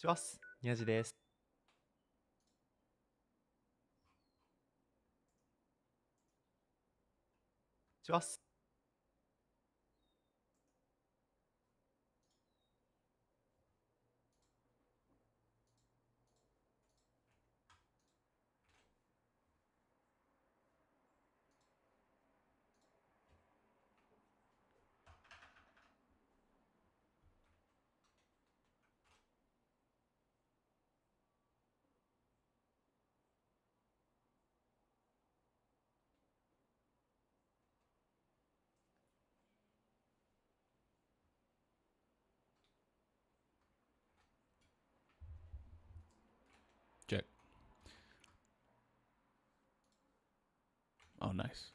チュワス、宮地です。チュワス。Check. Oh, nice.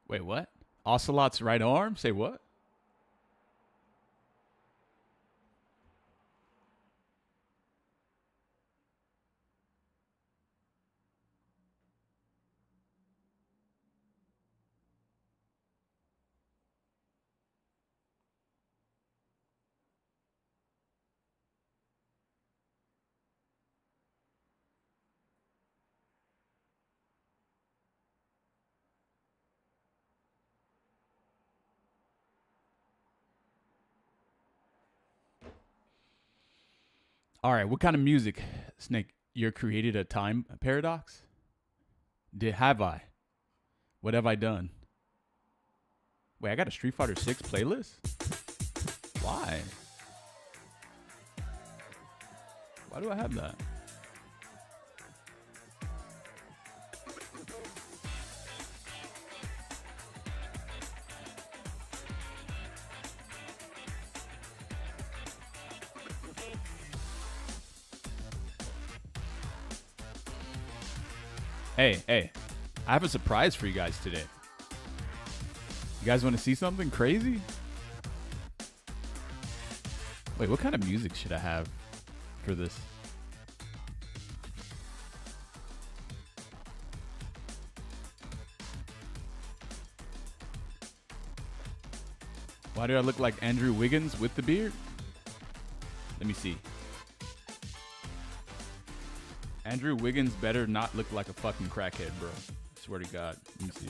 Wait, what? Ocelot's right arm? Say what? All right, what kind of music, Snake? You created a time paradox? Did have I? What have I done? Wait, I got a Street Fighter 6 playlist? Why? Why do I have that? Hey, I have a surprise for you guys today. You guys want to see something crazy? Wait, what kind of music should I have for this? Why do I look like Andrew Wiggins with the beard? Let me see. Andrew Wiggins better not look like a fucking crackhead, bro. Swear to God. Let me see.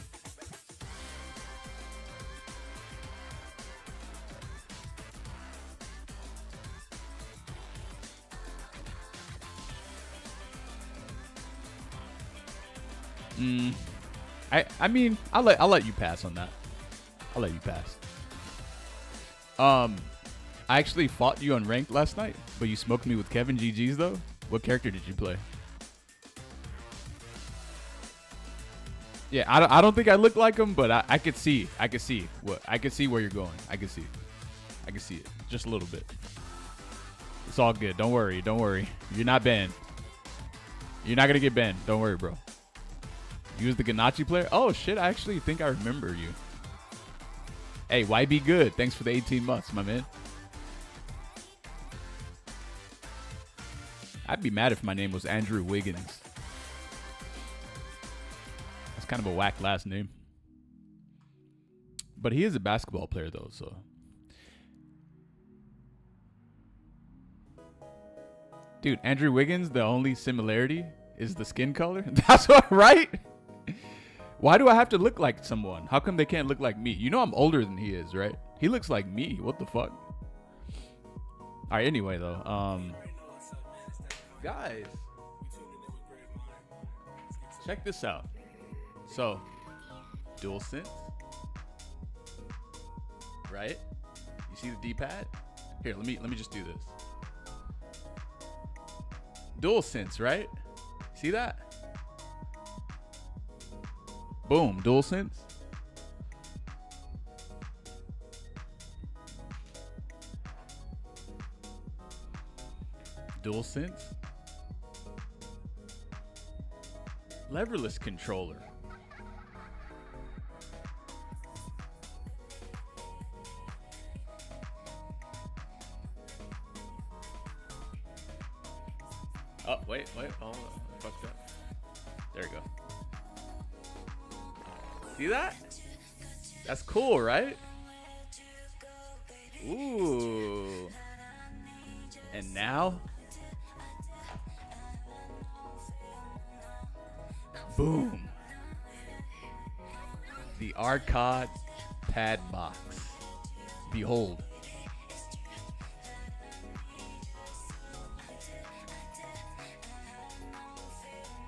I mean, I'll let you pass on that. I'll let you pass. I actually fought you on ranked last night, but you smoked me with Kevin GG's though. What character did you play? Yeah, I don't think I look like him, but I could see where you're going. I can see it just a little bit. It's all good. Don't worry. You're not banned. You're not gonna get banned. Don't worry, bro. You was the Ganachi player? Oh shit! I actually think I remember you. Hey, why be good? Thanks for the 18 months, my man. I'd be mad if my name was Andrew Wiggins. That's kind of a whack last name. But he is a basketball player, though, so. Dude, Andrew Wiggins, the only similarity is the skin color. That's what, right? Why do I have to look like someone? How come they can't look like me? You know I'm older than he is, right? He looks like me. What the fuck? All right, anyway, though. Guys, check this out. So, dual sense, right? You see the D-pad? Here, let me just do this. Dual sense, right? See that? Boom, dual sense. DualSense. Leverless controller. Oh, wait. Oh, I fucked up. There you go. See that? That's cool, right? Ooh. And now, boom. The arcade pad box. Behold.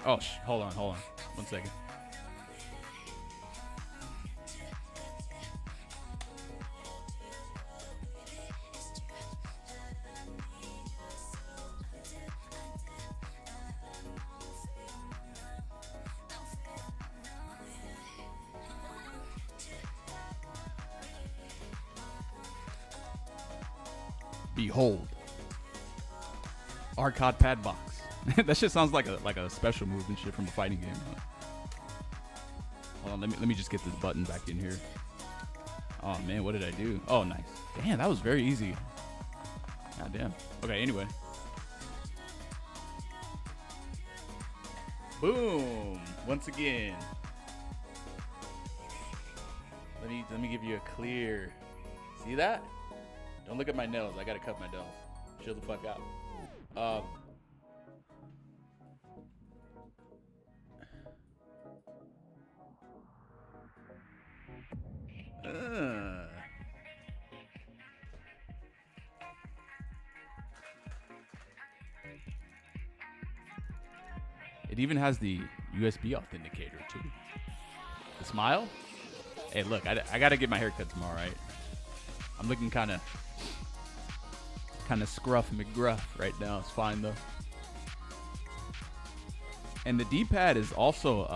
Oh, hold on. 1 second. Behold. Arcade pad box. That shit sounds like a special move and shit from a fighting game. Hold on, let me just get this button back in here. Oh man, what did I do? Oh nice. Damn, that was very easy. God damn. Okay, anyway. Boom. Once again. Let me give you a clear. See that? Don't look at my nails. I gotta cut my nails. Chill the fuck out. It even has the USB authenticator too. The smile? Hey, look, I gotta get my hair cut tomorrow, right? I'm looking kind of scruff McGruff right now. It's fine though. And the D-pad is also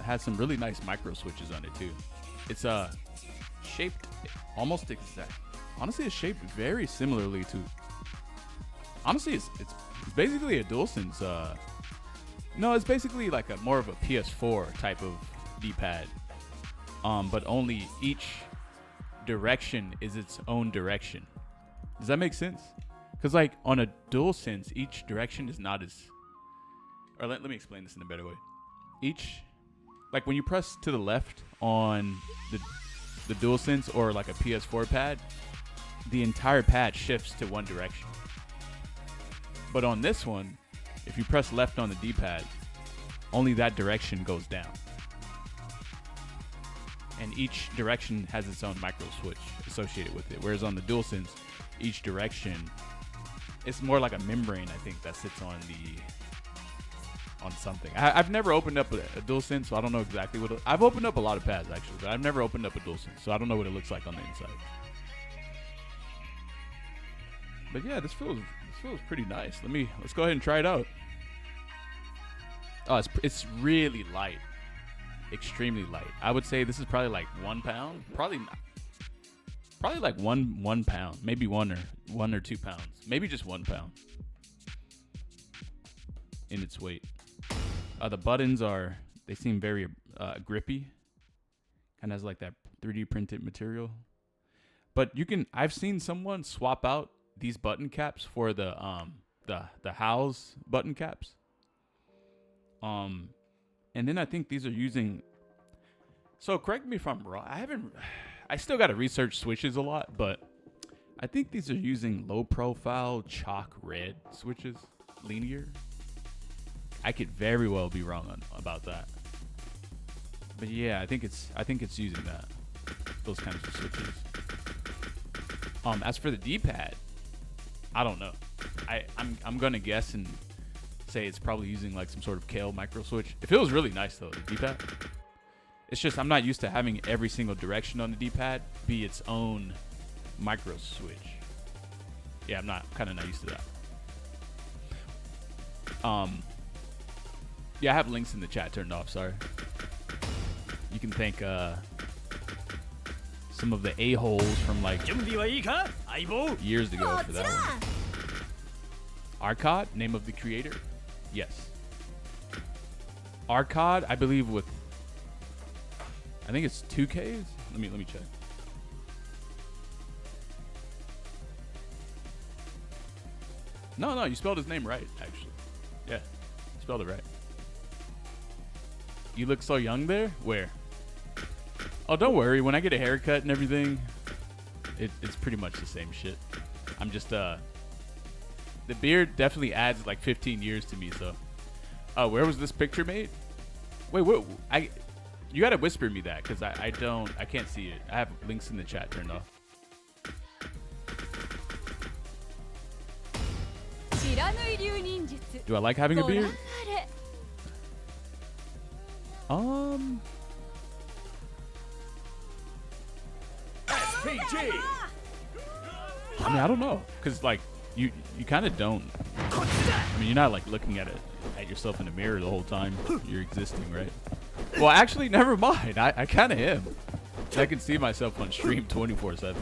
has some really nice micro switches on it too. It's shaped almost exact. Honestly, it's shaped very similarly to. Honestly, it's basically a DualSense. No, it's basically like a more of a PS4 type of D-pad. But only each direction is its own direction. Does that make sense? Because like on a DualSense, each direction is not as. Or let me explain this in a better way. Like when you press to the left on the DualSense or like a PS4 pad, the entire pad shifts to one direction. But on this one, if you press left on the D-pad, only that direction goes down. And each direction has its own micro switch associated with it. Whereas on the DualSense, each direction, it's more like a membrane, I think, that sits on something. I've never opened up a DualSense, so I don't know exactly what I've opened up a lot of pads actually, but I've never opened up a DualSense, so I don't know what it looks like on the inside. But yeah, this feels pretty nice. Let's go ahead and try it out. Oh, it's really light. Extremely light. I would say this is probably like 1 pound. Probably like one pound. Maybe 1 or 2 pounds. Maybe just 1 pound in its weight. The buttons they seem very grippy. Kind of has like that 3D printed material. But I've seen someone swap out these button caps for the house button caps. And then I think these are using. So correct me if I'm wrong. I still got to research switches a lot, but I think these are using low profile chalk red switches, linear. I could very well be wrong about that. But yeah, I think it's using those kinds of switches. As for the D-pad, I don't know. I'm gonna guess and say it's probably using like some sort of Kale micro switch. It feels really nice though, the D-pad. It's just I'm not used to having every single direction on the D-pad be its own micro switch. Yeah, I'm kind of not used to that. Yeah, I have links in the chat turned off. Sorry. You can thank some of the a-holes from like years ago for that one. Arcade, name of the creator. Yes. Arcade, I believe with, I think it's 2Ks. Let me check. No, you spelled his name right, actually. Yeah, you spelled it right. You look so young there? Where? Oh, don't worry. When I get a haircut and everything, it's pretty much the same shit. I'm just, the beard definitely adds like 15 years to me, so. Oh, where was this picture made? Wait, what? You gotta whisper me that, because I can't see it. I have links in the chat turned off. Do I like having a beard? SPG. I mean, I don't know, because like you kind of don't. I mean, you're not like looking at yourself in the mirror the whole time you're existing, right? Well, actually, never mind. I kind of am. I can see myself on stream 24/7.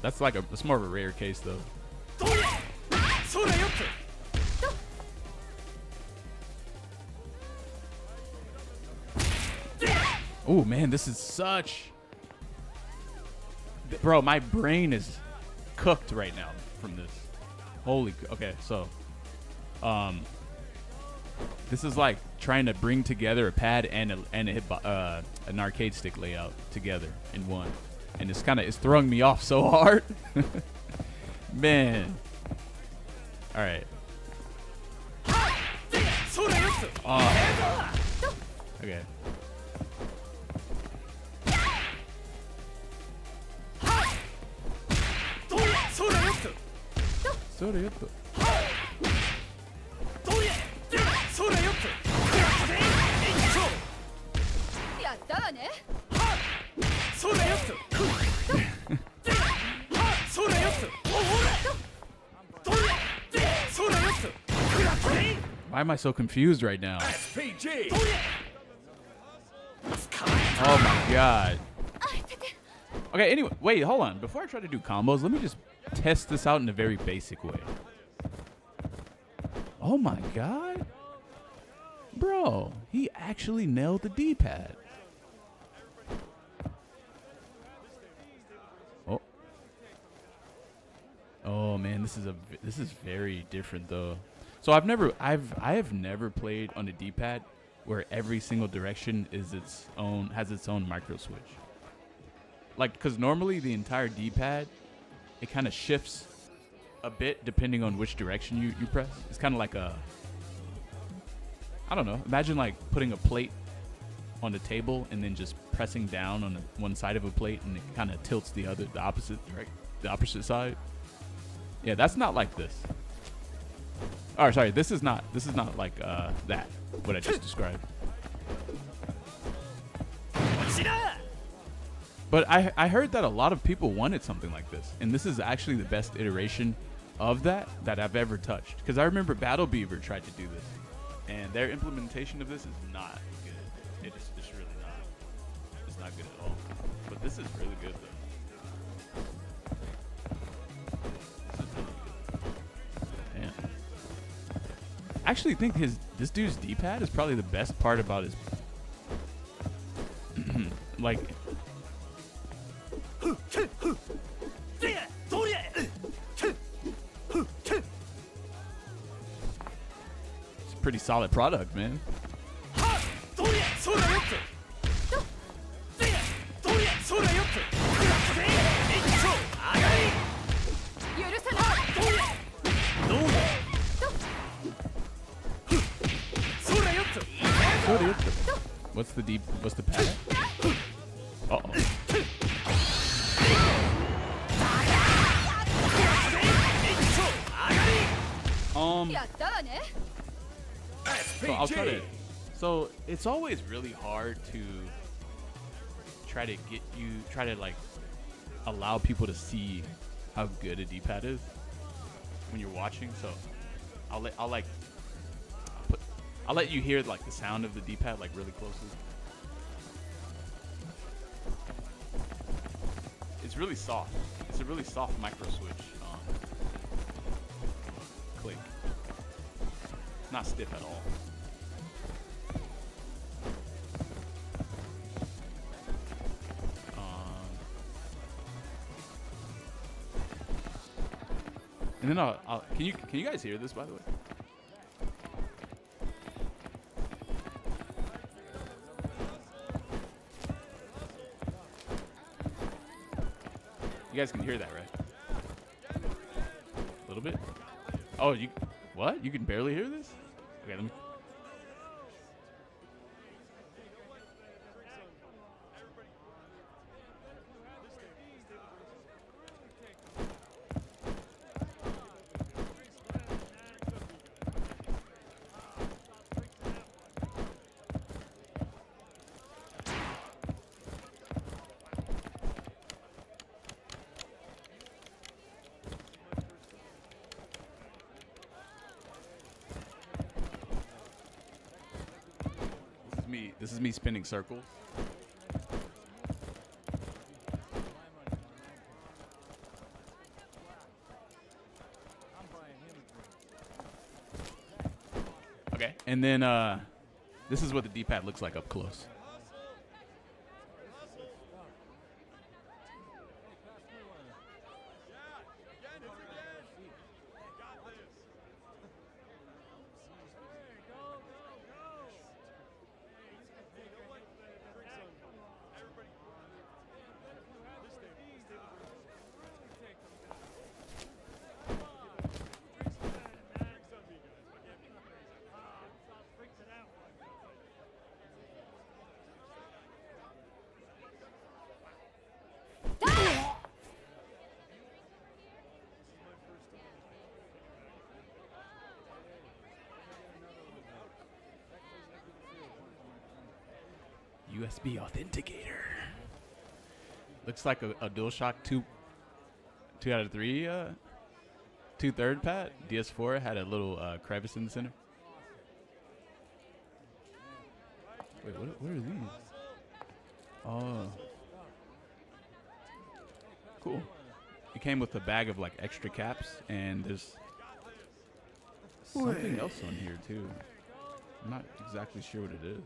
That's more of a rare case though. Oh man, this is such. Bro, my brain is cooked right now from this. Holy, okay, so, this is like trying to bring together a pad and an arcade stick layout together in one, and it's throwing me off so hard, man. All right. Okay. Why am I so confused right now? Oh my god. Okay, anyway, wait, hold on. Before I try to do combos, let me just test this out in a very basic way. Oh my god. Bro, he actually nailed the D-pad. Oh. Oh man, this is very different though. So I have never played on a D-pad where every single direction has its own micro switch. Like, cause normally the entire D-pad, it kind of shifts a bit depending on which direction you press. It's kind of like I don't know. Imagine like putting a plate on a table and then just pressing down on one side of a plate, and it kind of tilts the opposite side. Yeah, that's not like this. Oh, sorry. This is not like that. What I just described. But I heard that a lot of people wanted something like this, and this is actually the best iteration of that I've ever touched. Because I remember Battle Beaver tried to do this, and their implementation of this is not good. It's really not. It's not good at all. But this is really good though. This is really good. Damn. I actually think this dude's D-pad is probably the best part about his like. It's a pretty solid product, man. What's the pad? Uh-oh. So I'll try to. So it's always really hard to try to like allow people to see how good a D-pad is when you're watching. So I'll let you hear like the sound of the D-pad like really closely. It's really soft. It's a really soft micro switch. not stiff at all. And then can you guys hear this, by the way? You guys can hear that, right? A little bit? Oh, what? You can barely hear this? Okay, let me. This is me spinning circles. Okay, and then this is what the D-pad looks like up close. USB authenticator. Looks like a DualShock 2 out of 3 2/3 pad. DS4 had a little crevice in the center. Wait, what are these? Oh, cool. It came with a bag of like extra caps, and there's something else on here too. I'm not exactly sure what it is.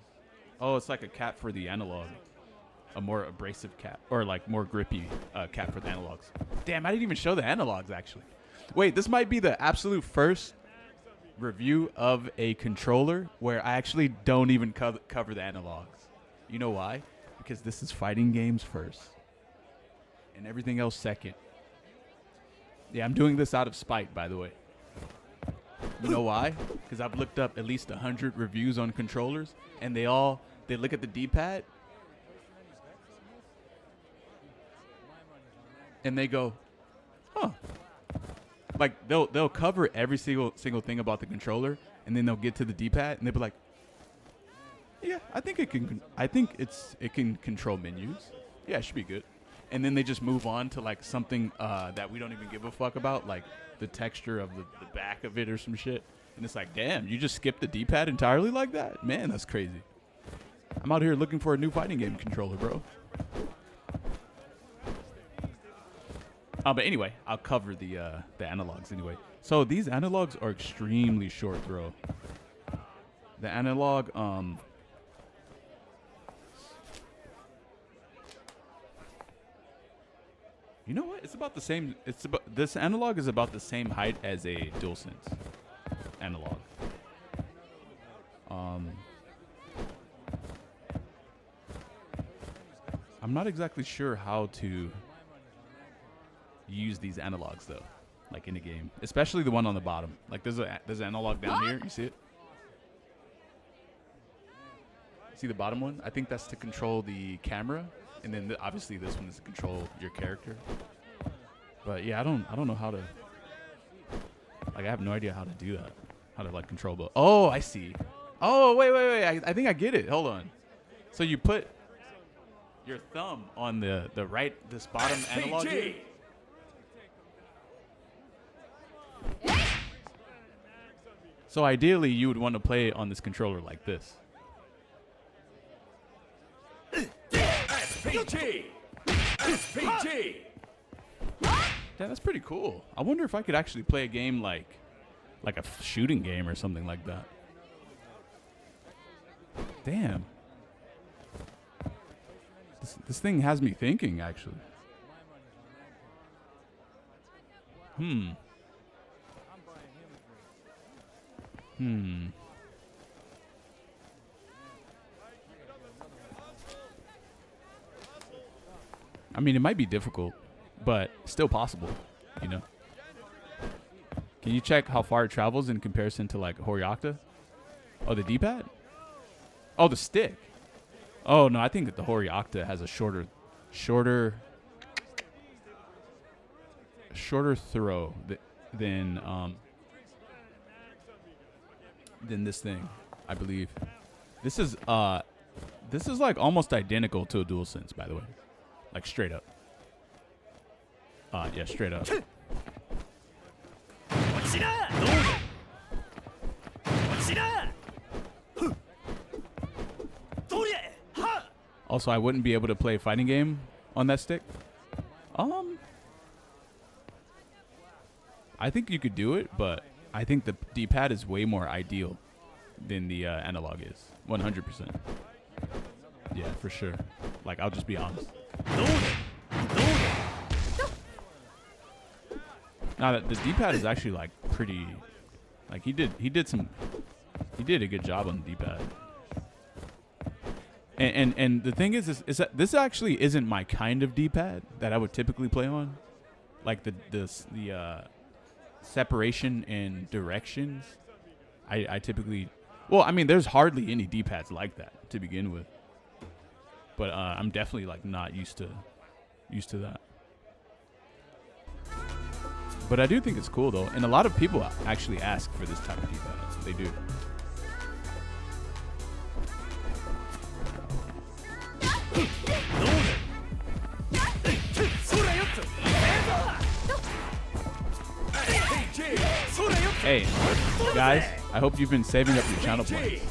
Oh, it's like a cap for the analog. A more abrasive cap, or like more grippy cap for the analogs. Damn, I didn't even show the analogs actually. Wait, this might be the absolute first review of a controller where I actually don't even cover the analogs. You know why? Because this is fighting games first and everything else second. Yeah, I'm doing this out of spite, by the way. You know why? Because I've looked up at least 100 reviews on controllers, and they look at the D-pad and they go, huh. Like they'll cover every single thing about the controller, and then they'll get to the D-pad and they'll be like, yeah, I think it can control menus. Yeah, it should be good. And then they just move on to like something that we don't even give a fuck about, like the texture of the back of it or some shit. And it's like, damn, you just skipped the D-pad entirely like that? Man, that's crazy. I'm out here looking for a new fighting game controller, bro. But anyway, I'll cover the analogs anyway. So these analogs are extremely short throw. The analog, you know what? It's about the same. This analog is about the same height as a DualSense analog. I'm not exactly sure how to use these analogs though, like in a game, especially the one on the bottom. Like there's an analog down here. You see it? See the bottom one? I think that's to control the camera, and then obviously this one is to control your character. But yeah, I don't know how to. Like I have no idea how to do that. How to like control both. Oh, I see. Oh wait. I think I get it. Hold on. So you put your thumb on this bottom analog here. So ideally, you would want to play on this controller like this. SPG! SPG! Yeah, that's pretty cool. I wonder if I could actually play a game like a shooting game or something like that. Damn. This thing has me thinking, actually. I mean, it might be difficult, but still possible, you know? Can you check how far it travels in comparison to, like, Horiocta? Oh, the D-pad? Oh, the stick. Oh, no, I think that the Horiocta has a shorter throw than this thing, I believe. This is like almost identical to a DualSense, by the way. Like straight up. Yeah, straight up. Also, I wouldn't be able to play a fighting game on that stick. I think you could do it, but I think the D-pad is way more ideal than the analog is. 100%. Yeah, for sure. Like, I'll just be honest. Now that the D-pad is actually like pretty, like he did a good job on the D-pad. And the thing is that this actually isn't my kind of D-pad that I would typically play on. Like the separation and directions, I typically, well, I mean, there's hardly any D-pads like that to begin with. But I'm definitely like not used to that. But I do think it's cool though, and a lot of people actually ask for this type of D-pad. They do. Hey, guys, I hope you've been saving up your channel points.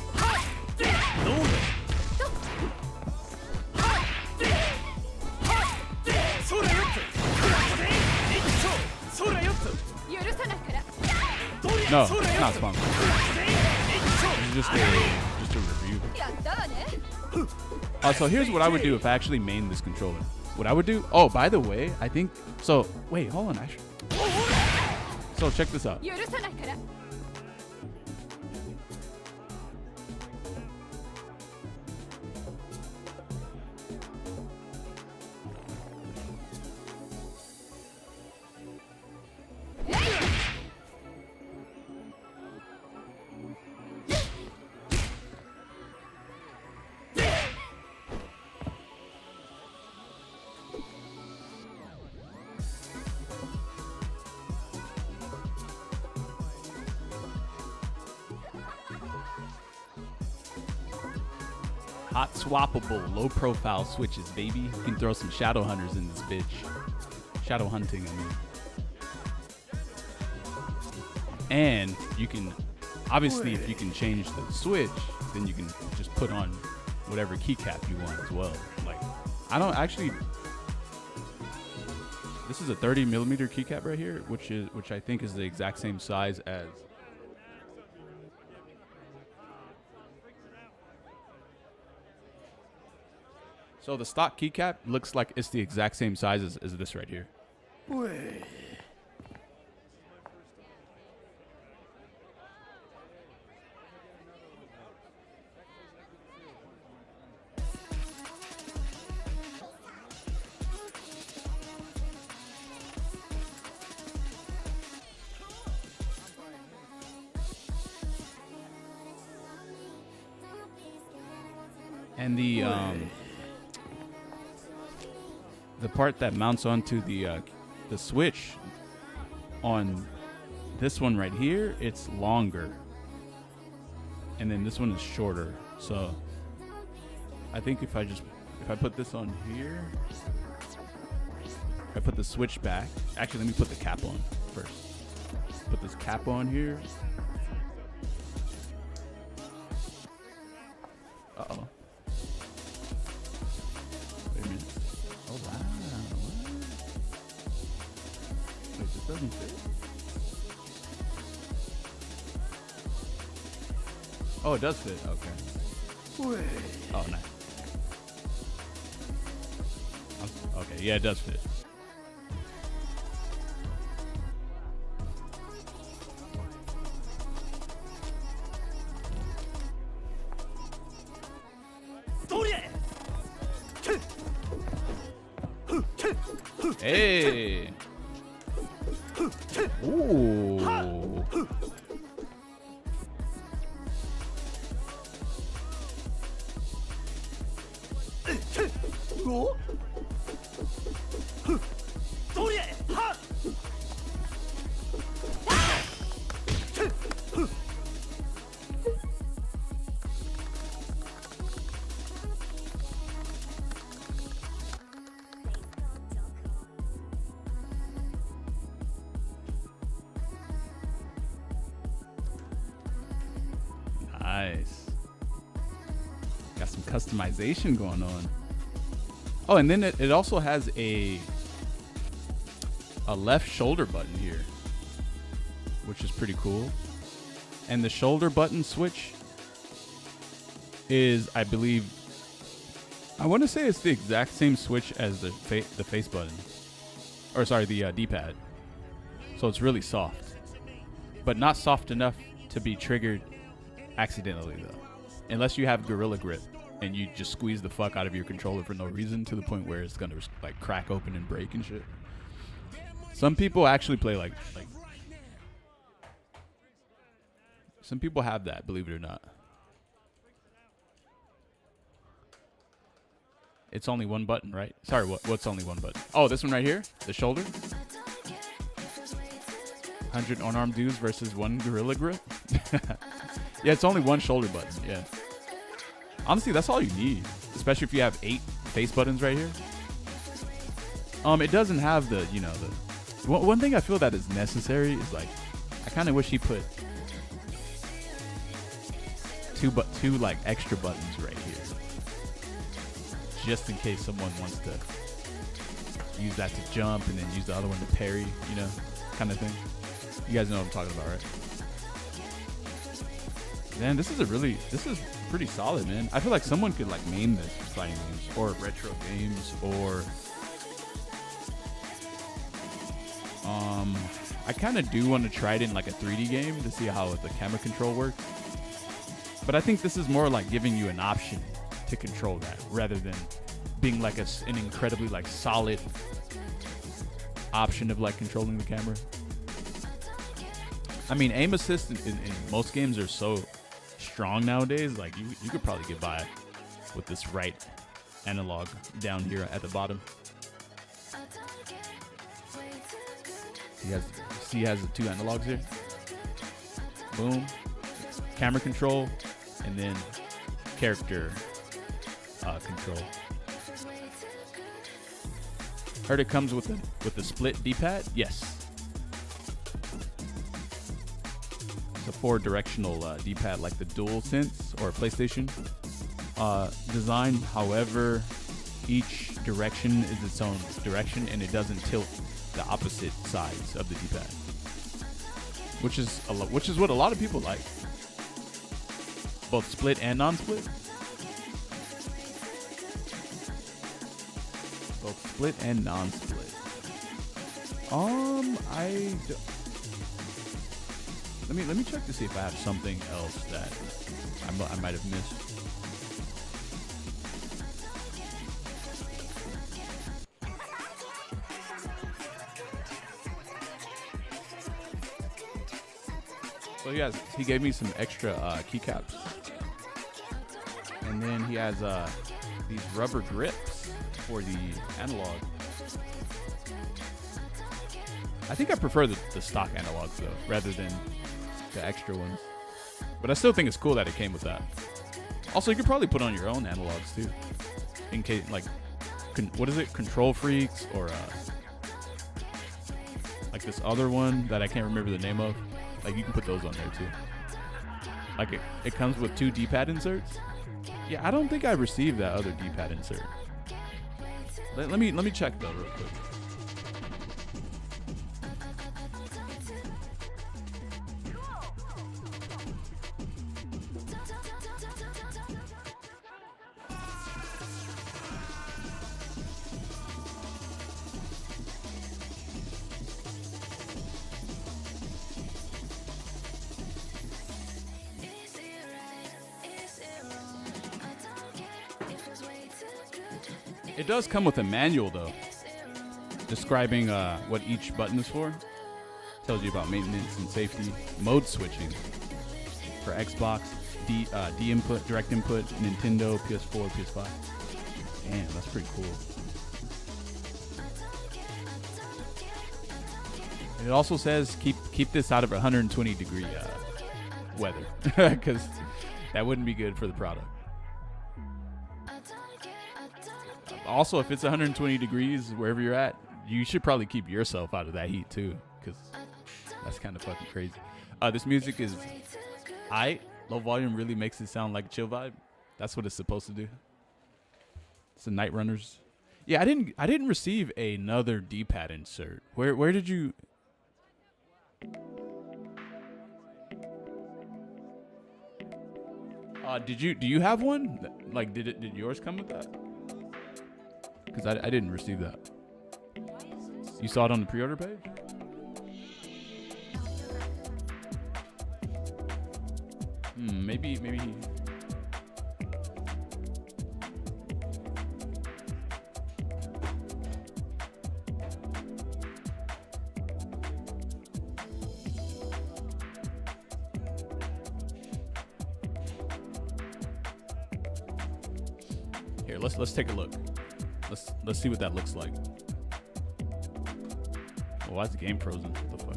No, it's not sponsored. It's just a review. So here's what I would do if I actually mained this controller. What I would do, oh, by the way, I think, so, wait, hold on, actually. So check this out. Hot swappable, low profile switches, baby. You can throw some shadow hunters in this bitch. Shadow hunting, I mean. And you can, obviously, if you can change the switch, then you can just put on whatever keycap you want as well. Like, I don't actually. This is a 30mm keycap right here, which I think is the exact same size as. So the stock keycap looks like it's the exact same size as this right here. And the part that mounts onto the switch on this one right here, it's longer, and then this one is shorter. So I think if I put this on here, if I put the switch back, actually let me put the cap on first. Put this cap on here. Uh-oh. Wait a minute. Oh, wow. Wait, this doesn't fit? Oh, it does fit. Okay. Oh, nice. Okay, yeah, it does fit. Hey. Ooh. Nice. Got some customization going on. Oh, and then it also has a left shoulder button here, which is pretty cool. And the shoulder button switch is, I believe, I want to say it's the exact same switch as the face button. Or sorry, the D-pad. So it's really soft. But not soft enough to be triggered accidentally, though. Unless you have Gorilla Grip and you just squeeze the fuck out of your controller for no reason to the point where it's going to like crack open and break and shit. Some people actually play like some people have that, believe it or not. It's only one button, right? Sorry, what's only one button? Oh, this one right here? The shoulder? 100 unarmed dudes versus one Gorilla Grip? Yeah, it's only one shoulder button, yeah. Honestly, that's all you need. Especially if you have 8 face buttons right here. It doesn't have the, you know, the... One thing I feel that is necessary is, like, I kind of wish he put two like, extra buttons right here. Just in case someone wants to use that to jump and then use the other one to parry, you know, kind of thing. You guys know what I'm talking about, right? Man, this is pretty solid, man. I feel like someone could like name this fighting games or retro games or I kind of do want to try it in like a 3D game to see how the camera control works. But I think this is more like giving you an option to control that rather than being like an incredibly like solid option of like controlling the camera. I mean, aim assist in most games are so strong nowadays. Like you could probably get by with this right analog down here at the bottom. He has the 2 analogs here. Boom. Camera control, and then character control. Heard it comes with the split D-pad. Yes. It's a 4-directional D-pad like the DualSense or PlayStation design. However, each direction is its own direction, and it doesn't tilt the opposite sides of the D-pad, which is what a lot of people like. Both split and non-split. Both split and non-split. Let me check to see if I have something else that I might have missed. So he gave me some extra keycaps, and then he has these rubber grips for the analog. I think I prefer the stock analogs though, rather than the extra ones. But I still think it's cool that it came with that. Also, you could probably put on your own analogs too, in case like, what is it? Control Freaks or like this other one that I can't remember the name of. Like you can put those on there too. Like it comes with 2 D-pad inserts. Yeah, I don't think I received that other D-pad insert. Let me check though real quick. It does come with a manual though, describing what each button is for. Tells you about maintenance and safety. Mode switching for Xbox, D input, direct input, Nintendo, PS4, PS5. Damn, that's pretty cool. And it also says keep this out of 120 degree weather, because that wouldn't be good for the product. Also, if it's 120 degrees wherever you're at, you should probably keep yourself out of that heat too, because that's kind of fucking crazy. This music is low volume really makes it sound like a chill vibe. That's what it's supposed to do. It's the Night Runners. Yeah, I didn't receive another D-pad insert. Where did you? Do you have one? Like, did yours come with that? Because I didn't receive that. You saw it on the pre-order page? Maybe. Here, let's take a look. Let's see what that looks like. Oh, why is the game frozen? What the fuck?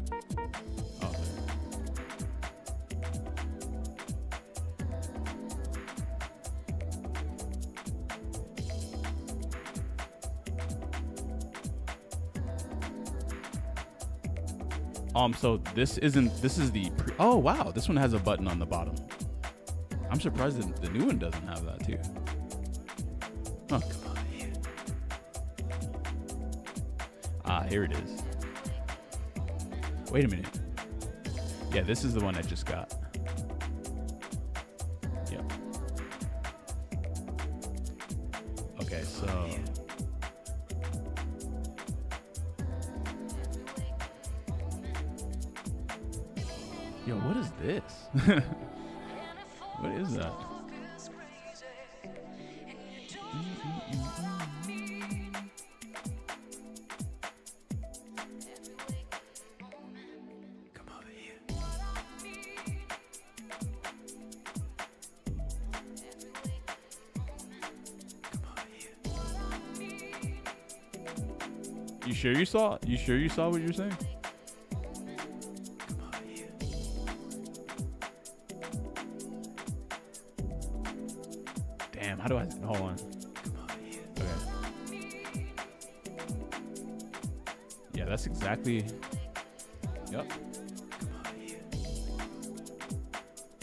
Oh, so this is the oh wow, this one has a button on the bottom. I'm surprised that the new one doesn't have that too. Oh, come on. Here it is. Wait a minute. Yeah, this is the one I just got. Yep. Okay, so yo, what is this? What is that? You sure you saw? You sure you saw what you're saying? Damn, how do I hold on? Okay. Yeah, that's exactly. Yep.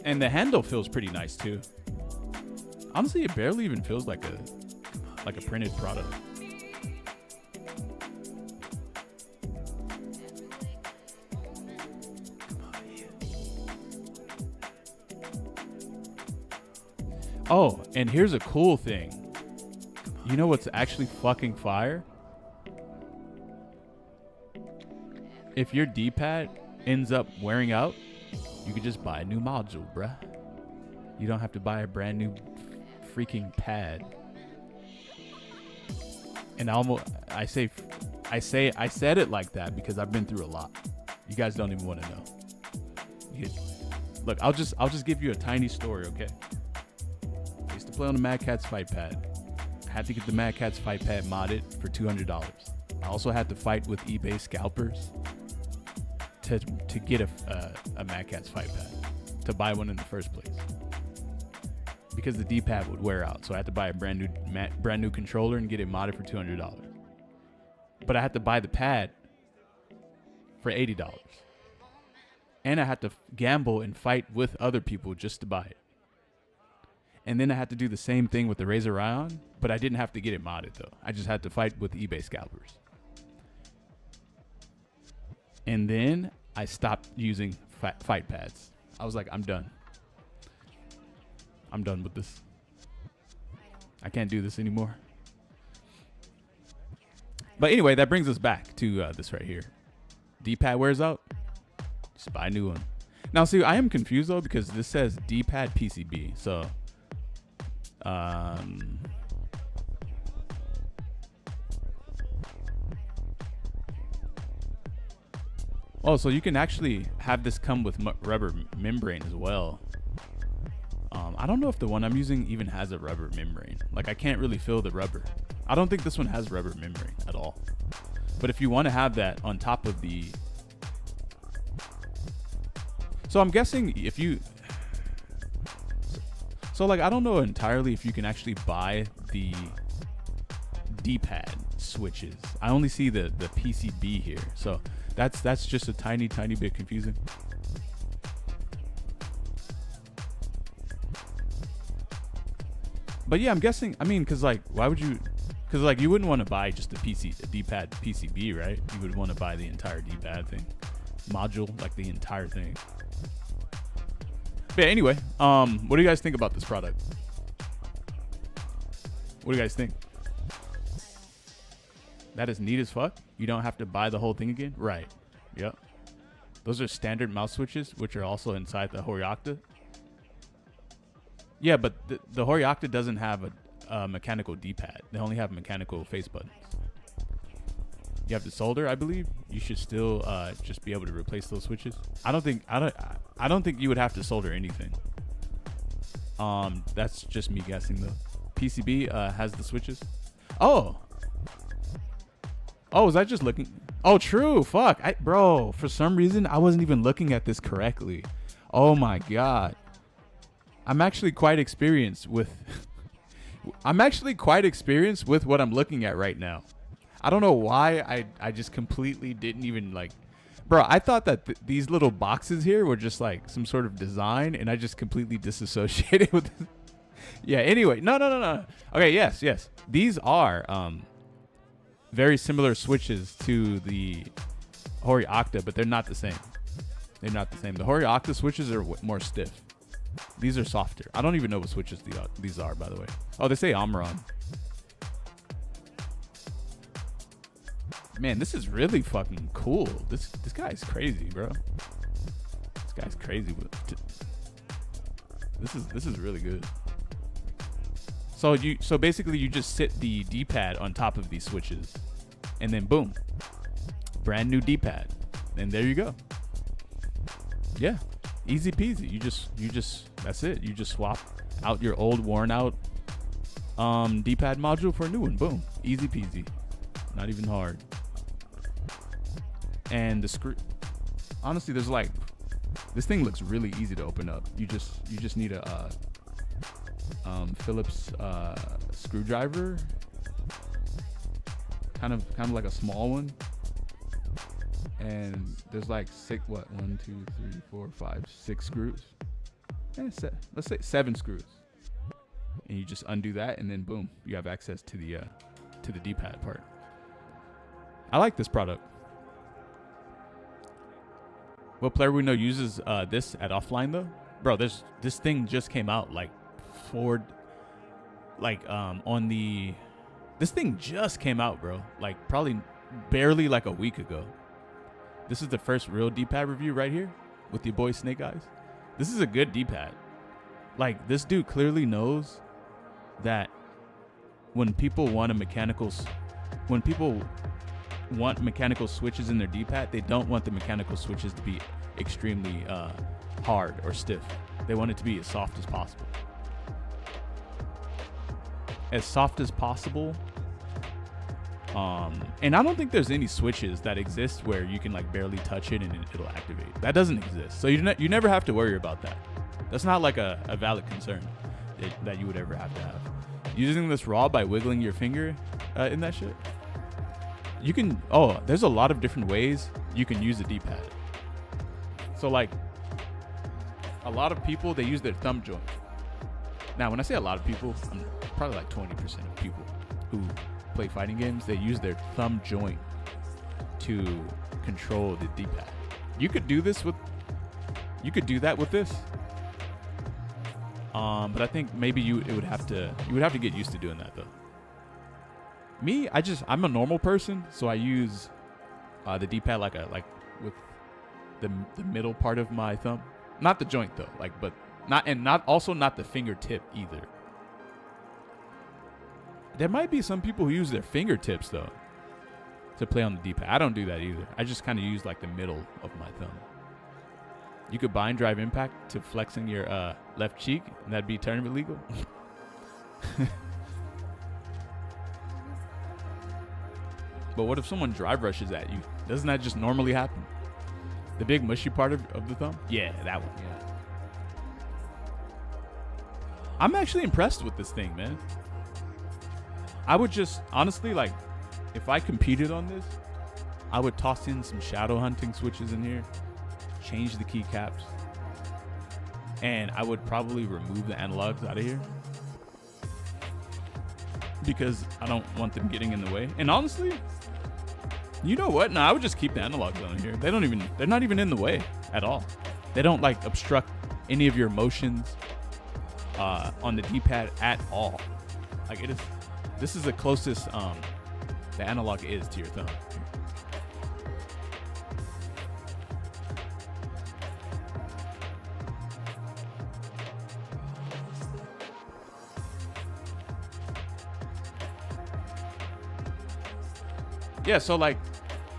And the handle feels pretty nice too. Honestly, it barely even feels like a printed product. Oh, and here's a cool thing. You know what's actually fucking fire? If your D-pad ends up wearing out, you could just buy a new module, bruh. You don't have to buy a brand new freaking pad. And I said it like that because I've been through a lot. You guys don't even want to know. Look, I'll just give you a tiny story, okay? I used to play on the Mad Catz Fight Pad. I had to get the Mad Catz Fight Pad modded for $200. I also had to fight with eBay scalpers to get a Mad Catz Fight Pad, to buy one in the first place. Because the D-pad would wear out, so I had to buy a brand new controller and get it modded for $200. But I had to buy the pad for $80, and I had to gamble and fight with other people just to buy it. And then I had to do the same thing with the Razer Ion, but I didn't have to get it modded though. I just had to fight with eBay scalpers. And then I stopped using fight pads. I was like, I'm done. I'm done with this. I can't do this anymore. But anyway, that brings us back to this right here. D-pad wears out, just buy a new one. Now, see, I am confused though because this says D-pad PCB. So, Oh, so you can actually have this come with rubber membrane as well. I don't know if the one I'm using even has a rubber membrane. Like, I can't really feel the rubber. I don't think this one has rubber membrane at all. But if you want to have that on top of the... So I'm guessing if you... So, like, I don't know entirely if you can actually buy the D-pad switches. I only see the PCB here. So that's just a tiny bit confusing. But yeah, I'm guessing, I mean, because, like, why would you... Because, like, you wouldn't want to buy just a D-pad PCB, right? You would want to buy the entire D-pad thing. Module, like, the entire thing. But yeah, anyway, what do you guys think about this product? What do you guys think? That is neat as fuck. You don't have to buy the whole thing again? Right. Yep. Those are standard mouse switches, which are also inside the Horiocta. Yeah, but the Horiocta doesn't have a mechanical D-pad. They only have mechanical face buttons. You have to solder, I believe. You should still just be able to replace those switches. I don't think you would have to solder anything. That's just me guessing though. PCB has the switches. Oh, was I just looking? Oh, true. Fuck, bro. For some reason, I wasn't even looking at this correctly. Oh my god. I'm actually quite experienced with what I'm looking at right now. I don't know why I just completely didn't even like, bro, I thought that these little boxes here were just like some sort of design, and I just completely disassociated with this. Yeah, anyway, no. Okay, yes. These are very similar switches to the Horiocta, but they're not the same. The Horiocta switches are more stiff. These are softer. I don't even know what switches these are, by the way. Oh, they say Omron. Man, this is really fucking cool. This guy's crazy, bro. This guy's crazy. This is really good. So basically you just sit the D-pad on top of these switches, and then boom, brand new D-pad, and there you go. Yeah, easy peasy. You just that's it. You just swap out your old worn out D-pad module for a new one. Boom, easy peasy. Not even hard. And the screw, honestly, there's like, this thing looks really easy to open up. You just need a Phillips screwdriver, kind of like a small one. And there's like 6 screws. Let's say 7 screws. And you just undo that, and then boom, you have access to the D-pad part. I like this product. What player we know uses this at offline though? Bro, this thing just came out like this thing just came out, bro. Like probably barely like a week ago. This is the first real D-pad review right here with your boy Snake Eyes. This is a good D-pad. Like, this dude clearly knows that when people want mechanical switches in their D-pad, they don't want the mechanical switches to be extremely hard or stiff. They want it to be as soft as possible. And I don't think there's any switches that exist where you can like barely touch it and it'll activate. That doesn't exist. So you never have to worry about that. That's not like a valid concern that you would ever have to have. Using this raw by wiggling your finger in that shit. You can, there's a lot of different ways you can use the D-pad. So like, a lot of people, they use their thumb joint. Now, when I say a lot of people, I'm probably like 20% of people who play fighting games, they use their thumb joint to control the D-pad. You could do that with this. But I think maybe you would have to get used to doing that though. Me, I'm a normal person, so I use the D-pad like with the middle part of my thumb, not the joint though, but not the fingertip either. There might be some people who use their fingertips though. to play on the D-pad. I don't do that either. I just kind of use like the middle of my thumb. You could bind drive impact to flexing your left cheek, and that'd be tournament legal. But what if someone drive rushes at you? Doesn't that just normally happen? The big mushy part of the thumb? Yeah, that one, yeah. I'm actually impressed with this thing, man. I would just, honestly, like, if I competed on this, I would toss in some shadow hunting switches in here, change the keycaps, and I would probably remove the analogs out of here because I don't want them getting in the way. And honestly, you know what? No, I would just keep the analogs on here. They're not even in the way at all. They don't like obstruct any of your motions on the D-pad at all. Like this is the closest the analog is to your thumb. Yeah, so like,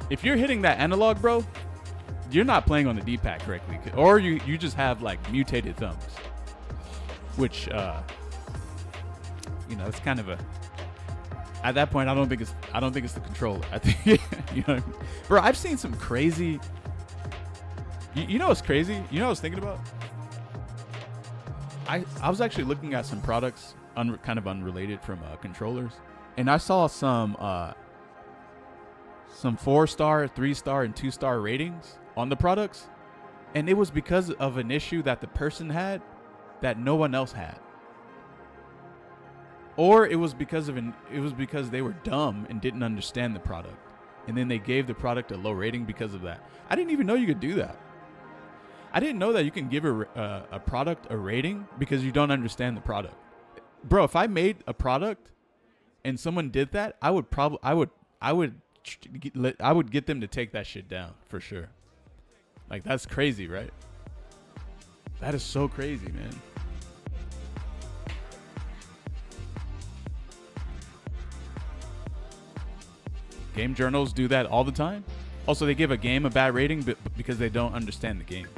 if you're hitting that analog, bro, you're not playing on the D-pad correctly, or you just have like mutated thumbs, which you know, it's kind of a. At that point, I don't think it's the controller. I think you know, bro. I've seen some crazy. You know what's crazy? You know what I was thinking about? I was actually looking at some products, kind of unrelated from controllers, and I saw some 4-star, 3-star, and 2-star ratings on the products, and it was because of an issue that the person had that no one else had. Or it was because they were dumb and didn't understand the product, and then they gave the product a low rating because of that. I didn't even know you could do that. I didn't know that you can give a product a rating because you don't understand the product. Bro, if I made a product and someone did that, I would get them to take that shit down for sure. Like, that's crazy, right? That is so crazy, man. Game journals do that all the time. Also, they give a game a bad rating because they don't understand the game.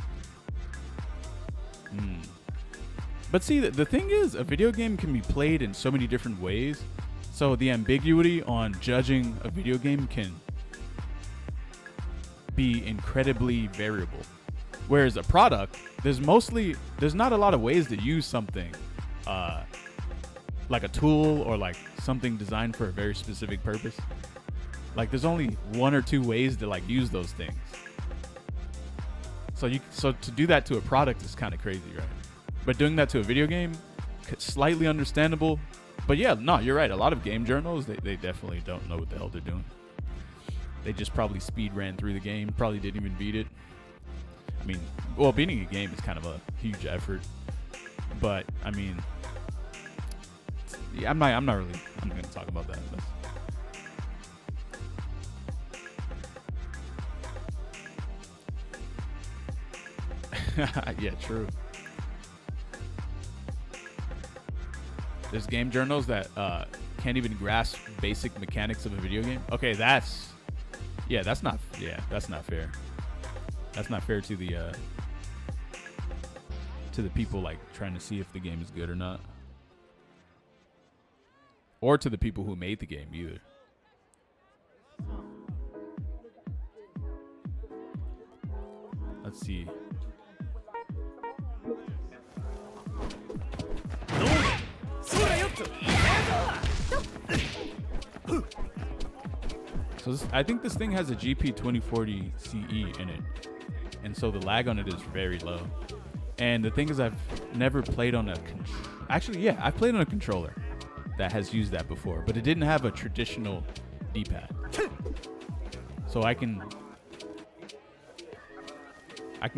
But see, the thing is, a video game can be played in so many different ways. So the ambiguity on judging a video game can be incredibly variable. Whereas a product, there's not a lot of ways to use something like a tool or like something designed for a very specific purpose. Like, there's only 1 or 2 ways to like use those things. So to do that to a product is kind of crazy, right? But doing that to a video game, slightly understandable. But yeah, no, you're right. A lot of game journals, they definitely don't know what the hell they're doing. They just probably speed ran through the game, probably didn't even beat it. I mean, well, beating a game is kind of a huge effort. But I mean, yeah, I'm not going to talk about that. Yeah, true. There's game journals that can't even grasp basic mechanics of a video game. Okay, that's not fair. That's not fair to the people like trying to see if the game is good or not, or to the people who made the game either. Let's see. So I think this thing has a GP 2040 CE in it, and so the lag on it is very low. And the thing is, I've never played on actually, yeah, I've played on a controller that has used that before, but it didn't have a traditional D-pad. So I can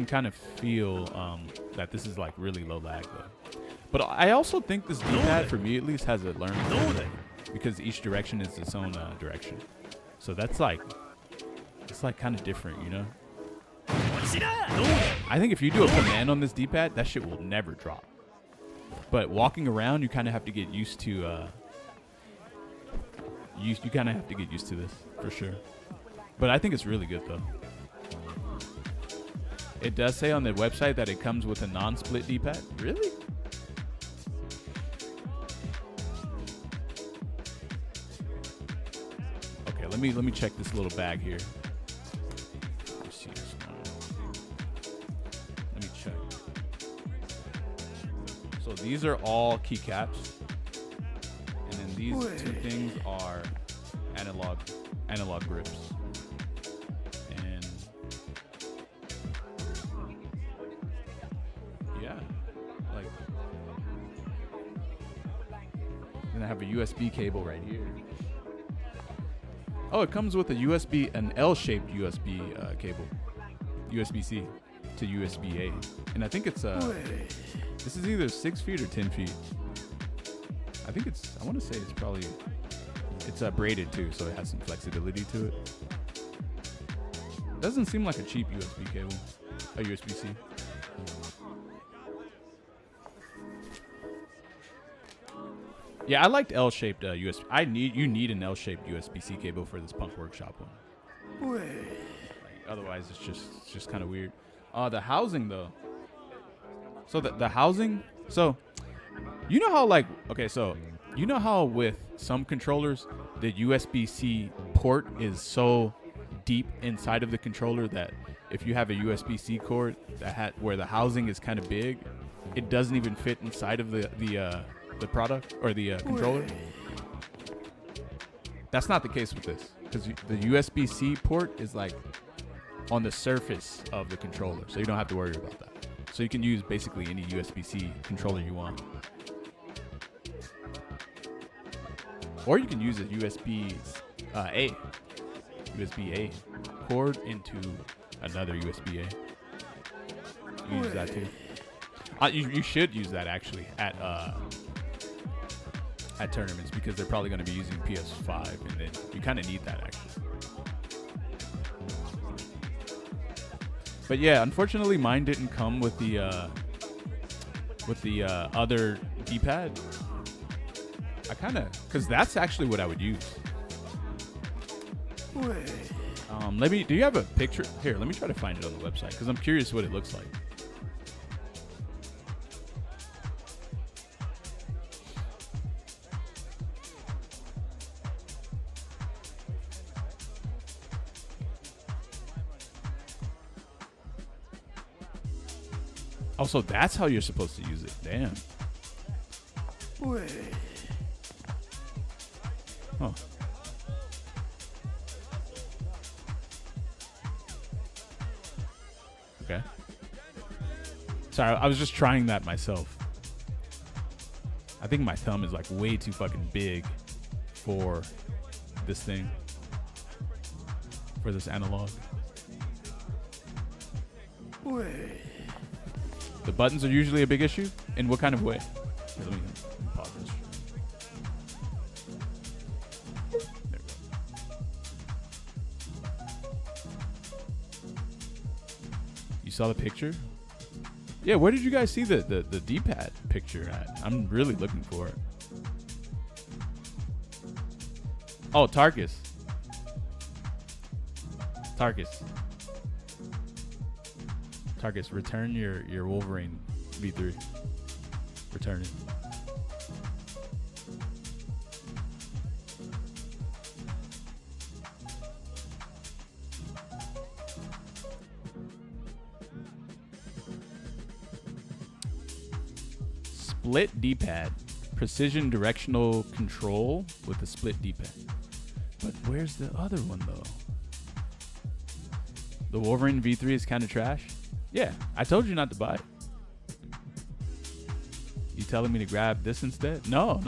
kind of feel that this is like really low lag though. But I also think this D-pad, for me at least, has a learning curve because each direction is its own direction. So that's like, it's like kind of different, you know? I think if you do a command on this D-pad, that shit will never drop. But walking around, you kind of have to get used to, you kind of have to get used to this, for sure. But I think it's really good though. It does say on the website that it comes with a non-split D-pad. Really? Okay, let me check this little bag here. Let me see this one. Let me check. So these are all keycaps, and then these two things are analog grips. And yeah, like, then I have a USB cable right here. Oh, it comes with an L-shaped USB cable, USB-C to USB-A, and I think it's this is either 6 feet or 10 feet. I want to say it's braided too, so it has some flexibility to it. Doesn't seem like a cheap USB cable, a USB-C. Yeah, I liked L-shaped USB. You need an L-shaped USB-C cable for this Punk Workshop one. Like, otherwise, it's just kind of weird. The housing though. So the housing. So you know how with some controllers the USB-C port is so deep inside of the controller that if you have a USB-C cord where the housing is kind of big, it doesn't even fit inside of the product or the controller. That's not the case with this, because the USB-C port is like on the surface of the controller, so you don't have to worry about that. So you can use basically any USB-C controller you want, or you can use a USB-A cord into another USB-A. You can use that too. You should use that actually at tournaments, because they're probably going to be using PS5, and then you kind of need that actually. But yeah, unfortunately mine didn't come with the other D-pad. Because that's actually what I would use. Do you have a picture? Here, let me try to find it on the website, because I'm curious what it looks like. Oh, so that's how you're supposed to use it. Damn. Huh. Okay. Sorry, I was just trying that myself. I think my thumb is like way too fucking big for this thing. For this analog. The buttons are usually a big issue? In what kind of way? Here, let me pause this. There we go. You saw the picture? Yeah, where did you guys see the D-pad picture at? I'm really looking for it. Oh, Tarkus. Tarkus, return your Wolverine V3. Return it. Split D-pad. Precision directional control with a split D-pad. But where's the other one though? The Wolverine V3 is kind of trash? Yeah, I told you not to buy it. You telling me to grab this instead? No, I'm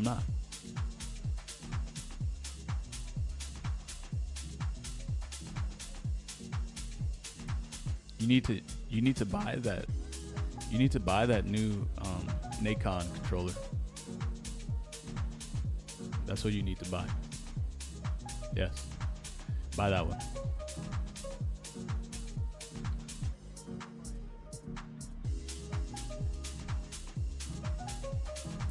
not. You need to buy that. You need to buy that new Nacon controller. That's what you need to buy. Yes, buy that one.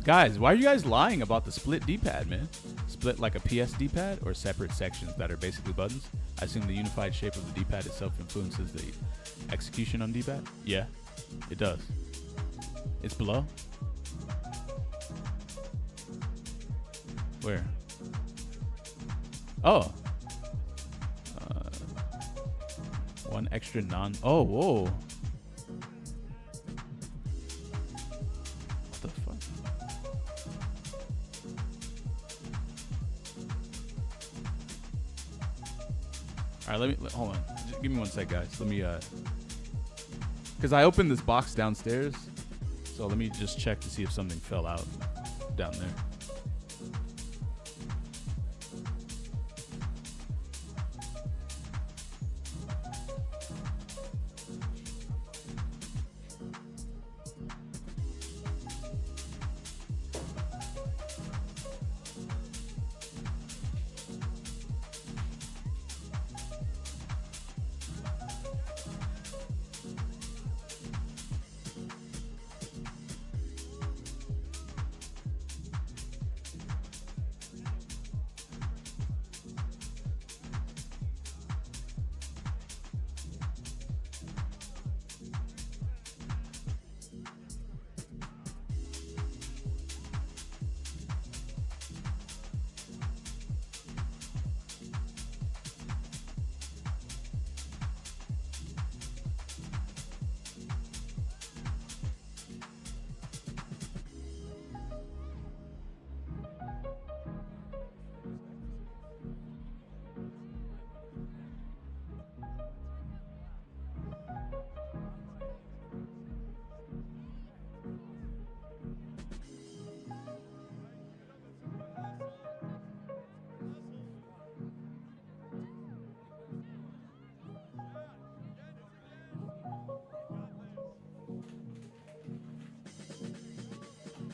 Guys, why are you guys lying about the split D-pad, man? Split like a PS D-pad or separate sections that are basically buttons? I assume the unified shape of the D-pad itself influences the execution on D-pad? Yeah, it does. It's below? Where? Oh. One extra non... Oh, whoa. What the fuck? All right, hold on. Just give me one sec, guys. Let me, because I opened this box downstairs, so let me just check to see if something fell out down there.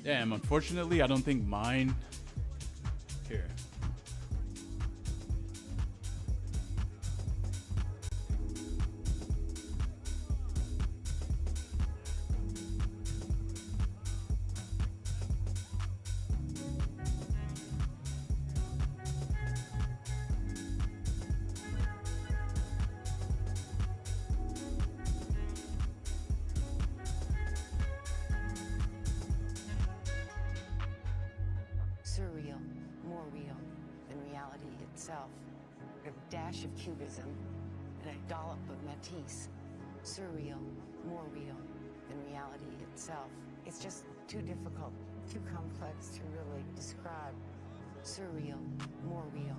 Damn, unfortunately, I don't think mine... Here. Surreal, more real than reality itself. A dash of cubism and a dollop of Matisse. Surreal, more real than reality itself. It's just too difficult, too complex to really describe. Surreal, more real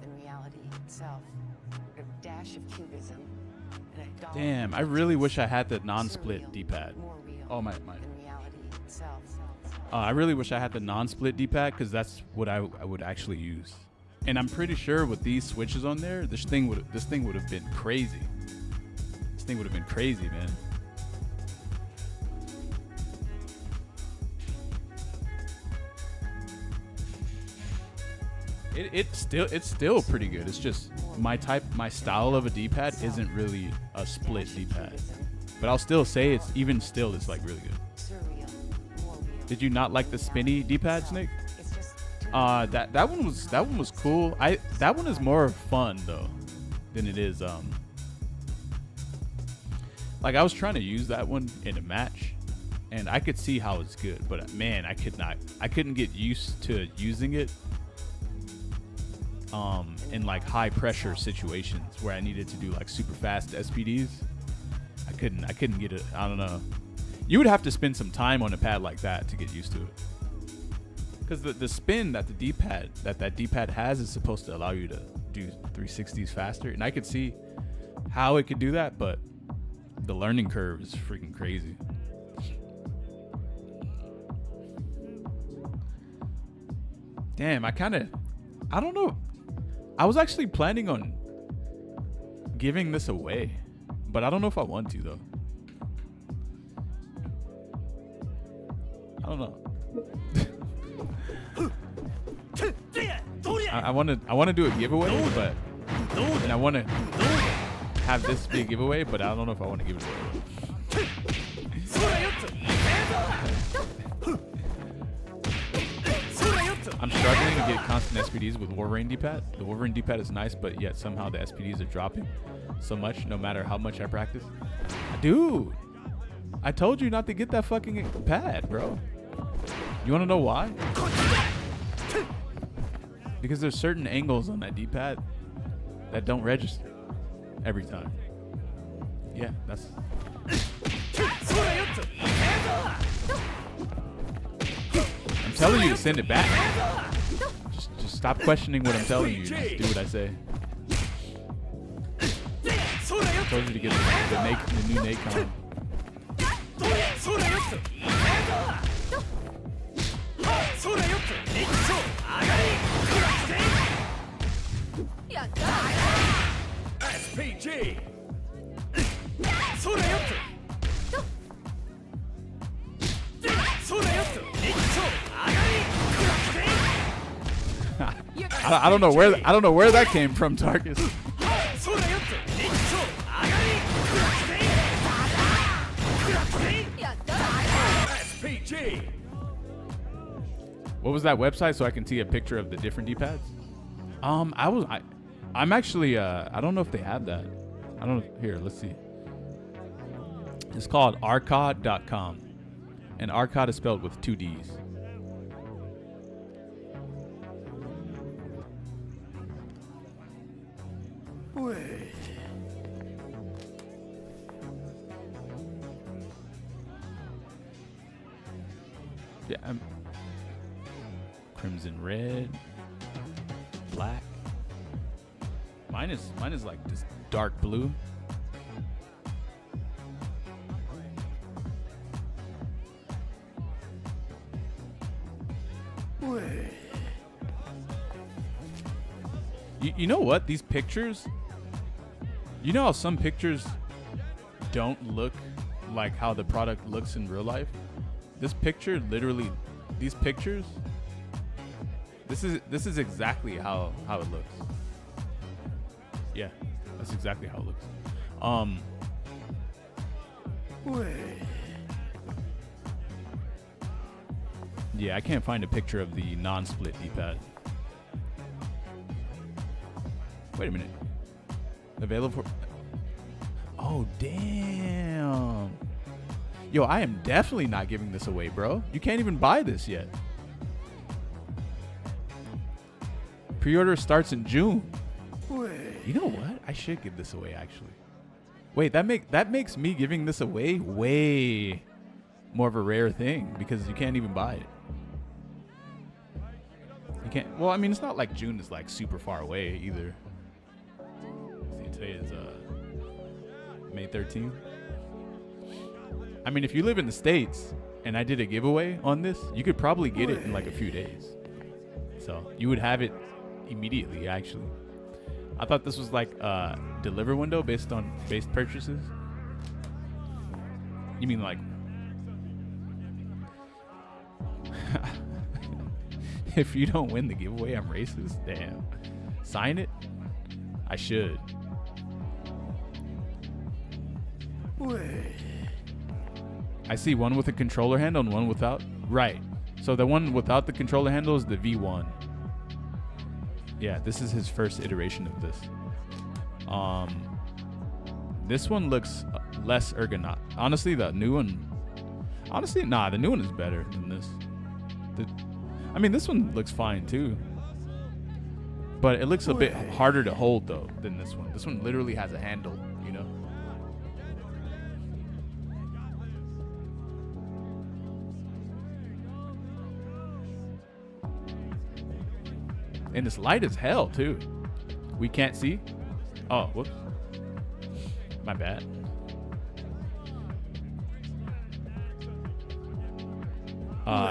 than reality itself. A dash of cubism and a dollop. Damn, I really wish I had the non-split D-pad. Oh, my. Than reality itself. I really wish I had the non-split D-pad because that's what I would actually use. And I'm pretty sure with these switches on there, this thing would have been crazy. This thing would have been crazy, man. It's still pretty good. It's just my style of a D-pad isn't really a split D-pad. But I'll still say it's like really good. Did you not like the spinny D-pads, Nick? That one was cool. That one is more fun though than it is like I was trying to use that one in a match and I could see how it's good, but man, I couldn't get used to using it in like high pressure situations where I needed to do like super fast SPDs. I couldn't get it. I don't know. You would have to spend some time on a pad like that to get used to it. Because the spin that the D-pad has is supposed to allow you to do 360s faster. And I could see how it could do that, but the learning curve is freaking crazy. Damn, I don't know. I was actually planning on giving this away, but I don't know if I want to though. I don't know. I want to do a giveaway, but and I want to have this be a giveaway, but I don't know if I want to give it away. I'm struggling to get constant SPDs with Wolverine D-pad. The Wolverine D-pad is nice, but yet somehow the SPDs are dropping so much no matter how much I practice. Dude, I told you not to get that fucking pad, bro. You want to know why? Because there's certain angles on that D-pad that don't register every time. Yeah, that's... I'm telling you to send it back. Just stop questioning what I'm telling you. Just do what I say. I told you to get the new Nacon. SPG. I don't know where that came from, Tarkus. SPG. What was that website so I can see a picture of the different D-pads? I'm actually I don't know if they have that. I don't know. Here, let's see. It's called arcod.com. And arcod is spelled with 2 D's. Yeah, crimson red, black. Mine is like this dark blue. You know what? These pictures, you know how some pictures don't look like how the product looks in real life? This picture literally, these pictures, this is exactly how it looks. Yeah, that's exactly how it looks. Yeah, I can't find a picture of the non-split D-pad. Wait a minute. Available for... Oh, damn. Yo, I am definitely not giving this away, bro. You can't even buy this yet. Pre-order starts in June. You know what? I should give this away, actually. Wait, that makes me giving this away way more of a rare thing because you can't even buy it. You can't. Well, I mean, it's not like June is like super far away either. See, today is May 13th. I mean, if you live in the States and I did a giveaway on this, you could probably get it in like a few days. So you would have it immediately, actually. I thought this was like a deliver window based on base purchases. You mean like... If you don't win the giveaway, I'm racist? Damn. Sign it? I should. I see one with a controller handle and one without. Right. So the one without the controller handle is the V1. Yeah, this is his first iteration of this. This one looks less ergonomic. Honestly, the new one... Honestly, nah, the new one is better than this. I mean, this one looks fine, too. But it looks a bit harder to hold, though, than this one. This one literally has a handle, you know? And it's light as hell, too. We can't see. Oh, whoops. My bad.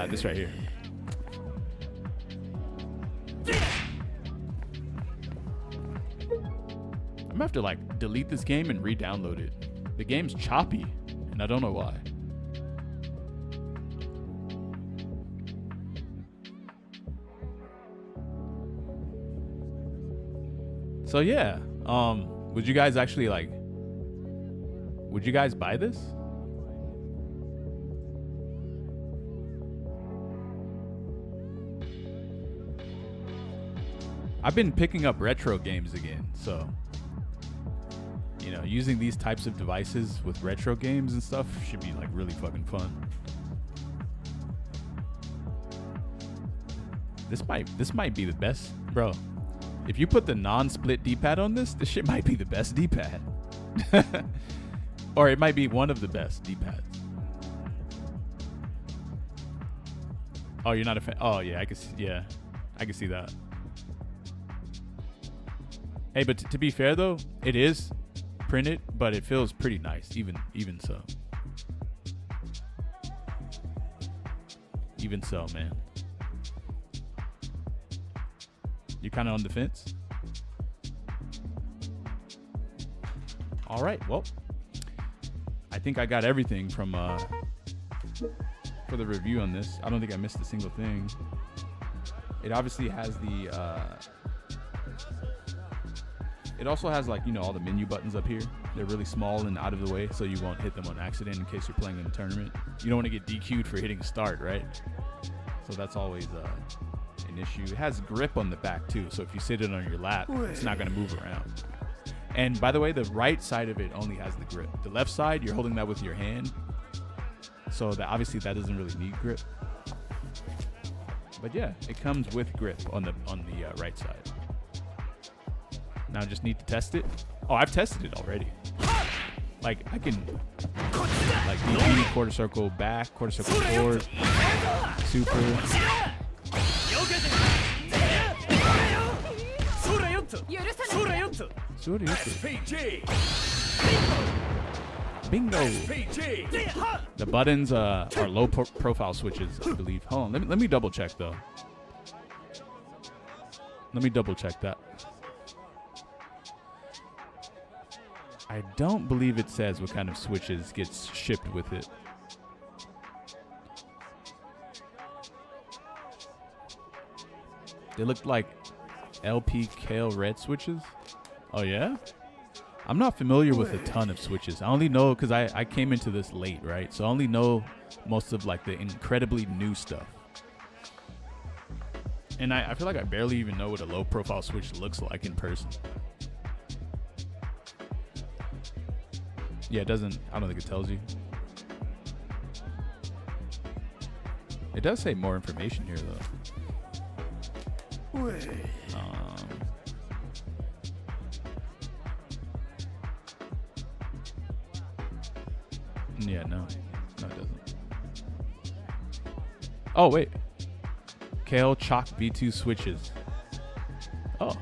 This right here. I'm gonna have to like delete this game and re-download it. The game's choppy, and I don't know why. So yeah, would you guys actually like? Would you guys buy this? I've been picking up retro games again, so you know, using these types of devices with retro games and stuff should be like really fucking fun. This might be the best, bro. If you put the non-split D-pad on this shit might be the best D-pad. Or it might be one of the best D-pads. Oh, you're not a fan? Oh, yeah, I can see that. Hey, but to be fair though, it is printed, but it feels pretty nice, even so. Even so, man. You kind of on the fence? All right, well, I think I got everything from for the review on this. I don't think I missed a single thing. It obviously has the it also has, like, you know, all the menu buttons up here. They're really small and out of the way, so you won't hit them on accident in case you're playing in a tournament. You don't want to get DQ'd for hitting start, right? So that's always an issue. It has grip on the back too, so if you sit it on your lap, it's not going to move around. And by the way, the right side of it only has the grip. The left side, you're holding that with your hand, so that obviously that doesn't really need grip. But yeah, it comes with grip on the right side. Now I just need to test it. Oh, I've tested it already. Like, I can, like, DP, quarter circle back, quarter circle forward, super. Bingo. The buttons are low profile switches, I believe. Hold on, let me double check though. Let me double check that. I don't believe it says what kind of switches gets shipped with it. They look like LP Kale red switches. Oh yeah? I'm not familiar with a ton of switches. I only know because I came into this late, right? So I only know most of like the incredibly new stuff. And I feel like I barely even know what a low profile switch looks like in person. Yeah, it doesn't, I don't think it tells you. It does say more information here though. Yeah, no, it doesn't. Oh, wait. Kale Chalk V2 switches. Oh.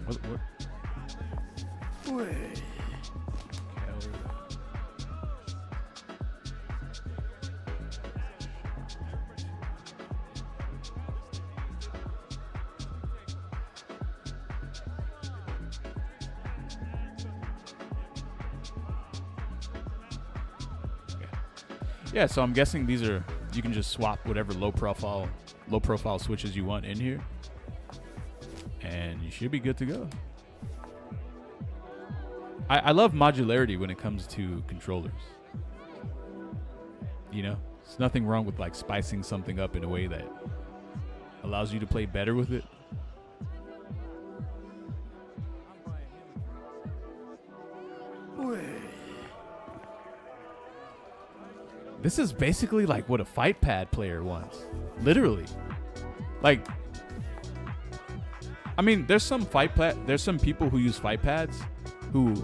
What? Wait. Yeah, so I'm guessing these are, you can just swap whatever low profile switches you want in here, and you should be good to go. I love modularity when it comes to controllers. You know, there's nothing wrong with like spicing something up in a way that allows you to play better with it. This is basically like what a fight pad player wants. Literally. Like, I mean, there's some people who use fight pads who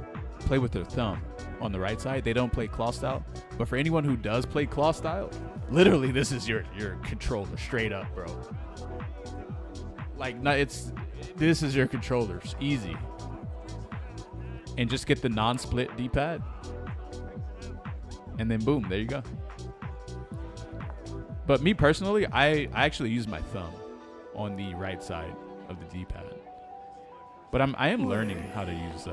play with their thumb on the right side. They don't play claw style. But for anyone who does play claw style, literally this is your controller straight up, bro. Like, this is your controller. It's easy. And just get the non-split D-pad. And then boom, there you go. But me personally, I actually use my thumb on the right side of the D-pad. But I am learning how to use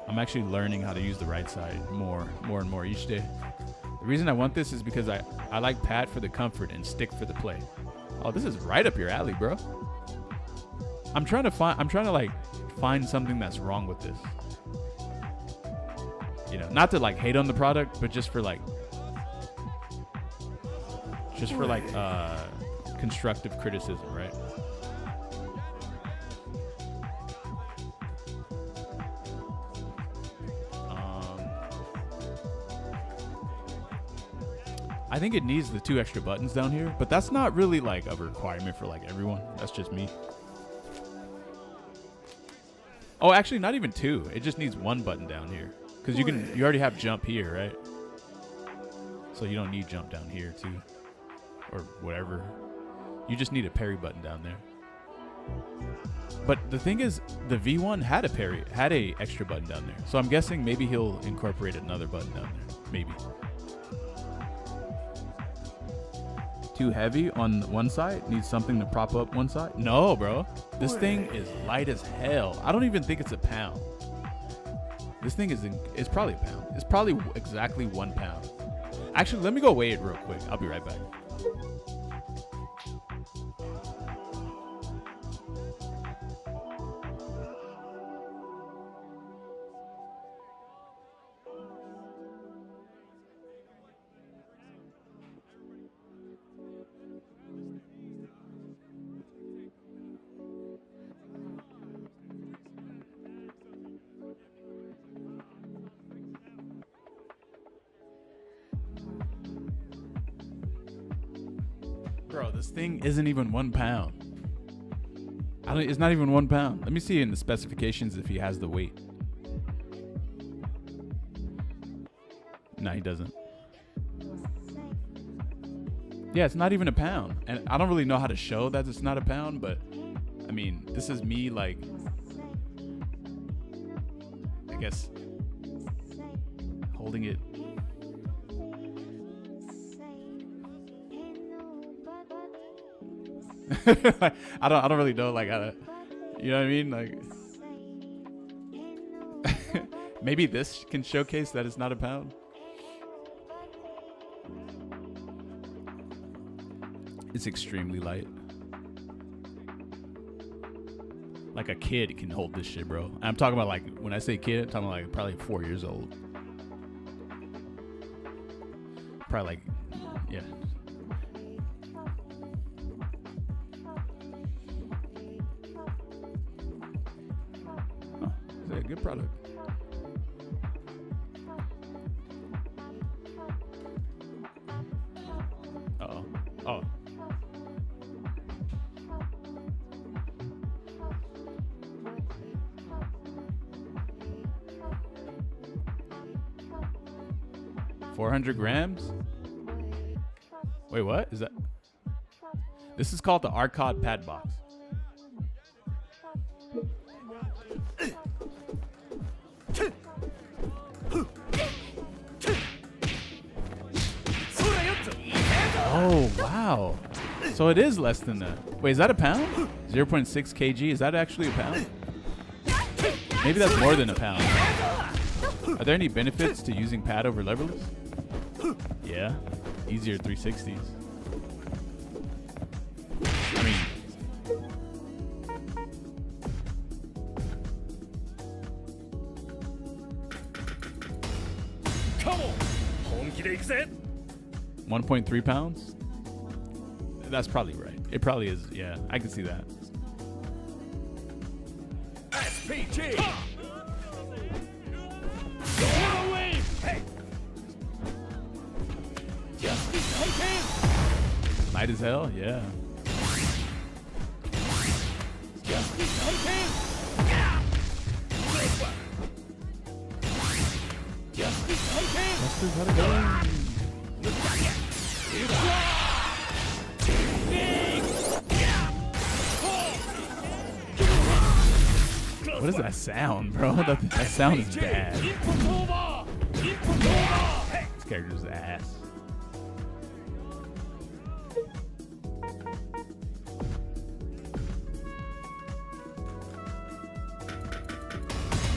I'm actually learning how to use the right side more and more each day. The reason I want this is because I like pad for the comfort and stick for the play. Oh, this is right up your alley, bro. I'm trying to like find something that's wrong with this. You know, not to like hate on the product, but just for like, just for like constructive criticism, right? I think it needs the 2 extra buttons down here, but that's not really like a requirement for like everyone. That's just me. Oh, actually, not even 2. It just needs 1 button down here because you already have jump here, right? So you don't need jump down here too, or whatever. You just need a parry button down there. But the thing is, the V1 had a extra button down there. So I'm guessing maybe he'll incorporate another button down there. Maybe. Too heavy on one side? Needs something to prop up one side? No, bro. This thing is light as hell. I don't even think it's a pound. This thing it's probably a pound. It's probably exactly 1 pound. Actually, let me go weigh it real quick. I'll be right back. Bro, this thing isn't even 1 pound. It's not even 1 pound. Let me see in the specifications if he has the weight. No, he doesn't. Yeah, it's not even a pound. And I don't really know how to show that it's not a pound, but I mean, this is me like, I guess, holding it. I don't really know like how to, you know what I mean? Like maybe this can showcase that it's not a pound. It's extremely light. Like a kid can hold this shit, bro. I'm talking about like, when I say kid, I'm talking about like probably 4 years old. Probably like, yeah. Good product. Uh-oh. Oh. $400 grams? Wait, what? Is that? This is called the Arcod Pad Box. Oh, wow. So it is less than that. Wait, is that a pound? 0.6 kg. Is that actually a pound? Maybe that's more than a pound. Are there any benefits to using pad over leverless? Yeah. Easier 360s. I mean, Come on! 本気で行くぜ! 1.3 pounds? That's probably right. It probably is. Yeah, I can see that. SPG! Light as hell? Yeah. Justice, how'd it go? What is that sound, bro? That sound is bad. This character's ass.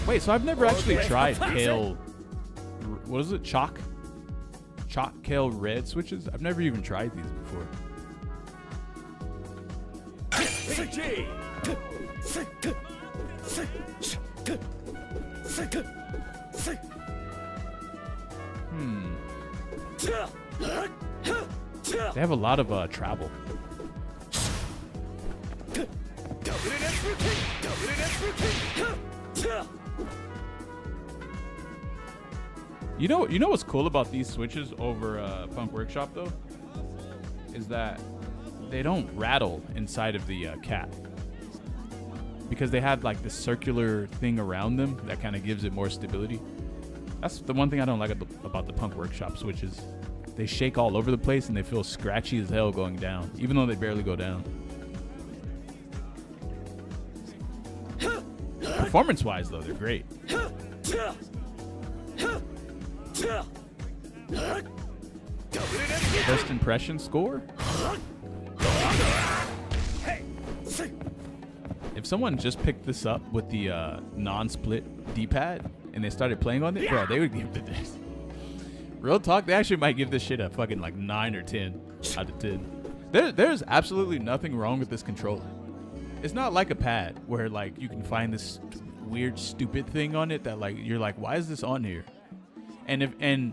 Wait, so I've never actually tried kale. What is it? Chalk kale red switches? I've never even tried these before. They have a lot of travel. You know what's cool about these switches over Punk Workshop though, is that they don't rattle inside of the cap, because they have like this circular thing around them that kind of gives it more stability. That's the one thing I don't like about the Punk Workshop switches. They shake all over the place and they feel scratchy as hell going down, even though they barely go down. Performance-wise, though, they're great. First impression score? If someone just picked this up with the non-split D-pad and they started playing on it, bro, they would give this. Real talk, they actually might give this shit a fucking like 9 or 10 out of 10. There's absolutely nothing wrong with this controller. It's not like a pad where like you can find this weird stupid thing on it that like you're like, why is this on here? And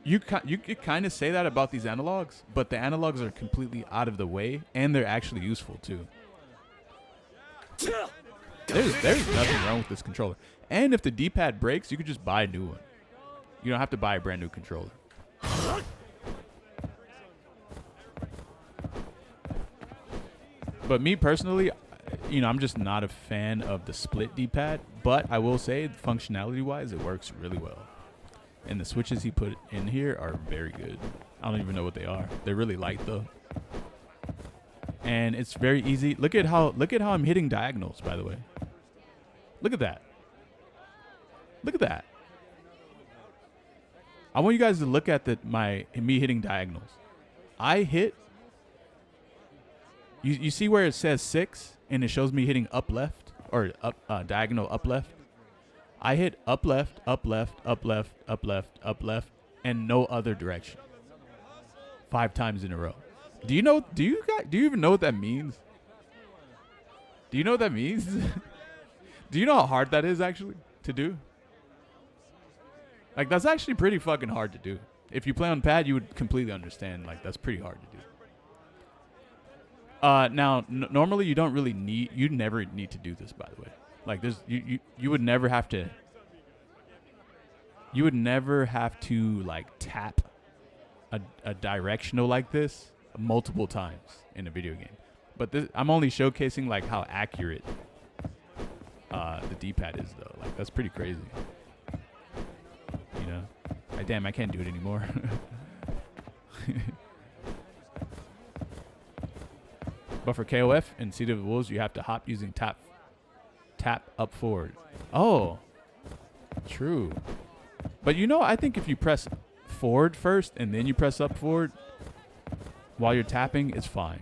you could kind of say that about these analogs, but the analogs are completely out of the way and they're actually useful too. There's nothing wrong with this controller. And if the D-pad breaks, you could just buy a new one. You don't have to buy a brand new controller. But me personally, I'm just not a fan of the split D-pad. But I will say, functionality-wise, it works really well. And the switches he put in here are very good. I don't even know what they are. They're really light though. And it's very easy. Look at how I'm hitting diagonals, by the way. Look at that. Look at that. I want you guys to look at me hitting diagonals. I hit. You see where it says 6 and it shows me hitting up left or up diagonal up left. I hit up left, up left, up left, up left, up left, and no other direction. 5 times in a row. Do you even know what that means? Do you know what that means? Do you know how hard that is actually to do? Like, that's actually pretty fucking hard to do. If you play on pad, you would completely understand. Like, that's pretty hard to do. Now, normally you don't really you never need to do this, by the way. Like, you would never have to. You would never have to like tap a directional like this multiple times in a video game. But I'm only showcasing like how accurate the D-pad is, though. Like, that's pretty crazy. You know, damn, I can't do it anymore. But for KOF and Seed of the Wolves, you have to hop using tap up forward. Oh, true. But I think if you press forward first and then you press up forward while you're tapping, it's fine.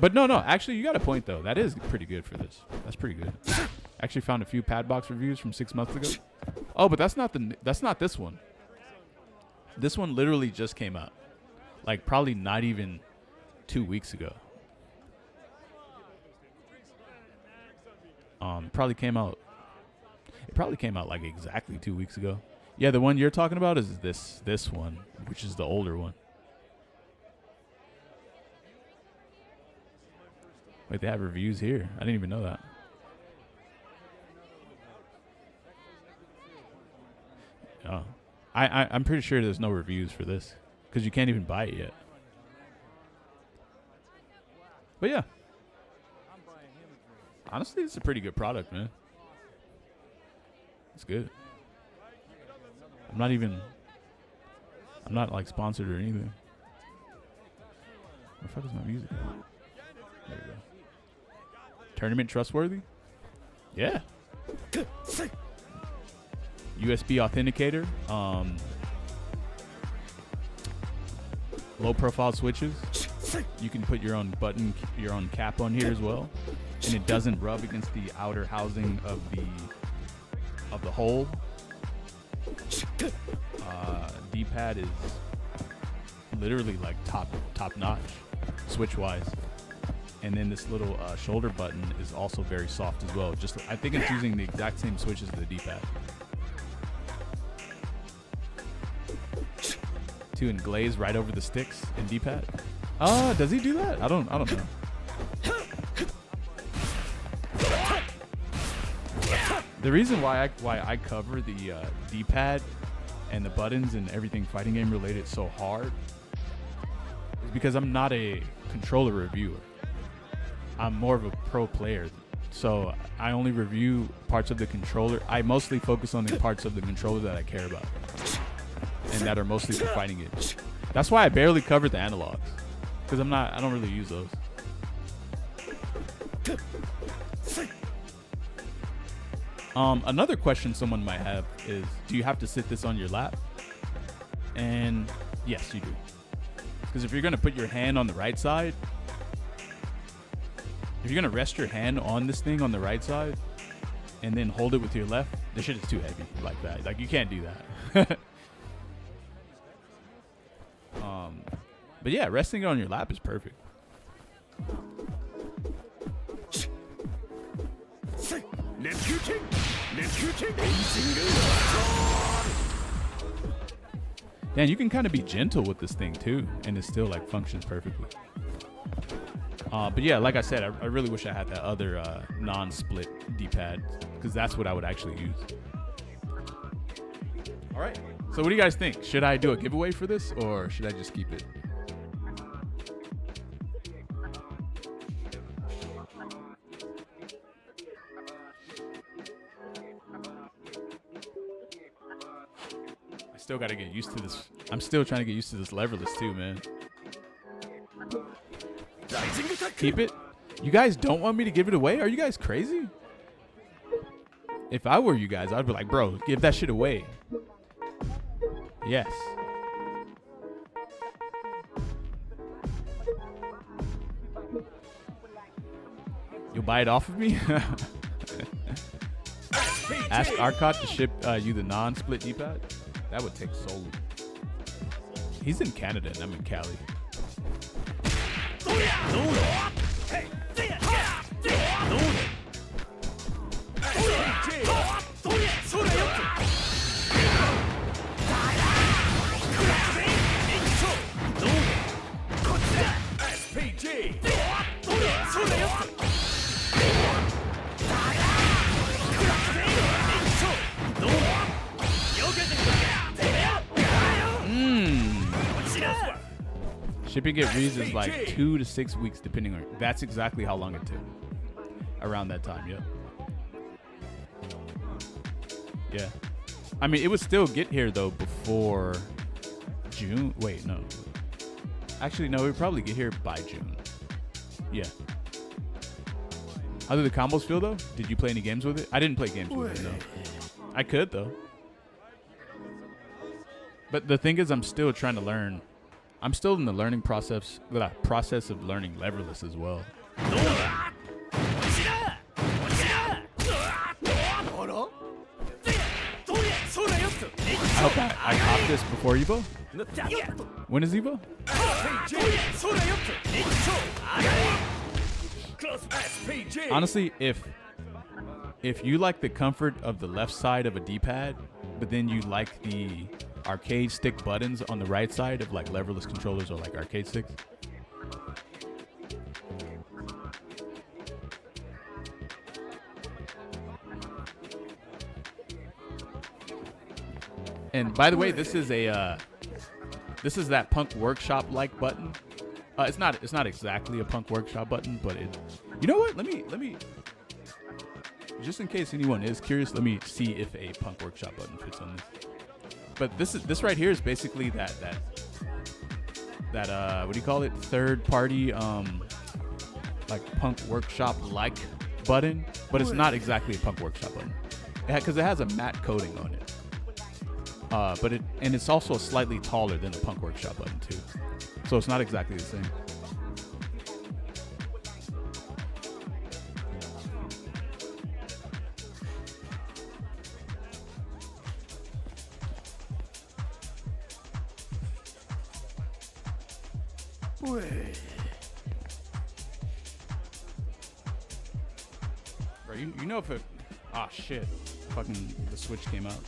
But no, actually, you got a point though. That is pretty good for this. That's pretty good. Actually found a few Padbox reviews from 6 months ago. Oh, but that's not this one. This one literally just came out. Like, probably not even 2 weeks ago. It probably came out like exactly 2 weeks ago. Yeah, the one you're talking about is this one, which is the older one. Wait, they have reviews here. I didn't even know that. Oh, I'm pretty sure there's no reviews for this because you can't even buy it yet. But yeah, honestly, it's a pretty good product, man. It's good. I'm not like sponsored or anything. Where the fuck is my music? There we go. Tournament trustworthy? Yeah. USB authenticator. Low profile switches. You can put your own button, your own cap on here as well, and it doesn't rub against the outer housing of the hole. D-pad is literally like top notch, switch wise. And then this little shoulder button is also very soft as well. I think it's using the exact same switch as the D-pad. too and glaze right over the sticks and D-pad. Does he do that? I don't know. The reason why I cover the D-pad and the buttons and everything fighting game related so hard is because I'm not a controller reviewer. I'm more of a pro player. So I only review parts of the controller. I mostly focus on the parts of the controller that I care about and that are mostly for fighting games. That's why I barely covered the analogs, because I don't really use those. Another question someone might have is, do you have to sit this on your lap? And yes, you do. Because if you're going to put your hand on the right side, if you're going to rest your hand on this thing on the right side and then hold it with your left, this shit is too heavy like that. Like, you can't do that. But yeah, resting it on your lap is perfect. And you can kind of be gentle with this thing too, and it still like functions perfectly. But yeah, like I said, I really wish I had that other non-split D-pad, because that's what I would actually use. All right. So what do you guys think? Should I do a giveaway for this, or should I just keep it? I still got to get used to this. I'm still trying to get used to this leverless too, man. Keep it? You guys don't want me to give it away? Are you guys crazy? If I were you guys, I'd be like, bro, give that shit away. Yes. You'll buy it off of me? Ask Arcot to ship you the non-split D-pad? That would take so long. He's in Canada and I'm in Cali. Shipping it reads is like 2 to 6 weeks, depending on. That's exactly how long it took. Around that time, yep. Yeah. I mean, it would still get here though before June. Wait, no. Actually, no, it would probably get here by June. Yeah. How do the combos feel though? Did you play any games with it? I didn't play games with it, no. I could though. But the thing is, I'm still trying to learn. I'm still in the learning process of learning leverless as well. I hope I caught this before Evo. When is Evo? Honestly, if you like the comfort of the left side of a D-pad, but then you like the arcade stick buttons on the right side of like leverless controllers or like arcade sticks. And by the way, this is that Punk Workshop like button. It's not exactly a Punk Workshop button, but it. You know what? Let me. Just in case anyone is curious, let me see if a Punk Workshop button fits on this. But this right here is basically that what do you call it? Third party like Punk Workshop like button, but it's not exactly a Punk Workshop button. Because it has a matte coating on it. But it's also slightly taller than a Punk Workshop button too. So it's not exactly the same. Bro, you know if it... Ah, shit. Fucking the Switch came out.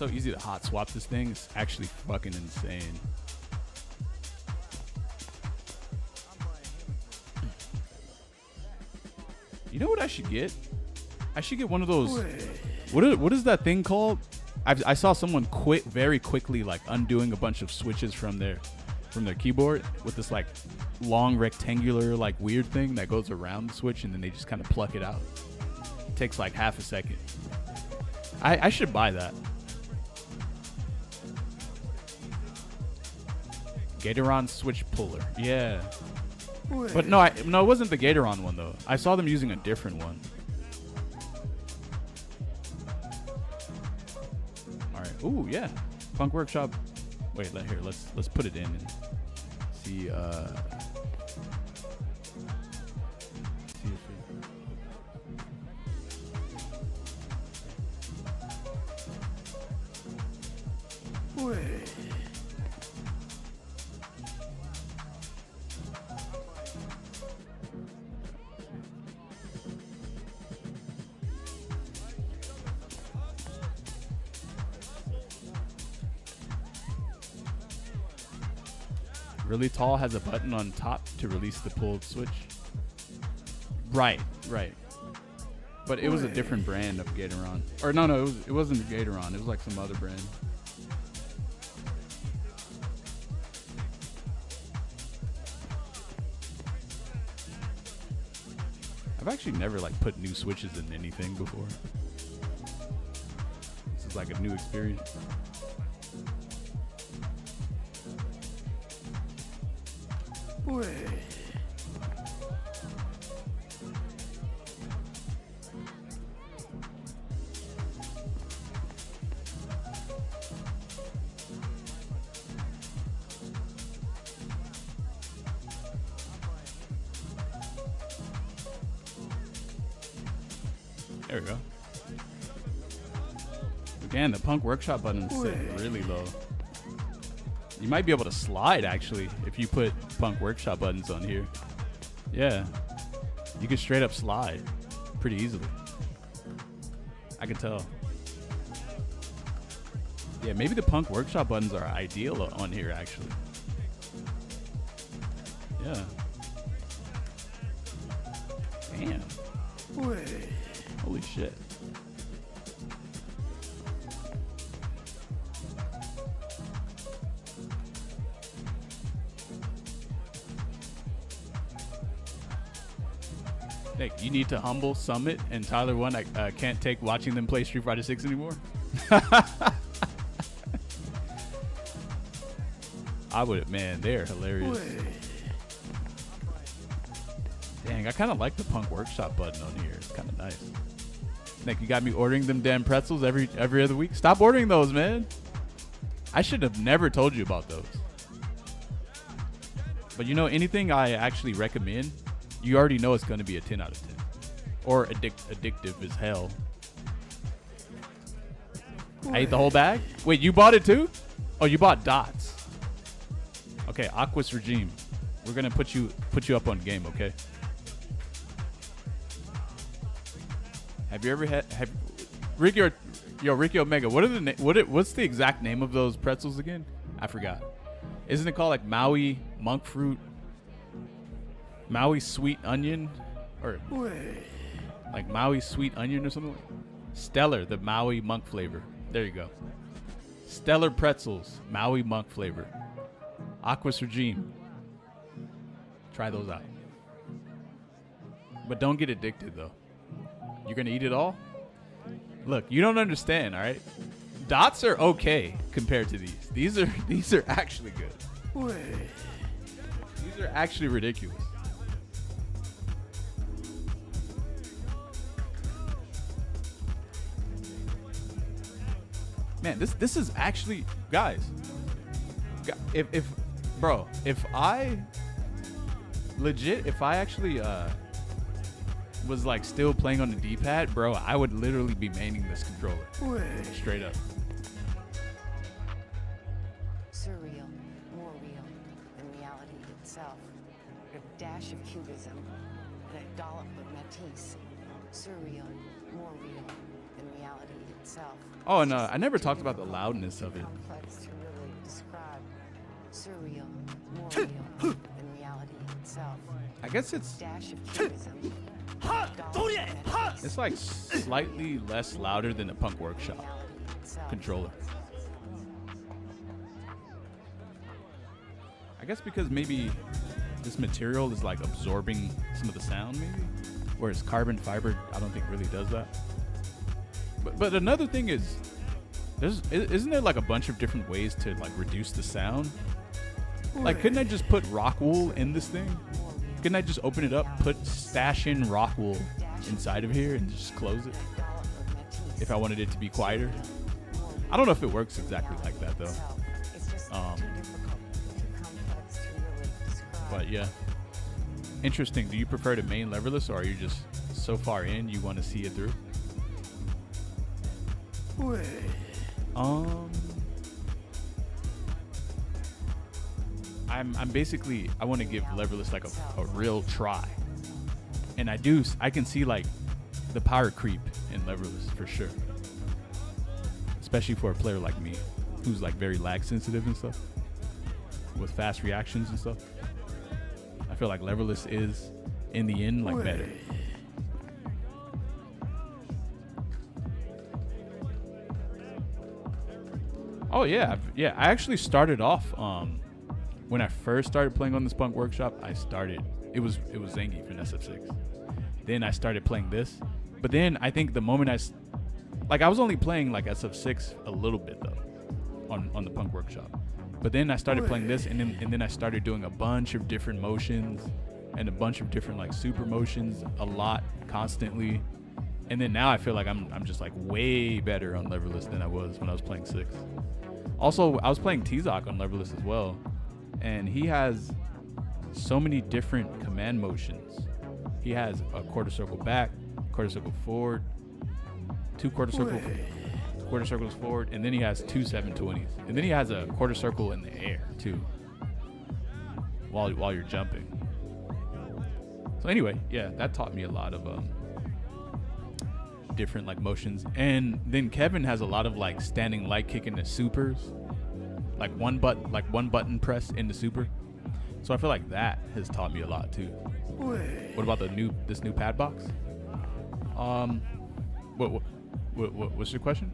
so easy to hot swap this thing. It's actually fucking insane. You know what I should get? I should get one of those. What is that thing called? I saw someone quit very quickly, like undoing a bunch of switches from their keyboard with this like long rectangular like weird thing that goes around the switch, and then they just kind of pluck it out. It takes like half a second. I should buy that. Gatoron switch puller. Yeah. But no, it wasn't the Gatoron one though. I saw them using a different one. All right. Ooh, yeah. Punk Workshop. Wait, let's put it in and see. See if it. Really Tall has a button on top to release the pulled switch. Right. But it was a different brand of Gatoron. Or no, it wasn't the Gatoron. It was like some other brand. I've actually never like put new switches in anything before. This is like a new experience. There we go. Again, the Punk Workshop button's set really low. You might be able to slide, actually, if you put Punk Workshop buttons on here. Yeah. You can straight up slide pretty easily. I can tell. Yeah, maybe the Punk Workshop buttons are ideal on here, actually. Yeah. Damn. Holy shit. Nick, you need to humble Summit and Tyler 1. I can't take watching them play Street Fighter 6 anymore. I would, man, they're hilarious. Dang, I kind of like the Punk Workshop button on here. It's kind of nice. Nick, you got me ordering them damn pretzels every other week. Stop ordering those, man. I should have never told you about those. But you know, anything I actually recommend, you already know it's going to be a 10 out of 10. Or addictive as hell. I ate the whole bag? Wait, you bought it too? Oh, you bought dots. Okay, Aquas Regime. We're going to put you up on game, okay? Have you ever had Ricky Omega? What's the exact name of those pretzels again? I forgot. Isn't it called like Maui monk fruit, Maui sweet onion, or like Maui sweet onion or something? Stellar, the Maui monk flavor. There you go. Stellar pretzels, Maui monk flavor. Aquas Regime. Try those out. But don't get addicted though. You're gonna eat it all? Look, you don't understand, all right? Dots are okay compared to these. These are actually good. These are actually ridiculous. Man, this is actually, guys. If I actually was like still playing on the D-pad, bro, I would literally be maining this controller. Straight up. Surreal, more real than reality itself. A dash of cubism and a dollop of Matisse. Surreal, more real than reality itself. Oh, and I never talked about the loudness of it. Complex to really describe. Surreal, more real than reality itself. I guess it's Dash of cubism. Dollop of Matisse. it's like slightly less louder than the Punk Workshop Reality itself. controller. I guess because maybe this material is like absorbing some of the sound, maybe, whereas carbon fiber I don't think really does that. But another thing is, isn't there like a bunch of different ways to like reduce the sound? Like, couldn't I just put rock wool in this thing? Couldn't I just open it up, stash in rock wool inside of here, and just close it Dollop of Matisse. if I wanted it to be quieter? I don't know if it works exactly like that though. It's just Um, too difficult, too complex to really describe. But yeah, interesting. Do you prefer to main leverless, or are you just so far in you want to see it through? I'm basically, I want to give leverless like a real try, and I can see like the power creep in leverless for sure, especially for a player like me who's like very lag sensitive and stuff with fast reactions and stuff. I feel like leverless is in the end like better. Oh yeah, I actually started off when I first started playing on this Punk Workshop. It was Zangief in SF6. Then I started playing this, but then I think the moment I was only playing like SF6 a little bit though on the Punk Workshop, but then I started playing this, and then I started doing a bunch of different motions and a bunch of different like super motions a lot constantly. And then now I feel like I'm just like way better on leverless than I was when I was playing 6. Also, I was playing T-Zoc on leverless as well, and he has so many different command motions. He has a quarter circle back, quarter circle forward, 2 quarter circles forward, and then he has 2 720s, and then he has a quarter circle in the air too, while you're jumping. So anyway, yeah, that taught me a lot of different like motions. And then Kevin has a lot of like standing light kick into supers, like one button press into super. So I feel like that has taught me a lot too. What about this new pad box? What's your question?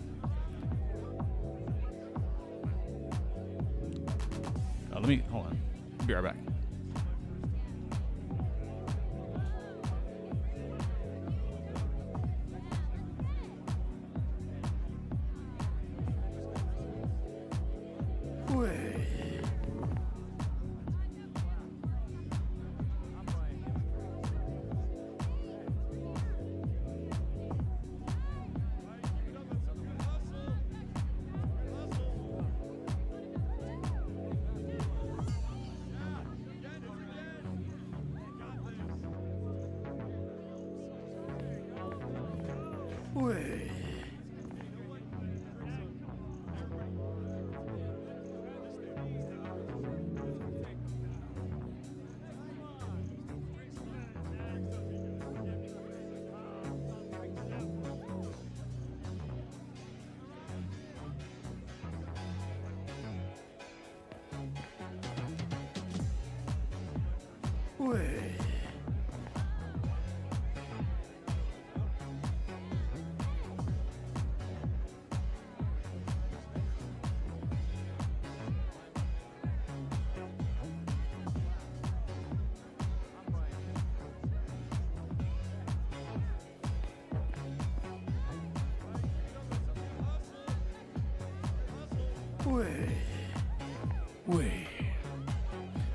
Hold on. Be right back.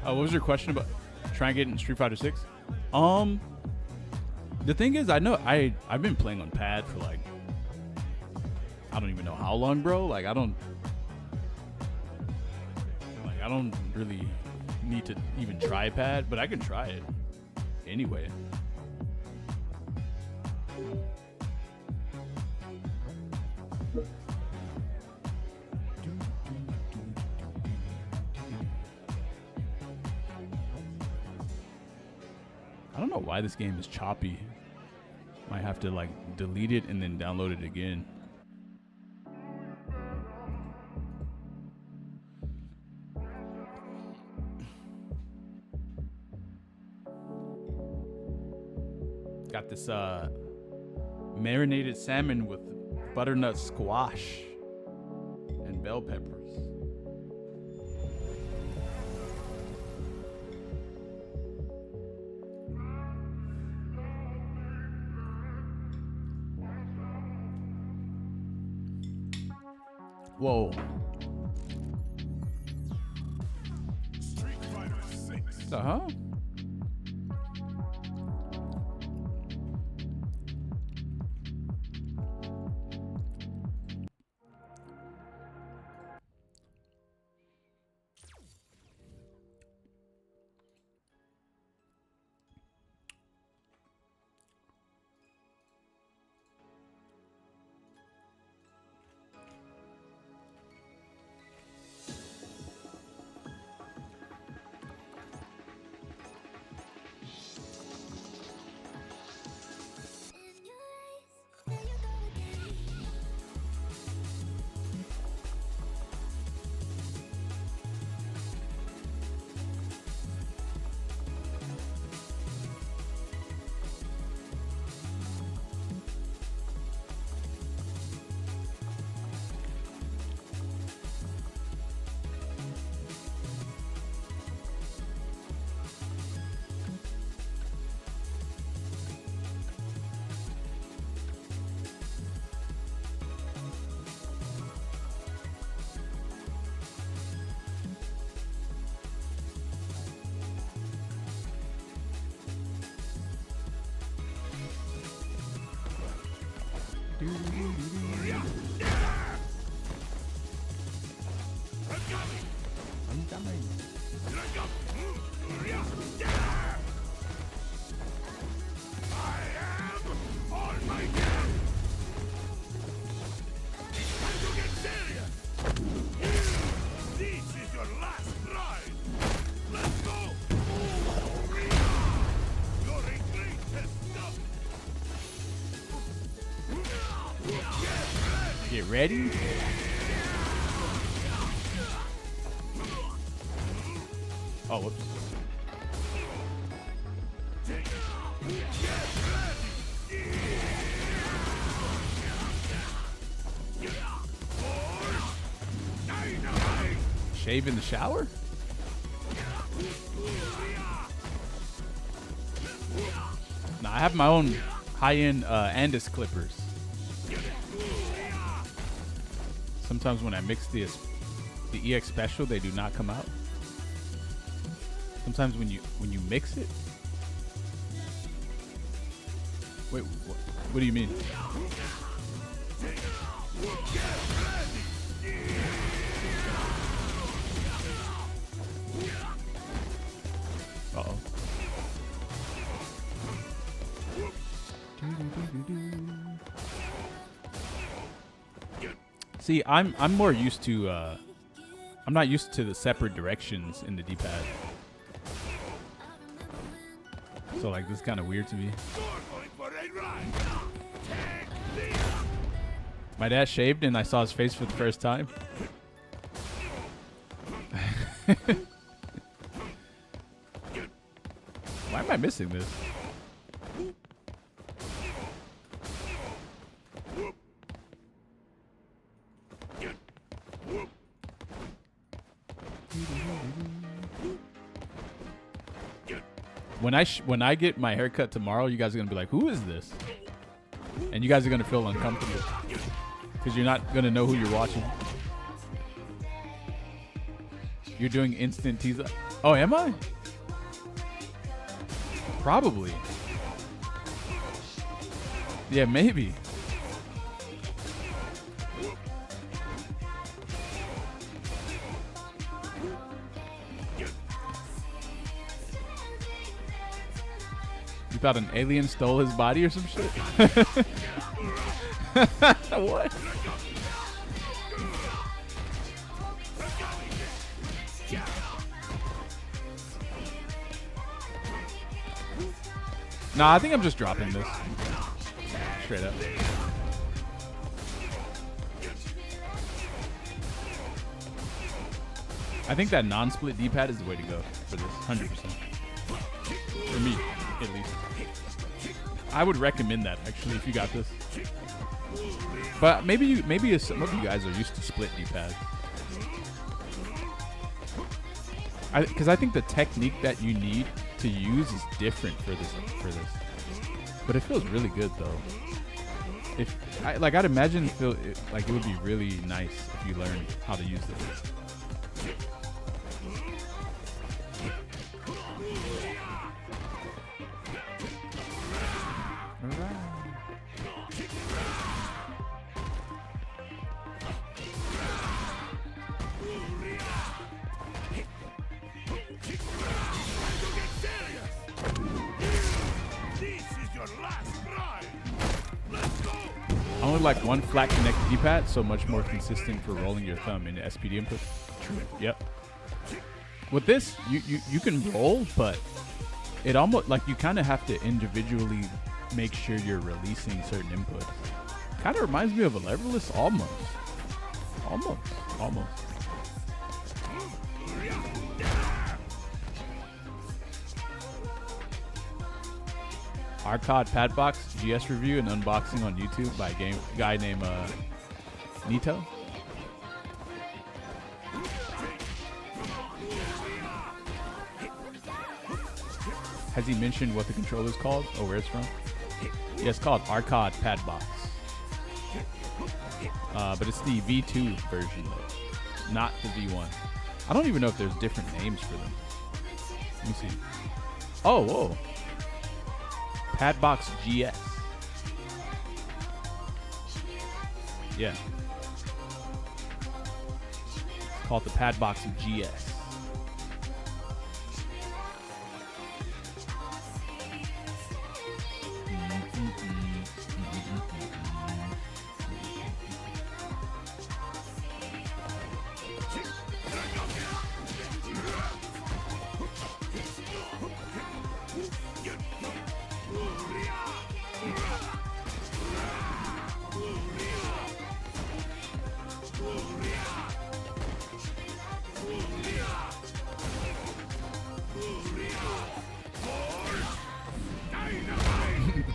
What was your question about trying to get in Street Fighter 6? The thing is, I know I've been playing on pad for like, I don't even know how long, bro. Like I don't really need to even try pad, but I can try it anyway. I don't know why this game is choppy. Might have to like delete it and then download it again. Got this marinated salmon with butternut squash and bell peppers. Whoa. Uh-huh. Get ready. Oh, whoops. Shave in the shower? Nah, I have my own high-end Andis clippers. Sometimes when I mix the EX Special, they do not come out. Sometimes when you mix it. Wait, what do you mean? Uh-oh. See, I'm more used to I'm not used to the separate directions in the D-pad. So like this is kind of weird to me. My dad shaved and I saw his face for the first time. Why am I missing this? When I get my haircut tomorrow, you guys are gonna be like, "Who is this?" And you guys are gonna feel uncomfortable because you're not gonna know who you're watching. You're doing instant teaser. Oh, am I? Probably. Yeah, maybe. You thought an alien stole his body or some shit? What? Nah, I think I'm just dropping this. straight up. I think that non-split D-pad is the way to go for this, 100%. For me, at least. I would recommend that, actually, if you got this. But maybe some of you guys are used to split D-pads. Because I think the technique that you need to use is different for this. But it feels really good, though. I'd imagine it would be really nice if you learned how to use this. Only like one flat connected D-pad, so much more consistent for rolling your thumb in SPD input. True. Yep. With this, you can roll, but it almost like you kind of have to individually make sure you're releasing certain inputs. Kind of reminds me of a leverless, almost. Arcade Padbox GS review and unboxing on YouTube by a guy named Nito. Has he mentioned what the controller's called or where it's from? Yeah, it's called Arcade Padbox. But it's the V2 version, not the V1. I don't even know if there's different names for them. Let me see. Oh, whoa. Padbox GS. Yeah. It's called the Padbox GS.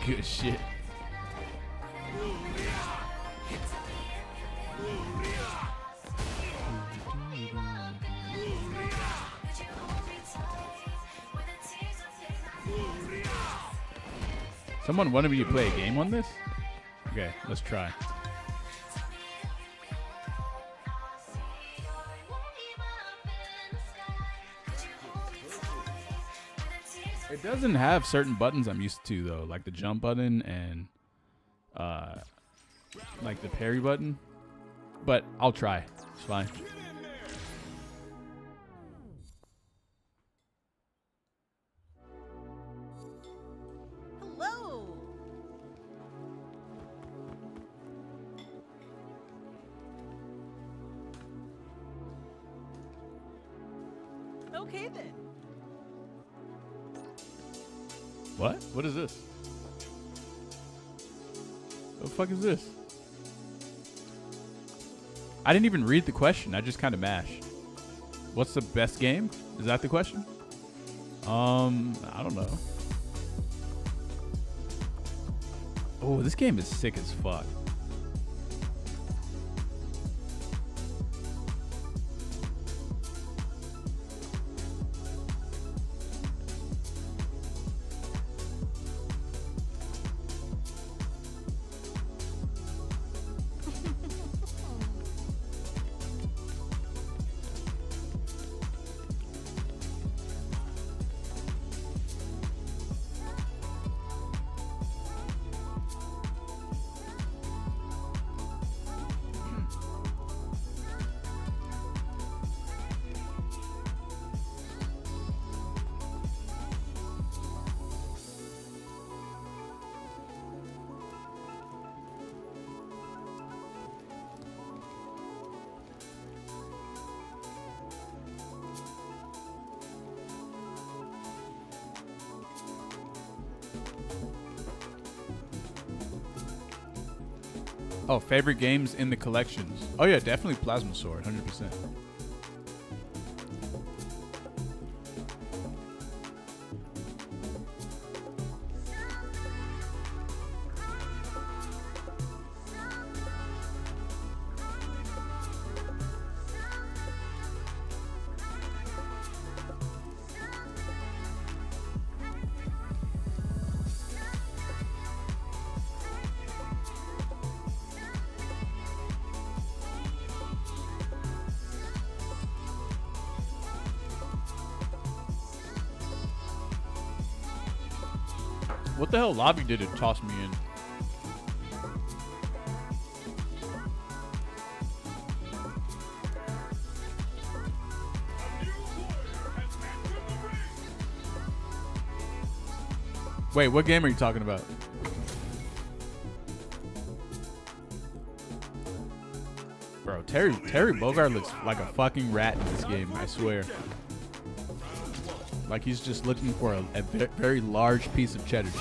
Good shit. Someone wanted me to play a game on this? Okay, let's try. It doesn't have certain buttons I'm used to though, like the jump button and like the parry button. But I'll try. It's fine. Hello. Okay then. What? What is this? What the fuck is this? I didn't even read the question. I just kind of mashed. What's the best game? Is that the question? I don't know. Oh, this game is sick as fuck. Oh, favorite games in the collections. Oh yeah, definitely Plasma Sword, 100%. What the hell lobby did it toss me in? Wait, what game are you talking about? Bro, Terry Bogard looks like a fucking rat in this game, I swear. Like he's just looking for a very large piece of cheddar cheese.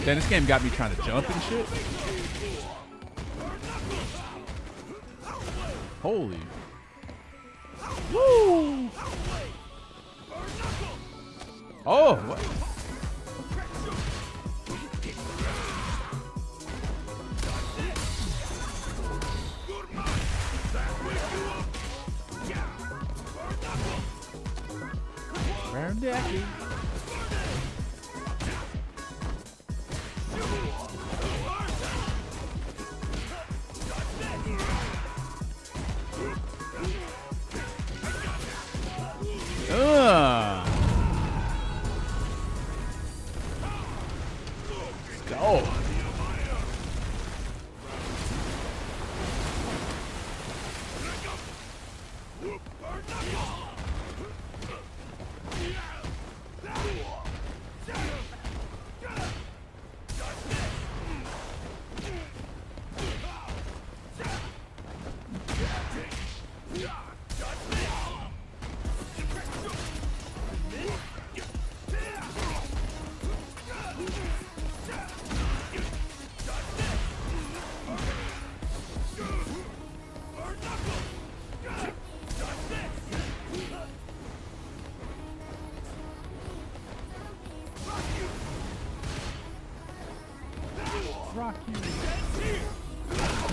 Then this game got me trying to jump and shit. Holy. Woo! Oh, what? Daddy. Let's go. Rock you.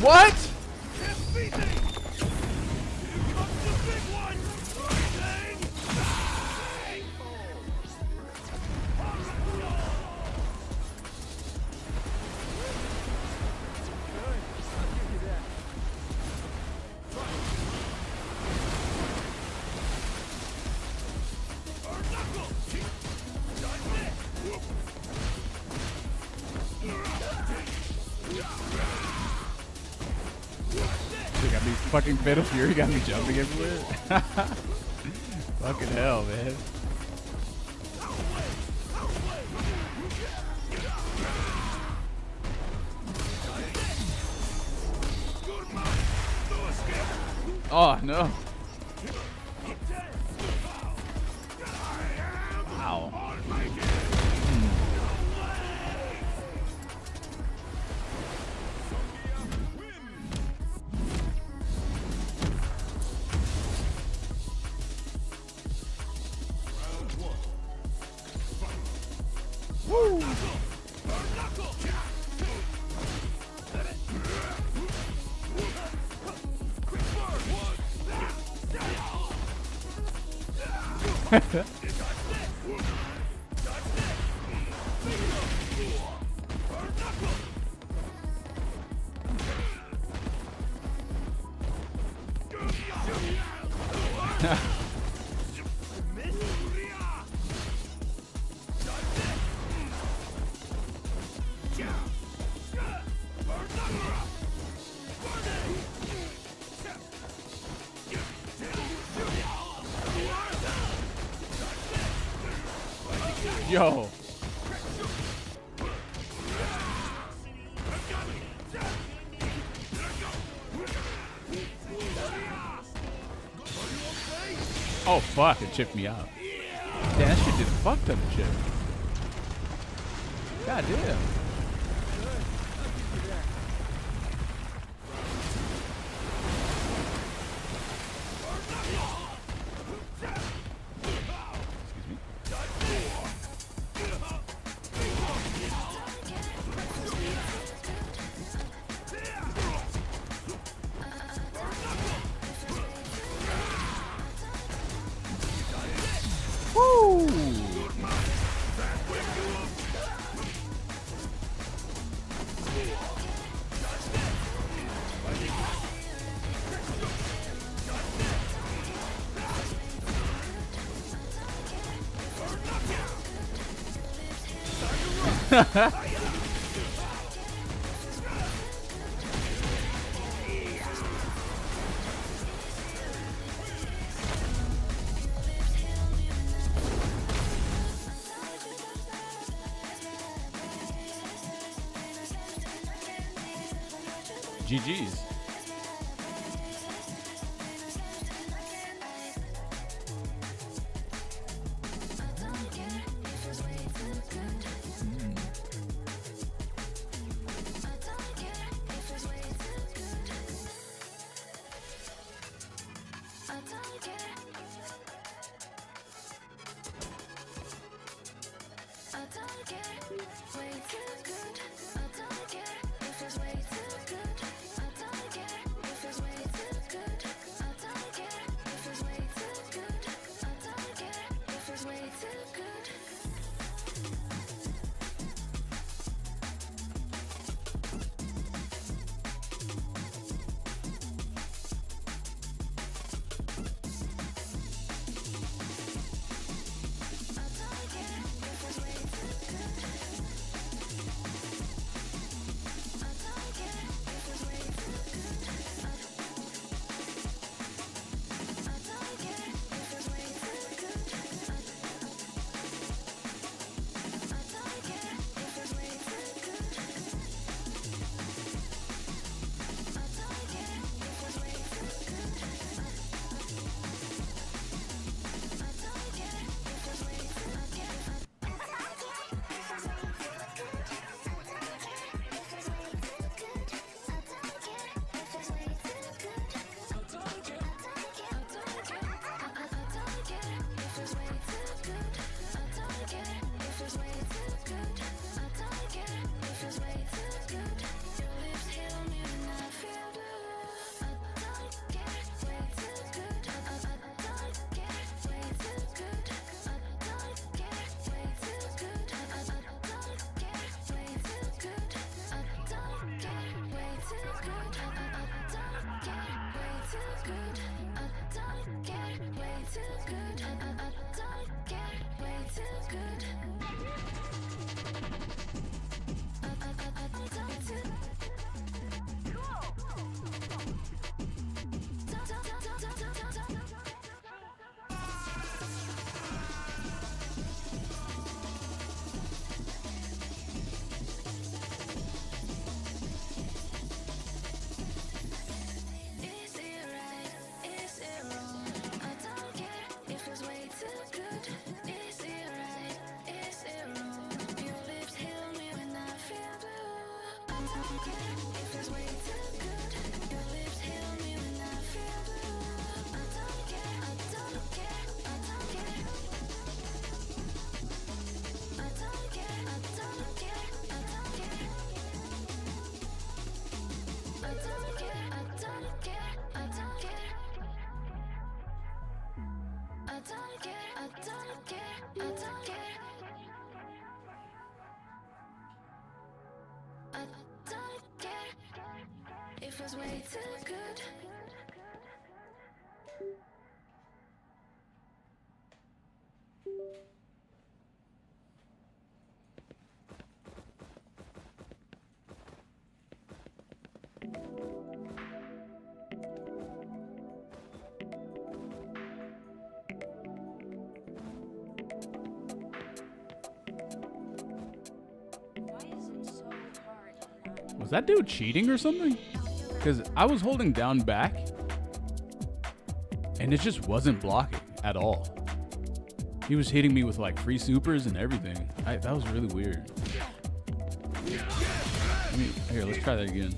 What? Got me fucking Fatal Fury, got me jumping everywhere. Fucking hell, man. Oh no. Wow. Woo! Yo. Oh fuck, it chipped me out. Damn, that shit did a fuck ton of shit. God damn. GG's. Way too good. Was that dude cheating or something? Because I was holding down back and it just wasn't blocking at all. He was hitting me with like free supers and everything. That was really weird. Here, let's try that again.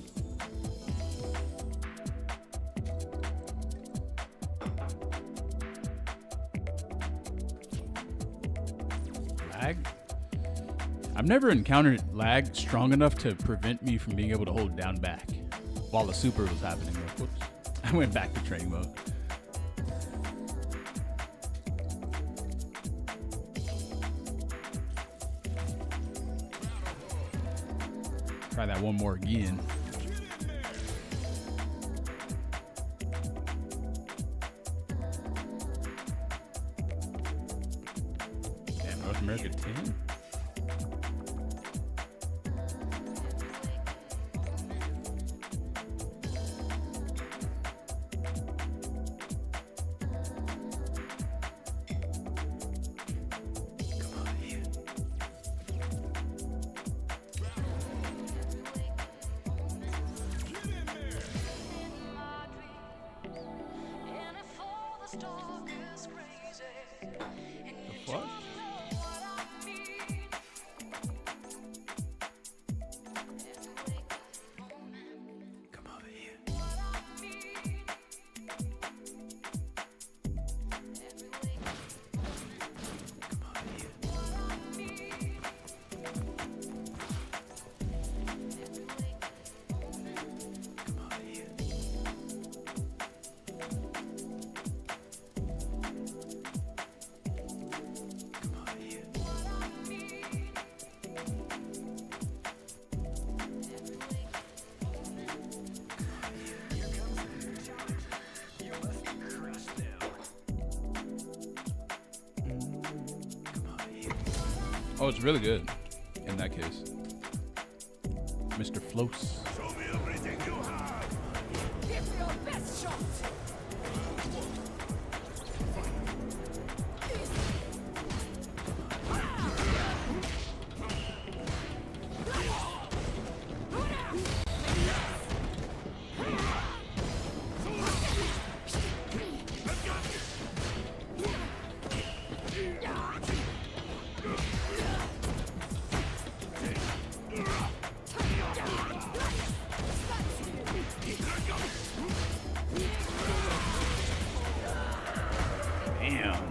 Lag? I've never encountered lag strong enough to prevent me from being able to hold down back while the super was happening. Whoops. I went back to training mode. Try that one more again. Damn, North America 10? Oh, it's really good in that case. Mr. Floats. Show me everything you have. Give me your best shot. Damn.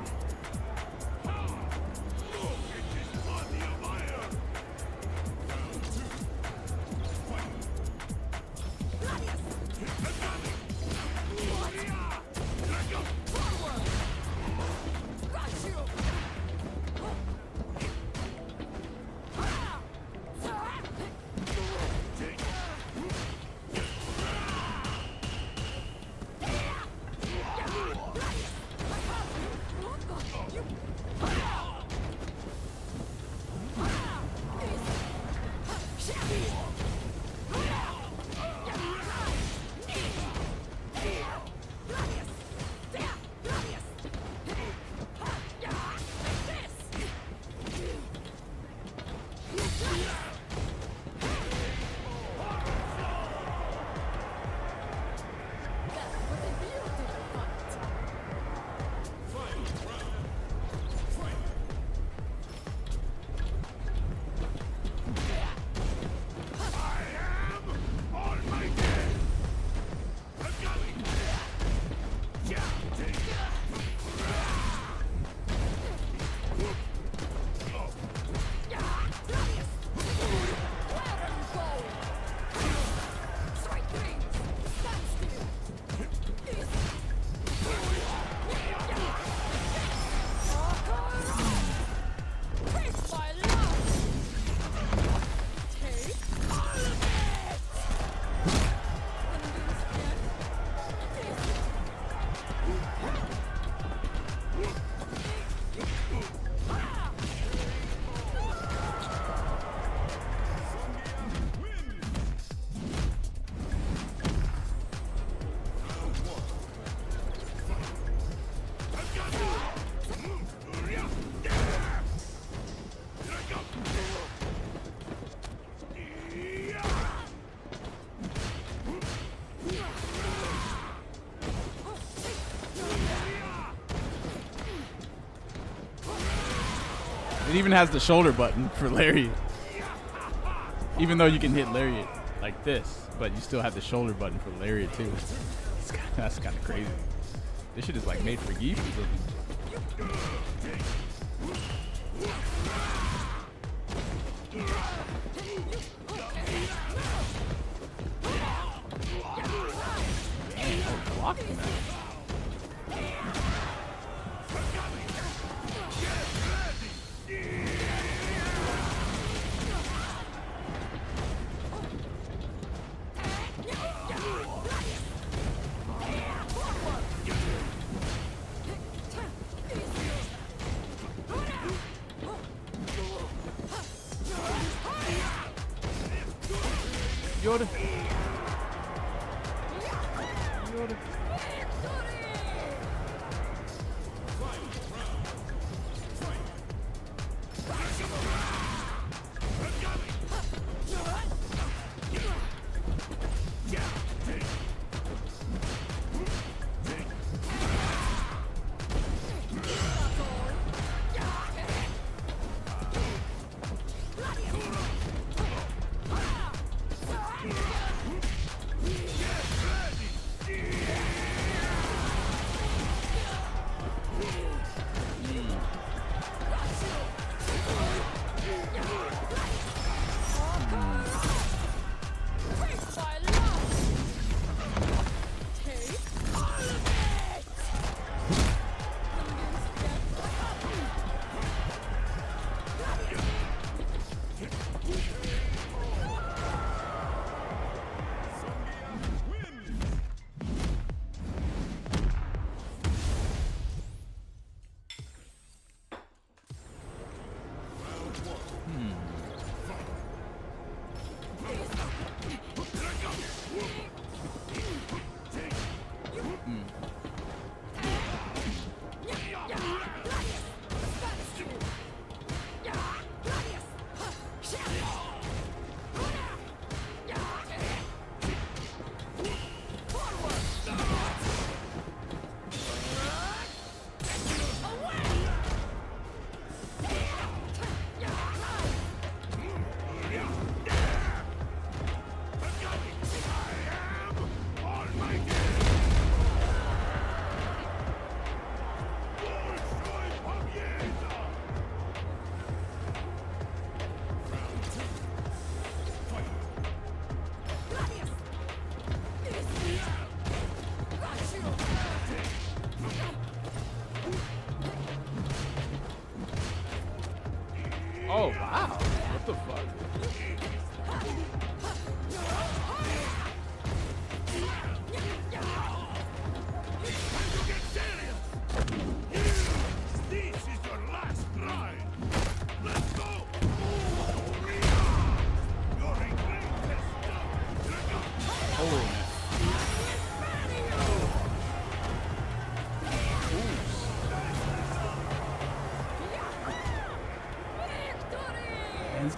It even has the shoulder button for Lariat. Even though you can hit Lariat like this, but you still have the shoulder button for Lariat too. That's kind of crazy. This shit is like made for geeks or something. Oh, blocking that. Yoda. Yoda.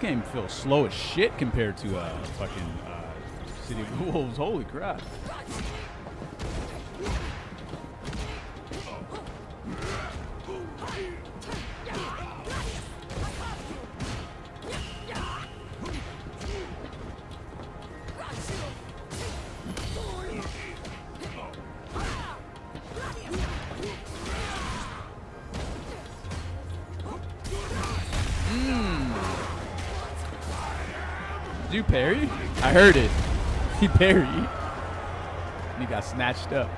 game feels slow as shit compared to fucking City of the Wolves. Holy crap. Did you parry? I heard it. He parried. And he got snatched up.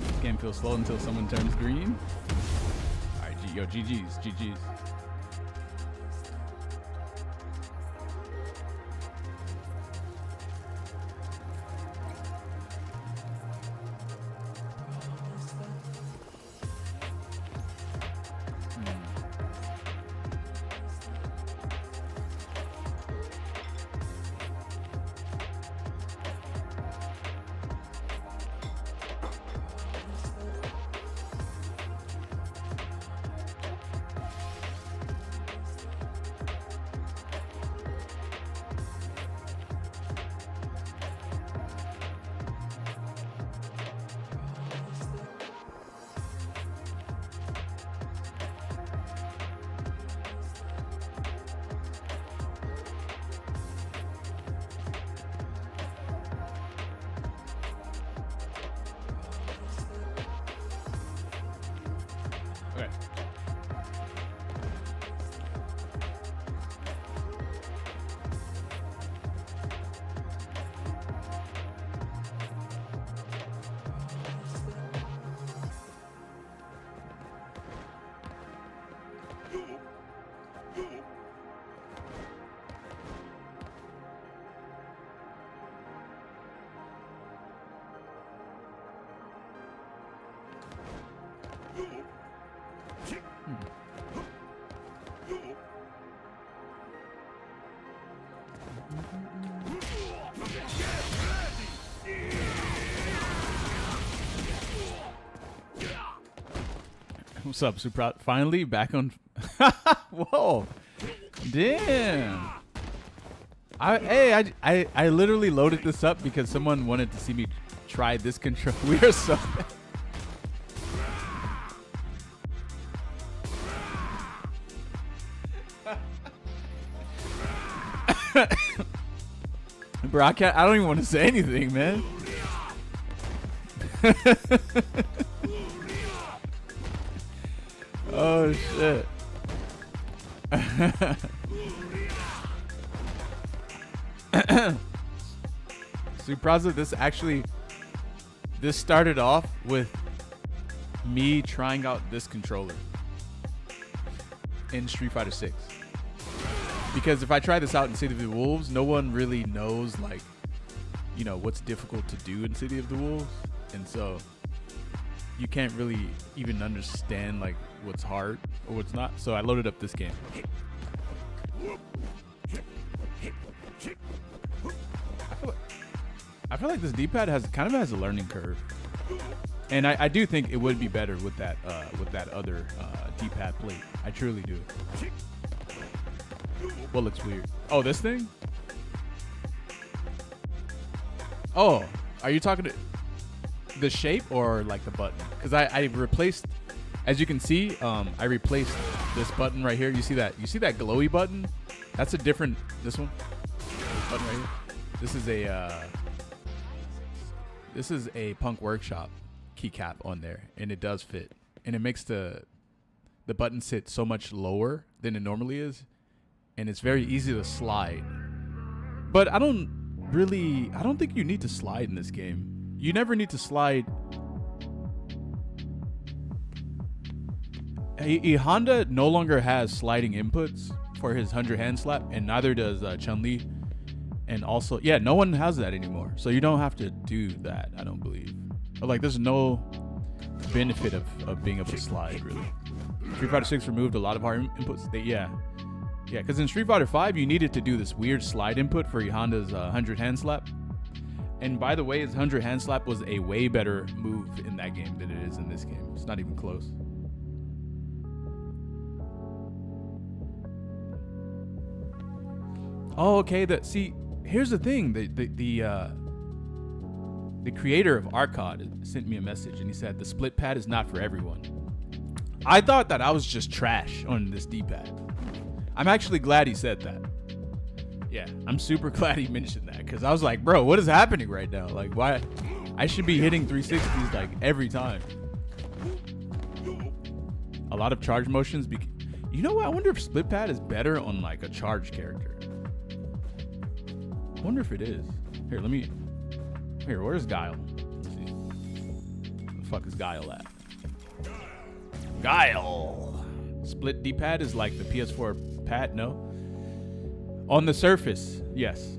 This game feels slow until someone turns green. Alright, yo, GG's. GG's. Okay. What's up, Super? Finally back on. Whoa, damn. I literally loaded this up because someone wanted to see me try this control. We are so. Bro, I don't even want to say anything, man. Oh shit. Supraza, this started off with me trying out this controller in Street Fighter 6. Because if I try this out in City of the Wolves, no one really knows, like, you know, what's difficult to do in City of the Wolves. And so you can't really even understand, like, what's hard or what's not. So I loaded up this game. I feel like this D-pad kind of has a learning curve. And I do think it would be better with that other D-pad plate. I truly do. What looks weird? Oh, this thing? Oh, are you talking to the shape or like the button? Because I replaced, as you can see, I replaced this button right here. You see that glowy button? That's a different, this one? This button right here. This is a Punk Workshop keycap on there, and it does fit. And it makes the button sit so much lower than it normally is. And it's very easy to slide. But I don't think you need to slide in this game. You never need to slide. Honda no longer has sliding inputs for his 100 hand slap, and neither does Chun-Li. And also, yeah, no one has that anymore. So you don't have to do that, I don't believe. But like, there's no benefit of being able to slide, really. Street Fighter 6 removed a lot of hard inputs. Yeah, because in Street Fighter 5, you needed to do this weird slide input for Honda's 100 hand slap. And by the way, his 100 hand slap was a way better move in that game than it is in this game. It's not even close. Oh, okay. See, here's the thing. The creator of Arcod sent me a message, and he said the split pad is not for everyone. I thought that I was just trash on this D-pad. I'm actually glad he said that. Yeah, I'm super glad he mentioned that, because I was like, bro, what is happening right now? Like, why? I should be hitting 360s like every time. A lot of charge motions. You know what? I wonder if split pad is better on like a charge character. I wonder if it is. Here, where's Guile? Let's see. Where the fuck is Guile at? Guile! Split D-pad is like the PS4 pad, no? On the surface, yes.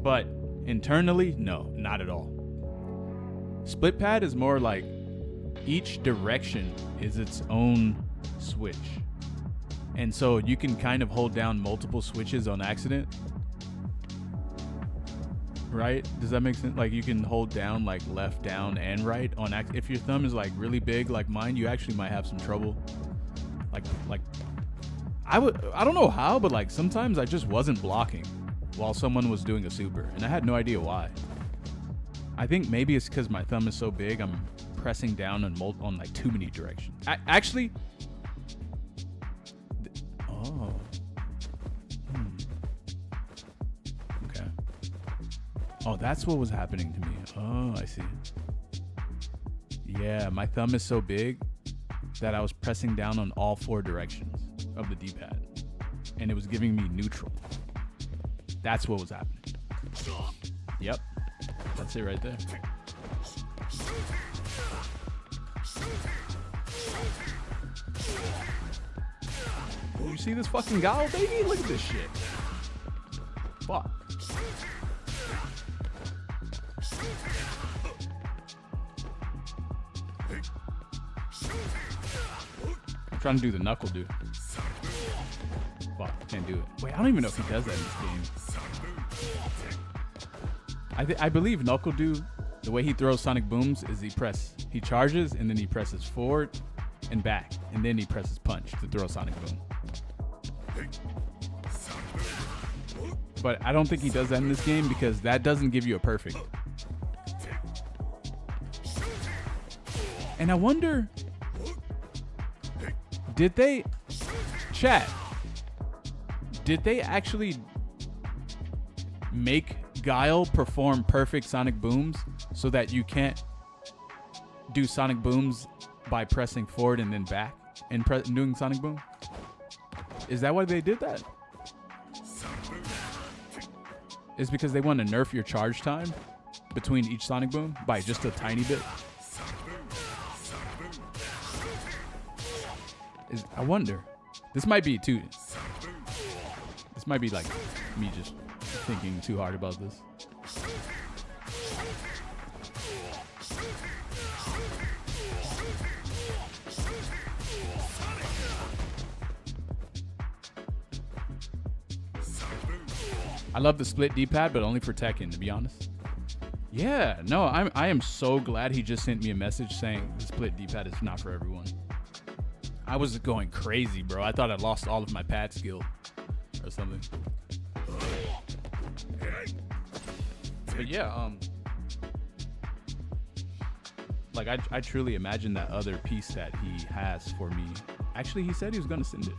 But internally, no, not at all. Split pad is more like each direction is its own switch. And so you can kind of hold down multiple switches on accident. Right? Does that make sense? Like you can hold down like left, down, and right on if your thumb is like really big like mine, you actually might have some trouble. Like I don't know how, but like sometimes I just wasn't blocking while someone was doing a super, and I had no idea why. I think maybe it's because my thumb is so big, I'm pressing down on like too many directions. Actually, okay. Oh, that's what was happening to me. Oh, I see. Yeah, my thumb is so big that I was pressing down on all 4 directions of the D-pad, and it was giving me neutral. That's what was happening. Yep. That's it right there. Oh, you see this fucking Guile, baby? Look at this shit. Fuck. I'm trying to do the knuckle dude. Fuck, can't do it. Wait, I don't even know if he does that in this game. I believe knuckle dude, the way he throws sonic booms is he charges and then he presses forward and back, and then he presses punch to throw sonic boom. But I don't think he does that in this game because that doesn't give you a perfect. And I wonder, did they actually make Guile perform perfect sonic booms so that you can't do sonic booms by pressing forward and then back and doing sonic boom? Is that why they did that? Is because they want to nerf your charge time between each sonic boom by just a tiny bit? I wonder. This might be too. This might be like me just thinking too hard about this. I love the split D-pad, but only for Tekken, to be honest. Yeah, no, I am so glad he just sent me a message saying the split D-pad is not for everyone. I was going crazy, bro. I thought I lost all of my pad skill or something. But yeah, like I truly imagine that other piece that he has for me. Actually, he said he was gonna send it.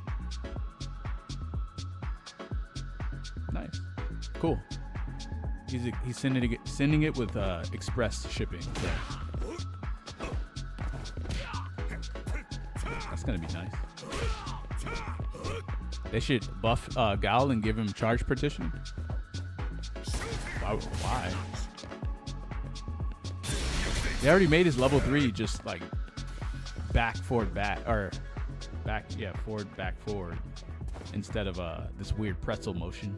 Nice, cool. He's sending it with express shipping. So. That's gonna be nice. They should buff Guile and give him charge partition. Why? They already made his level 3 just like back forward back or back forward back forward instead of this weird pretzel motion.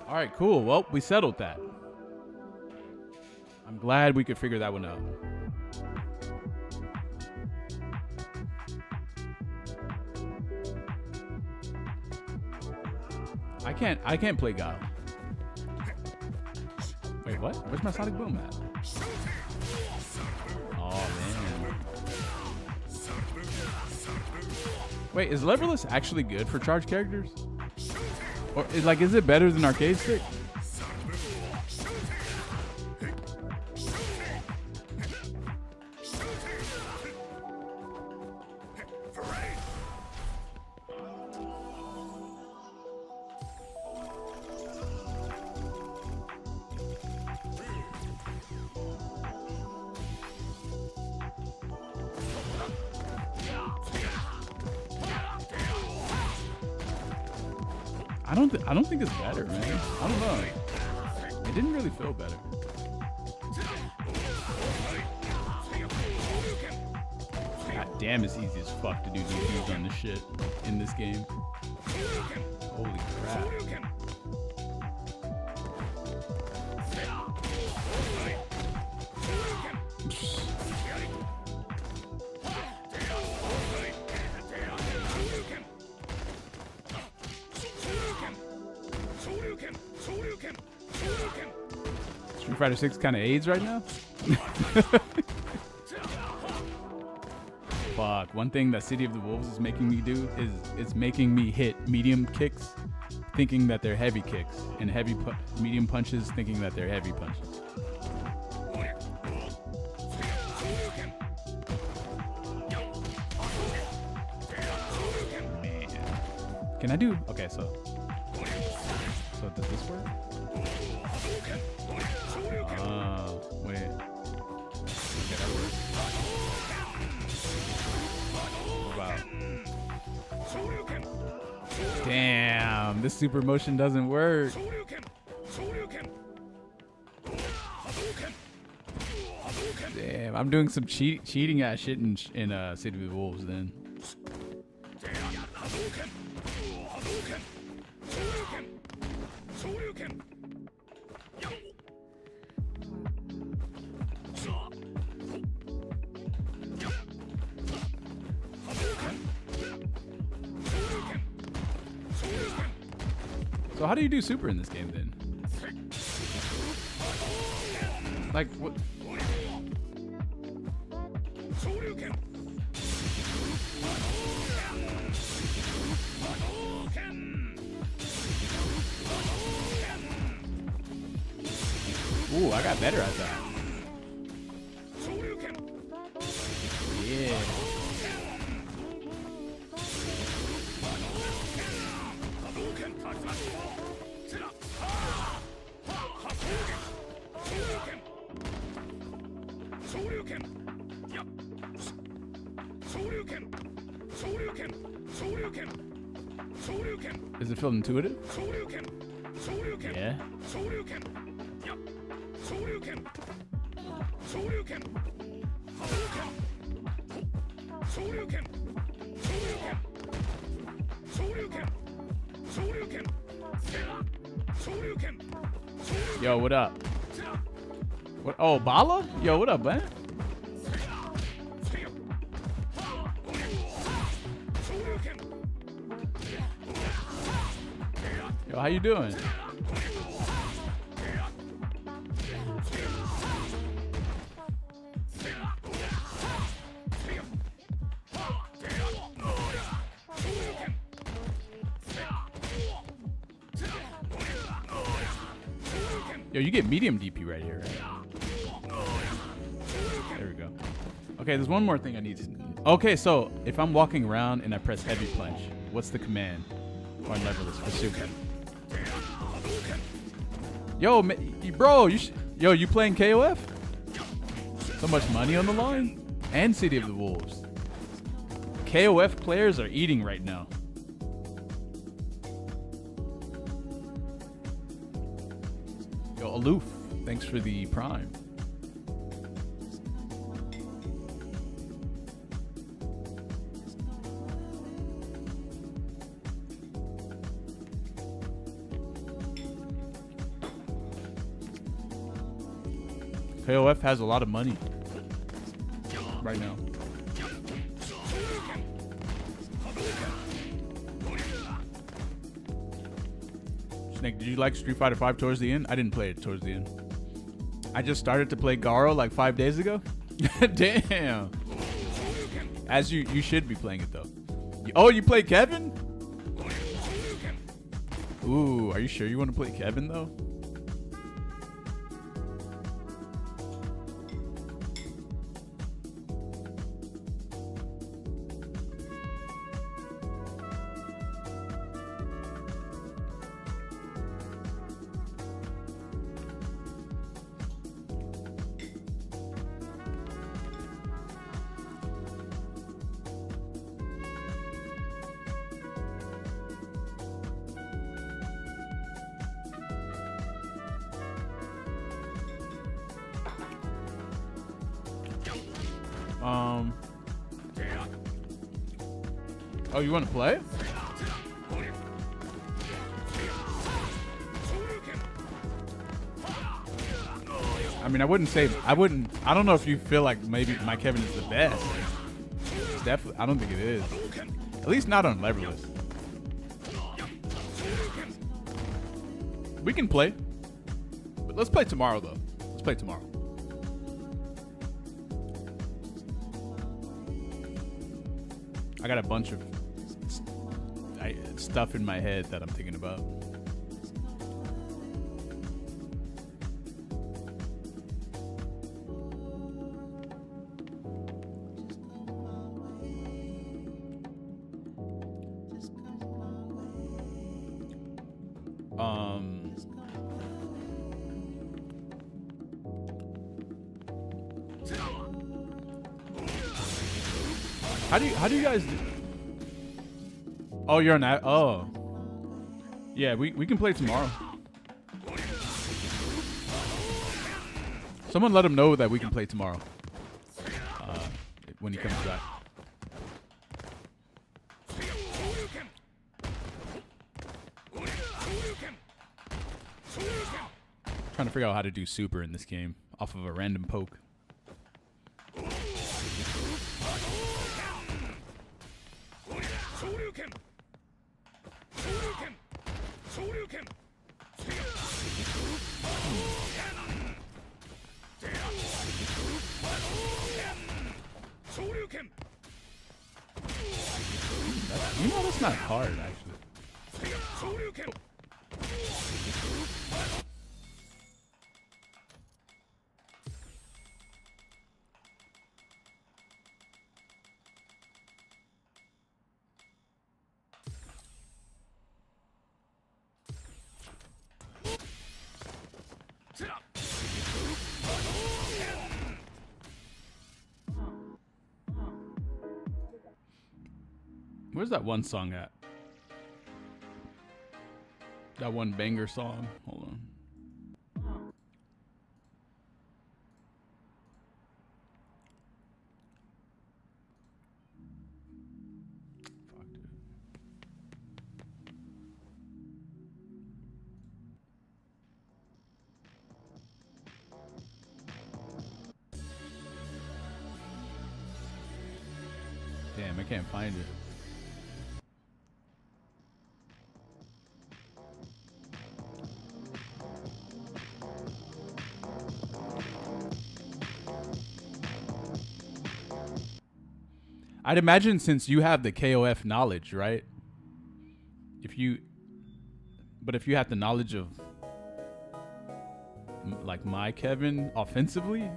All right, cool. Well, we settled that. I'm glad we could figure that one out. I can't play Guile. Wait, what? Where's my Sonic Boom at? Oh man. Wait, is leverless actually good for charge characters? Or is it better than arcade stick? I don't think it's better, man. I don't know. It didn't really feel better. God damn, it's easy as fuck to do DPs on this shit in this game. Holy crap. Street Fighter 6 kind of AIDS right now? Fuck. One thing that City of the Wolves is making me do is it's making me hit medium kicks thinking that they're heavy kicks and medium punches thinking that they're heavy punches. Man. Can I do? Okay, so does this work? Wait. Okay, that works. Wow. Damn, this super motion doesn't work. Damn, I'm doing some cheating ass shit in City of the Wolves then. So how do you do super in this game then? Like what? Ooh, I got better at that. Yeah. Does it feel intuitive? Yeah. Yo, what up? What? Oh, Bala? Yo, what up, man? Yo, how you doing? Yo, you get medium DP right here, right? There we go. Okay, there's one more thing I need to... Okay, so if I'm walking around and I press heavy punch, what's the command? Or leverless for super? Yo, bro, you playing KOF? So much money on the line? And City of the Wolves. KOF players are eating right now. Yo, Aloof, thanks for the prime. KOF has a lot of money right now. Snake, did you like Street Fighter 5 towards the end? I didn't play it towards the end. I just started to play Garo like 5 days ago. Damn. As you should be playing it though. Oh, you play Kevin? Ooh, are you sure you want to play Kevin though? Oh, you want to play? I mean, I don't know if you feel like maybe my Kevin is the best. It's definitely, I don't think it is. At least not on Leverless. We can play. But let's play tomorrow, though. Let's play tomorrow. I got a bunch of stuff in my head that I'm thinking about. How do you guys do? Oh, you're on that. Oh, yeah. We can play tomorrow. Someone let him know that we can play tomorrow. When he comes back. Trying to figure out how to do super in this game off of a random poke. You know, that's not hard, actually. Where's that one song at? That one banger song. Hold on. Fuck, dude. Damn, I can't find it. I'd imagine since you have the KOF knowledge, right? If you have the knowledge of like my Kevin offensively,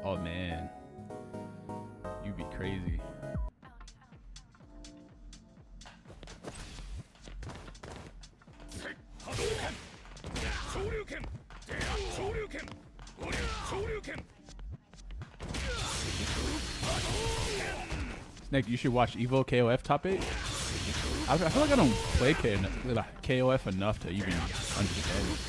oh man, you'd be crazy. Snake, you should watch Evo KOF top 8. I feel like I don't play KOF enough to even understand it.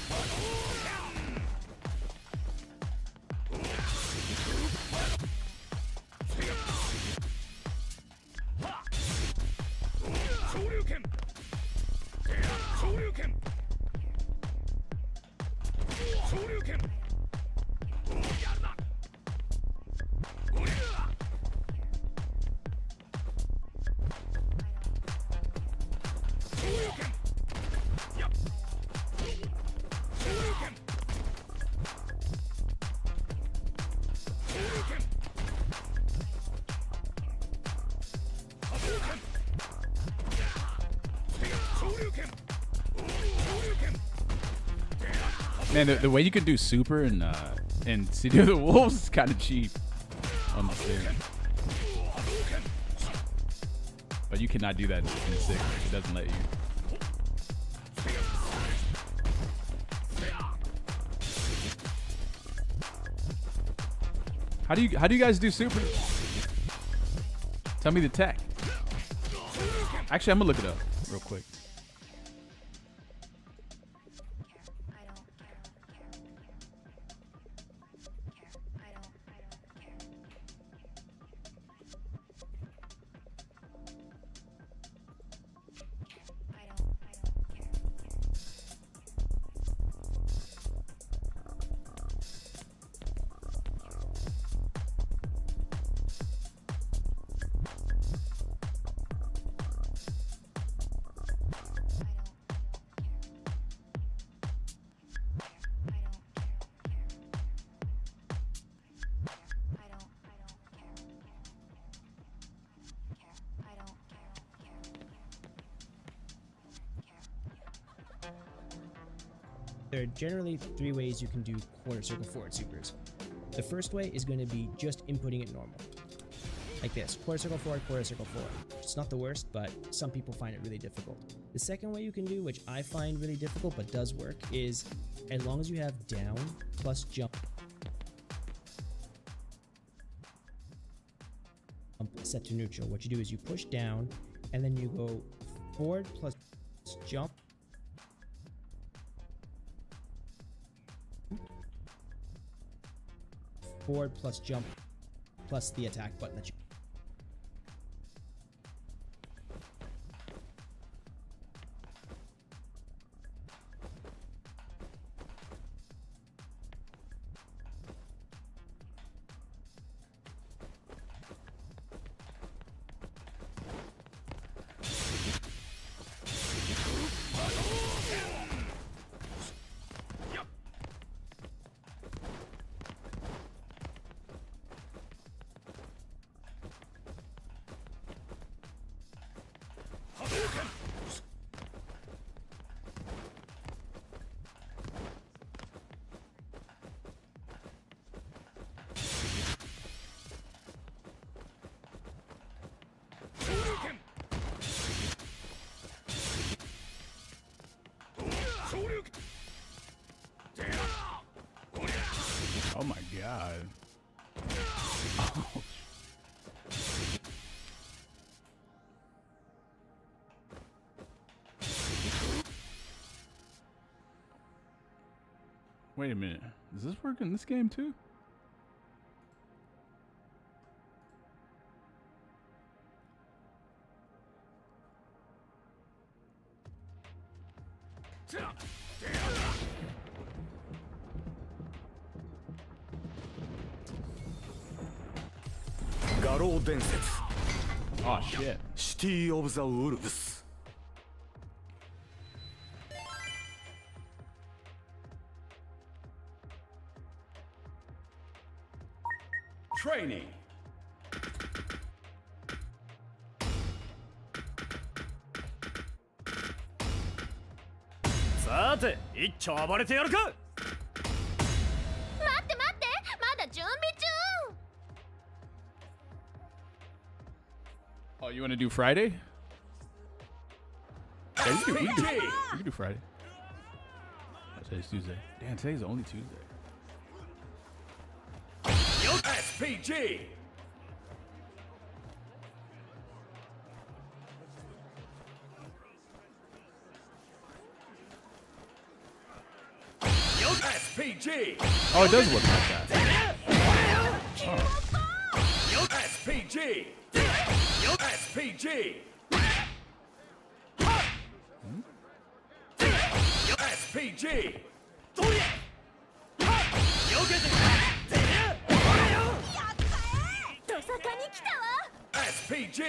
Man, the way you can do super in City of the Wolves is kind of cheap on the thing. But you cannot do that in 6. It doesn't let you. How do you guys do super? Tell me the tech. Actually, I'm gonna look it up real quick. There are generally 3 ways you can do quarter circle forward supers. The first way is going to be just inputting it normal. Like this, quarter circle forward, quarter circle forward. It's not the worst, but some people find it really difficult. The second way you can do, which I find really difficult but does work, is as long as you have down plus jump set to neutral, what you do is you push down and then you go forward plus jump. Forward plus jump plus the attack button that you Oh my god. Wait a minute. Does this work in this game too? Oh shit. City of the Wolves. Training. さて、一丁暴れてやるか。待って待って、まだ準備中。 Oh, you want to do Friday? Yeah, we can do Friday. Today's Tuesday. Damn, today's only Tuesday. SPG. SPG. Oh, it does look like that. SPG. SPG. SPG. トサカに来たわ。 SPG.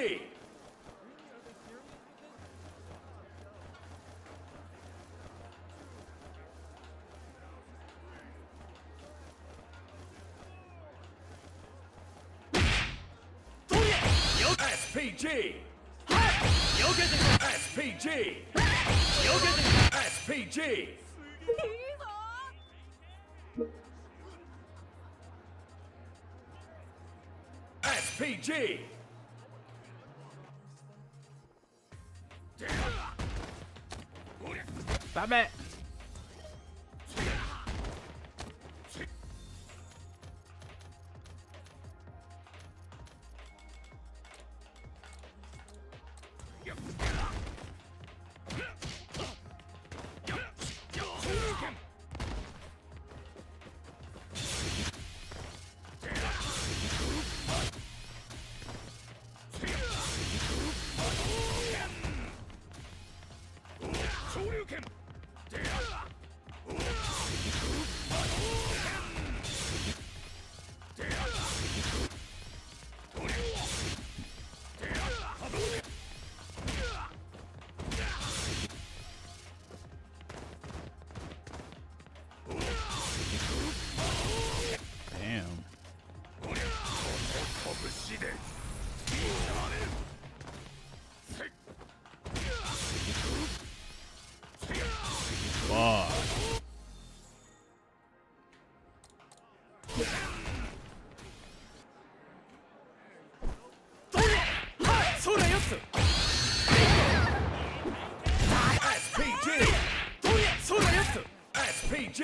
SPG. SPG. SPG. SPG. Stop it. Damn. Fuck. SPG. SPG.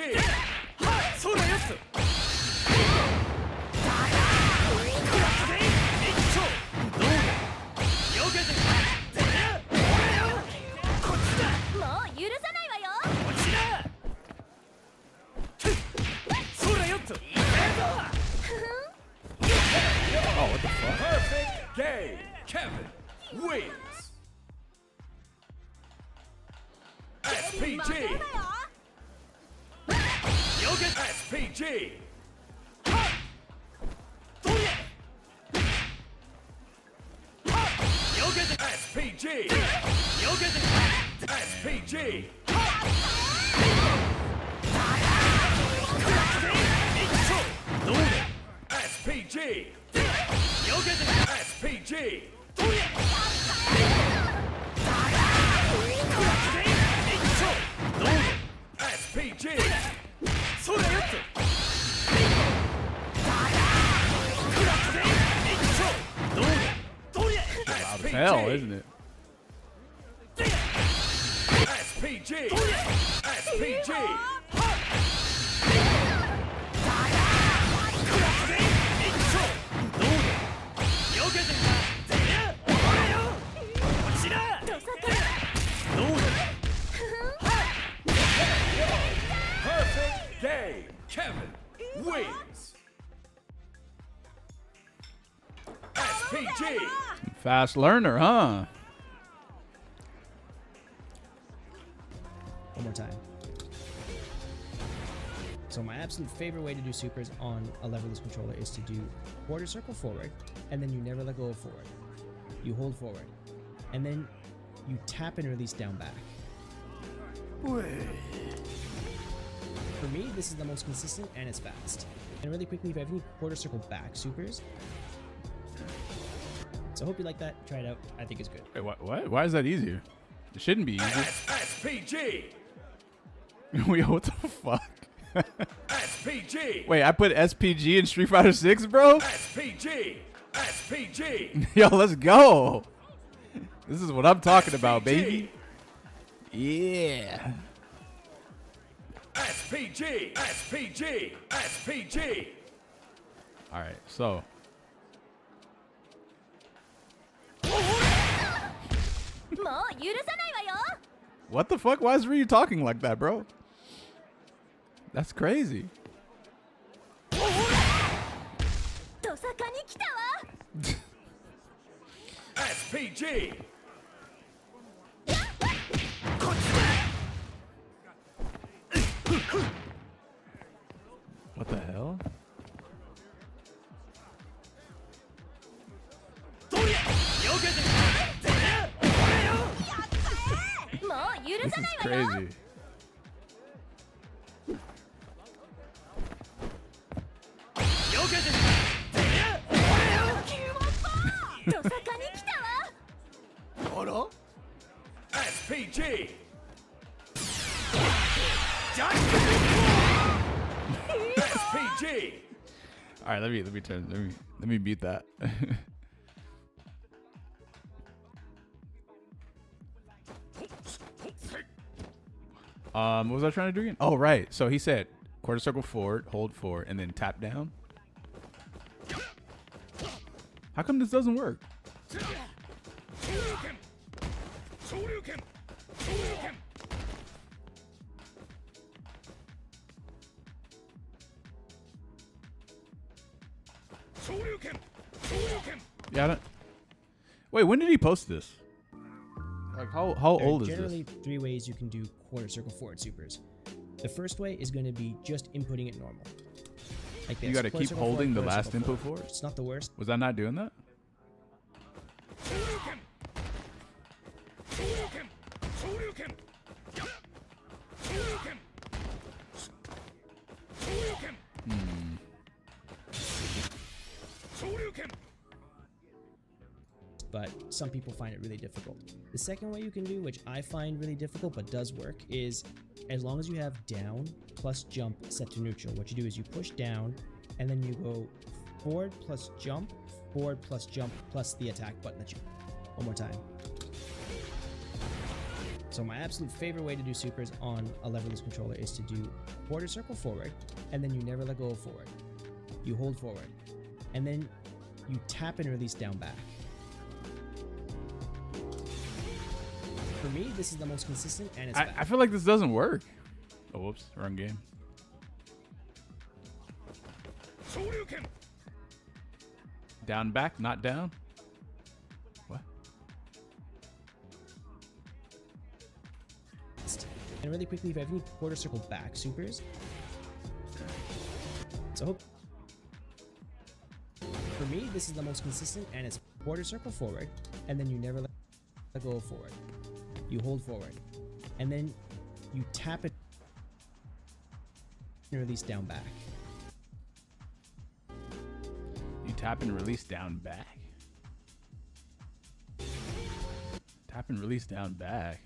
Oh, what the fuck? Perfect game. Kevin wins. SPG. SPG. SPG. SPG. SPG. SPG. SPG. Loud as hell, isn't it? SPG. SPG. Perfect game. Kevin wins. SPG. Fast learner, huh? One more time. So my absolute favorite way to do supers on a leverless controller is to do quarter circle forward, and then you never let go of forward. You hold forward, and then you tap and release down back. For me, this is the most consistent and it's fast. And really quickly, if you have any quarter circle back supers. So I hope you like that. Try it out. I think it's good. Wait, what? Why is that easier? It shouldn't be easy. SPG. Wait, what the fuck? SPG. Wait, I put SPG in Street Fighter 6, bro? SPG. SPG. Yo, let's go. This is what I'm talking about, baby. Yeah. SPG. SPG. SPG. All right, so. What the fuck? Why is Ryu talking like that, bro? That's crazy. SPG. What the hell? This is crazy. SPG. SPG. All right, let me beat that. What was I trying to do again? Oh, right. So he said quarter circle forward, hold forward, and then tap down. How come this doesn't work? Yeah, I don't. Wait, when did he post this? Like, how There old are is generally this? 3 ways you can do quarter circle forward supers. The first way is going to be just inputting it normal. Like this. You got to quarter keep circle holding the forward, quarter last circle input forward? It's not the worst. Was I not doing that? But some people find it really difficult. The second way you can do, which I find really difficult but does work, is as long as you have down plus jump set to neutral, what you do is you push down and then you go forward plus jump plus the attack button that you. One more time. So my absolute favorite way to do supers on a leverless controller is to do quarter circle forward, and then you never let go of forward. You hold forward, and then you tap and release down back. For me, this is the most consistent, and it's I feel like this doesn't work. Oh, whoops. Wrong game. Down, back, not down. What? And really quickly, if I have any quarter circle back supers, so for me, this is the most consistent, and it's quarter circle forward, and then you never let go of forward. You hold forward, and then you tap it and release down back. You tap and release down back. Tap and release down back.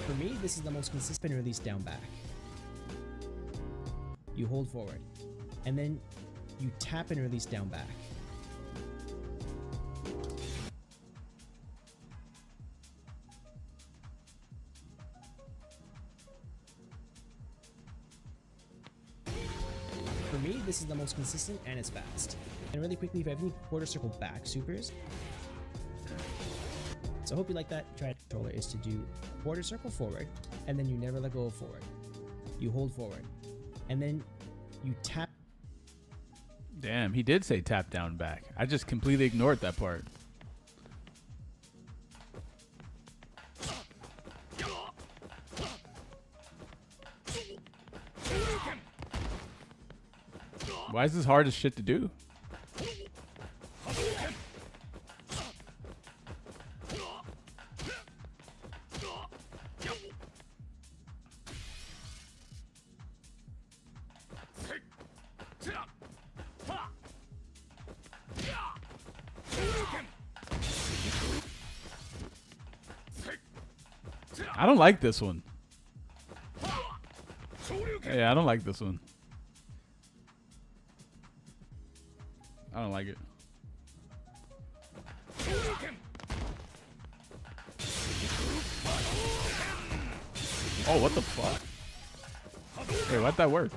For me, this is the most consistent, and release down back. You hold forward, and then you tap and release down back. For me, this is the most consistent, and it's fast. And really quickly, if I have any quarter circle back supers, so I hope you like that. Try controller is to do quarter circle forward, and then you never let go of forward. You hold forward, and then you tap. Damn, he did say tap down back. I just completely ignored that part. Why is this hard as shit to do? I don't like this one. Yeah, I don't like this one. I don't like it. Oh, what the fuck? Wait, why'd that work?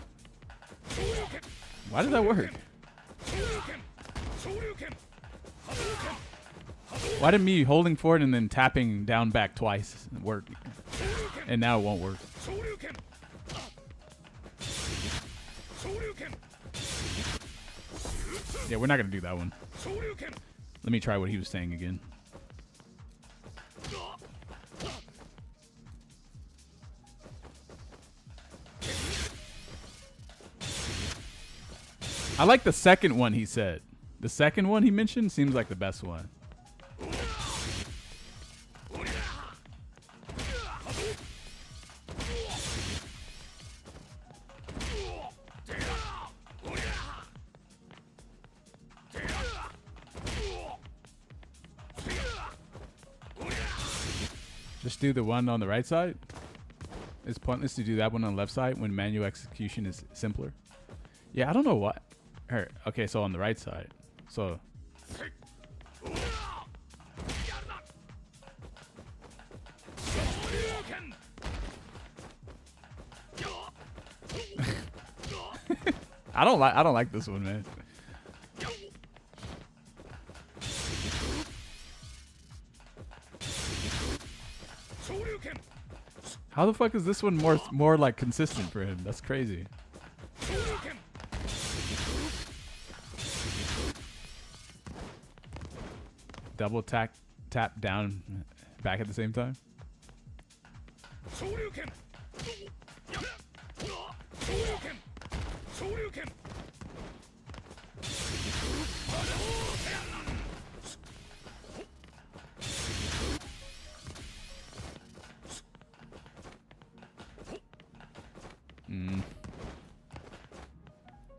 Why did that work? Why did me holding forward and then tapping down back twice work? And now it won't work. Yeah, we're not gonna do that one. Let me try what he was saying again. I like the second one he said. The second one he mentioned seems like the best one. Just do the one on the right side. It's pointless to do that one on the left side when manual execution is simpler. Yeah, I don't know what. Okay, so on the right side. So. I don't like this one, man. How the fuck is this one more like consistent for him? That's crazy. Double tap down back at the same time.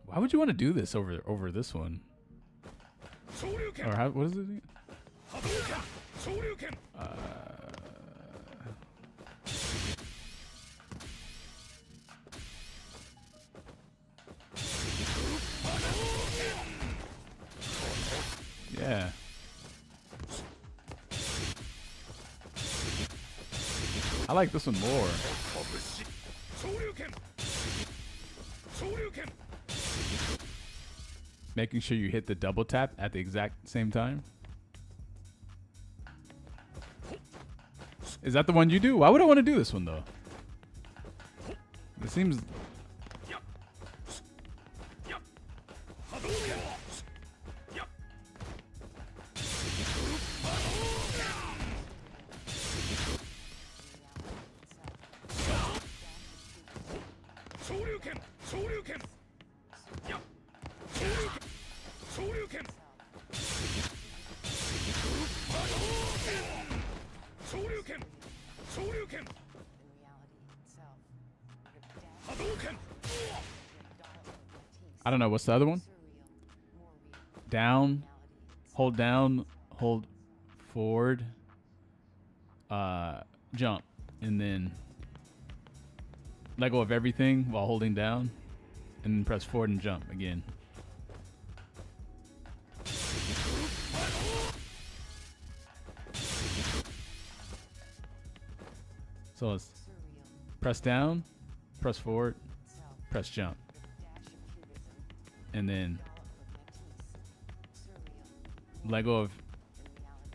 Why would you want to do this over this one? Or how? What is it again? Yeah. I like this one more. Making sure you hit the double tap at the exact same time. Is that the one you do? Why would I want to do this one though? It seems. I don't know. What's the other one? Down, hold, forward, jump, and then let go of everything while holding down, and then press forward and jump again. So it's press down, press forward, press jump. And then let go of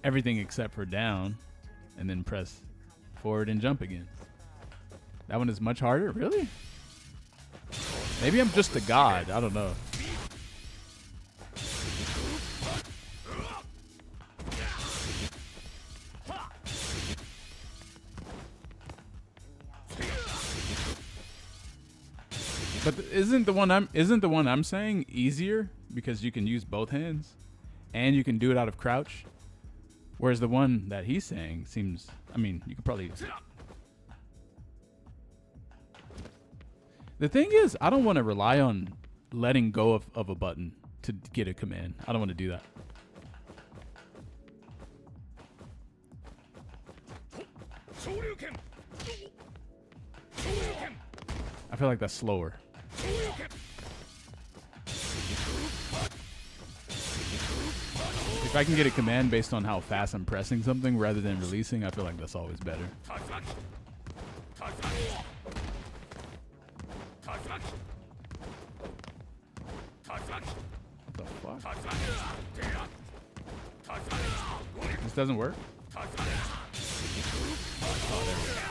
everything except for down, and then press forward and jump again. That one is much harder? Really? Maybe I'm just a god. I don't know. But isn't the one I'm saying easier because you can use both hands and you can do it out of crouch? Whereas the one that he's saying seems, I mean, you could probably. The thing is, I don't want to rely on letting go of a button to get a command. I don't want to do that. I feel like that's slower. If I can get a command based on how fast I'm pressing something rather than releasing, I feel like that's always better. What the fuck? This doesn't work? Oh, there we go.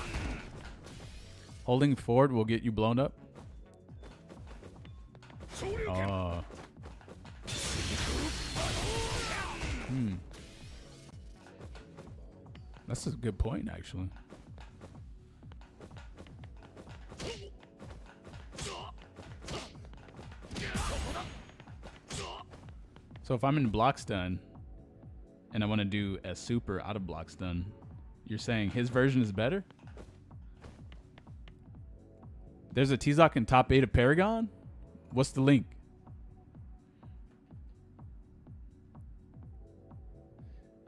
Holding forward will get you blown up? Oh. That's a good point, actually. So if I'm in block stun and I want to do a super out of block stun, you're saying his version is better? There's a T-Zoc in top 8 of Paragon? What's the link?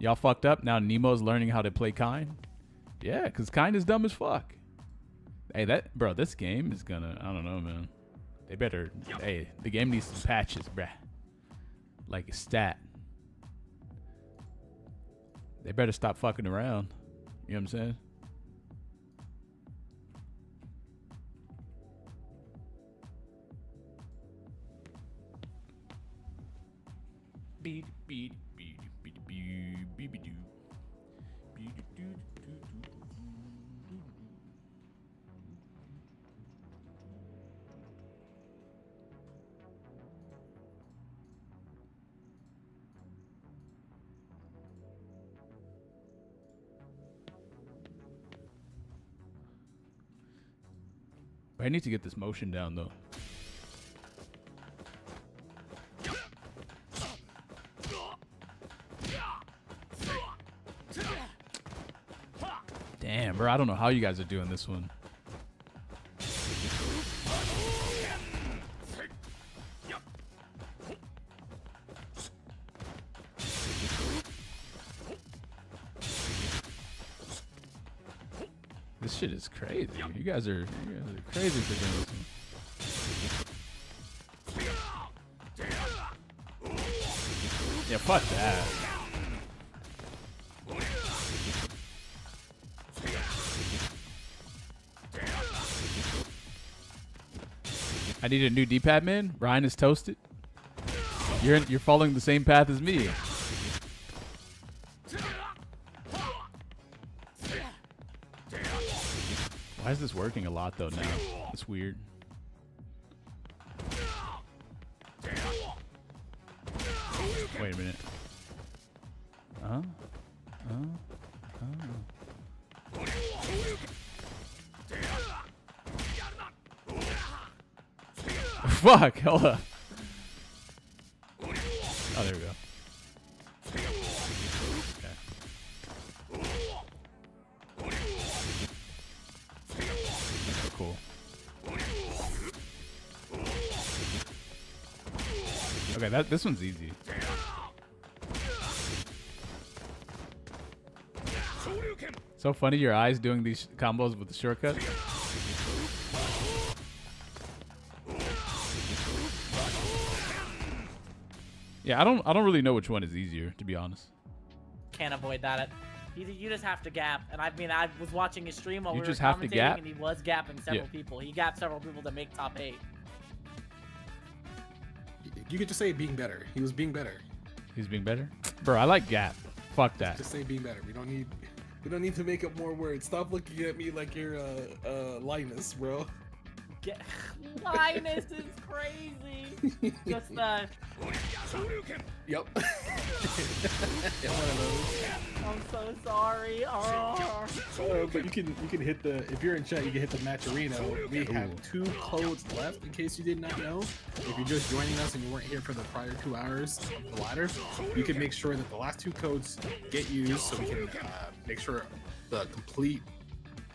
Y'all fucked up. Now Nemo's learning how to play kind. Yeah, because kind is dumb as fuck. Hey, this game is gonna, I don't know, man. They better, hey, the game needs some patches, bruh. Like a stat. They better stop fucking around. You know what I'm saying? Beep, beep, beep, beep, beep, beep, beep, beep. I need to get this motion down though. Damn, bro, I don't know how you guys are doing this one. This shit is crazy. You guys are crazy for doing this one. Yeah, fuck that. I need a new D-pad, man. Ryan is toasted. You're following the same path as me. Why is this working a lot though now? It's weird. Wait a minute. Fuck, hold up. Oh, there we go. Okay, cool. Okay, this one's easy. So funny your eyes doing these combos with the shortcut. Yeah, I don't really know which one is easier, to be honest. Can't avoid that. You just have to gap. And I mean, I was watching his stream while You we were just have to commentating, gap? and he was gapping several people. He gapped several people to make top 8. You could just say being better. He was being better. He's being better? Bro, I like gap. Fuck that. Just say being better. We don't need to make up more words. Stop looking at me like you're Linus, bro. Linus is crazy. Just Yep. Yeah, one of those. I'm so sorry. Oh. But you can hit the, if you're in chat, you can hit the match arena. We have 2 codes left in case you did not know. If you're just joining us and you weren't here for the prior 2 hours of the ladder, you can make sure that the last 2 codes get used so we can make sure the complete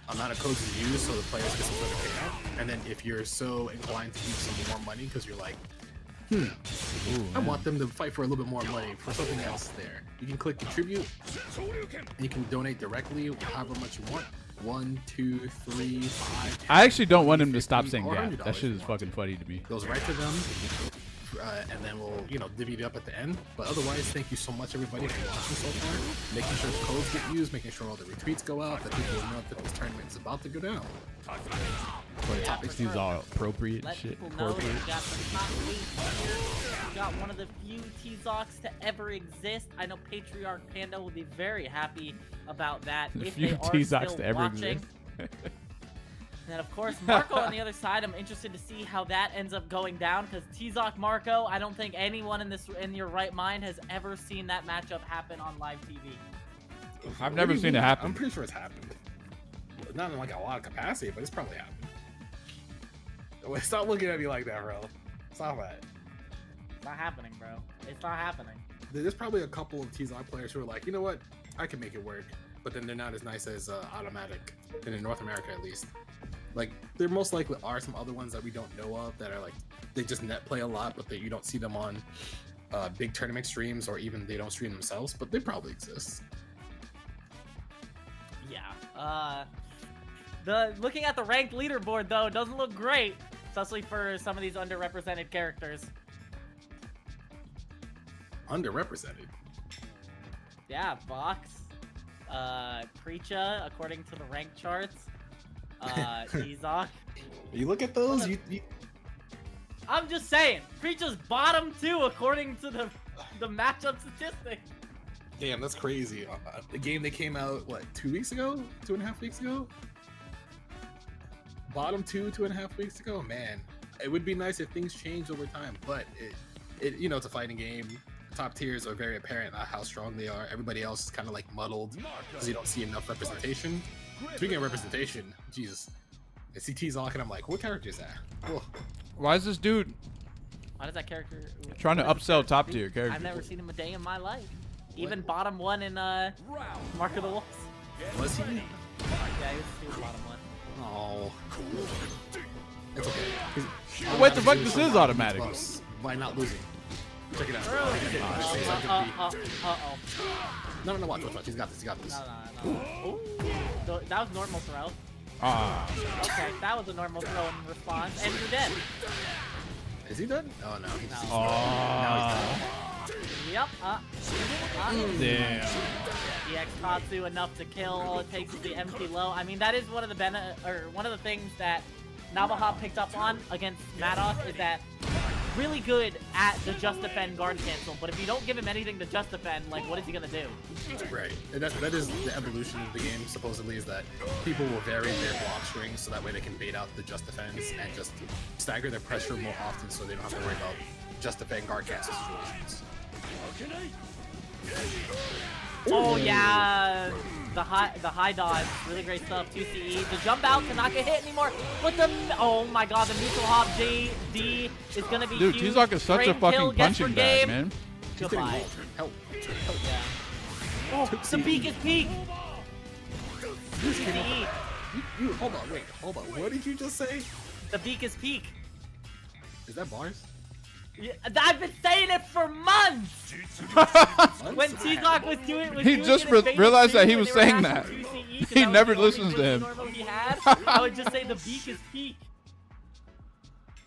amount of codes is used so the players get some sort of payout. And then if you're so inclined to keep some more money because you're like, I want them to fight for a little bit more money for something else there, you can click contribute and you can donate directly however much you want. 1, 2, 3, 5, 10, I actually don't want him to stop 50, saying or gap. $100 That shit is if you want fucking funny to me. goes right to them, and then we'll divvy it up at the end. But otherwise, thank you so much everybody for watching so far, making sure the codes get used, making sure all the retweets go out, that people know that this tournament is about to go down. These are appropriate Let shit. people know that Corporate. we got the top 8 here. We got one of the few T-Zocs to ever exist. I know Patriarch Panda will be very happy about that. The if few they are T-Zocs still to ever watching. exist. And then, of course, Marco on the other side. I'm interested to see how that ends up going down because T-Zoc Marco, I don't think anyone in your right mind has ever seen that matchup happen on live TV. I've never seen it happen. I'm pretty sure it's happened. Not in like a lot of capacity, but it's probably happened. Wait, stop looking at me like that, bro. Stop that. It's not happening, bro. It's not happening. There's probably a couple of T-Zoc players who are like, you know what, I can make it work, but then they're not as nice as Automatic, and in North America at least. Like, there most likely are some other ones that we don't know of that are like, they just net play a lot, but that you don't see them on big tournament streams, or even they don't stream themselves, but they probably exist. Yeah. Looking at the ranked leaderboard though, it doesn't look great, especially for some of these underrepresented characters. Underrepresented. Yeah, Vox, Preacha, according to the rank charts, Izok. You look at those. I'm just saying, Preacha's bottom 2 according to the matchup statistics. Damn, that's crazy. The game that came out what 2 weeks ago, 2.5 weeks ago. Bottom 2.5 weeks ago. Man, it would be nice if things changed over time, but it you know, it's a fighting game. Top tiers are very apparent how strong they are. Everybody else is kind of like muddled because you don't see enough representation. Speaking of representation, Jesus, I see T-Zock and I'm like, what character is that? Oh. Why is this dude Why does that character trying to upsell top tier character? I've never seen him a day in my life. Even bottom 1 in Mark of the Wolves. Was he? Yeah, he was bottom 1. Oh, it's okay. What the fuck? This is automatic. By not losing. Check it out. Uh-oh. No, watch. He's got this. No. Ooh. That was normal throw. Ah. Okay, that was a normal throw in response, and you're dead. Is he dead? Oh, no. Yep. Damn. EX Katsu enough to kill. All it takes is the empty low. I mean, that is one of the things that Navaja picked up on against Madoff is that really good at the just defend guard cancel, but if you don't give him anything to just defend, like, what is he gonna do? Right. And that is the evolution of the game, supposedly, is that people will vary their block strings so that way they can bait out the just defense and just stagger their pressure more often so they don't have to worry about just defend guard cancel situations. Oh yeah, the high dodge, really great stuff. 2CE, the jump out cannot get hit anymore. But oh my god, the neutral hop JD is gonna be Dude, huge. T-Zock is such a Frame fucking kill, gets punching for game. bag, man. Goodbye. Help. Yeah. Oh, the beak is peak. 2CE. You hold on. What did you just say? The beak is peak. Is that bars? Yeah, I've been saying it for months. When T-Zock was doing, He just realized that he was saying that. He never listens to him. I would just say the beak is peak.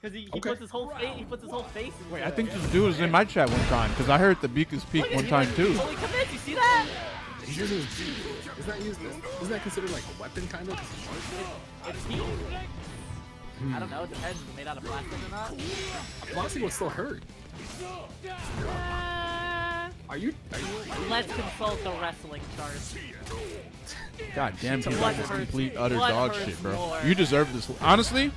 Because he puts his whole face. He puts his whole face. Wait, I think this dude was in my chat one time because I heard the beak is peak one time too. Holy commit! You see that? He's using his beak. Isn't that considered like a weapon kind of? It's peak. I don't know. It depends. Is it made out of plastic or not? Plastic would still hurt. Are you? Let's consult the wrestling chart. God damn, he's What like this hurts- complete utter what dog hurts shit, bro. more? You deserve this. Honestly,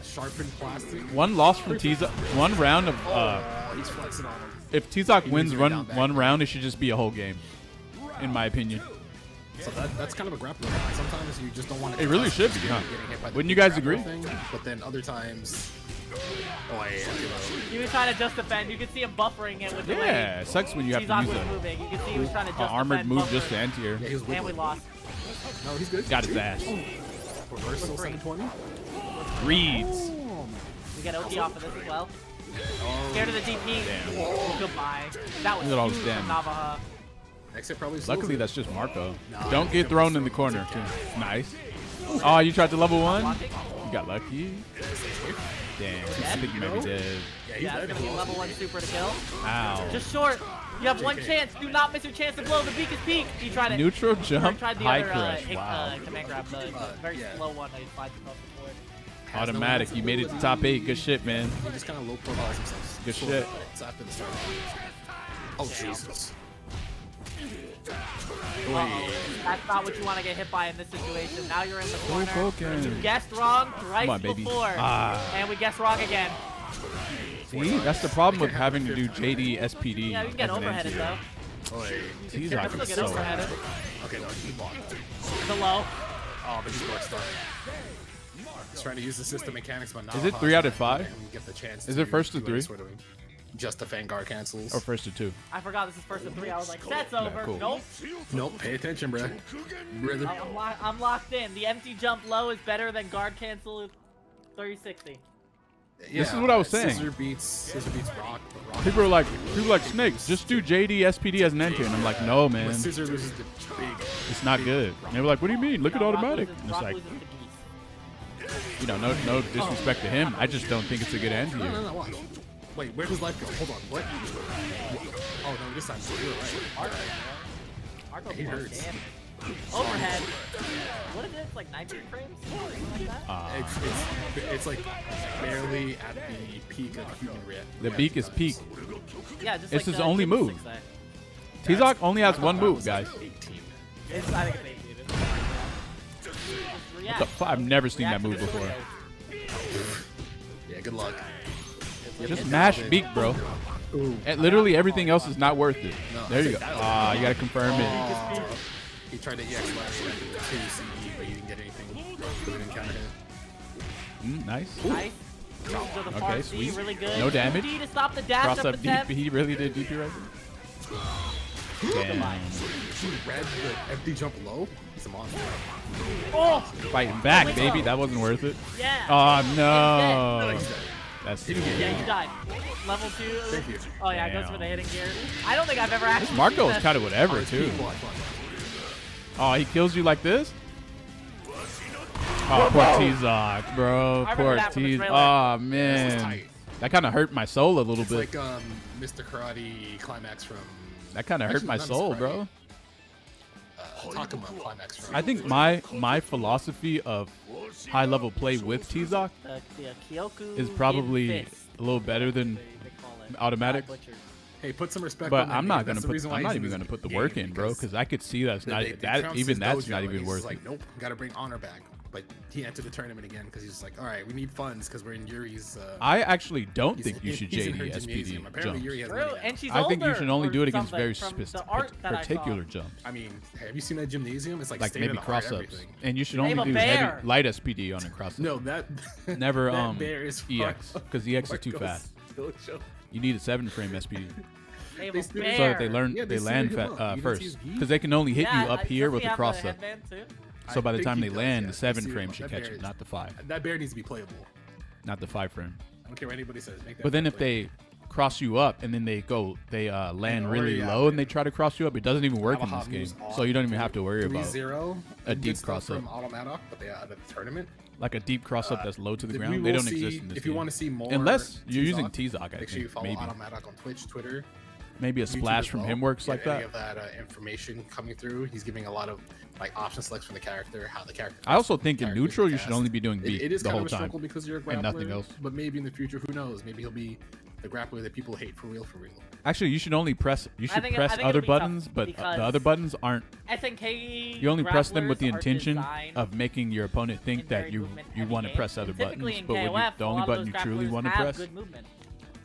Sharpened plastic. one loss from T-Zock, one round of He's flexing on him. if T-Zock wins needs to be down one back. round, it should just be a whole game, in my opinion. So that's kind of a grappling. Sometimes you just don't want to. It really should be, huh? Wouldn't you guys agree? But then other times, He was trying to just defend. You can see him buffering it with the Yeah, it sucks when you have to T-Zock use was moving. You can see he was trying to a just armored defend, move buffer, just to anti-air. Yeah, he was and we wiggling. lost. No, he's good. Got his ass. Reversal 720. Reads. We get OT off of this as well. Oh, Scared of the DP. Damn. Goodbye. That was Look at all huge this from damage. Navaja. exit probably. Luckily, that's just Marco. Nah, Don't get thrown in the corner. Nice. Oh, you tried to level one? Blocking. You got lucky. Damn. I think you might be dead. Yeah, it's gonna be level 1 super to kill. Ow. Just short. You have one chance. Do not miss your chance to blow. The beak is peak. He tried it. Neutral Or jump, tried the high other, crush. hit, Wow. command grab, the very yeah. slow one that he applied to across the board. Automatic. You made it to top 8. Good shit, man. He just kind of low profiles himself. Good So shit. It's after the start. Oh Jesus. Uh-oh. That's not what you want to get hit by in this situation. Now you're in the corner. Hoboken. You guessed wrong twice Come on, baby. before. Ah. And we guessed wrong again. See, that's the problem with having to do JD SPD. Yeah, we can get as an overheaded NT. though. T-Zock You is can still get so overheaded. Okay, no, he blocked. The low. Oh, but he's going to start. He's trying to use the system mechanics, but now Is it 3 out of 5? And get the chance Is it first to do 3? any sort of just the Vanguard cancels. Or first to 2? I forgot this is first and 3. I was like, that's over. cool. Nope. Nope. Pay attention, bro. Brother. I'm locked in. The empty jump low is better than guard cancel 360. This is what I was saying. Scissor beats rock. But rock People are like Snakes, just do JD SPD as an entry, and I'm like, no, man, When Scissor loses the big. it's not good. And they were like, what do you mean? Look at automatic. And it's Rock like, loses the geese. no disrespect to him. I just don't think it's a good end here. No, watch. Wait, where does life go? Hold on, what? Oh no, this time you're right. Marco He more hurts. damage. Overhead. What is it? It's like 19 frames? Something like that? It's like barely at the peak of human reaction. The beak is peak. Yeah, just It's like his the only move. gymnastics say. T-Zoc only has one move, guys. 18. I think it's 18. What the fuck? I've never seen that move before. Yeah, good luck. Just mash beak, bro. Ooh. And literally everything else is not worth it. No, There you go. You gotta confirm it. He tried to EX Larry at 2 CE, but he didn't get anything. So we didn't counter hit. Nice. Nice. Move to the far Okay, C, sweet. really good. No damage. D to stop the dash Cross up up deep. attempt. He really did DP right there. Damn. He read the empty jump low. He's a monster. Oh! Fighting back, baby. That wasn't worth it. Yeah. Oh, no. He's dead. That's Yeah, you died. Level 2. Thank you. Oh, yeah, it goes for the hitting gear. I don't think I've ever actually Marco seen is that. kind of whatever, It's too. peak. Watch. Oh, he kills you like this? Oh, poor T-Zoc, bro. I remember Poor that from the T. trailer. Oh, This is man. tight. That kind of hurt my soul a little It's bit. like Mr. Karate climax from That kind of hurt Actually, my not Mr. soul, Karate. bro. Takuma climax from. I think my philosophy of high-level play with T-Zoc The Kyoku is probably in fist, a little better than they call it. automatic. I butchered. Hey, put some respect. But on that I'm name. not gonna That's the put. reason why I'm not he's even in gonna this put the game, work in, bro, because because I could see that's not they that. trounced Even his that's dojo, not and even he's worth like, it. nope, gotta bring honor back. But he entered the tournament again because he's just like, all right, we need funds because we're in Yuri's. I actually don't he's think you in- should he's in her JD gymnasium. SPD Apparently, Yuri jumps. has money True, now. and she's I think you older should only or do it against something very from the art that I saw. particular jumps, I mean, have you seen that gymnasium? It's like, like state maybe of the art, cross ups, everything. and you should They only have a do bear. heavy, light SPD on a cross up. No, that Never that bear is EX because EX is too fast. You need a 7-frame SPD They have They a still- bear. so that they learn Yeah, they they land still hit him up. You didn't first see his heat? because they can only hit Yeah, you up here doesn't with he the have cross up. headband too? So by the think time he they does, land, yeah. the 7 I see frame it. should That catch bear it, is- not the 5, That bear needs to be playable. not the 5 frame. I don't care what anybody says. Make that But then bear if they cross you up and then they land really yeah, low and they try to cross you up, it doesn't even work in this Navajo game. moves on So you don't even have to worry about 3-0. a Good deep stuff cross up. from Automatic, but they out of the tournament. like a deep cross up that's low to the We ground. will They don't see- exist in this if game. you want to see more, Unless you're using T-Zoc, T-Zoc, I make sure you think. follow Maybe. Automatic on Twitch, Twitter. Maybe a YouTube splash as from well. him works Get like any that. of that information coming through. He's giving a lot of like option selects from the character, how the character. I also think in characters neutral are you should cast. only be doing beat It is the kind whole of a time. struggle because you're a grappler, and nothing else. But maybe in the future, who knows? Maybe he'll be the grappler that people hate for real, for real. Actually, you should only press. You I should think press it'll other be tough buttons, but because the other buttons aren't. SNK You only press them with the grapplers are intention designed of making your opponent think in that very you movement-heavy want to games. press other And typically buttons, in but when KOF, the a only lot of button those you truly grapplers want to have press good movement.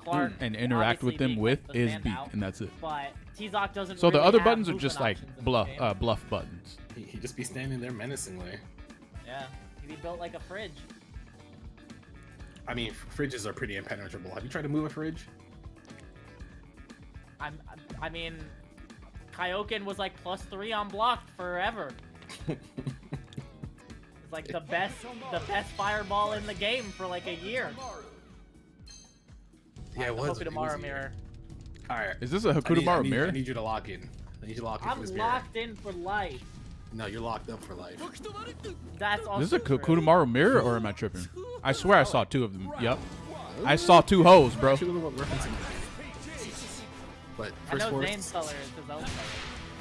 Clark, and interact with obviously them with being is the beat, standout, and that's it. But T-Zoc doesn't. So the really other have buttons are movement just like options in this bluff game. bluff buttons. He just be standing there menacingly. Yeah, he'd be built like a fridge. I mean, fridges are pretty impenetrable. Have you tried to move a fridge? I mean, Kaioken was like +3 on blocked forever. It's like the best fireball in the game for like a year. Yeah, it The was. Hokutomaro mirror. All right. Is this a Hokutomaro mirror? I need you to lock in. I need you to lock in for I'm this mirror. locked in for life. No, you're locked up for life. That's also This is a true. Hokutomaro mirror, or am I tripping? I swear I saw 2 of them. Yep. I saw 2 hoes, bro. Actually, look what referencing. But I first know force, Zane's color is his own color.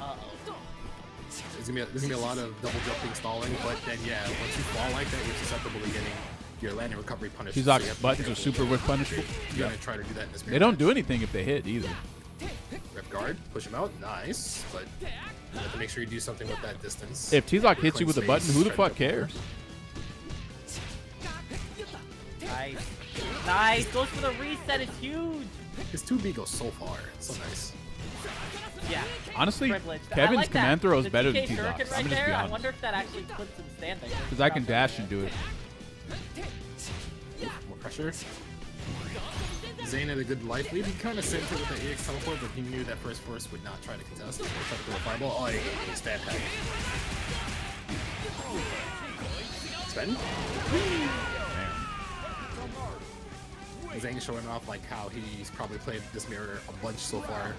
Uh-oh. there's gonna be a lot of double jumping, stalling. But then, yeah, once you fall like that, you're susceptible to getting your landing recovery punished. T-Zoc's So you have to be buttons are careful. super whiff punishable. You're gonna try to do that in this. They don't do anything if they hit either. Rep guard, push him out, nice. But you have to make sure you do something with that distance. If T-Zoc hits you with a Clean button, space, who the try to fuck jump cares? Nice. Nice. Goes for the reset. It's huge. His 2B goes so far. It's so nice. Yeah. Honestly, Privileged. I Kevin's like that. command throw is The better than TK T-Zoc's. shuriken I'm right gonna just there, be I honest. wonder if that actually puts him standing. Because I can dash and do it. More pressure. Zane had a good life lead. He kind of sent it with the EX teleport, but he knew that first force would not try to contest. He would try to throw a fireball. Oh, he stand tag. Spend. Zane showing off like how he's probably played this mirror a bunch so far.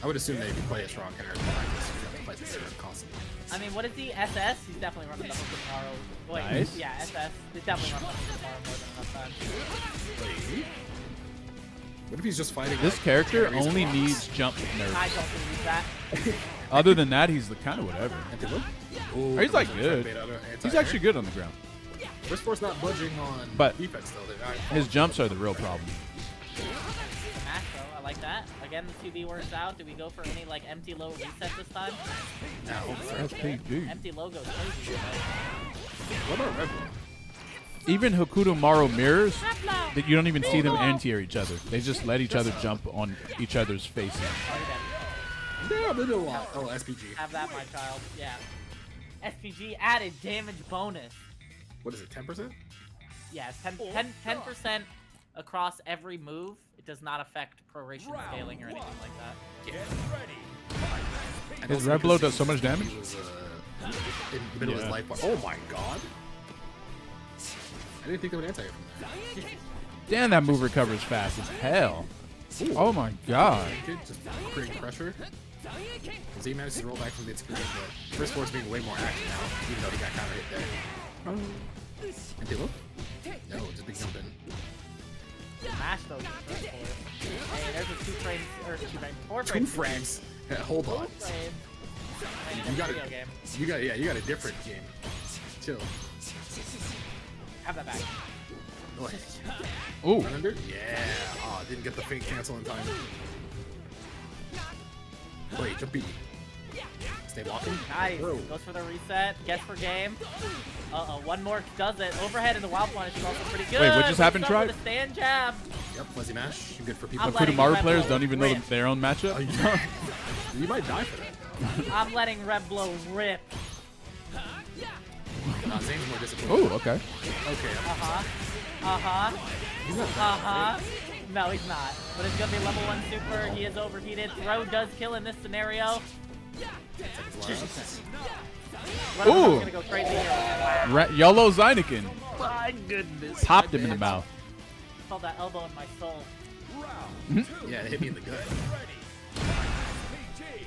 I would assume that if you play a strong character like this, you have to fight this mirror constantly. I mean, what is he? SS? He's definitely running the Hook tomorrow. Wait, Nice. yeah, SS. He's definitely running the Hook tomorrow more than enough time. Wait. What if he's just fighting? This like, character enemies only across? needs jump I nerfs. don't believe that. Other than that, he's kind of whatever. Anti-loop? Ooh, He's like anti-loop, good. beta, He's anti-air. actually good on the ground. First Force not budging on But defense though. They're not His jumps are the real problem. Smash though, I like that. Again, the 2B works out. Do we go for any like empty low reset this time? SPG. Empty low goes crazy. What about Red Bull? Even Hokuto Maru mirrors, that you don't even see them anti-air each other. They just let each other jump on each other's faces. Yeah, they do a lot. Oh, SPG. Have that, my child. Yeah. SPG added damage bonus. What is it? 10%? Yeah, it's 10% across every move. It does not affect proration scaling or anything like that. And His also Red Blow because does so much damage? He was in the middle of his life. Oh my god. I didn't think they would anti-air from there. Damn, that move recovers fast as hell. Oh my god. Kid just creating pressure. Z managed to roll back from mid-screen, but First Force being way more active now, even though he got counter hit there. Anti-loop? No, just big jump in. Smash though. Hey, there's a 4 Two frames. frames. Hold on. 4 frames. You got video it. game. You got a different game. Chill. Have that back. Ooh. Run under? Yeah. Oh, didn't get the fake cancel in time. Wait, jump B. Stay walking. Nice. Bro. Goes for the reset. Gets for game. One more does it. Overhead in the wild punish is also pretty good. Wait, what just happened, Wakes up Tribe? with a stand jab. Yep, fuzzy mash. Good for people. I'm Hokuto letting Maru Red players Blow don't even know rip. their own matchup. You might die for that. I'm letting Red Blow rip. Zane's more disciplined. Oh, okay. Okay. He's not No, he's not. But it's gonna be level 1 super. He is overheated. Throw does kill in this scenario. Red Blow's Ooh. gonna go crazy here. YOLO Zeineken. My goodness. Popped him in the mouth. Felt that elbow in my soul. Yeah, it hit me in the gut.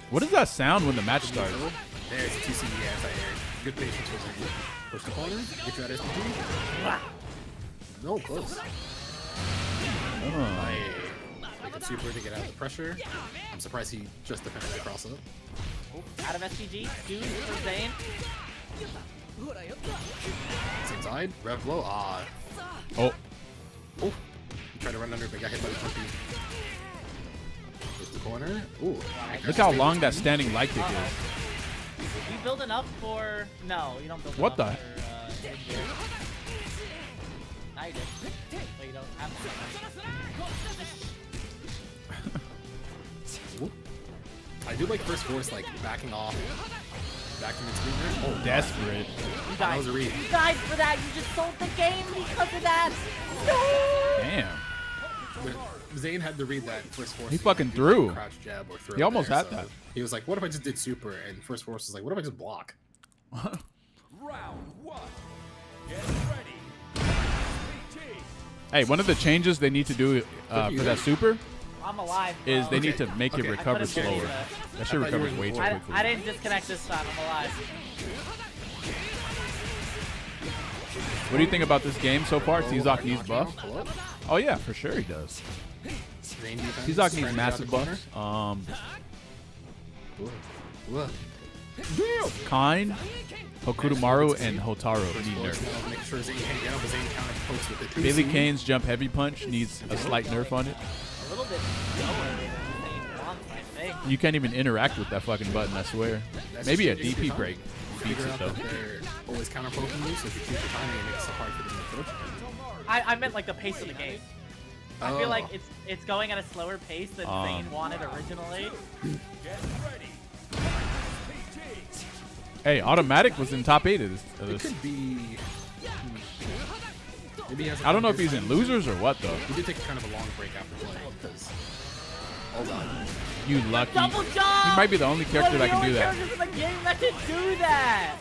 What does that sound when the match starts? There's a 2CD anti-air. Good patience with Zane. Push the corner. Get you out SPG. No, close. Make it super to get out of the pressure. I'm surprised he just defended that cross up. Out of SPG. Dude for Zane. Same side. Rev blow. Ah. Oh. Oh. He tried to run under, but got hit by the jumpy. Push the corner. Ooh. Look how long that standing light kick is. You build enough for... No, you don't build What enough the? for... Now you do. But you don't have to. I do like First Force, like, backing off. Back to mid-screen there. Oh, Desperate. You that died. was a read. You died for that. You just sold the game because of that. Damn. But Zane had to read that First Force. He fucking threw. Crouch jab or throw He almost there, had so that. He was like, what if I just did super? And First Force was like, what if I just block? Round 1. Get ready. SPG. Hey, one of the changes they need to do for that super I'm alive, bro. is they need to make it Okay. recover I couldn't believe slower. that. That shit I thought you recovers were way too in the quickly. I didn't disconnect this time. I'm alive. What do you think about this game so far? T-Zoc needs buff. Pull up. Oh yeah, for sure he does. Zane defense. T-Zoc needs trying to get out massive the corner. buffs. Whoa. Kind, Hokuto Maru, and Hotaru need Force nerf. now, make sure Zane can't get up, but Zane counter pokes with it. Bailey Kane's jump heavy punch needs a slight nerf on it. A little bit slower than Zane wants, I think. You can't even interact with that fucking button, I swear. That's Maybe a just changing DP your break beats Figure it out though. that they're always counter poking you, so if you keep your timing, it makes it hard for them to approach you. I meant like the pace of the game. I feel Oh. like it's going at a slower pace than Zane wanted originally. Get ready. Hey, automatic was in top 8 of It this. could be. Maybe he has a I don't know if good he's in time. losers or what though. He did take kind of a long break after play because. Hold on. You lucky. Double jump! He might be the only character that can do that. One of the only characters in the game that can do that!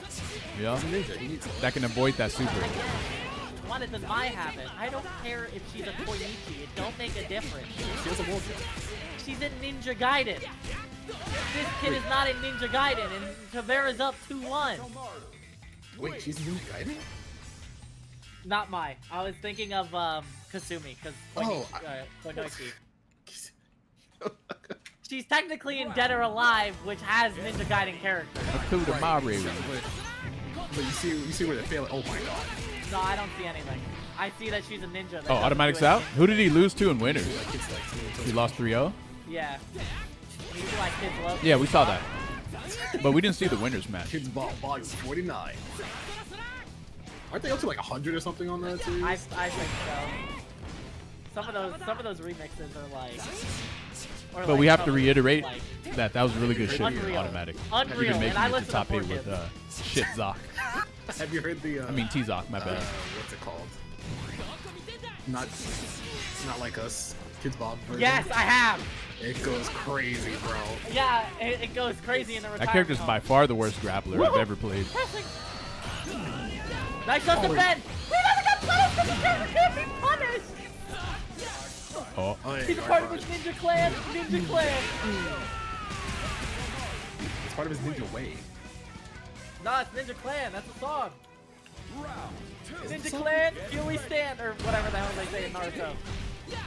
Yeah, He's a ninja. He needs it. that can avoid that super. 20 wanted than my habit. I don't care if she's a Koichi. It don't make a difference. She has a wolf. She's in Ninja Gaiden. This kid is not in Ninja Gaiden, and Tavera's up 2-1. Wait, she's in Gaiden? Not my. I was thinking of Kasumi, because Koinoichi. She's technically in Dead or Alive, which has Ninja Gaiden characters. Akuda Maru. But you see where they fail. Oh my god. No, I don't see anything. I see that she's a ninja. That Oh, doesn't automatics do out? anything. Who did he lose to in winners? It's like He lost 3-0? Yeah. You do like kids love. Yeah, we saw that. But we didn't see the winners match. Kids Ball Volume 49. Aren't they up to like 100 or something on that series? I think so. Some of those remixes are like. Or But like we have to covers, reiterate like, that was really good shit for Unreal. automatic. Unreal, Even making and I it to listen to top 8 4 with Kids. shit Zoc. Have you heard the? I mean T-Zoc, my bad. What's it called? Not like us. Kids Bob version. Yes, I have. It goes crazy, bro. Yeah, it goes crazy in the retirement That character's home. by far the worst grappler I've ever played. Nice up to Ben. He never got punished because he can't be punished. Oh, Oh, yeah, He's a guard part of punch. his Ninja Clan. Ninja Clan. It's part of his ninja way. Nah, it's Ninja Clan. That's a song. Round 2. Ninja Clan, here we stand, or whatever the hell they say in Naruto.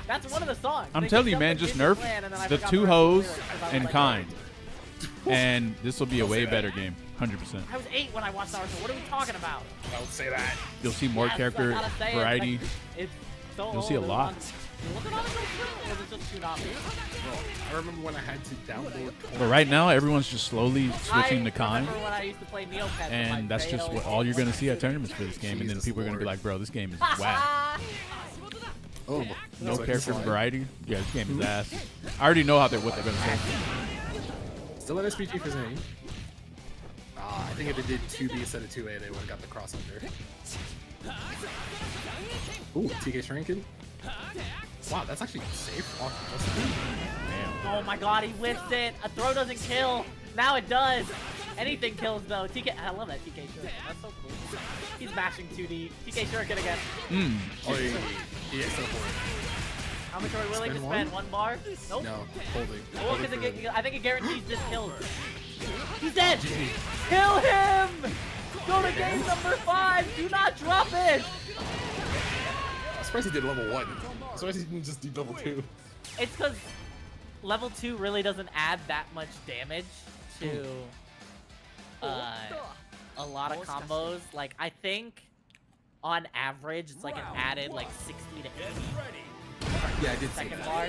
That's one of the songs. I'm They telling you, jumped man, in just Ninja nerf Clan, and then I the forgot two the rest of the hoes lyrics 'cause I was and like, kind. And this will be a way better game. 100%. I was 8 when I watched Naruto. What are we talking about? Don't say that. You'll see more Yes, I character gotta say it, variety. like, it's so You'll see a old. lot. Was it on the or was it just Tsunami? Bro, I remember when I had to download. But right now, everyone's just slowly switching to I kind. remember when I used to play Neopets. And that's just what all you're going to see at tournaments for this game. And then Jesus people are going to be Lord. like, bro, this game is whack. Oh, No so I can character slide. variety. Yeah, this game is ass. I already know what they're going to say. Still at SPG for Zane. I think if it did 2B instead of 2A, they would have got the cross under. Ooh, TK shrinking. Wow, that's actually safe. Oh my god, he whiffed it. A throw doesn't kill. Now it does. Anything kills though. I love that TK shuriken. That's so cool. He's mashing 2D. TK shuriken again. Oh, yeah, so for How much are we willing to Spend spend? one? 1 bar? Nope. No, holding. Well, Holding because for- I think it guarantees this kills. He's dead! Kill him! Go to game number 5! Do not drop it! I'm surprised he did level 1. I'm surprised he didn't just do level 2. It's because level 2 really doesn't add that much damage to a lot of combos. Like, I think on average, it's like an added like 60 to 80 Yeah, I did see second that. bar.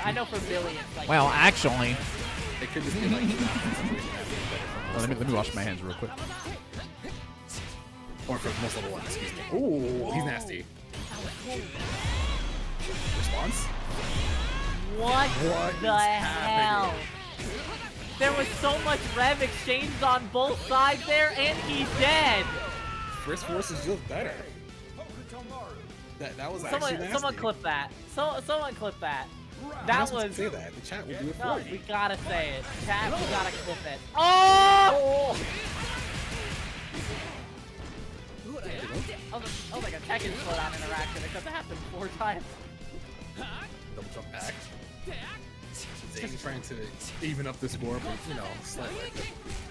I know for billions. Like, Well, actually. It could just be like Well, let me wash my hands real quick. or for most level 1, excuse me. Ooh, he's nasty. Response? what the hell? happening? There was so much rev exchanged on both sides there, and he's dead. First force is just better. That was actually nasty. Someone clip that. Someone clip that. You're not That supposed was. to say that. The chat will do it No, for we you. gotta say it. Chat, we gotta clip it. Oh! I was like a Tekken slowdown interaction, except it happened 4 times. Double jump back. Zane's trying to even up the score, but you know, slightly.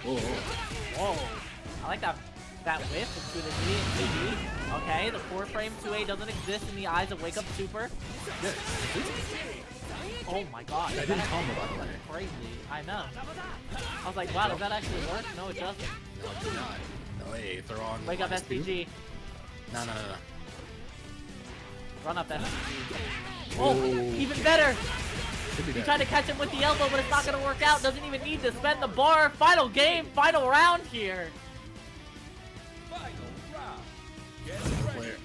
Whoa. Whoa. I like that whiff between the D and 2D. Okay, the 4-frame 2A doesn't exist in the eyes of Wake Up Super. Yeah, Oh my god. I didn't combo by the way. Crazy. I know. I was like, wow, does that actually work? No, it doesn't. No, I did not. No, hey, throw on. Wake up -2. SPG. No. Run up SPG. Oh, even better. Could be He that. tried to catch him with the elbow, but it's not going to work out. Doesn't even need to spend the bar. Final game, final round here. Player,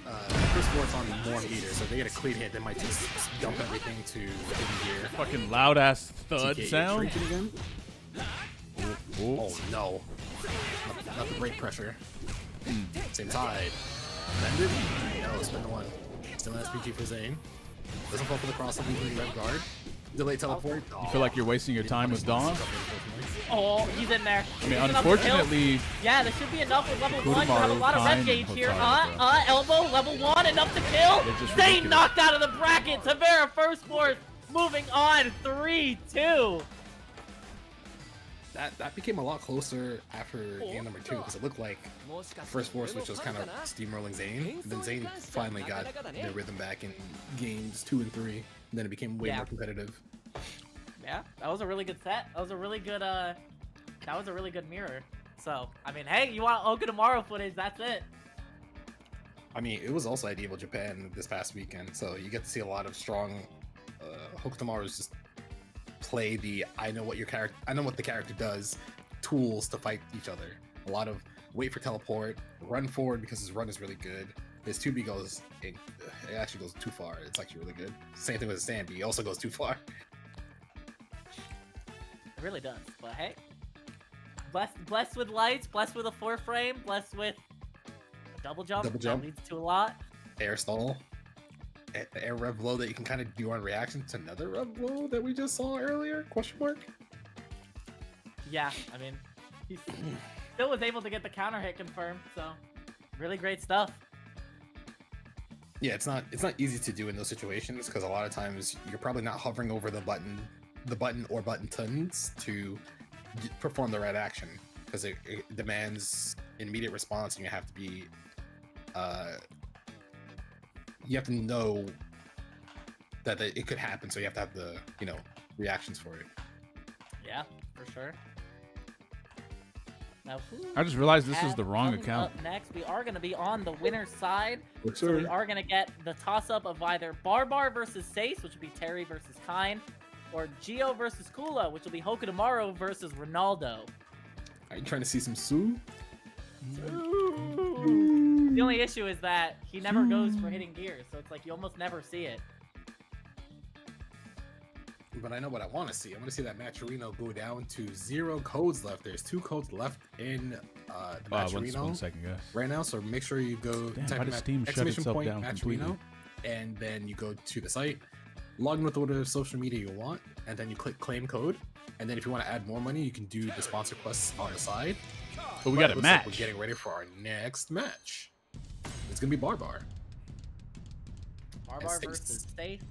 first war's on more heater, so if they get a clean hit, they might just dump everything to hidden gear. Fucking loud ass thud TK sound. shrinking again. Oh, Oh no. Not the brake pressure. Same side. Bend it? No, spin the 1. Still an SPG for Zane. Doesn't fall for the cross up even red guard. Delay teleport. You feel like you're wasting your time with Dawn? Oh, he's in there. I mean, He's enough to kill. unfortunately, Yeah, there should be enough with level 1. You have a lot of Kind red gauge and here. Hotaru, Elbow, level 1, enough to kill. They're just Zane ridiculous. knocked out of the bracket. Tavera first force. Moving on, 3-2. That became a lot closer after game number 2 because it looked like first force, which was kind of steamrolling Zane. And then Zane finally got their rhythm back in games 2 and 3. And then it became way more competitive. Yeah, that was a really good set. That was a really good mirror. So, I mean, hey, you want Oka tomorrow footage, that's it. I mean, it was also at Evo Japan this past weekend, so you get to see a lot of strong Hokutomaru's just play the I know what the character does tools to fight each other. A lot of wait for teleport, run forward because his run is really good. His 2B goes, it actually goes too far. It's actually really good. Same thing with his stand B. He also goes too far. It really does. But hey, blessed with lights, blessed with a 4-frame, blessed with a double jump. That leads to a lot. Air stall. Air rev blow that you can kind of do on reaction to another rev blow that we just saw earlier? Question mark? Yeah, I mean, he still was able to get the counter hit confirmed, so really great stuff. Yeah, it's not easy to do in those situations because a lot of times you're probably not hovering over the button or buttons to perform the right action because it demands immediate response and you have to be you have to know that it could happen, so you have to have the reactions for it. Yeah, for sure. Now, I just realized this is the wrong account. Up next, we are going to be on the winner's side. Yes, so sir. we are going to get the toss-up of either Barbar versus Sace, which would be Terry versus Kind, or Gio versus Kula, which will be Hokutomaru versus Ronaldo. Are you trying to see some Sue? The only issue is that he never goes for hitting gears, so it's like you almost never see it. But I know what I want to see. I want to see that Matcherino go down to 0 codes left. There's 2 codes left in the Matcherino 1 second, guys. right now, so make sure you go type in Steam shut exclamation itself point down Matcherino, completely? and then you go to the site, log in with whatever social media you want, and then you click claim code. And then if you want to add more money, you can do the sponsor quests on the side. But we got a looks match. Like we're getting ready for our next match. It's gonna be Barbar. Barbar versus Sace.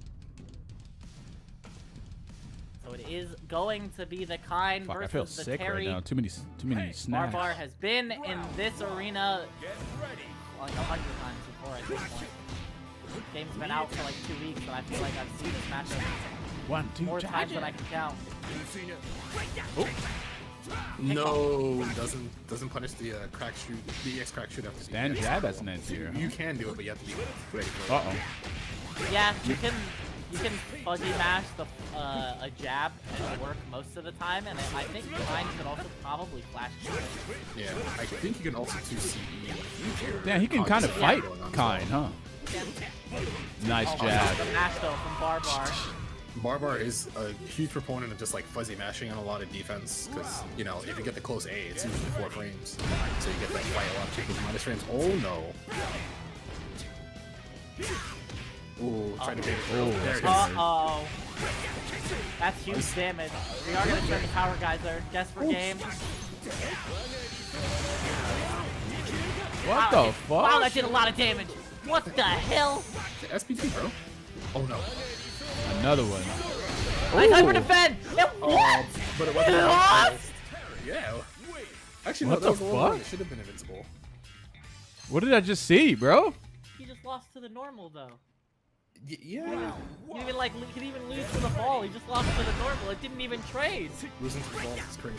So it is going to be the Kind Fuck, I versus feel the sick Terry. right now. Too many snaps. Barbar has been in this arena like 100 times before at this point. Game's been out for like 2 weeks, and I feel like I've seen this matchup more times than I can count. Oh. No, doesn't punish the crack shoot, the EX crack shoot after Stand jab as an anti-hero. You can do it, but you have to be ready for it. Uh-oh. Yeah, you can fuzzy mash a jab and it work most of the time, and I think Kind could also probably flash shoot. Yeah, I think you can also do CE. Yeah, he can kind of fight Kind, huh? Nice jab. The mash though from Barbar. Barbar is a huge proponent of just like fuzzy mashing on a lot of defense because if you get the close A, it's usually 4 frames, so you get that fight a lot cheaper with minus frames. Oh no! Ooh, trying to bait it. Oh, there it is. Uh-oh. That's huge damage. We are gonna turn the power geyser. Guess for game. What the fuck? Wow, that did a lot of damage. What the hell? SPT, bro. Oh no. Another one. Nice hyper defend. What? But it wasn't. What? Yeah. Actually, What no, that the was a little fuck? wrong. It should have been invincible. What did I just see, bro? He just lost to the normal though. Yeah. He could even lose to the ball. He just lost to the normal. It didn't even trade. Losing to the ball is crazy.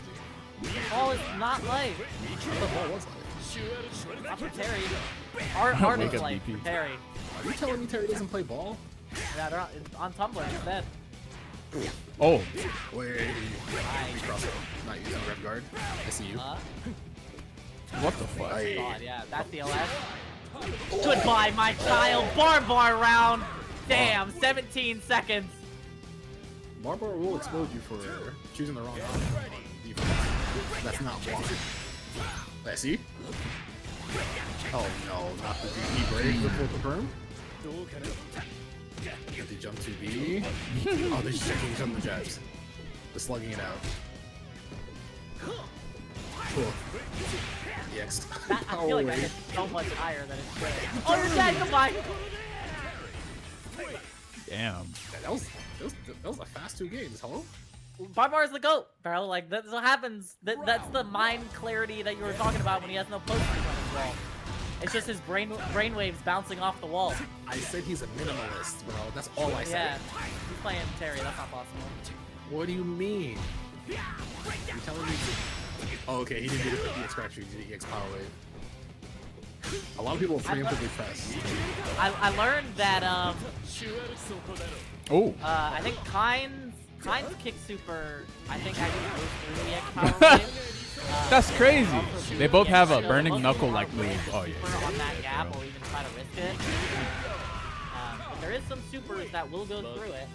The ball is not life. The ball was like. Not for Terry. Art is Wake up, life DP. for Terry. Are you telling me Terry doesn't play ball? Yeah, they're on Tumblr instead. Oh. Wait. Not using rev guard. I see you. What the fuck? God, yeah, that's the LS. Goodbye, my child. Barbar round. Damn, 17 seconds. Barbar will explode you for choosing the wrong defense. That's not blocked. I see. Oh no, not the DP break. The full confirm. Get the jump 2B. Oh, they're just checking each other the jabs. They're slugging it out. Cool. EX. I feel like that is so much higher than it should. Oh, you're dead, goodbye! Damn. That was a fast 2 games, hello? Barbar's the GOAT, bro. Like, that's what happens. That's the mind clarity that you were talking about when he has no posters on his wall. It's just his brainwaves bouncing off the wall. I said he's a minimalist, bro. That's all I said. Yeah, he's playing Terry. That's not possible. What do you mean? You're telling me? Oh, okay. He didn't get it. EX Fracture. He did EX Power Wave. A lot of people preemptively press. I learned that Oh. I think Kind's kick super. I think actually goes through the EX Power Wave. That's crazy. Also, They both have a so burning most knuckle people like aren't move. going Oh yeah. super on that gap or even try to risk it. But there is some supers that will go through it.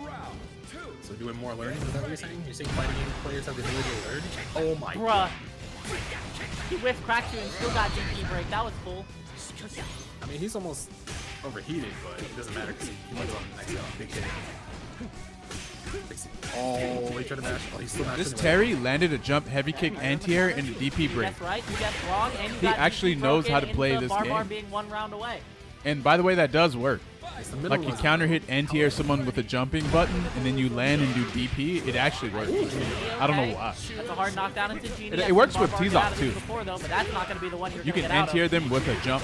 Round 2. So doing more learning, is that what you're saying? You're saying fighting game players have the ability to learn? Oh my Bruh. He whiffed cracked you and still got DP break. That was cool. I mean, he's almost overheated, but it doesn't matter because he wins on the next big hit. Oh, he tried to mash. Oh, he's still mashing. This Terry landed a jump heavy kick anti-air and a DP break. That's right. You guessed wrong. And you He got actually DP knows broken how to play into this Barbar game. being 1 round away. And by the way, that does work. It's the Like you minimalism. counter hit anti-air someone with a jumping button, and then you land and do DP. It actually works. I don't know why. That's a hard knockdown into Genie. It works with Barbar T-Zoc, got out of it too. Before, though, but that's not going to be the one you're You going can to get out anti-air of. them with a jump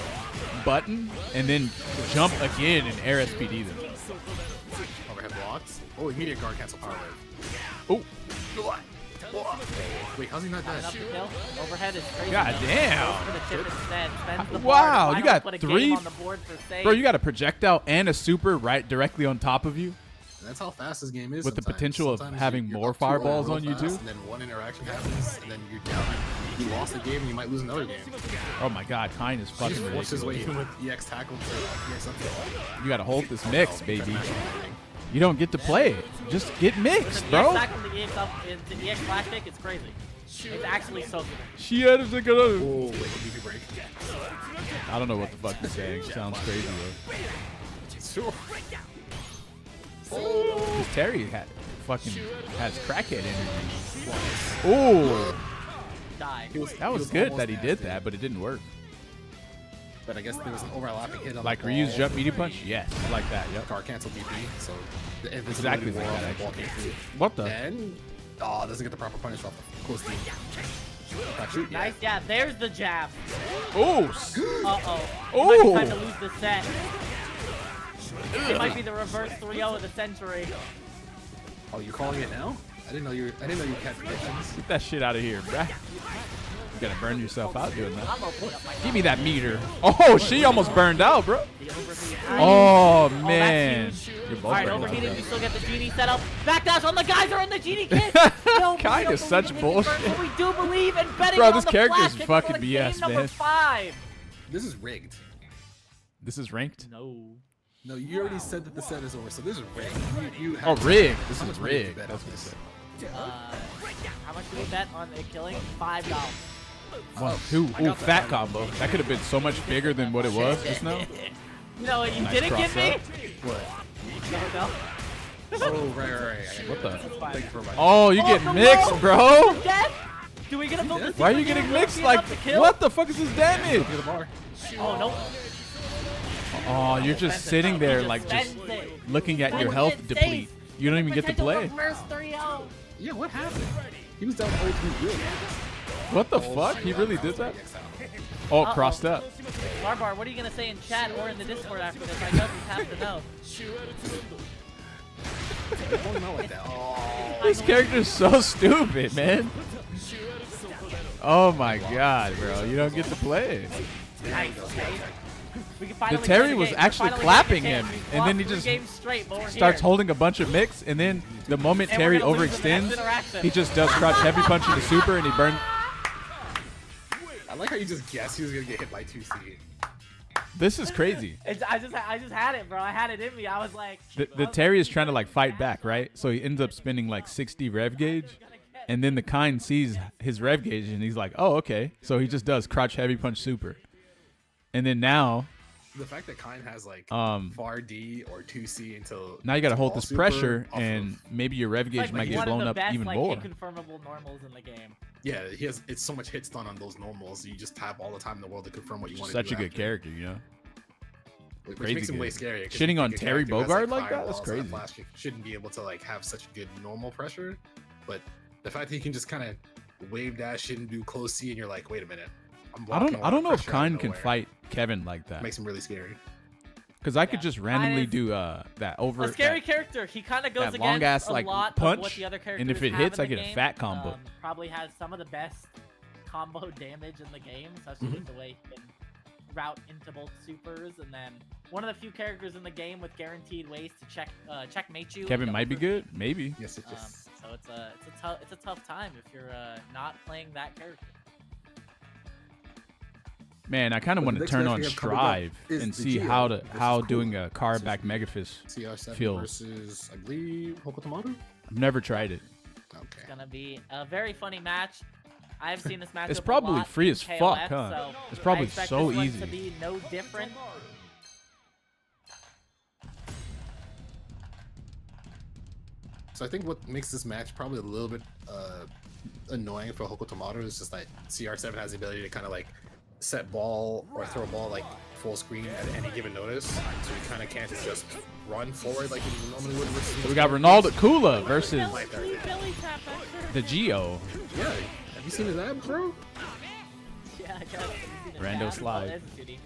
button, and then jump again and air SPD them. Overhead blocks. Oh, immediate guard cancel power wave. Oh, Wait, how's he not dead? Enough to kill. Overhead is crazy. God though. damn. Goes for the chip instead. Spends the Wow, bar to you finally got put a 3 game on the board for save. bro, you got a projectile and a super right directly on top of you. That's how fast this game is. With the sometimes. potential of Sometimes having you're more up 2-0 fireballs real on you, fast, too. And then one interaction happens, and then you're down. You lost the game, and you might lose another game. Oh my God, Kine is He fucking just forced his ridiculous. way in with EX tackle to EX up throw. You gotta hold this mix, baby. You don't get to play it. Just get mixed, bro. The EX tackle the EX up into EX flash kick, it's crazy. It's actually so good. She had to go. Oh, wait, DP break. I don't know what the fuck he's saying. Sounds crazy though. Sure. This Terry has crackhead energy. Oh, Die. that was good that he did that, but it didn't work. But I guess there was an overlapping hit on Like the Ryu's ball. jump medium punch? Yes, like that. Yep. Car cancel DP, so the Exactly invisibility like wall that, on the ball came through. What the? Then, doesn't get the proper punish off the close team. Actually, yeah. Nice, yeah, there's the jab. Oh, Uh-oh. Oh. Might be time to lose the set. It might be the reverse 3-0 of the century. Oh, you're calling it now? I didn't know you had predictions. get that shit out of here, bruh. You gotta burn yourself out doing that. I'm opening up my Give me that meter. Oh, she almost burned out, bro. The overheat. Oh That's man. huge. You're both Alright, burned out, overheated. bro. You still get the genie set up. Backdash on the geyser and the genie kick. No, Kinda we don't such believe in bullshit. Inferno, but we do believe in betting Bro, on this the character flash is kick fucking for BS, game number man. 5. This is rigged. This is ranked. No. No, you already said that the set is over, so this is rigged. You Oh, have rigged. This How is much money did you rigged. bet That's on what I this? said. How much do we bet on it killing? $5. 1, 2. Ooh, fat combo. That could have been so much bigger than what it was just now. You know what you Nice didn't give me? cross What? No. Oh, right. What the? Thank you for reminding me. Oh, you get the mixed, low. bro. Death? Do we get a build this? Why are you getting mixed? Like, what the fuck is this damage? Look at the bar. Oh, nope. Oh, you're just sitting there, like, just looking at your health deplete. You don't even get to play. Reverse 3-0. Yeah, what happened? He was down 0-2 real fast. What the fuck? He really did that? Oh, it crossed up. Barbar, what are you going to say in chat or in the Discord after this? I just have to know. Don't know like that. Oh. This character's so stupid, man. Oh my god, bro. You don't get to play. Nice, okay. We can The finally Terry get the was game. actually Finally clapping get the him, game. and then he We've just lost 3 games straight, but we're starts here. holding a bunch of mix, and then the moment And we're Terry gonna lose in the next overextends, interaction. he just does crouch heavy punch into super, and he burns. I like how you just guessed he was gonna get hit by 2C. This is crazy. I just had it, bro. I had it in me. I was like, The Terry is trying to like fight back, right? So he ends up spending like 60 rev gauge, and then the Kind sees his rev gauge, and he's like, "Oh, okay." So he just does crouch heavy punch super, and then now the fact that Kine has like far D or 2C until now you got to hold all this super pressure, off and of- maybe your rev gauge Like might get one of blown the up best, even like, more. inconfirmable normals in the game. yeah, it's so much hit stun on those normals. You just have all the time in the world to confirm what you want Such to a do. good character, you know. Which Crazy makes him way good. scarier. 'cause Shitting you on think a Terry character who has, Bogard like fire that? That's walls and a crazy. flash kick shouldn't be able to like have such good normal pressure, but the fact that he can just kind of wave dash and do close C, and you're like, wait a minute, I'm I blocking don't know if pressure out of Kine can nowhere. fight Kevin like that. Makes him really scary. Because I could Yeah. just randomly is do that over A scary that- character. He kind of goes that against long-ass, a like, lot of punch, what the other characters and if it have hits, in I the get a game. fat combo. Probably has some of the best combo damage in the game, especially with the way he can route into both supers, and then one of the few characters in the game with guaranteed ways to checkmate you. Kevin and might be over- good, maybe. Yes, it So it's a tough time if you're not playing that character. Man, I kind of But want the to next turn match on we have coming up Strive is and the see Geo how versus doing Kula a car versus back Megafist CR7 feels. versus, I believe, Hokotomaru? I've never tried it. Okay. It's gonna be a very funny match. I've seen this match. It's probably free as fuck, huh? So It's probably I expect so this one easy. to be no different. So I think what makes this match probably a little bit annoying for Hokotomaru is just that CR7 has the ability to kind of like set ball or throw ball like full screen at any given notice. So you kind of can't just run forward like you normally would versus So we got Ronaldo Kula versus Billy tap extra. the Geo. Yeah, have you seen his abs, bro? Yeah, I guess. Have you seen his Rando abs? slide. Oh, there's a cutie.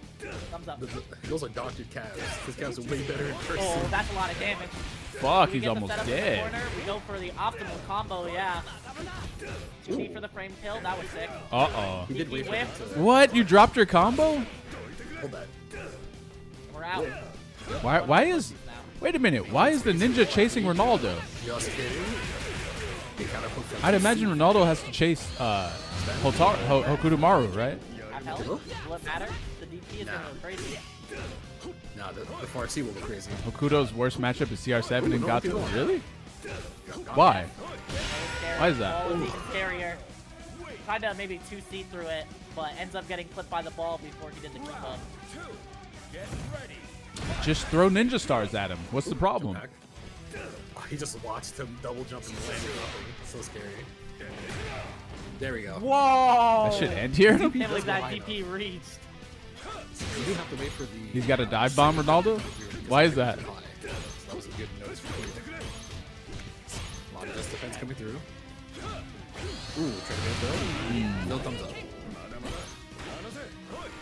Thumbs up. Those are doctored calves. His calves are way better in person. Oh, that's a lot of damage. Fuck, We he's get the almost setup in the dead. corner, we go for the optimal combo, yeah. G for the frame kill, that was sick. Uh-oh. He did wait for him whiff. to What? You dropped your combo? hold that. We're out. Why is... Wait a minute. Why is the ninja chasing Ronaldo? You also kidding? He kind of hooked up. I'd imagine Ronaldo has to chase Hokutomaru, right? Have health? Will it matter? The DP is gonna go crazy. Nah, the far C will go crazy. Hokuto's worst matchup is CR7 and no, Gato. keep going. Really? Why? Why is that? Ball is even scarier. Tried to maybe 2C through it, but ends up getting clipped by the ball before he did the keep up. Just throw ninja stars at him. What's the problem? Back. Oh, he just watched him double jump and land nothing. So scary. There we go. Whoa! That should end here. Can't believe that DP reached. You do have to wait for the. He's got a dive bomb, Ronaldo? Why is that? That was a good notice for you. A lot of this defense coming through. Ooh, try to get though. No thumbs up.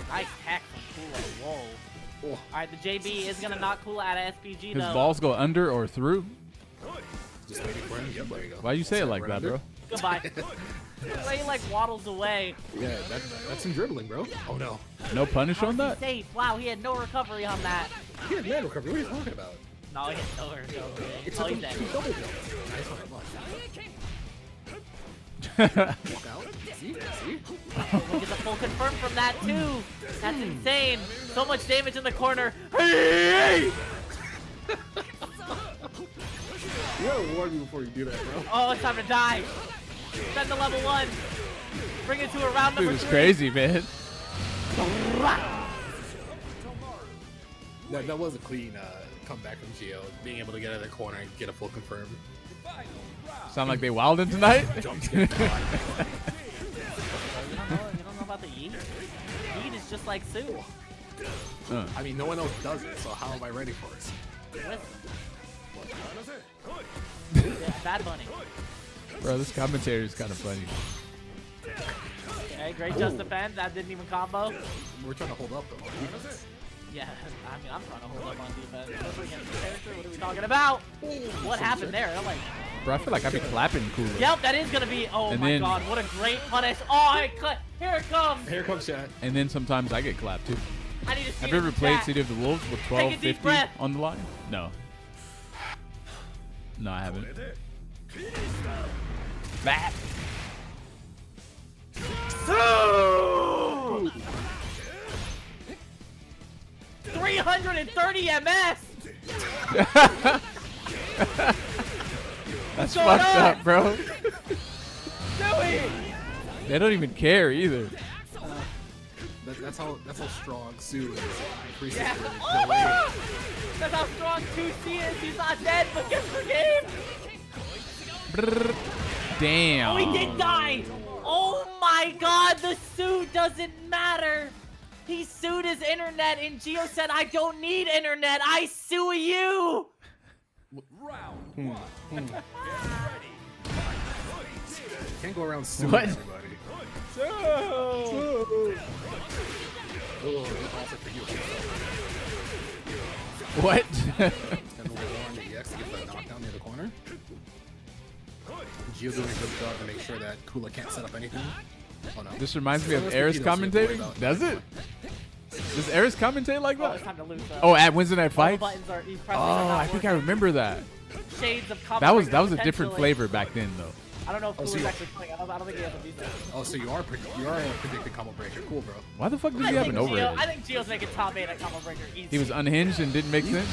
Nice hack from Kula. Whoa. Oh, Alright, the JB is gonna knock Kula out of SPG His though. balls go under or through? just waiting for him. Yep, there you go. Why you say it Set like right that, under. bro? Goodbye. The way he like waddles away. Yeah, that's some dribbling, bro. Oh no. No punish on How's that? he safe? Wow, he had no recovery on that. He had man recovery. What are you talking about? No, he had no recovery. It Oh, took he's him dead. 2 double jumps. Nice one. Walk out. See? See? We'll get the full confirm from that too. That's insane. So much damage in the corner. You gotta warn me before you do that, bro. Oh, it's time to die. Send the level 1. Bring it to a round Dude, number it's 3. crazy, man. That was a clean comeback from Gio, being able to get out of the corner and get a full confirm. Sound like they wildin' tonight? Jump scare. You don't know about the yeet? Yeet is just like Sue. I mean, no one else does it, so how am I ready for it? Yeah, Bad Bunny. Bro, this commentary is kind of funny. Okay, great just defense. That didn't even combo. We're trying to hold up though. Yeah, I mean, I'm trying to hold up on defense. Especially against this character. What are we talking about? What happened there? I'm like, Bro, I feel like I be clapping Kula. yep, that is gonna be. Oh And my then- god, what a great punish! Oh, I cut. Here it comes. Here comes chat. And then sometimes I get clapped too. I need to see. Have you it ever in played chat. City of the Wolves with Take a deep 1250 breath. on the line? No. No, I haven't. Bat. 330 MS. That's going fucked on? up, bro. Joey. They don't even care either. That's how strong Sue is. Increases Yeah. her Oh delay. no! That's how strong 2C is. He's not dead, but gets the game. Brrr. Damn. Oh, he did die. Oh my God, the suit doesn't matter. He sued his internet, and Gio said, "I don't need internet. I sue you." Round one. Can't go around suing What? everybody. Oh, also for you. What? And we'll go on the EX to get the knockdown near the corner. Gio doing a good job to make sure that Kula can't set up anything. Oh no. This reminds me of That's Eris what Vegeto's here commentating. about. Does it? Does Eris commentate like Oh, it's that? time to lose. Oh, at Wednesday Night all the Fights? buttons are. These Oh, presses are not I think I working. remember that. Shades of cover That was breaker, a different potentially. flavor back then, though. I don't know if Oh, so Kula's you- actually playing. I don't think he has a decent. Oh, so you are a predicted combo breaker. Cool, bro. Why the fuck did I he have think an overhead? I think Gio's making top 8 at combo breaker easy. He was unhinged and didn't make sense?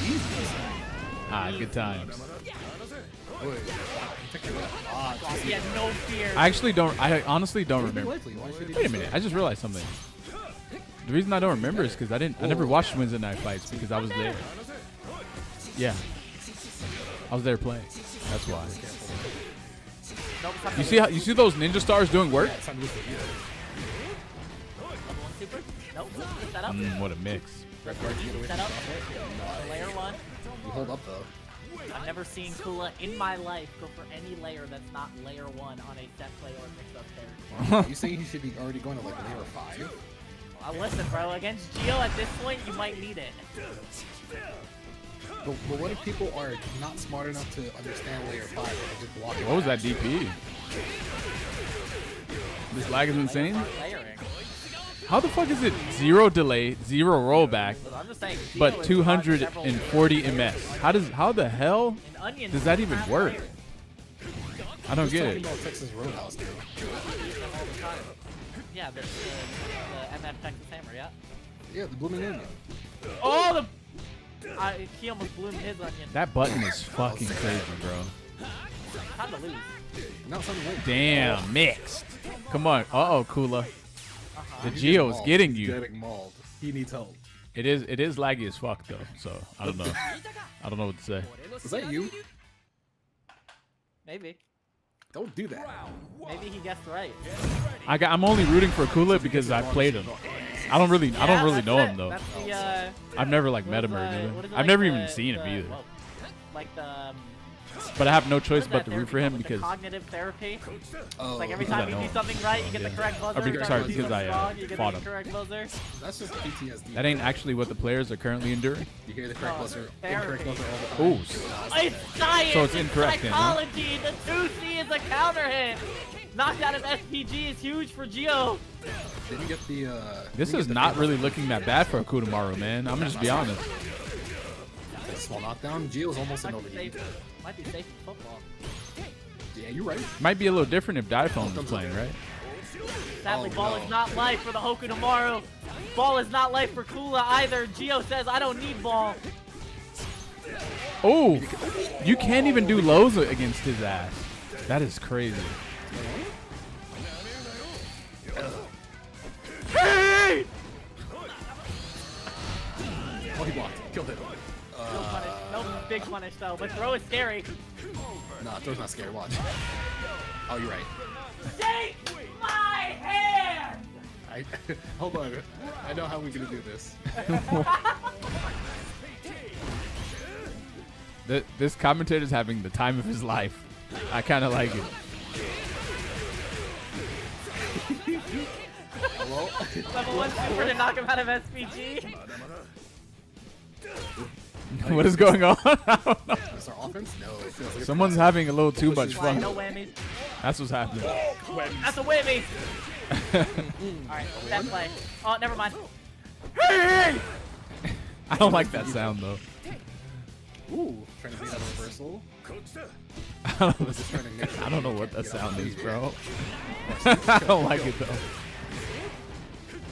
Ah, good times. Wait. He had no fear. I honestly don't remember. Likely. Why should he Wait a do minute, so? I just realized something. The reason I don't remember is because I never watched Wednesday Night Fights because I was there. Yeah. I was there playing. That's why. Nope, it's time You to see those ninja stars doing work? It's time to lose the level 1 super. Nope. Set up. What a mix. Red guard to get away Set from up. the Layer 1. You hold up though. I've never seen Kula in my life go for any layer that's not layer 1 on a set play or mix up there. Are you saying he should be already going to like layer 5? Listen, bro. Against Gio at this point, you might need it. But what if people are not smart enough to understand layer 5 and just block it? What was that DP? This lag is insane. Layering. How the fuck is it 0 delay, 0 rollback, I'm just saying. Gio but is 240 ms? How the hell in Onions, does that even work? layers. I don't Who's get talking it. about Texas Roadhouse, dude? Use them all the time. Yeah, the MF Texas Hammer, yeah. Yeah, the blooming onion. Oh, he almost blew his onion. That button is fucking crazy, bro. Time to lose. Now something late. Damn, mixed. Come on. Uh-oh, Kula. The Geo is Mauled. getting He's you. getting mauled. He needs help. It is laggy as fuck though, so I don't know. I don't know what to say. Was that you? Maybe. Don't do that. Maybe he guessed right. I'm only rooting for Kula because I played him. I don't really that's know it. him though. That's the, I've never like what met is, him or what anything. is it, I've like never the- even seen him the- either. whoa. Like the But I have no choice what is but that to root therapy for him called? Like the because cognitive therapy. Oh, Like every because I time you know do him. something right, you get the correct buzzer. Or Every sorry, time you do because I, something wrong, you get fought the him. correct buzzer. that's just PTSD. that ain't actually what the players are currently enduring. You hear the correct buzzer, therapy. incorrect buzzer all the time. Ooh. It's science. So it's incorrect then, huh? psychology. The 2C is a counter hit. Knockdown of SPG is huge for Gio. Didn't get the. This didn't is get the not big really knockdown. looking that bad for Akudamaru, man. I'm gonna just be honest. A small knockdown. Gio's almost an Might be overheat. safe. Might be safe in football. Yeah, you're right. Might be a little different if Diphone was playing, right? Sadly, Oh, ball no. is not life for the Hokunomaru. Ball is not life for Kula either. Gio says, I don't need ball. Oh, you can't even do lows against his ass. That is crazy. Hey! Oh, he blocked. Killed him. No punish. No big punish, though. But throw is scary. Nah, throw's not scary. Watch. Oh, you're right. Take my hand! Hold on. I know how we're gonna do this. This commentator's having the time of his life. I kind of like it. Hello? Level 1 super to knock him out of SPG. What is going on? I don't know. Is our offense? No. It feels like Someone's having a little too much Why, fun. no whammies. That's what's happening. That's a whammy. Alright, that play. Oh, never mind. I don't like that sound though. Ooh, trying to beat that reversal. I don't know what that sound is, bro. I don't like it though. Yeah,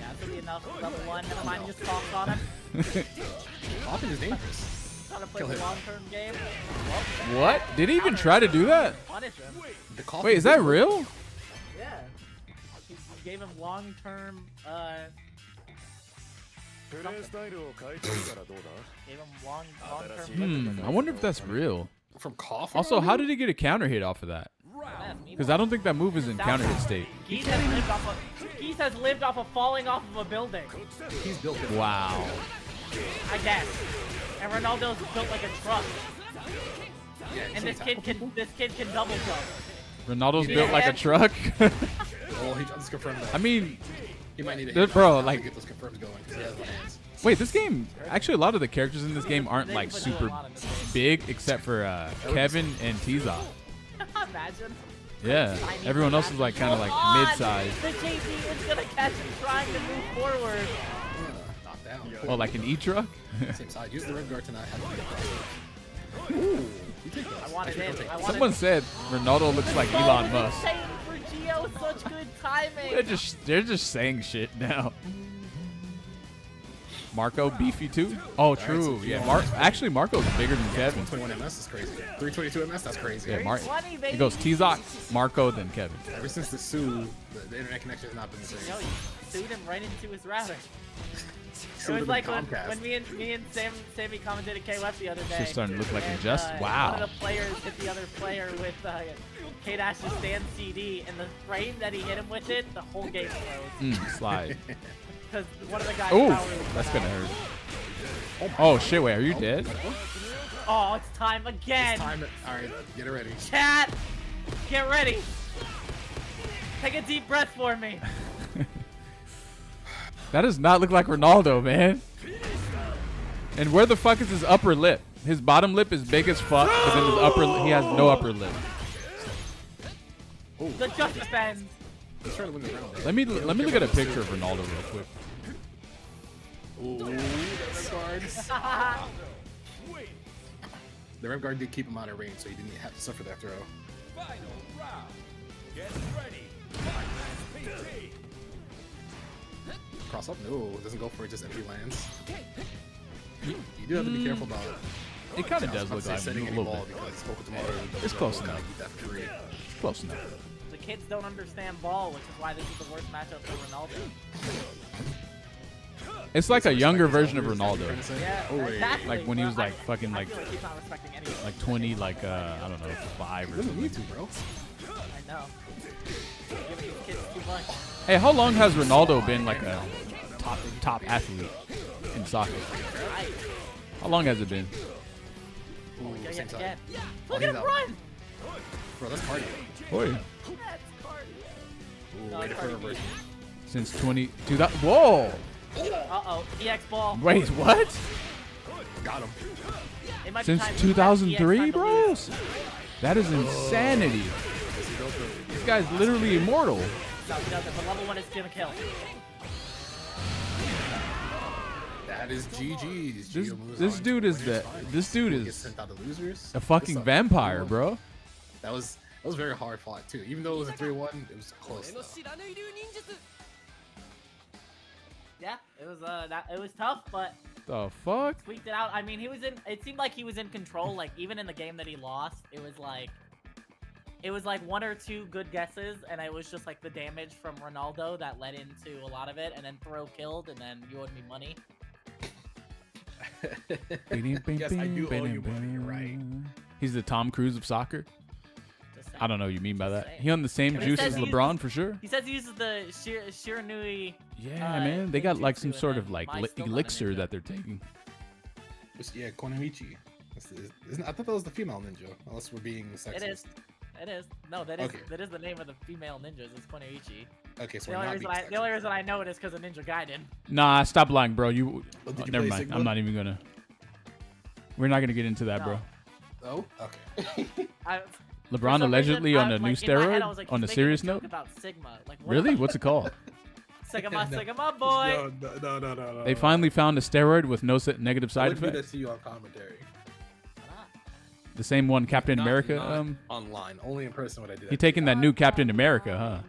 that's gonna be enough. Level 1, never mind, you just tossed on him. Offense is dangerous. Trying to play Kill the him. long-term game. What? Did he even try to do that? Punish him. The coffin Wait, is that real? Yeah. He gave him long-term, Gave him long-term. I wonder if that's real. From cough. Also, how did he get a counter hit off of that? Because I don't think that move is in counter hit state. Geese has lived off of falling off of a building. He's built it. Wow. I guess. And Ronaldo's built like a truck. Yeah, And this kid can double jump. Ronaldo's built like a truck. Oh, he just confirmed that. I mean, he might need a bro, hit to like, get those confirms going. 'Cause he has the hands. wait, this game, actually a lot of the characters in this game aren't like super big except for Kevin and T-Zop. Imagine. Yeah, everyone else is like kind of like mid-sized. The JP is gonna catch him trying to move forward. Knocked down. Oh, like an E-truck? Same side. Use the red guard to not have to be a problem. Ooh, you take those. I wanted him. Someone said Ronaldo looks like Elon Musk. For Gio, such good timing. They're just saying shit now. Marco beefy too? Oh, true. Yeah, actually Marco's bigger than Kevin. 21 MS is crazy. 322 MS, that's crazy. Yeah, it goes T-Zok, Marco, then Kevin. Ever since the Sue, the internet connection has not been the same. Yo, you sued him right into his router. It Sued was him like in when Comcast. me and Sammy commentated KWF the other day. Just starting to look like and, Injustice. Wow. One of the players hit the other player with K-Dash's stand CD, and the frame that he hit him with it, the whole game froze. Slide. Because one of the guys. Oh, power was that's out. gonna hurt. Oh shit! Wait, are you dead? Oh, it's time again. It's time. All right, get it ready. Chat, get ready. Take a deep breath for me. That does not look like Ronaldo, man. And where the fuck is his upper lip? His bottom lip is big as fuck, but then his he has no upper lip. The justice bend. He's trying to win the round. Let me look at a picture of Ronaldo real quick. Ooh, that's guard. The red guard did keep him out of range, so he didn't have to suffer that throw. Final round. Get ready. Cross up? No, it doesn't go for it, just empty lands. You do have to be careful about it. It kind of does look like setting a any little ball bit. because Pokemon It's close enough. keep that free. It's close enough. The kids don't understand ball, which is why this is the worst matchup for Ronaldo. It's like a younger version of Ronaldo. Yeah, Oh, wait. exactly. Like when he was But like fucking I like feel like he's not respecting anyone. 20, like I don't know, 5 or Doesn't something. need to, bro. I know. Giving these kids too much. Hey, how long has Ronaldo been like a top athlete in soccer? Right. How long has it been? Ooh, Yeah, same side. again. Oh, Look he's at him out. run! Bro, that's cardio. Boy, That's cardio. Ooh, No, wait it's for cardio. reverse. since 2000. Whoa! Uh-oh, EX ball. Wait, what? Got him. It might be Since time- 2003, EX time to lose. bros? That is insanity. This guy's literally immortal. No, he doesn't, but level 1 is gonna kill. That is GG's. This- Gio moves this on dude to is winners the- finals. this dude He is gets sent out to losers. A fucking This vampire, bro. That was very hard fought too. Even though it was a 3-1, it was close. Though. Yeah, it was it was tough, but The fuck? squeaked it out. I mean, it seemed like he was in control. Like even in the game that he lost, it was like 1 or 2 good guesses, and it was just like the damage from Ronaldo that led into a lot of it, and then throw killed, and then you owed me money. Yes, I do owe you money. You're right. He's the Tom Cruise of soccer. Just saying. I don't know what you mean by Just that. saying. He on the same He juice says as he LeBron for sure. He says he uses the Shiranui. Yeah, man. They got like some ninjutsu, sort and of like then mine's still not a elixir ninja. that they're taking. Yeah, Konomichi. I thought that was the female ninja. Unless we're being sexist. It is. It is. No, that is Okay. that is the name of the female ninjas. It's Konoichi. Okay, so The we're only, not reason being the only reason I know it is because of Ninja Gaiden. Nah, stop lying, bro. You. Oh, did you Never play mind. Sigma? I'm not even gonna. We're not gonna get into that, bro. No. Oh, okay. I, for LeBron some allegedly reason, on I a was new like, in my head, I was steroid. like, On he's a making serious joke note. about Sigma. Like, what Really? about- What's it called? Sigma, Sigma boy. No. They finally found a steroid with no negative I side would do that effects. to you on commentary. The same one Captain Not- America. not online, only in person would I do that. He taking that new Captain America, huh?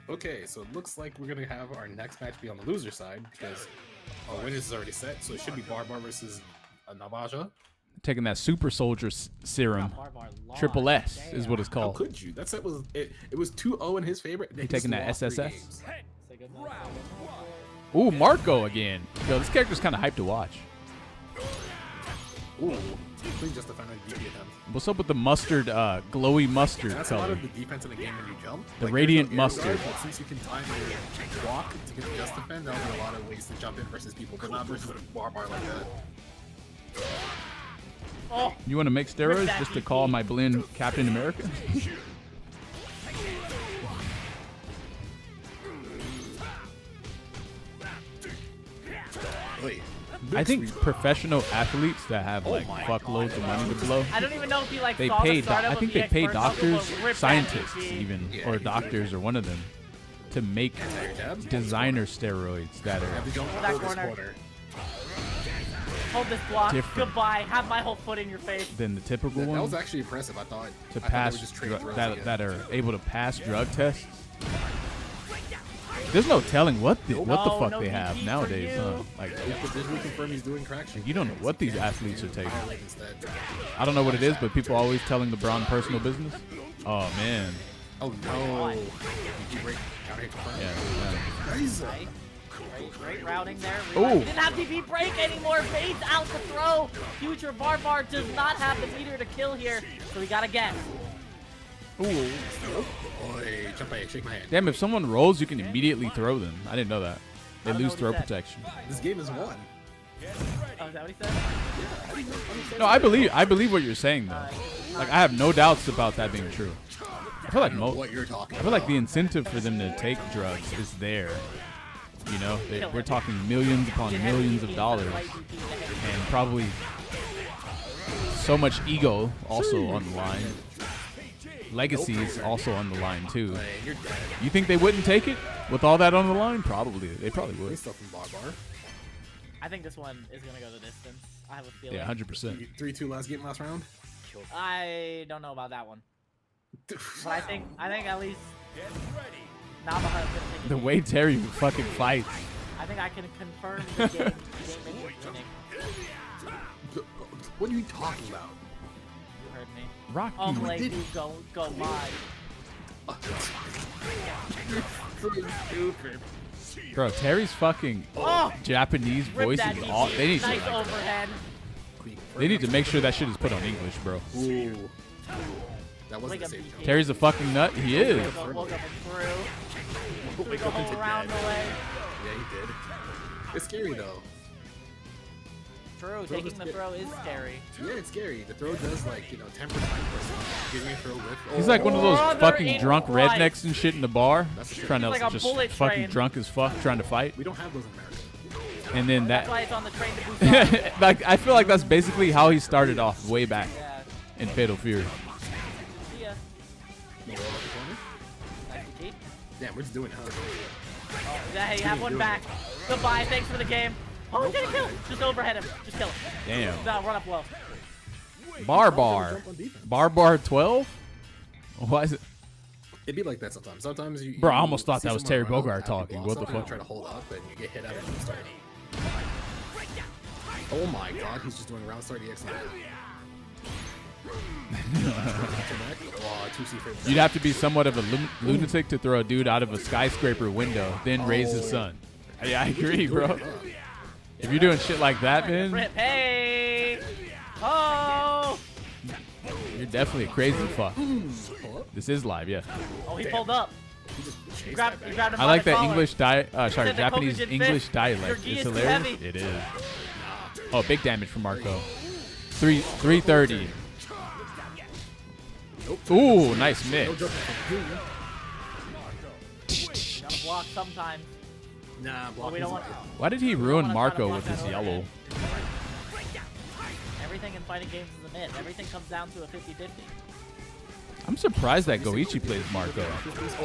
Okay, so it looks like we're gonna have our next match be on the loser side because our winners is already set. So it should be Barbar versus Navaja. Taking that super soldier serum. Triple S is what it's How called. could you? That set was it was 2-0 in his favor. You taking that SSS? Round one. Ooh, Marco again. Yo, this character's kind of hyped to watch. Ooh, please just defend a DP attempt. What's up with the mustard, glowy mustard That's a lot color? of the defense in the game when you jump. The Like, radiant there's no air mustard. guard, but since you can time your walk to get the just defend, that'll be a lot of ways to jump in versus people, but not versus a bar like that. Oh, You want to make steroids that just to DP. call my blend Captain America? Wait. I think professional athletes that have like my fuckloads of money to blow, I don't even know if he like they saw pay. the startup I of think the they pay X-Bird doctors, Hustle, but rip that scientists, DP. even Yeah, or he did. doctors, or one of them, to make Jab? designer steroids that Have to are. jump Hold that hold this corner. corner. Hold this block. Different. Goodbye. Have my whole foot in your face. Than the typical That was ones actually impressive. I thought to they pass would just trade dru- throws that again. that are able to pass drug tests. There's no telling what the fuck no they have DP for nowadays, huh? you. Like They could visually confirm he's doing traction. you don't know what these athletes are taking. Power leg instead. I don't know what it is, but people always telling LeBron personal business. Oh man, Oh no! You keep break counter hit confirm. yeah. Nice. Great routing there. Ooh. He didn't have DP break anymore. Fades out to throw. Future Barbar does not have the meter to kill here, so we gotta get. Ooh. Boy, jump ahead, shake my hand. Damn, if someone rolls, you can immediately throw them. I didn't know that. They I don't know lose what throw he said. protection. This game is won. Oh, is that what he said? No, I believe what you're saying though. Like I have no doubts about that being true. I feel like What you're talking I feel like the incentive for them to take drugs is there. You know, we're talking millions upon millions of dollars, and probably so much ego also on the line. Legacy is also on the line too. Hey, you're dead. You think they wouldn't take it with all that on the line? Probably. They probably would. Stuff from Barbar. I think this one is gonna go the distance. I have a feeling. Yeah, 100%. 3-2 last round. I don't know about that one, but I think at least Navajo is gonna take The it. way Terry fucking fights. I think I can confirm the game is winning. What are you talking about? You heard me. Rocky. Omelette, you go live. So stupid. Bro, Terry's fucking Oh, Japanese rip voice that is DP. all. They need nice to. overhead. They need to make sure that shit is put on English, bro. Ooh. That wasn't Like a a safe DP. jump. Terry's a fucking nut. He is. We'll go through. Through the whole round away. Yeah, he did. It's scary though. True, taking the throw is scary. Yeah, it's scary. The throw does like 10% giving me a throw with. He's like one of those Brother fucking in drunk Christ. rednecks and shit in the bar, That's true. trying to He's like a just bullet fucking train. drunk as fuck, trying to fight. We don't have those in America. And then That's why that, it's on the train to Busan. like, I feel like that's basically how he started off way back Yeah. in Fatal Fury. See ya. Nice to keep. Damn, we're just doing it, huh? Yeah, you have one back. Goodbye. Thanks for the game. Oh, he's gonna kill him. Just overhead him. Just kill him. Damn. No, run up low. Barbar. Jump on defense. Barbar 12? Why is it? It'd be like that sometimes. Sometimes you. Bro, I almost thought see that was someone Terry run up, Bogard have you talking. block What the something, and fuck? Try to hold up and you get hit out of the start. Oh my god, he's just doing round start EX now. You'd have to be somewhat of a lunatic to throw a dude out of a skyscraper window, then raise his son. Yeah, I agree, bro. If you're doing shit like that, man, Rip. Hey. Oh. you're definitely a crazy fuck. This is live, yeah. Oh, he pulled up. You grabbed him I by like the that collar. English sorry, Said the Japanese Kokugen English fist. dialect. Your gi It's is too hilarious. heavy. It is. Oh, big damage from Marco. 330. Ooh, nice mix. Gotta block sometimes. Nah, But block we don't want. Why did he ruin Marco with his yellow? Everything in fighting games is a myth. Everything comes down to a 50-50. I'm surprised that Goichi plays Marco.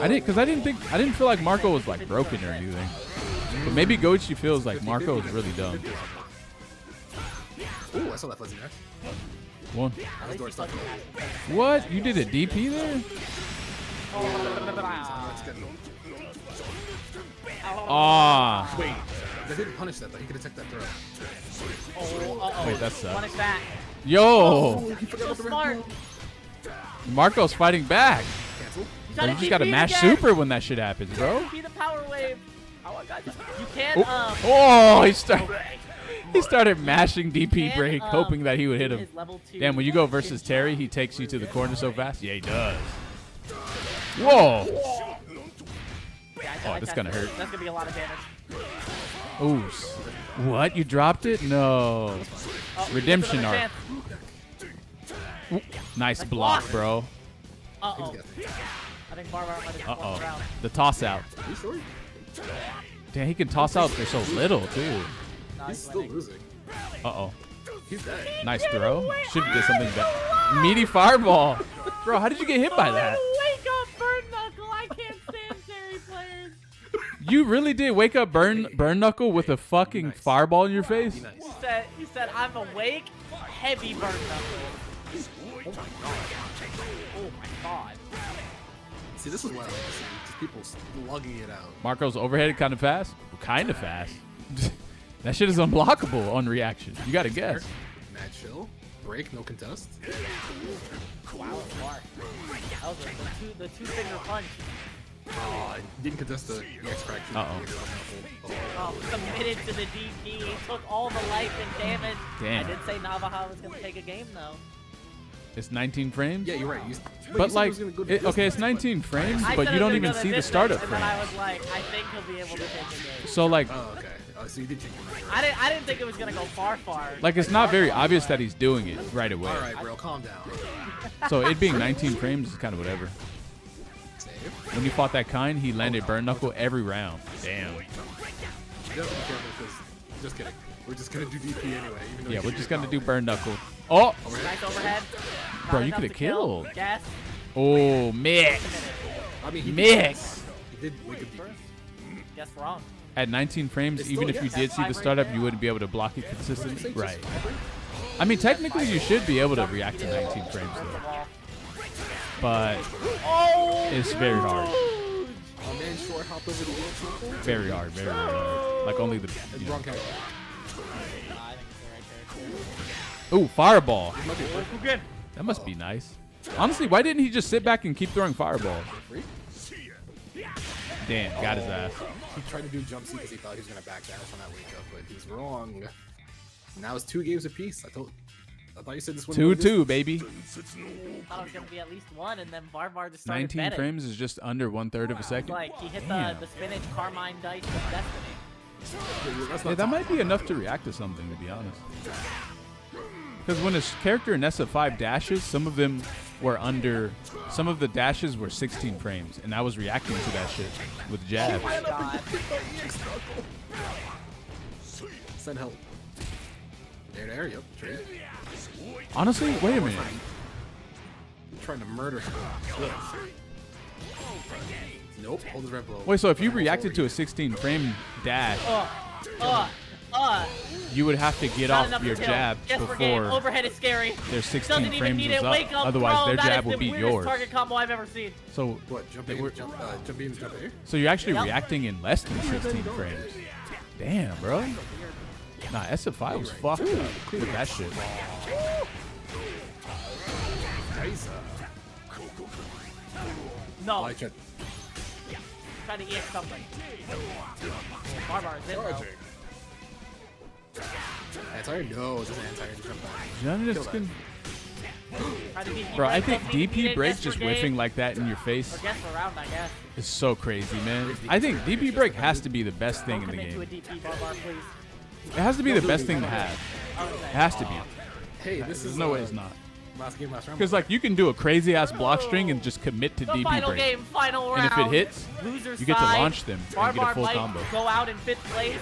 I didn't feel like Marco was like broken or anything. But maybe Goichi feels like Marco is really dumb. Ooh, I saw that fuzzy match. One. At least he's fucking happy. What? You did a DP there? Ah. Wait, they didn't punish that though. He could have took that throw. Oh, uh-oh. Wait, that sucks. Punish that. Yo, He forgot So about the red smart. ball. Marco's fighting back. Cancel. You You gotta just gotta DP mash again. super when that shit happens, bro. DP the power wave. Oh my god. You can Oh, he started mashing DP can, break, hoping that he would hit do him. his level 2 Damn, when you go versus Terry, he takes you to the corner so fast. Yeah, he does. Whoa. Oh, this gonna hurt. That's gonna be a lot of damage. Ooh. What? You dropped it? No. Oh, Redemption another arc. chance. Nice block, bro. Uh-oh. I think Barbar might have Uh-oh. won the round. The toss out. Are you sure? Damn, he can toss out for so little, too. No, He's still losing. Uh-oh. He's dead. Nice throw. Should have did something better. Meaty fireball. Bro, how did you get hit by that? Wake up, Burn Knuckle. I can't stand Terry players. You really did wake up Burn Knuckle with a fucking fireball in your face? Be nice. He said, I'm awake. Heavy Burn Knuckle. Oh my god. Oh my god. See, this is what I like to see. Just people slugging it out. Marco's overheaded kind of fast? Kind of fast. That shit is unblockable on reaction. You gotta guess. Mad chill. Break, no contest. Wow, Mark. That was the two-finger punch. Oh, didn't contest the EX crack. Uh-oh. Oh, committed to the DP. He took all the life and damage. Damn. I did say Navajo was going to take a game, though. It's 19 frames? Yeah, you're right. But like, okay, it's 19 frames, I but said you it don't was even gonna see the distance, startup and frame. then I was like, I think he'll be able to take a game. So like, Oh, okay. So you did change your mind. I didn't think it was going to go far. like it's not very obvious that he's doing it right away. All right, bro, calm down. So it being 19 frames is kind of whatever. Save. When you fought that kind, he landed Burn Knuckle every round. Damn. You have to be careful because, just kidding. We're just gonna do DP anyway. Even though Yeah, you we're should just do gonna do power. Burn Knuckle. Oh! Nice overhead. Bro, Not you enough coulda to kill. killed. Yes. Oh, mix. I mean, he Mix. did wake up DP. Guess wrong. At 19 frames, It's even still- if you yeah, did see the that's startup, right you there. wouldn't be able to block it consistently. Just Right. hyper. I mean, technically, you should be able to react to 19 frames, though. But Oh! it's very hard. Oh man, short hop over the EX knuckle. Very hard. Very, very hard. Like, only the... It's You know. wrong character. Ooh, fireball. It might be worth Who good? That must be nice. Honestly, why didn't he just sit back and keep throwing fireballs? free. Damn, got his ass. He tried to do jump C because he thought he was gonna back dash on that wake up, but he's wrong. Now it's 2 games apiece. I thought you said this one. 2-2, baby. I thought it was gonna be at least one, and then Barbar just started 19 betting. frames is just under 1/3 of a second. Like he hit Damn. the spinach Carmine dice of destiny. That's Yeah, not that might be enough to react to something, to be honest. Because when a character in SF5 dashes, some of them were under, some of the dashes were 16 frames, and I was reacting to that shit with jabs. Oh my god. Send help. There, yep, trade. Honestly, wait a minute. Trying to murder him. Nope, hold his red blow. Wait, so if you reacted to a 16 frame dash, you would have to get Not off enough your to kill. jab Yes, we're game. before Overhead is scary. their 16 Doesn't even frames need was it. up. Wake up, Otherwise, bro. their That jab is would the beat weirdest yours. target combo I've ever seen. So, What? Jump They in, were- jump in, jump air? so you're actually Yep. reacting in less than 16 frames. Damn, bro. Nah, SF5 was fucked up with that shit. Nice. No, I tried. try to EX something. Barbar is in, bro. Anti-air? No, it's just anti-air. Just jump back. Jonas can- Try to DP Bro, I break, think don't need DP it, breaks guess just for whiffing game. like that in your face Or guess for round, I guess. is so crazy, man. I think DP break has to be the best thing in the Commit to a game. DP, Barbar, please. It has to be the best thing to have. Okay. It has to be. Hey, this There's is no way it's not. last game, last round. Because like you can do a crazy ass block string and just commit to The DP final break. game, final round. And if it hits, Loser's you get to side. launch them and Barbar get a full might combo. go out in 5th place.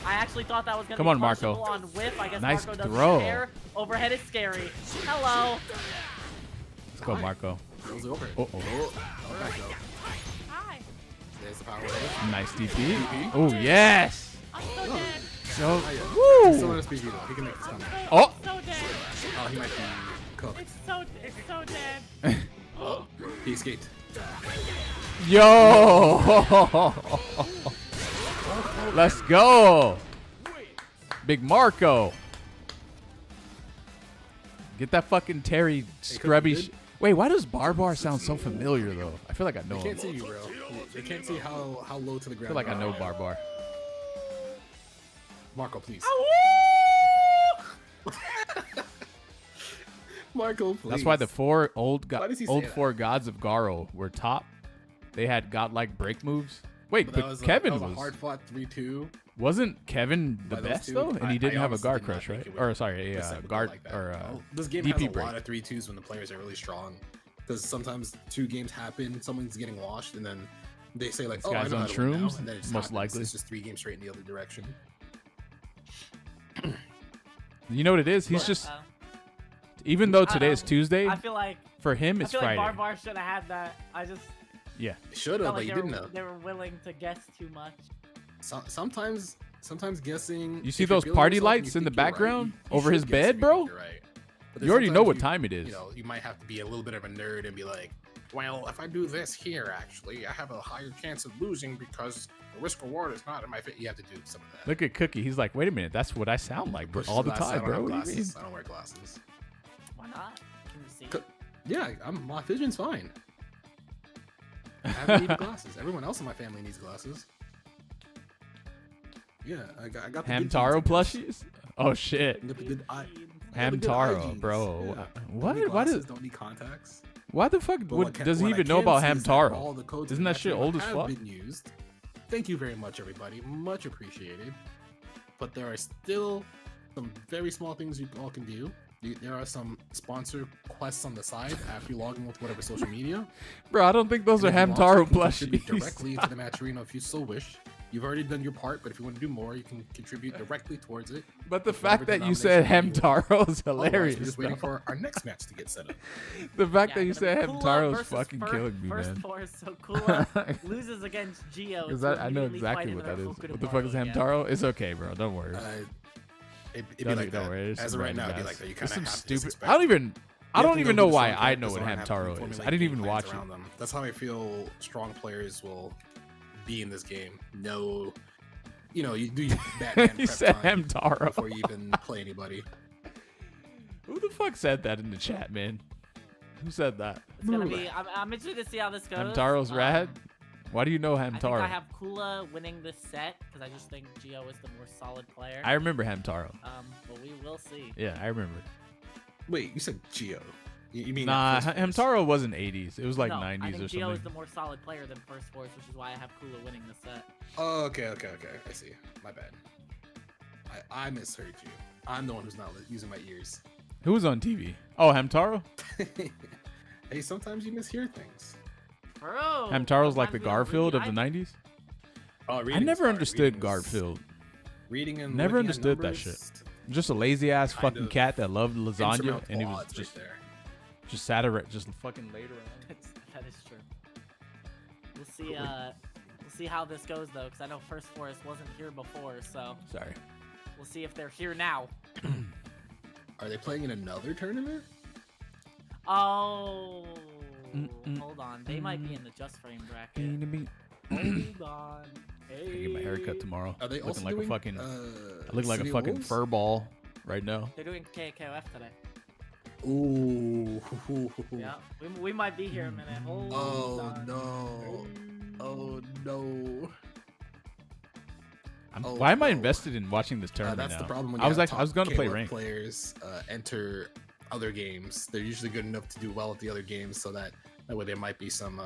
I actually thought that was going to Come be on, Marco. crushable on whiff. I guess Nice Marco doesn't throw. care. Overhead is scary. Hello. Let's go, Marco. Goes over. Uh-oh. Oh, back up. Hi. There's the power wave. Nice DP. Oh, yes. I'm so dead. So, He's still in a speed though. He can make this comeback. oh, So dead. Oh, he might be cooked. It's so dead. He escaped. yo. Let's go. Big Marco. Get that fucking Terry scrubby. good? Wait, why does Barbar sound so familiar though? I feel like I know They him. can't see you, bro. They can't see how low to the I ground. feel like you I know are. Barbar. Marco, please. Marco, please. That's why the four Why does he say that? four gods of Garo were top. They had godlike break moves. Wait, but Kevin that was a hard fought 3-2. wasn't Kevin the by those best two. though, and he didn't I have a honestly guard did not crush, think right? it would Or sorry, a specifically guard like that. or Well, this game DP has a break. lot of 3-2s when the players are really strong. Because sometimes 2 games happen, someone's getting washed, and then they say like, This "Oh, I guy's know on how to win now," shrooms, and then it just most happens. likely. It's just 3 games straight in the other direction. You know what it is? He's But, just even though today is Tuesday, I feel like for him I it's feel Friday. like Barbar should have had that. I just Yeah. Should have, felt but like you they didn't were, know. they were willing to guess too much. Sometimes guessing. You see if you're those feeling party yourself and lights you in the think you're right, background you over should his guess bed, if you bro? think you're right. But then You already know sometimes what time it is. You know, you might have to be a little bit of a nerd and be like, well, if I do this here, actually, I have a higher chance of losing because the risk reward is not in my fit. You have to do some of that. Look at Cookie. He's like, wait a minute, that's what I sound like, bro, Pushes all the glasses. time, I bro. don't What have do you mean? glasses. I don't wear glasses. Why not? Can you see? Yeah, my vision's fine. I haven't needed glasses. Everyone else in my family needs glasses. Yeah, I got the good Hamtaro genes, I guess. plushies? Oh shit. Got the good eye- I got the good eye Hamtaro, genes. bro. Yeah. What? Don't need Why glasses, does? don't need contacts. Why the fuck? But What, does he what I even know can about see is that all Hamtaro? the codes Isn't in that shit Matchmaker old as have fuck? been used. Thank you very much, everybody. Much appreciated. But there are still some very small things you all can do. There are some sponsor quests on the side after you log in with whatever social media. Bro, I don't think those are And if you want Hamtaro to, you can contribute plushies. directly into the match arena if you so wish. You've already done your part, but if you want to do more, you can contribute directly towards it. But the with whatever fact that you said denomination you want. Hamtaro is Otherwise, hilarious. we're just waiting bro. for our next match to get set up. The fact Yeah, that you gonna said be Kula Hamtaro is versus fucking killing me, first man. Four, so Kula loses against Gio. Because to I know immediately exactly fight what in that a is. Fukuda What the fuck is Mario again. Hamtaro? It's okay, bro. Don't worry. It'd be Don't like even that. worry. It's As some of right now, random it'd be ass- like that. You it's kind of some have to stupid. expect I don't it. even. I You have don't to even know know who the why strong I characters know what are and have to Hamtaro is. formulate I didn't game even plans watch it. around them. That's how I feel strong players will be in this game. No, you know, you do your Batman He prep said time Hamtaro. before you even play anybody. Who the fuck said that in the chat, man? Who said that? It's gonna be. I'm interested to see how this goes. Hamtaro's rad. Um, Why do you know I think Hamtaro? I have Kula winning this set because I just think Gio is the more solid player. I remember Hamtaro. But we will see. Yeah, I remember. Wait, you said Geo? You mean Nah, not First Force? Hamtaro wasn't 80s. It was like no, 90s I think or Gio is something. the more solid player than First Force, which is why I have Kula winning the set. Oh, okay. I see. My bad. I misheard you. I'm the one who's not using my ears. Who was on TV? Oh, Hamtaro? Hey, sometimes you mishear things. Bro, Hamtaro's like sometimes the we don't Garfield of read. the 90s? Oh, I reading is never hard. understood Reading is- Garfield. Reading and Never looking at understood that numbers, shit. Just a lazy ass Kind fucking of cat that loved lasagna insurmountable and he was odds just right there. just sat around, just fucking laid around. That is true. We'll see. We'll see how this goes though, because I know First Force wasn't here before, so Sorry. we'll see if they're here now. Are they playing in another tournament? Oh, hold on. They might be in the Just Frame bracket. Hold on. I get my hair cut tomorrow. Are they also looking like doing, a fucking, I look like a City of fucking Wolves? fur ball right now. They're doing KKOF today. Ooh. Yeah, we might be here in a minute. Hold Oh on. no. Oh no. Oh, Why am I no. invested in watching this tournament That's now? the problem. When I was you like, have I was top gonna play KOF rank. Players enter other games. They're usually good enough to do well at the other games, so that way there might be some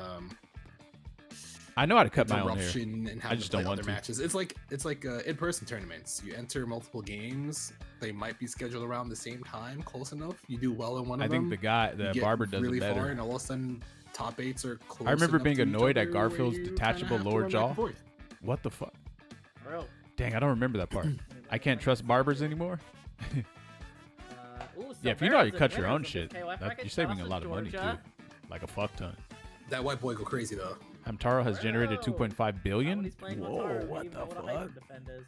I know how to cut my own hair. interruption and I have just to play don't want other to. matches. It's like in-person tournaments. You enter multiple games. They might be scheduled around the same time, close enough. You do well in one I of them. think the you get barber does really it better. far, and all of a sudden, top eights are close. I remember enough being to each annoyed at other where Garfield's you kinda detachable have to lower run back jaw. and forth. What the fuck? Bro. Dang, I don't remember that part. I can't trust barbers anymore. Ooh, Yeah, if you know how to Sabera's cut the your winners own of this shit, KOF that, bracket. you're saving Shout a out lot to of money Georgia. too. Like a fuck ton. That white boy go crazy though. Hamtaro has generated Bro. 2.5 billion. Nobody's playing Whoa, Wataru, what even the know what a hyper fuck? defend is.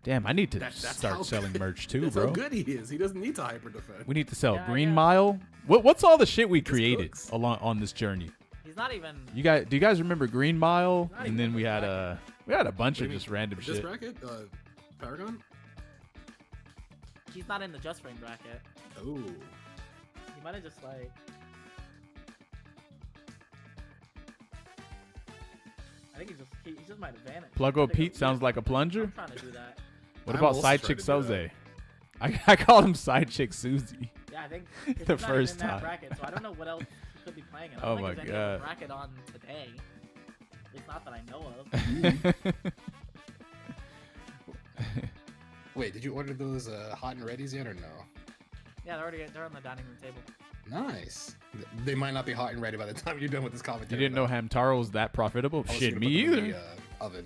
Damn, I need to That's how start selling good- merch too, That's bro. how good he is. He doesn't need to hyper defend. We need to sell Yeah, Green yeah. Mile. What's all the shit we Just created cooks. along on this journey? He's not even. Do you guys remember Green Mile? Not And even then in we this had a bunch What do of you mean? just random This shit. bracket, Paragon. He's not in the Just Frame bracket. Oh, He might have just like. I think he just might have vanished. Pluggo I think Pete I'm- sounds like a plunger. I'm trying to do that. What I'm about also side trying chick to do that. Soze? I call him side chick Susie. Yeah, I think The he's not even first in that time. bracket, so I don't know what else he could be playing in. I Oh don't my think there's any other God. bracket on today. At least not that I know of. Wait, did you order those hot and readies yet or no? Yeah, they're on the dining room table. Nice. They might not be hot and ready by the time you're done with this You commentary. didn't know Hamtaro was that profitable? I was Shit, gonna me put them in either. the, oven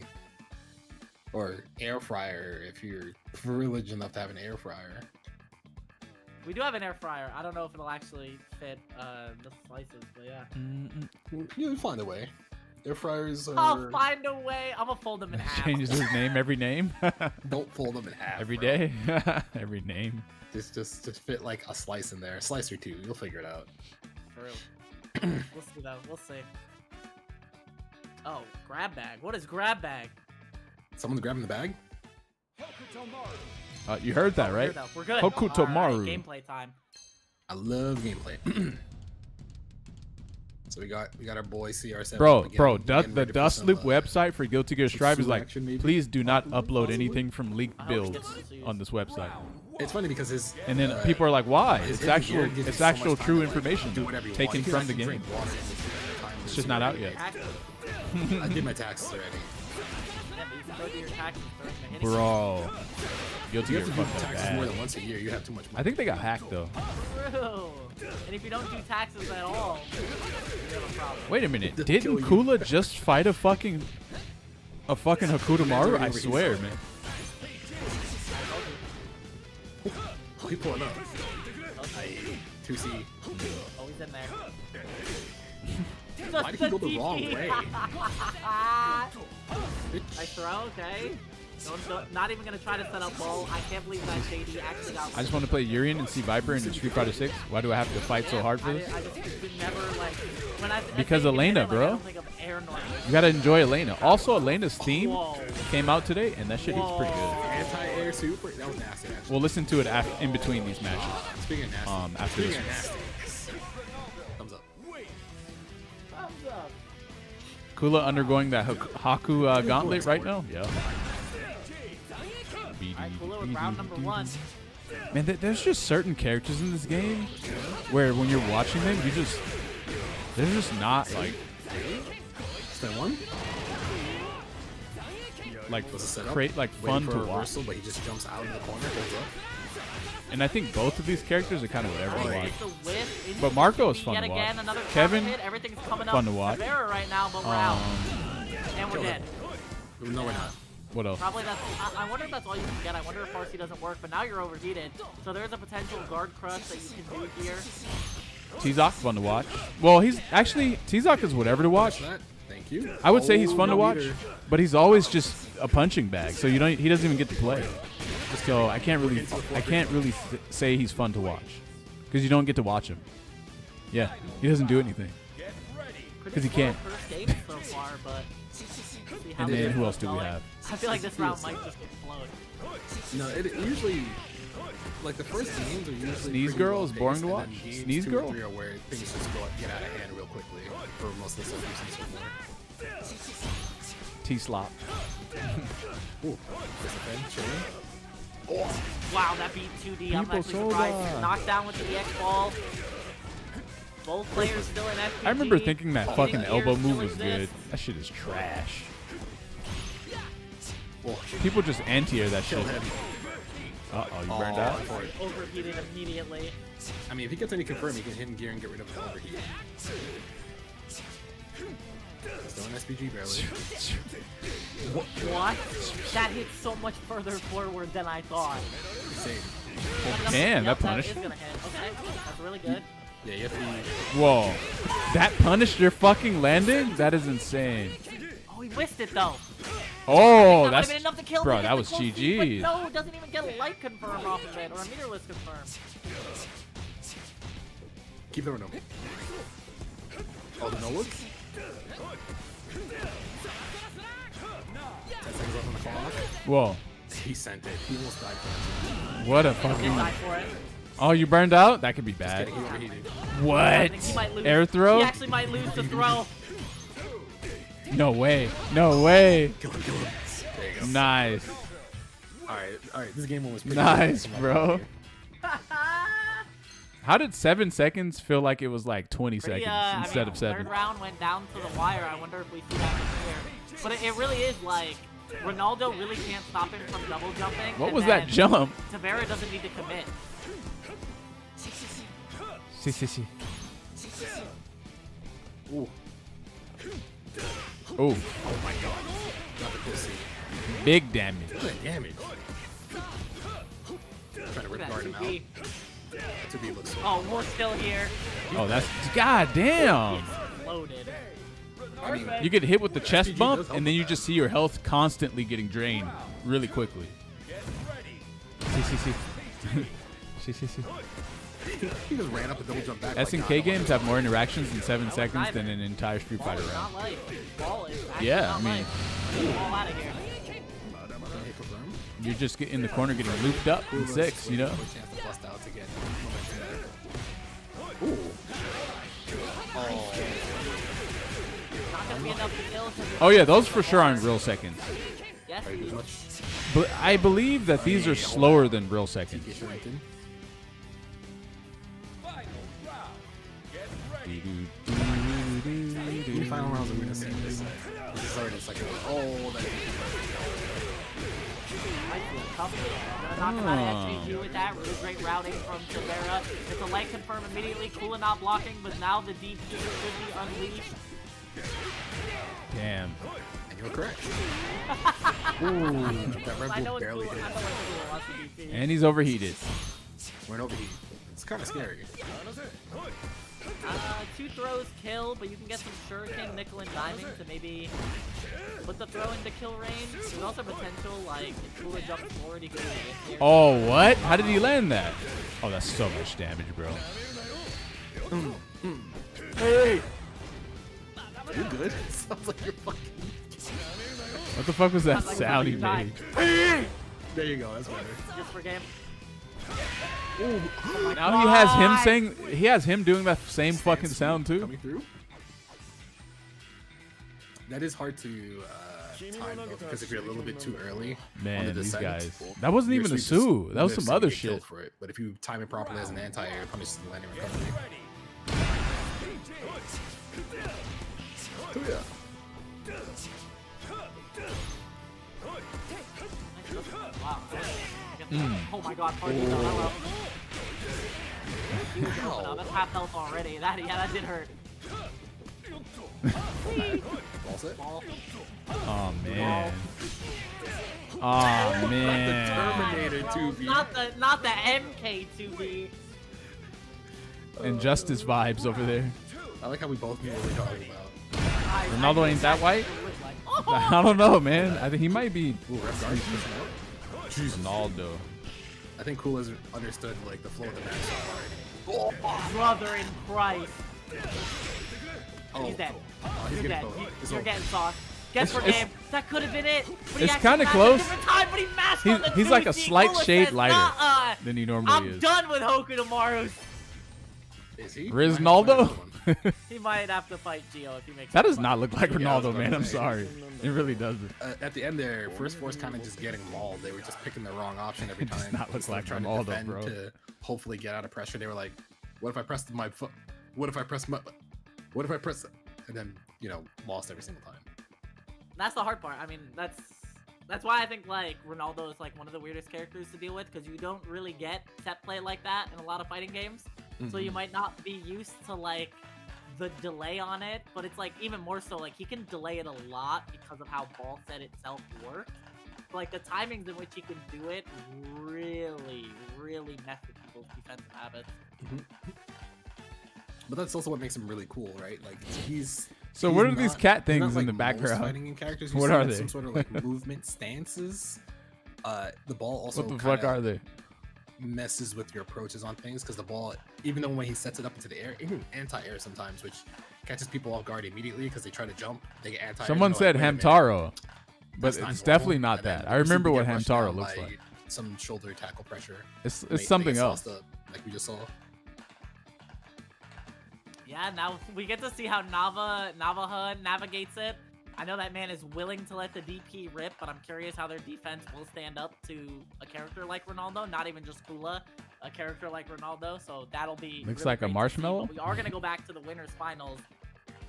or air fryer if you're privileged enough to have an air fryer. We do have an air fryer. I don't know if it'll actually fit the slices, but yeah. You'll find a way. Air fryers are. I'll find a way. I'm gonna fold them in half. Changes his name every name. Don't fold them in half. Every bro. day. Every name. Just fit like a slice in there, a slice or two. You'll figure it out. For real. We'll see though. We'll see. Oh, grab bag. What is grab bag? Someone's grabbing the bag. You heard that, We're right? good though. We're good. Hokutomaru. Alright, gameplay time. I love gameplay. So we got our boy CR7. Bro, again, the ready for Dust some, Loop website for Guilty Gear Strive is Sue like, action, maybe? please do not upload anything from leaked I hope he builds gets sued. on this website. It's funny because his And then people are like, why? his It's hidden actual, gear gives you it's so actual much time true to, like, information do whatever you taken want. You from can the actually game. drink water in this time. It's just not out yet. Taxes. I did my taxes already. Yeah, but you can go do your taxes during the hitting. Bro. Guilty You Gear have to do fucking taxes more than bad. once a year. You have too much money. I think they got hacked though. True. And if you don't do taxes at all, you have a problem. Wait a minute. They'll kill Didn't you. Kula just fight a fucking Hakutamaru? I swear, man. Oh, he pulling up. 2C. Oh, he's in there. Why did he go the wrong way? Nice throw, okay. Not even gonna try to set up bull. I can't believe that JD actually got. I just want to play Urian and see Viper in Street Fighter 6. Why do I have to fight so hard for I this? just could never like when I Because say you Elena, hit it, like, bro. I don't think of air noise. You gotta enjoy Elena. Also, Elena's theme Whoa. came out today, and that shit is pretty good. Anti-air super. That was nasty. Actually. We'll listen to it in between these matches. Speaking of nasty. After this Speaking one. of nasty. Thumbs up. Thumbs up. Kula undergoing that Haku gauntlet right now? Yeah. Alright, Kula with round number 1. Man, there's just certain characters in this game where when you're watching them, they're just not like That one? Was it set up? great, like Waiting fun for to a watch. reversal, but he just jumps out in the corner, holds up. And I think both of these characters are kind of whatever to watch. It's a whiff into But Marco is the fun yet to watch. again, another Kevin, counter hit. Everything's coming fun up. to watch. Rivera right now, but we're out. And we're Kill dead. him. No, we're not. What else? Probably that's. I wonder if that's all you can get. I wonder if RC doesn't work, but now you're overheated. So there's a potential guard crush that you can do here. T-Zoc, fun to watch. Well, he's actually T-Zoc is whatever to watch. That. Thank you. I would say he's Oh, fun to no watch, meter. but he's always just a punching bag. So he doesn't even get to play. So I can't really say he's fun to watch because you don't get to watch him. Yeah, he doesn't do anything. Pretty 'Cause he slow can't. First game so far, but. See how And this then who is else do we going. have? I feel like this round might just explode. No, it usually, like the first games are usually Sneeze pretty Girl well is boring to paced, watch? and then games Sneeze 2 Girl? and 3 are where things just get out of hand real quickly for most of the stuff we've seen so far. T-Slop. Ooh, there's a pen, chilling. Wow, that beat 2D. I'm People actually surprised. soda. Knocked down with the EX ball. Both players still in FPG. I remember thinking that fucking Hitting elbow gears move to was good. resist. That shit is trash. Well, People just anti-air that shit. kill him. Uh-oh, you burned out? Overheated immediately. I mean, if he gets any confirm, he can hit in gear and get rid of the overheat. Still an SPG barely. What? That hit so much further forward than I thought. Same. Damn, Yep, that punished is him. gonna hit. Okay, that's really good. Yeah, you have to. Whoa. That punished your fucking landing? That is insane. Oh, he whiffed it though. Oh, That might have that's... been enough to kill Bro, me. that was But GG. no, it doesn't even get a light confirm off of it, or a meterless confirm. Keep throwing him. Oh, the no look? 10 seconds left on the clock. Whoa. He sent it. He almost died for it. What a He fucking... died for it. Oh, you burned out? That could be Just bad. kidding, he overheated. What? I think he might lose. Air throw? He actually might lose the throw. No way. No way. Kill him, kill him. There you go. Nice. All right. This game was pretty Nice, good. bro. How did 7 seconds feel like it was like 20 seconds instead of 7? Third round went down to the wire. I wonder if we see that here. But it really is like Ronaldo really can't stop him from double jumping. What and was that then jump? Tavera doesn't need to commit. See. Ooh. Oh, Oh my god. Not the pussy. big damage. Look at that damage. Trying to rip guard him out. To be looks so Oh, more still here. Oh, that's god damn. Loaded. I mean, You get hit with the chest SPG bump, does help and then with you that. just see your health constantly getting drained really quickly. See. he just ran up and double jumped back. SNK games have more interactions in 7 seconds than an entire Street Ball Fighter is round. not life. Ball is actually Yeah, not I mean- life. Ball out of here. You just get in the corner getting looped up in 6, you know? Chance to bust out to get momentum there. Ooh. Oh. Not gonna be enough to kill. 'Cause Oh yeah, those for sure aren't real seconds. yes. Very much. But I believe that these are slower than real seconds. Get your ranking. The final rounds are gonna see this. This is already just like, oh, that. Knock him out of SVG with that. Really great routing from Tavera. It's a leg confirm immediately. Cool and not blocking, but now the DP should be unleashed. Damn. And you were correct. Ooh, that Red I know Bull it's barely cool. hit. I know it's cool. Wants to DP. And he's overheated. We're an overheat. It's kind of scary. 2 throws kill, but you can get some shuriken, nickel, and diamond to maybe put the throw into kill range. There's also potential, like, if Cooler jumps forward, he could do it here. Oh, what? How did he land that? Oh, that's so much damage, bro. Hey! You good? Sounds like you're fucking. What the fuck was that Sounds like sound he somebody made? died. There you go. That's better. Just for game. Now he has him saying, he has him doing that same fucking sound too. Coming through. That is hard to time though, because if you're a little bit too early on the Man, these descent, guys. That wasn't even a Sue. That was some other shit. For it. But if you time it properly as an anti-air, it punishes the landing recovery. Oh, yeah. Wow. Oh my god, party done. Hello. Ow. That's half health already. That did hurt. All set? Ball. Oh man. Oh man. Terminator 2B. Not the MK2B. Injustice vibes over there. I like how we both knew what we're talking about. Ronaldo ain't that white? I don't know, man. I think he might be Ooh, ref guard. Ronaldo. I think Cool has understood like the flow of the match so far. Brother in Christ. Oh, He's dead. he's You're getting dead. close. It's You're over. getting sauce. Guess for It's- game. That could have been it. But he it's actually kinda mashed close. a different time, but he mashed on the He's like a 2C. slight Kula shade says, lighter "Nuh-uh. than he normally I'm is. done with Hoku tomorrow. Is he? Ronaldo? He might have to fight Gio if he makes That it does not look like Yeah, I was Ronaldo, about man. to I'm say. sorry. It really doesn't. At the end there, First Force kind of just getting mauled. They were just picking the wrong option every It does time. not look Instead of like trying to Ronaldo, defend bro. To hopefully get out of pressure. They were like, what if I pressed my foot? What if I press my? What if I press? And then lost every single time. That's the hard part. I mean, that's why I think like Ronaldo is like one of the weirdest characters to deal with because you don't really get set play like that in a lot of fighting games. So you might not be used to like the delay on it, but it's like even more so like he can delay it a lot because of how ball set itself works. Like the timings in which he can do it really mess with people's defensive habits. But that's also what makes him really cool, right? Like he's. So he's what are these not- cat he's not things in like the most background? Fighting in characters, What see are like they? some sort of like movement stances. The ball also. What the fuck kinda are they? messes with your approaches on things because the ball, even though when he sets it up into the air, even anti-air sometimes, which catches people off guard immediately because they try to jump, they get anti-air. Someone said Hamtaro, but it's definitely not that. I remember what Hamtaro looks like. Some shoulder tackle pressure. It's They something get else. sauced up. like we just saw. Yeah, now we get to see how Navaja navigates it. I know that man is willing to let the DP rip, but I'm curious how their defense will stand up to a character like Ronaldo, not even just Kula, a character like Ronaldo. So that'll be Looks really like a great to see, marshmallow. but we are gonna go back to the winners finals,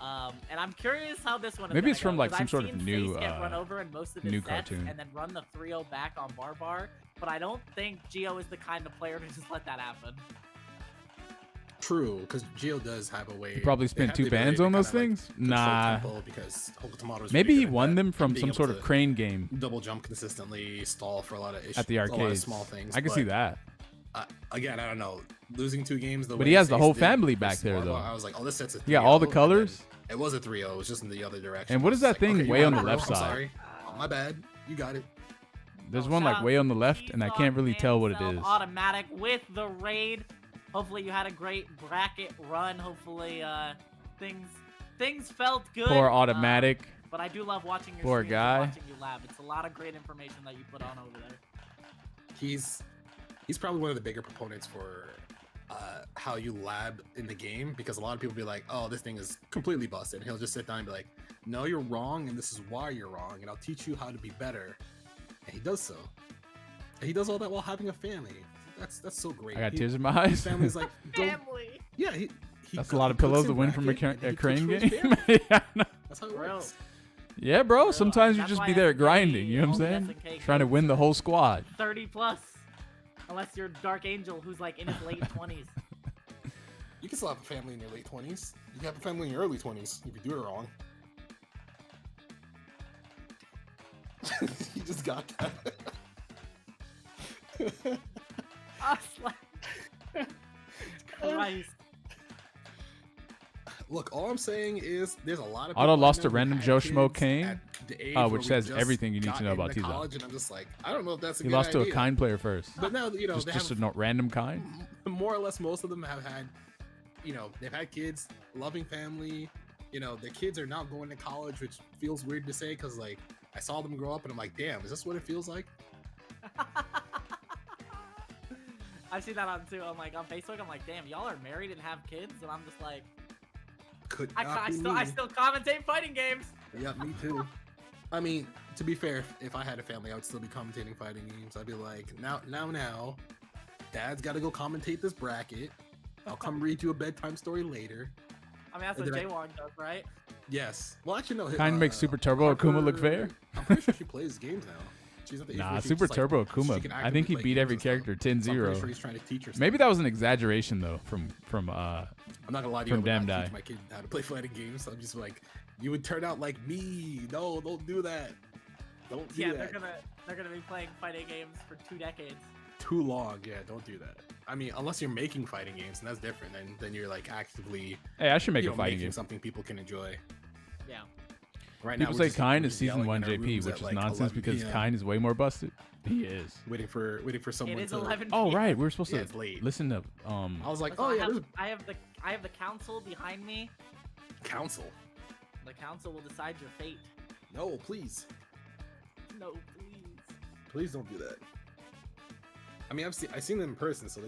and I'm curious how this one. Is Maybe gonna it's from go, like 'cause some I've sort of seen new Face get run over in most of his new sets cartoon. and then run the 3-0 back on Barbar. But I don't think Gio is the kind of player to just let that happen. True, because Gio does have a way. He probably they spent have 2 the ability bands to on those kinda, things. control Nah. tempo because Hokutomaru's Maybe really he good at won that, them from being some able sort of to crane game double jump consistently, stall for a lot of issues at the a lot of arcades. small things. I can see but, that. Again, I don't know. Losing 2 games the But way he has the Face whole did family for back there, Smartball, though. I was like, oh, this set's a 3-0. He got all the and colors. then It was a 3-0. It was just in the other direction. And what I is was that like, thing okay, you way got on it, the bro. left I'm side? sorry. Oh, my bad. You got it. There's one like way on the left, and I can't really tell what it is. Automatic with the raid. Hopefully you had a great bracket run. Hopefully things felt good. Poor automatic. But I do love watching your Poor streams guy. and watching you lab. It's a lot of great information that you put on over there. He's probably one of the bigger proponents for how you lab in the game, because a lot of people be like, oh, this thing is completely busted, and he'll just sit down and be like, no, you're wrong, and this is why you're wrong, and I'll teach you how to be better. And he does so. And he does all that while having a family. That's so great. I got tears in my eyes. His family's like, go. Family. Yeah, he That's a lot of pillows to win from a crane game. Yeah, no. That's how it Bro. works. Yeah, bro. Bro, Sometimes you that's just why be there SNK grinding. You know what I'm only saying? SNK Trying to games win the are whole squad. 30 plus. Unless you're Dark Angel, who's like in his late 20s. You can still have a family in your late 20s. You can have a family in your early 20s if you do it wrong. You just got that. I was like, Christ. Look, all I'm saying is there's a lot of Auto people I lost know to who random had Joe kids Schmo Kane, at the age which where we says just everything you need got to know about into T-Zone. college, and I'm just like, I don't know if that's a He good lost to a idea. kind player first. But now, you know, Just, they just have a random kind. more or less most of them have had, you know, they've had kids, loving family. You know, their kids are now going to college, which feels weird to say because, like, I saw them grow up and I'm like, damn, is this what it feels like? I see that on too. I'm like on Facebook. I'm like, damn, y'all are married and have kids, and I'm just like, Could I not be I me. still commentate fighting games. Yeah, me too. I mean, to be fair, if I had a family, I would still be commentating fighting games. I'd be like, now, Dad's got to go commentate this bracket. I'll come read you a bedtime story later. I mean, that's And what then Jaywalk does, right? Yes. Well, actually, no. Kind makes Super Turbo Akuma look fair. I'm pretty sure she plays games now. She's at the age Nah, where she Super just, Turbo like, she Akuma. can I think he actively play beat every games and stuff. character 10-0. So I'm pretty sure he's trying to teach her Maybe stuff. that was an exaggeration though from I'm not gonna lie to you. from I would not Damn teach Die. my kid how to play fighting games. So I'm just like, you would turn out like me. No, don't do that. Don't do Yeah, that. they're gonna be playing fighting games for 2 decades. Too long. Yeah, don't do that. I mean, unless you're making fighting games, and that's different. Then you're like actively Hey, I should make you a know, fighting making game. something people can enjoy. Yeah. Right People now, say we're just- Kind we're is just season yelling 1 in our JP, rooms which at, is like, nonsense 11 because PM, Kind is way more busted. He is. waiting for someone It is to. 11 Oh p.m. right, we were supposed Yeah, to it's late. listen to I was like, Listen, oh yeah, there's I have the council behind me. a council. The council will decide your fate. No, please, No, please. please don't do that. I mean, I've seen them in person, so.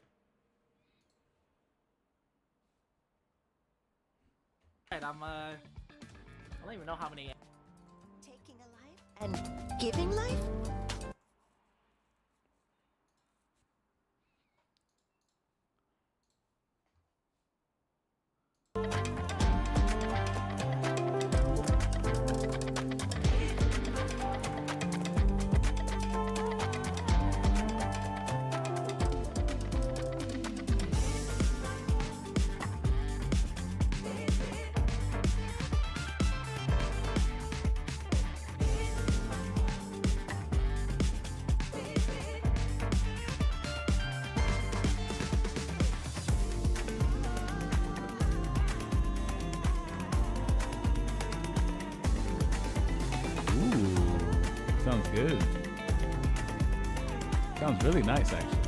Right, I don't even know how many. Taking a life and giving life? Ooh, sounds good. Sounds really nice, actually.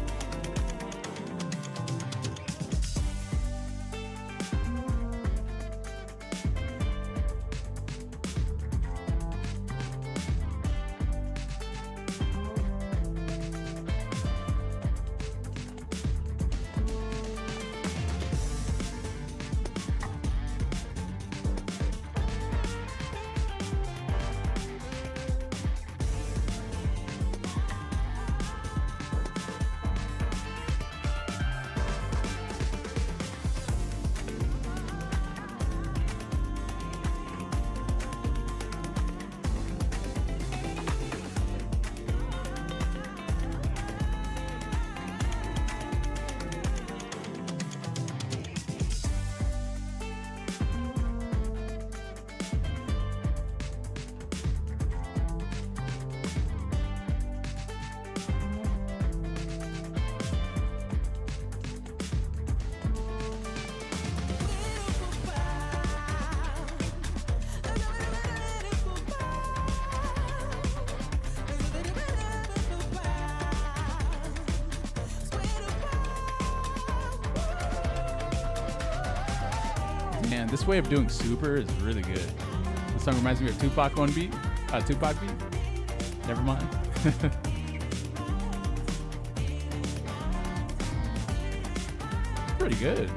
Man, this way of doing super is really good. This song reminds me of Tupac beat. Never mind. Pretty good.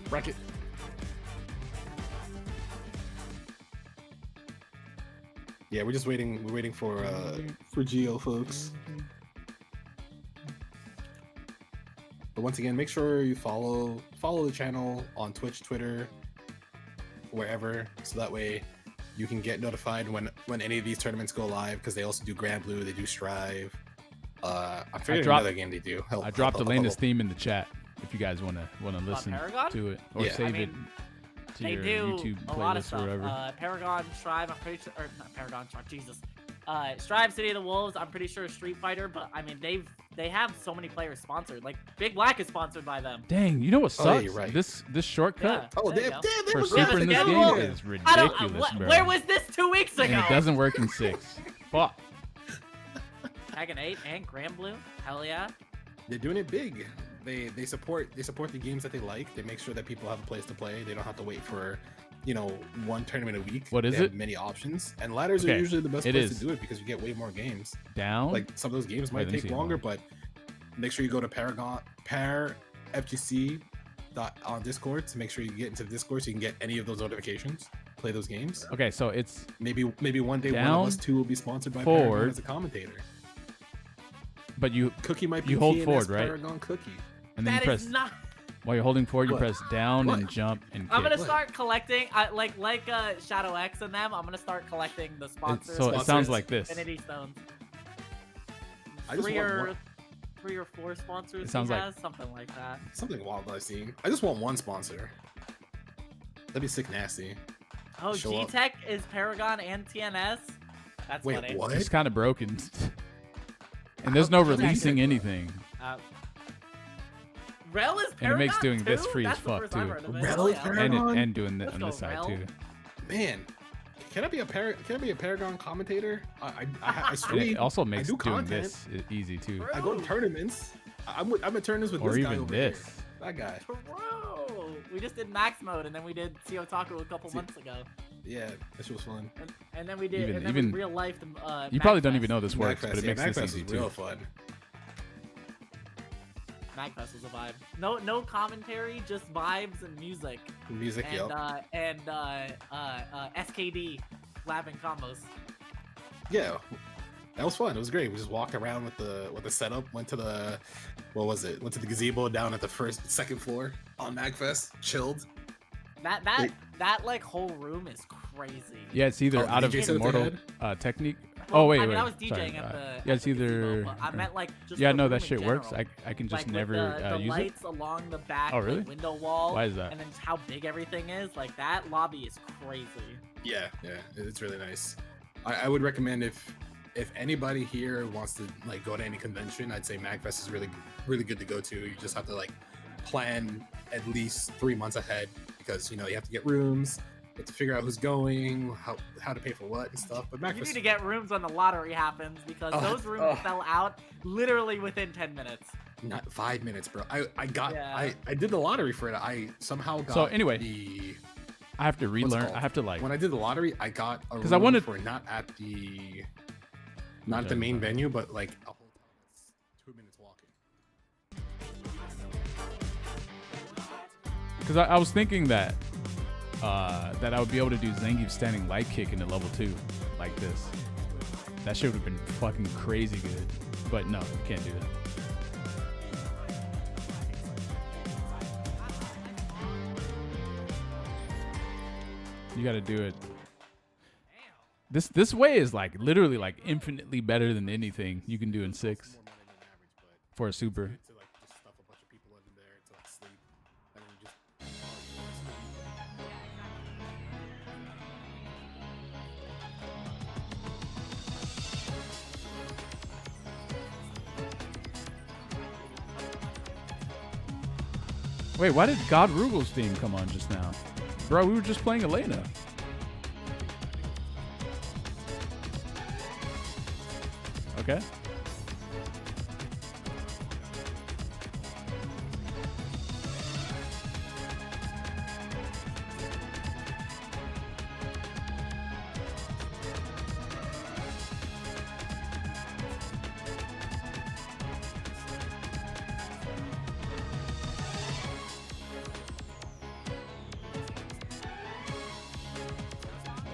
Bracket. Yeah, we're just waiting. We're waiting for Geo, folks. But once again, make sure you follow the channel on Twitch, Twitter, wherever, so that way you can get notified when any of these tournaments go live. Because they also do Grand Blue, they do Strive. I forget another game they do. I dropped Elena's theme in the chat. If you guys want to listen Paragon? to it or save it to they your do YouTube a lot of playlist stuff. or whatever. Paragon, Strive, I'm pretty sure, or not Paragon, Strive, Jesus. Strive, City of the Wolves, I'm pretty sure Street Fighter, but I mean they have so many players sponsored. Like Big Black is sponsored by them. Dang, you know what sucks? Yeah, right. This shortcut Oh, there you damn, go. for were super good in this together. game is ridiculous, bro. Where was this 2 weeks and ago? it doesn't work in 6. Fuck. Dragon 8 and Grand Blue? Hell yeah. They're doing it big. They support the games that they like. They make sure that people have a place to play. They don't have to wait for, one tournament a week. What is they it? Have many options, and ladders are Okay, usually the best it place is. to do it because you get way more games. Down. Like some of those games might let me take see longer, how but make sure you go to FGC on Discord to make sure you get into the Discord so you can get any of those notifications. Play those games. Okay, so it's Maybe one day one down, of us two will be sponsored by forward. Paragon as a commentator. but you Cookie might be You hold TNS forward, right? Paragon Cookie. and then you That press is not. while you're holding forward, you What? press down What? and jump and kick. I'm gonna What? start collecting, like Shadow X and them. I'm gonna start collecting the sponsors. So it Sponsors. sounds like this. Infinity Stones. I just Three want or one, three or four sponsors. It sounds he like- has, something like that. something wild I've seen. I just want one sponsor. That'd be sick nasty. Oh, Show up. G-Tech is Paragon and TNS. That's Wait, funny. what? It's kind of broken. And there's no How did that releasing get- anything. Rel is And it Paragon makes doing this too? free as That's the fuck, first I've too. heard of it. Rel Oh, is yeah. Paragon? And doing Let's on go, this side Rel. too. Man, can I be a Paragon commentator? I And stream. it also makes do doing content. this easy too. I go to tournaments. I'm in tournaments with Or this guy even over this. here. That guy. Bro, we just did max mode and then we did CO Taku a couple months ago, Yeah, that shit was fun. and then we did Even- real life. You probably don't Magfest. even know this works, Magfest, but it yeah, makes Magfest this easy was too. real fun. Magfest was a vibe. No commentary, just vibes and music. Music, And yo. SKD lab and combos. Yeah, that was fun. It was great. We just walked around with the setup. Went to the Went to the gazebo down at the second floor on Magfest. Chilled. That like whole room is crazy. Yeah, it's either Oh, out of DJ set Immortal they Technique. Well, Oh wait, I mean, wait. I was sorry, DJing at the. yeah, it's at the gazebo, either. but I meant like just. Yeah, the no, room that in shit works. general. I can just Like, never with the use it. lights along the back Oh, really? like, window wall. Why is that? And then just how big everything is. Like that lobby is crazy. Yeah, it's really nice. I would recommend if anybody here wants to like go to any convention, I'd say Magfest is really good to go to. You just have to like plan at least 3 months ahead because you have to get rooms, you have to figure out who's going, how to pay for what and stuff. But You Magfest, need to get rooms when the lottery happens because Oh, those rooms oh. fell out literally within 10 minutes. not 5 minutes, bro. I got Yeah. I did the lottery for it. I somehow got So, anyway, the I have to what's it relearn. called? I have to like. when I did the lottery, I got a 'Cause I room wanted- for not at the main venue, but like a whole 2 minutes walking. Because I was thinking that that I would be able to do Zangief standing light kick into level 2 like this. That shit would have been fucking crazy good. But no, you can't do that. You gotta do it. This way is like literally like infinitely better than anything you can do in 6 More money than average, but for a super. to like just stuff a bunch of people in there to like sleep, and then you just. Wait, why did God Rugel's theme come on just now? Bro, we were just playing Elena. Okay.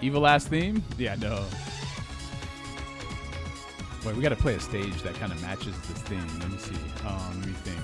Evil ass theme? Yeah, no. Wait, we gotta play a stage that kind of matches this theme. Let me see. Let me think.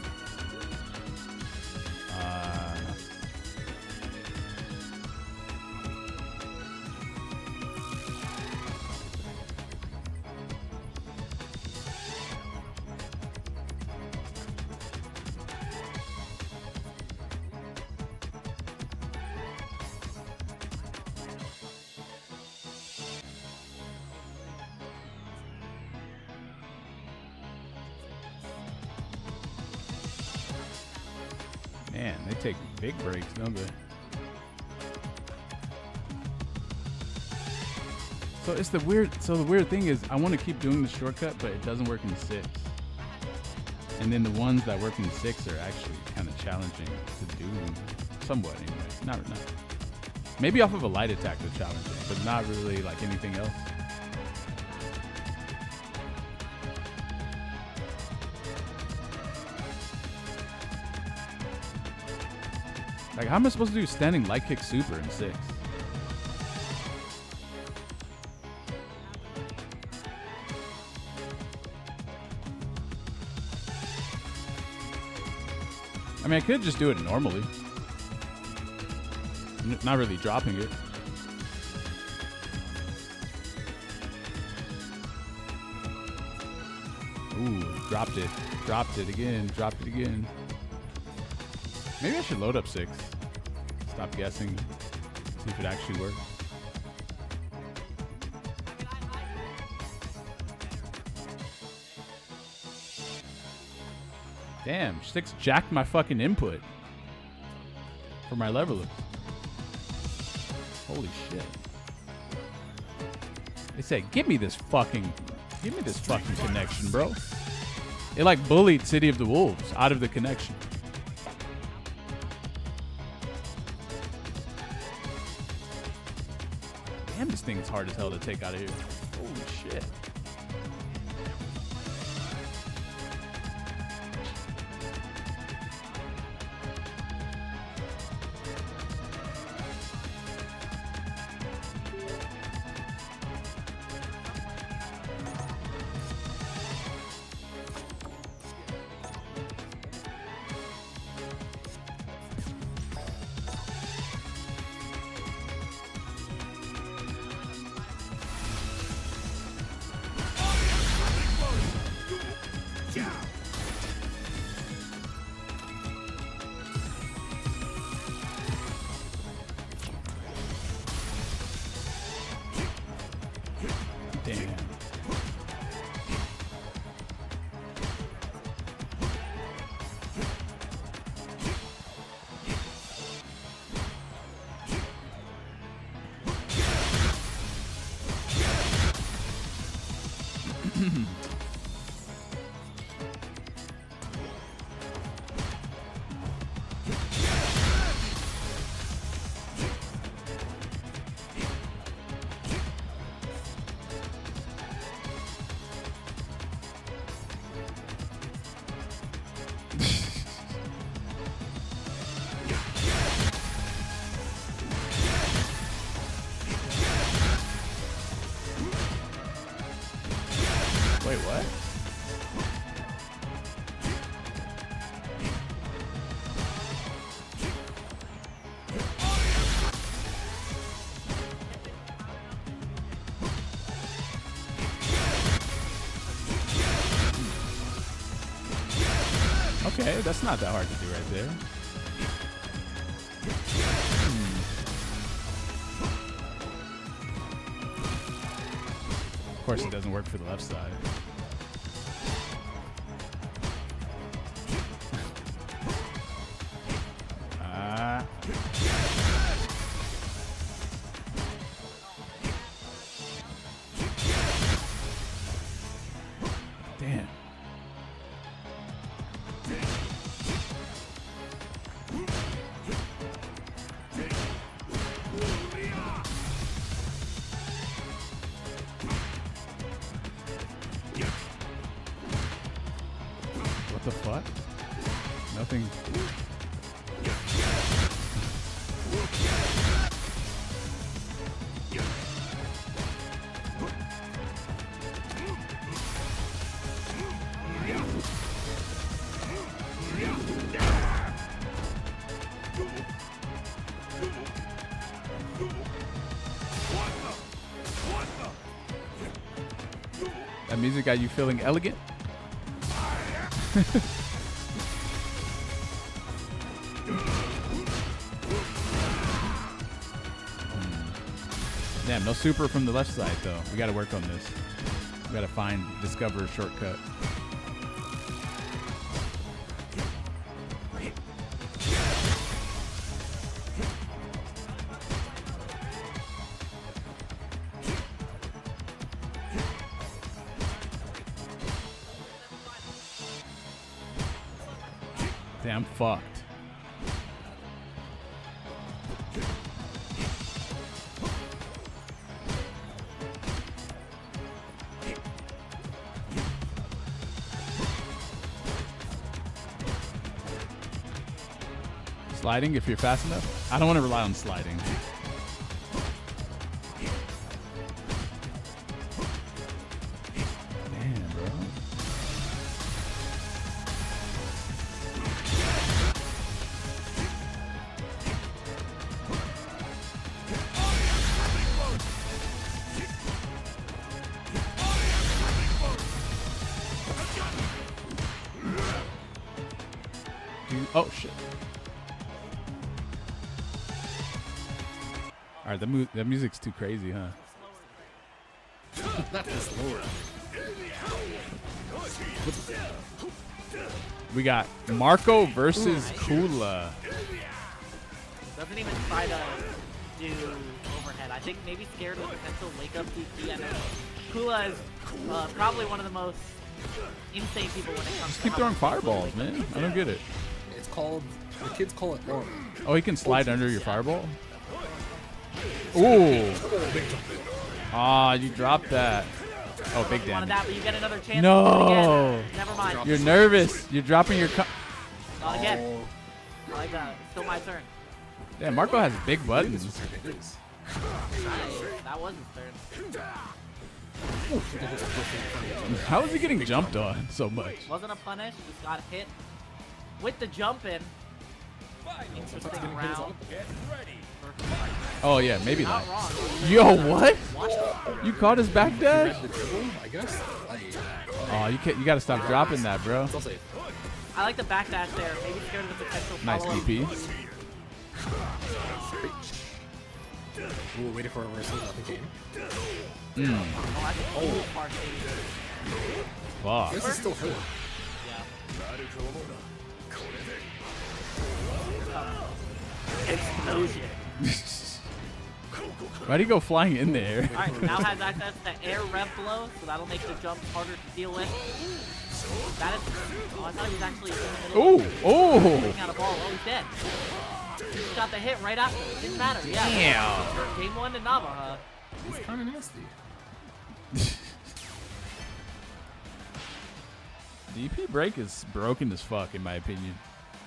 Man, they take big breaks, don't they? So it's the weird. So the weird thing is, I want to keep doing the shortcut, but it doesn't work in 6. And then the ones that work in 6 are actually kind of challenging to do, somewhat anyway. Not. Maybe off of a light attack they're challenging, but not really like anything else. Like, how am I supposed to do standing light kick super in 6? I mean, I could just do it normally. Not really dropping it. Ooh, dropped it. Dropped it again. Dropped it again. Maybe I should load up 6. Stop guessing. See if it actually works. Damn, 6 jacked my fucking input for my leveler. Holy shit. They said, give me this fucking connection, bro. It like bullied City of the Wolves out of the connection. Damn, this thing is hard as hell to take out of here. Holy shit. Damn. Wait, what? Okay, that's not that hard to do right there. Of course, it doesn't work for the left side. Damn. What the fuck? Nothing. That music got you feeling elegant? Damn, no super from the left side though. We gotta work on this. We gotta discover a shortcut. Damn, fucked. Sliding if you're fast enough. I don't want to rely on sliding. Damn, bro. Oh shit. All right, that music's too crazy, huh? Not this lower. We got Marco versus Kula. Doesn't even try to do overhead. I think maybe scared of the potential wake up DP. I know Kula is probably one of the most insane people when it comes to Keep throwing fireballs, man. I don't get it. It's called, the kids call it orb. Oh, he can slide under your fireball? Ooh. Ah, you dropped that. Oh, big Wanted damage. that, but you get another chance. No. Never mind. You're nervous. You're dropping your... Not again. I like that. It's still my turn. Damn, Marco has big buttons. Nice. That was his turn. How is he getting jumped on so much? Wasn't a punish. Just got hit with the jump in. Interesting round. Oh, yeah, maybe Not that. wrong. Yo, what? What? You caught his back dash? I guess. Oh, you gotta stop dropping that, bro. I like the backdash there. Maybe scared of the potential Nice follow-up. DP. Ooh, waiting for a reversal. Nothing came. Oh, that's a cool part save. Fuck. This is still hurt. Yeah. Explosion. Why'd he go flying in there? Alright, now has access to air rev blow, so that'll make the jump harder to deal with. That is. Oh, I thought he was actually in the middle. Oh! Taking out a ball. Oh, he's dead. He just got the hit right after. It didn't matter. Yeah. Damn. Game 1 to Navaja. It's kind of nasty. DP break is broken as fuck, in my opinion.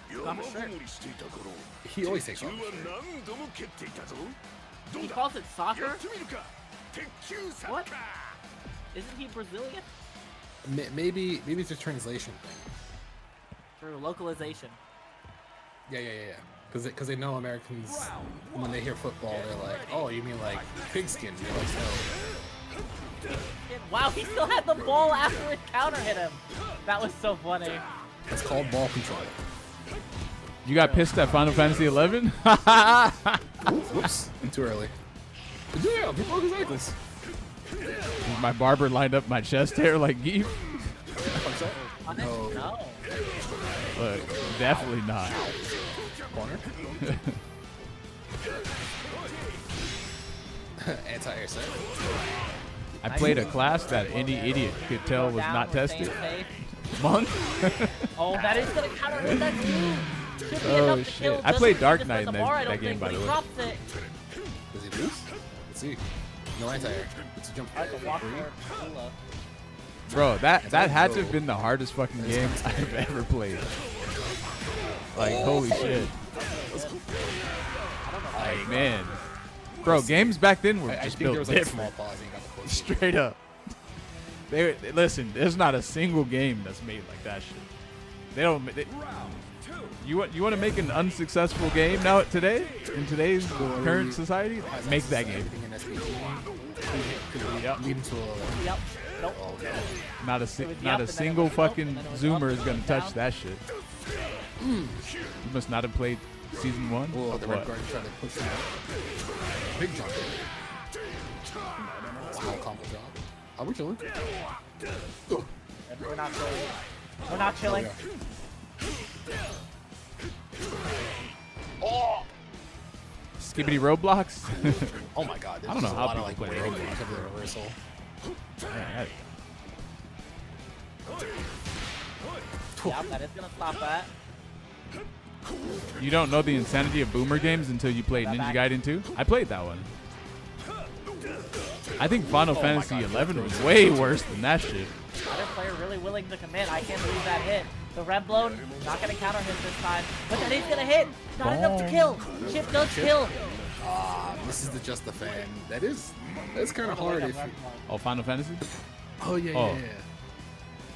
He always takes off. He calls it soccer? What? Isn't he Brazilian? Maybe it's a translation thing. True, localization. Yeah. Because they know Americans, when they hear football, they're like, oh, you mean like pigskin? You're like, no. Wow, he still had the ball after it counter hit him. That was so funny. That's called ball control. You got pissed at Final Fantasy 11? Whoops. I'm too early. Yeah, people are exactly. My barber lined up my chest hair like Geef? No. No. Look, definitely not. Corner. Anti-air set. I played a class that any idiot could tell was Down, not we're tested. staying safe. Monk? Oh, that is gonna counter hit that too. Should be Oh, enough to shit. kill. I Doesn't played hit Dark just Knight on in the that- bar, I that don't game, think, by but the he way. drops it. Does he lose? Let's see. No anti-air. It's a jump. I like to walk Free. for Kula. Bro, that had to have been the hardest fucking game I've ever played. Like, holy shit. Like, man. Bro, games back then were I just think there built was like a different. small pause and you got the close. Straight up. Listen, there's not a single game that's made like that shit. They don't. You want to make an unsuccessful game now today in today's current society? Make that game. Everything in SPG could Yep. lead into a. Yep. Nope. Oh, no. Not a was the up not a and then it single was up fucking and then it was Zoomer up is and gonna then touch down. that shit. You must not have played season 1. Oh, of the what? red guard tried to push him out. Big jump. Small combo job. Are we chilling? Oh, We're not chilling. We're not chilling. Skibbity Roblox. oh my god. I don't know there's how a lot of, people like, play weight Roblox. of the reversal. Yeah, Yeah, that is gonna stop that. you don't know the insanity of boomer games until you played Ninja Gaiden 2. I played that one. I think Final Fantasy 11 was way worse than that shit. Other player really willing to commit. I can't believe that hit. The red blown, not gonna counter hit this time, but that is gonna hit. Not enough to kill. Chip does kill. This is the just the fan. That's kind of hard. If you, Oh, Final Fantasy? oh yeah, Oh. yeah.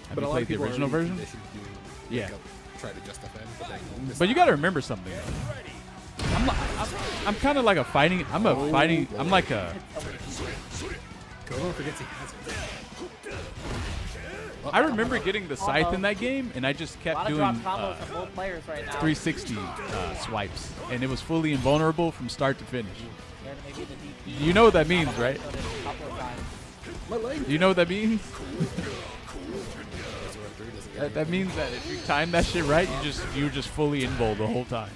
Have But you a lot played of the people are original already version? conditioned to doing, Yeah. like, try to just defend, but then miss But you out. gotta remember something. I'm kind of like a fighting. I'm like a. Everyone forgets he has it. I remember getting the scythe in that game, and I just A kept lot of doing drop combos from both players right now. 360 swipes, and it was fully invulnerable from start to finish. There may be the DP. You know what that means, right? A couple of times. My leg. You know what that means? That That means that if you time that shit right, you're just fully invul the whole time.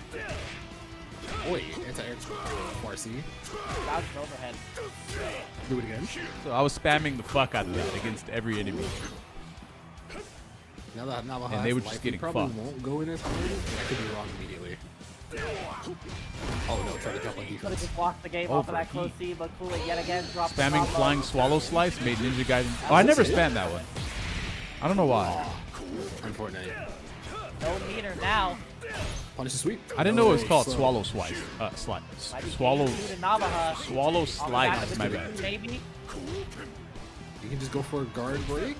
Wait, anti-air RC. That was an overhead. Do it again. So I was spamming the fuck out of that against every enemy. Now that And they were just getting probably fucked. won't go in as hard. I could be wrong immediately. Oh no, try to jump on Could have defense. just walked the game off of that close C, but Kool yet again dropped the Spamming combo. flying swallow slice made Ninja Gaiden. Oh, I never spammed that one. I don't know why. On Fortnite. No meter now. Punish the sweep. I didn't know it was Oh, called so- swallow slice. Slice. Might be Swallow. King to Navaja. Swallow Off the back slice. of My the bad. Maybe. You can just go for a guard break.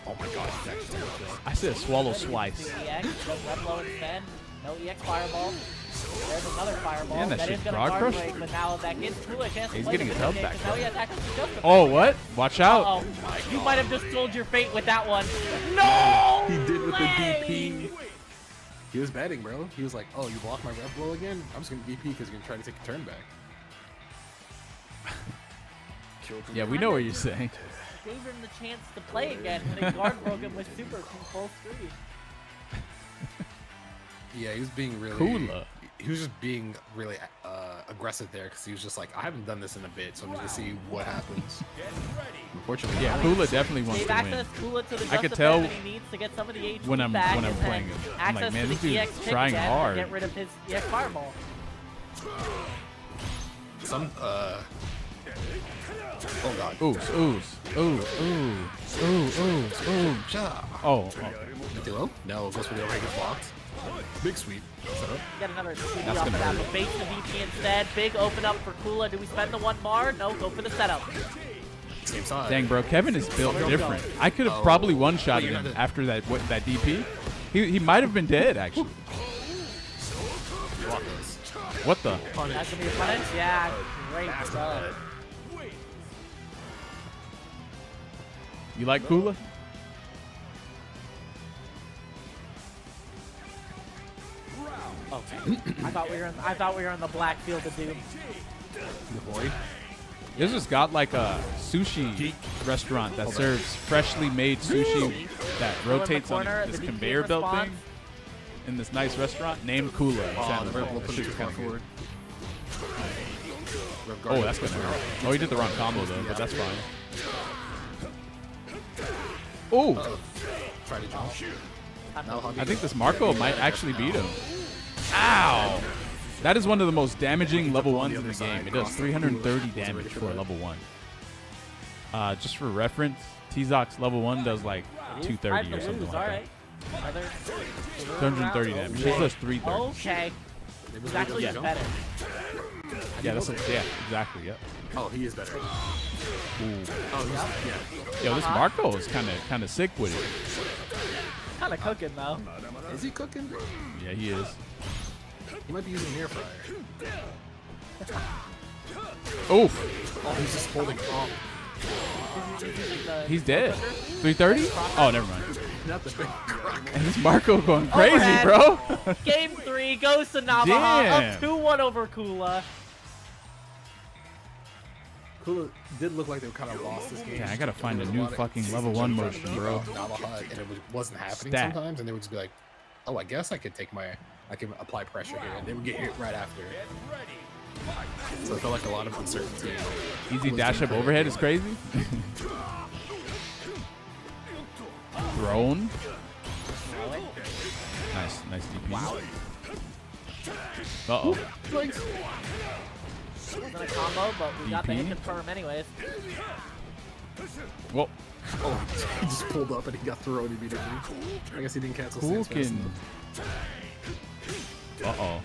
Oh my god, he's actually taking a kill. I said swallow slice. EX, does red blow instead. No EX fireball. There's another fireball. Man, that that is shit gonna broad guard crush. break, but now that gives Kool a chance to He's play getting the his health video back, game, 'cause now though. he has access to justice. Oh, what? Watch out. Uh-oh. You might have just sold your fate with that one. No! He did with the way! DP. He was betting, bro. He was like, "Oh, you blocked my red blow again? I'm just gonna DP because you're gonna try to take a turn back." Killed him. Yeah, we know what you're saying. Gave him the chance to play again when he guard broke him with super full screen. Yeah, he was being really Cooler. He was just being really aggressive there because he was just like, "I haven't done this in a bit, so I'm just gonna see what happens." Unfortunately, Yeah, Kula definitely wants Gave to access win. Kula to the I could just tell defense he needs to get some of the HP when I'm back, when I'm and then playing him. I'm access like, man, to this the dude's EX pick trying again hard. to get rid of his EX fireball. some oh god, Ooze, ooze, ooh, ooh, ooh, ooh, ooh. Oh, Duo? No, goes for the overhead, gets blocked. Big sweep. Setup. Get another CD That's off gonna of that, hurt. but bait the VP instead. Big open up for Kula. Do we spend the one bar? No, go for the setup. Same side. dang, bro, Kevin is built different. I could have probably one-shotted him after that DP. He might have been dead actually. Block this. What the? That's gonna be a punish? Yeah, great stuff. You like Kula? I thought we were in the black field of doom. The boy. This has got like a sushi restaurant that serves freshly made sushi that rotates on corner, this the conveyor DP belt response. thing in this nice restaurant named Kula. in San The Jose. red will That put shit it was far kinda good. forward. Oh, that's gonna hurt. Oh, he did the wrong combo though, but that's fine. Oh, Try to jump. I think this Marco might actually beat him. Ow! That is one of the most damaging level ones in the game. It does 330 damage for a level 1. Just for reference, T-Zox level 1 does like 230 or something like that. 230 damage. This does 330. Okay. It's actually Yeah. better. Yeah, yeah, exactly. Yeah. Oh, he is better. Ooh. Oh, he's, Yo, this Marco is kind of sick with it. Kind of cooking though. yeah. Is he cooking? Yeah, he is. He might be using an air fryer. Oof. Oh, he's just holding on. He's dead. 330? Oh, never mind. Not the big crock. And this Marco going crazy, Overhead. bro. Game 3 goes to Navaja. Damn. Up 2-1 over Kula. Kula did look like they kind of lost this game. Yeah, I gotta find a There was new lot of fucking level 1 instances motion, where bro. Navaja, and it wasn't happening Stat. sometimes, and they would just be like, "Oh, I guess I can apply pressure here," and they would get hit right after. So I felt like a lot of uncertainty. Easy dash up overhead is crazy. Thrown. Nice DP. Uh-oh. Wasn't a combo, but we got the hit DP. confirm anyways. Whoa. Oh, he just pulled up and he got thrown immediately. I guess he didn't cancel stance fast Cooking. enough. Uh-oh.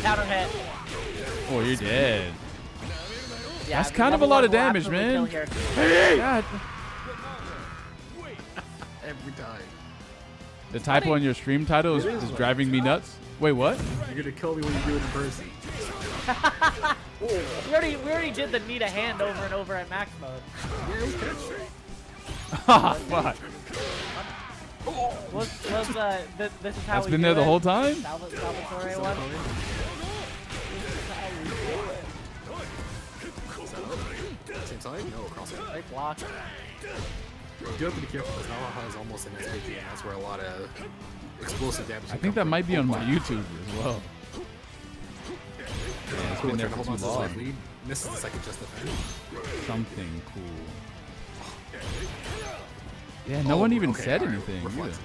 Counter hit. Oh, you're dead. Yeah, That's kind of a level lot of one will damage, absolutely man. kill here. God. Every time. The typo on your stream title is driving me nuts. Wait, what? You're gonna kill me when you do it in person. We already did the need a hand over and over at max mode. Yeah, we can. Ah, fuck. This is how That's we been do there the it. whole time? Salvatore one. Same side? No, across it. Great block. You do have to be careful because Navaja is almost an SPG, and that's where a lot of explosive damage. I think that might be on my YouTube as well. Yeah, it's Cool, been there trying to for hold too on to long. this lead. Misses the second just defend. Something cool. Yeah, no one even said anything either. Reflect.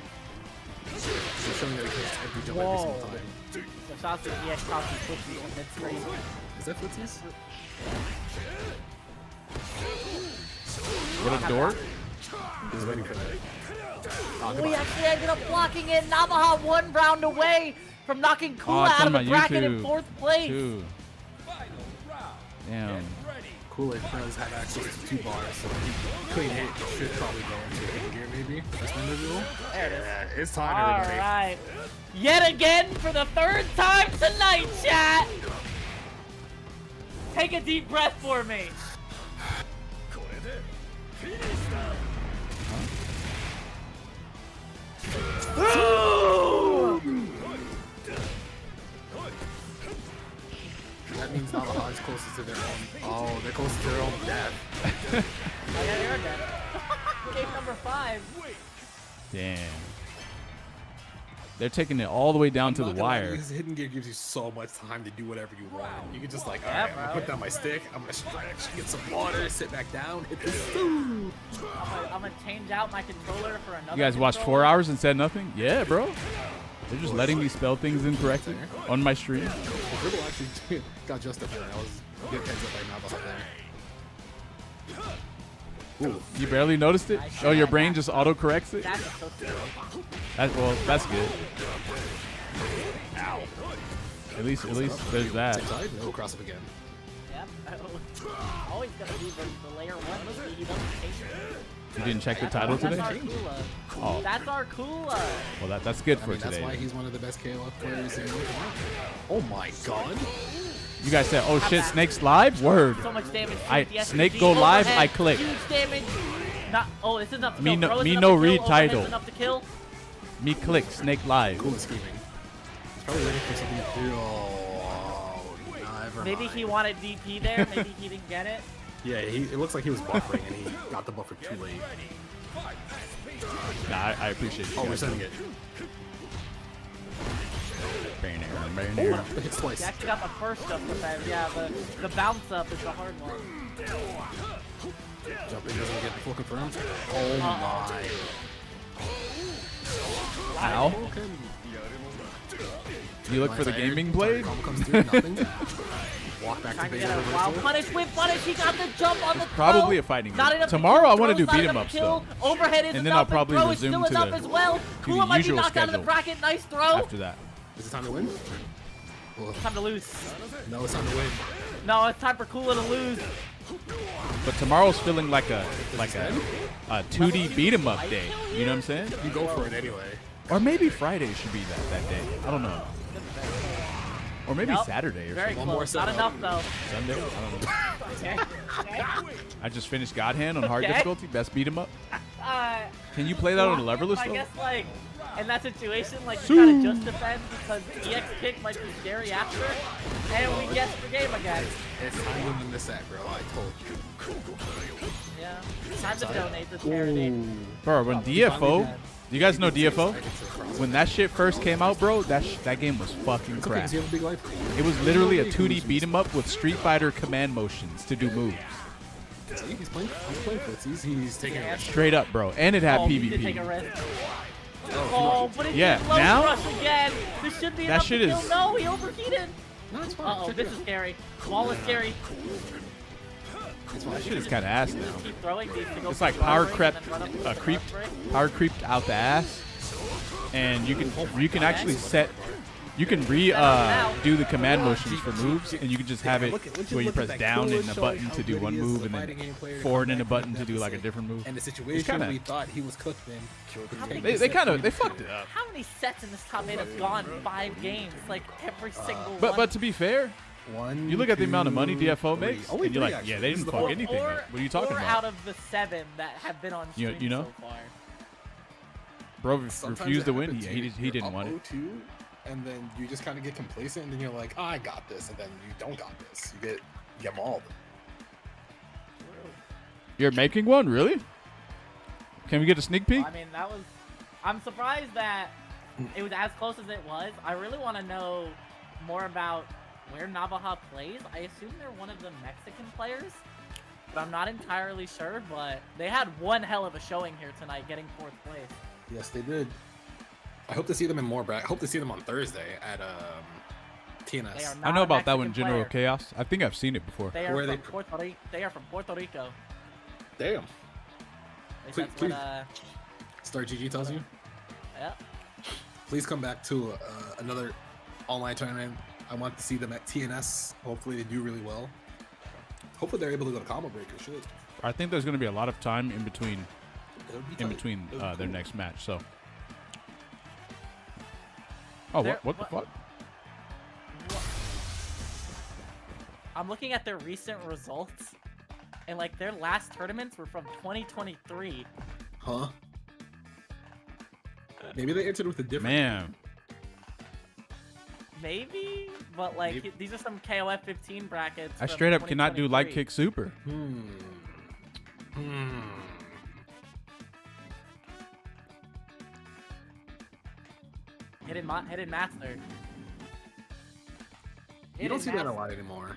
So showing that he hits every jump every single time. The shots with EX Coffee switches in mid-screen. Is that footsies? What a dork. He's waiting for that. We actually ended up blocking it. Navaja 1 round away from knocking Oh, Kula it's out on of the my bracket in YouTube, 4th place. too. Damn. Kool-Aid does have access to 2 bars, so clean hit should probably go into hit gear maybe. That's my rule. There it is. Yeah, it's time, All everybody. right. Yet again for the 3rd time tonight, chat. Take a deep breath for me. That means Navaja is closest to their own. Oh, they're closest to their own death. I got your dead. Game number 5. Damn. They're taking it all the way down to the I'm not gonna lie, wire. because hidden gear gives you so much time to do whatever you want. You can just like, Yeah, alright, I'm bro. gonna put down my stick, I'm gonna stretch, get some water, sit back down, hit this. I'm gonna change out my controller for another. You guys watched 4 controller. hours and said nothing? Yeah, bro. They're just letting me spell things incorrectly on my stream. Dribble actually got justified. I was good heads up by Navaja there. Ooh. You barely noticed it? Oh, your brain just auto-corrects it? That's so stupid. Well, that's good. At least there's that. Same side? No, cross up again. Yep. Always gonna be the layer 1. He doesn't change it. You didn't check the title That's today? our Kula. Oh. That's our Kula. Well, that's good I for mean, that's today. why he's one of the best KOF players in the world. Oh my god. You guys said, oh shit, Snake's live? Word. So much damage. Snake go live, I click. Huge damage. Not. Oh, this is enough to Me kill. no- Bro, this me is no enough to kill. read Overhead's title. Enough to kill. Me click, Snake live. Cool scheming. Probably waiting for something to do. Oh, never Maybe mind. he wanted DP there. Maybe he didn't get it. Yeah, it looks like he was buffering and he got the buffer too late. Nah, I appreciate it. Oh, we're sending it. it. Hits twice. He actually got the first jump defense. Yeah, the bounce up is the hard one. Jumping doesn't get the full confirmed. Oh my. Ow. You look for the gaming blade? Combo comes through, nothing. Walk back to Trying to base get a wild punish with punish. He got the jump on the Probably throw. a fighting Not game. enough to Tomorrow kill. I want to do Throw's not beat 'em enough ups to kill. though. Overhead is And then enough, I'll probably throw is resume still to enough the- as well. to Kula the might be usual knocked out of the schedule. bracket. Nice throw. After that. Is it time to win? Time to lose. No, it's time to win. No, it's time for Kula to lose. But tomorrow's feeling like a 2D beat 'em up day. You know what I'm saying? You go for it anyway. Or maybe Friday should be that day. I don't know. Or maybe Nope. Saturday or Very something. more close. Not setup. enough though. Sunday. I don't know. Okay. I just finished God Hand on hard Okay. difficulty. Best beat 'em up. Uh, Can you play that on a leverless I though? guess like in that situation, like you gotta just defend because EX kick might be scary after, and we get the game again. It's time to win the set, bro. I told you. Yeah. Time to donate this charity. Bro, when DFO, do you guys know DFO? When that shit first came out, bro, that game was fucking It's okay, crap. 'cause you have a big life. It was literally a 2D beat 'em up with Street Fighter command motions to do moves. See, he's playing footsies. He's taking a risk. Straight up, bro. And it had Oh, he did take a PvP. risk. Oh, but it Yeah, did low now- rush again. This should be That enough shit to kill. is- No, he overheated. No, it's fine. Uh oh, Check this it is out. scary. Wall is scary. It's fine. That shit is kind of ass now. Keep throwing these to go It's for like the power break crept, and then run up to the creep, rush break. power creeped out the ass, and you can actually set. You can do the command motions for moves, and you can just have it where you press down and a button to do one move, and then forward and a button to do like a different move. And the situation kinda- we thought he was cooked in. They fucked it up. How many sets in this top 8 have gone 5 games? Like every single But one. to be fair, One, you look at the amount of money two, DFO three. makes, Only and you're three, like, actually. yeah, they This is didn't the fuck fourth. anything. Up. What are you talking four about? out of the 7 that have been on You- stream you know? so far. Bro Sometimes refused it to win. happens He too. he You're didn't up want it. 0-2, and then you just kind of get complacent, and then you're like, I got this, and then you don't got this. You get mauled. You're making one, really? Can we get a sneak peek? I mean, that was. I'm surprised that it was as close as it was. I really want to know more about where Navaja plays. I assume they're one of the Mexican players, but I'm not entirely sure. But they had one hell of a showing here tonight, getting 4th place. Yes, they did. I hope to see them in more. I hope to see them on Thursday at They are TNS. not I know a about that one, Mexican General player. Chaos. I think I've seen it before. They Where are are from Puerto Rico. They are from Puerto Rico. Damn. At least Please- that's please. what, Star GG tells you. yeah. Please come back to another online tournament. I want to see them at TNS. Hopefully they do really well. Hopefully they're able to go to Combo Breaker. Shit. I think there's going to be a lot of time in between It would be tight. It would be their cool. next match. So. Oh, There- what the fuck? I'm looking at their recent results, and like their last tournaments were from 2023. Huh? Maybe they entered with a different. Man, Maybe, but like Maybe. these are some KOF 15 brackets. I from straight up cannot do light 2023. kick super. Hidden master. You don't Hidden see that a master. lot anymore.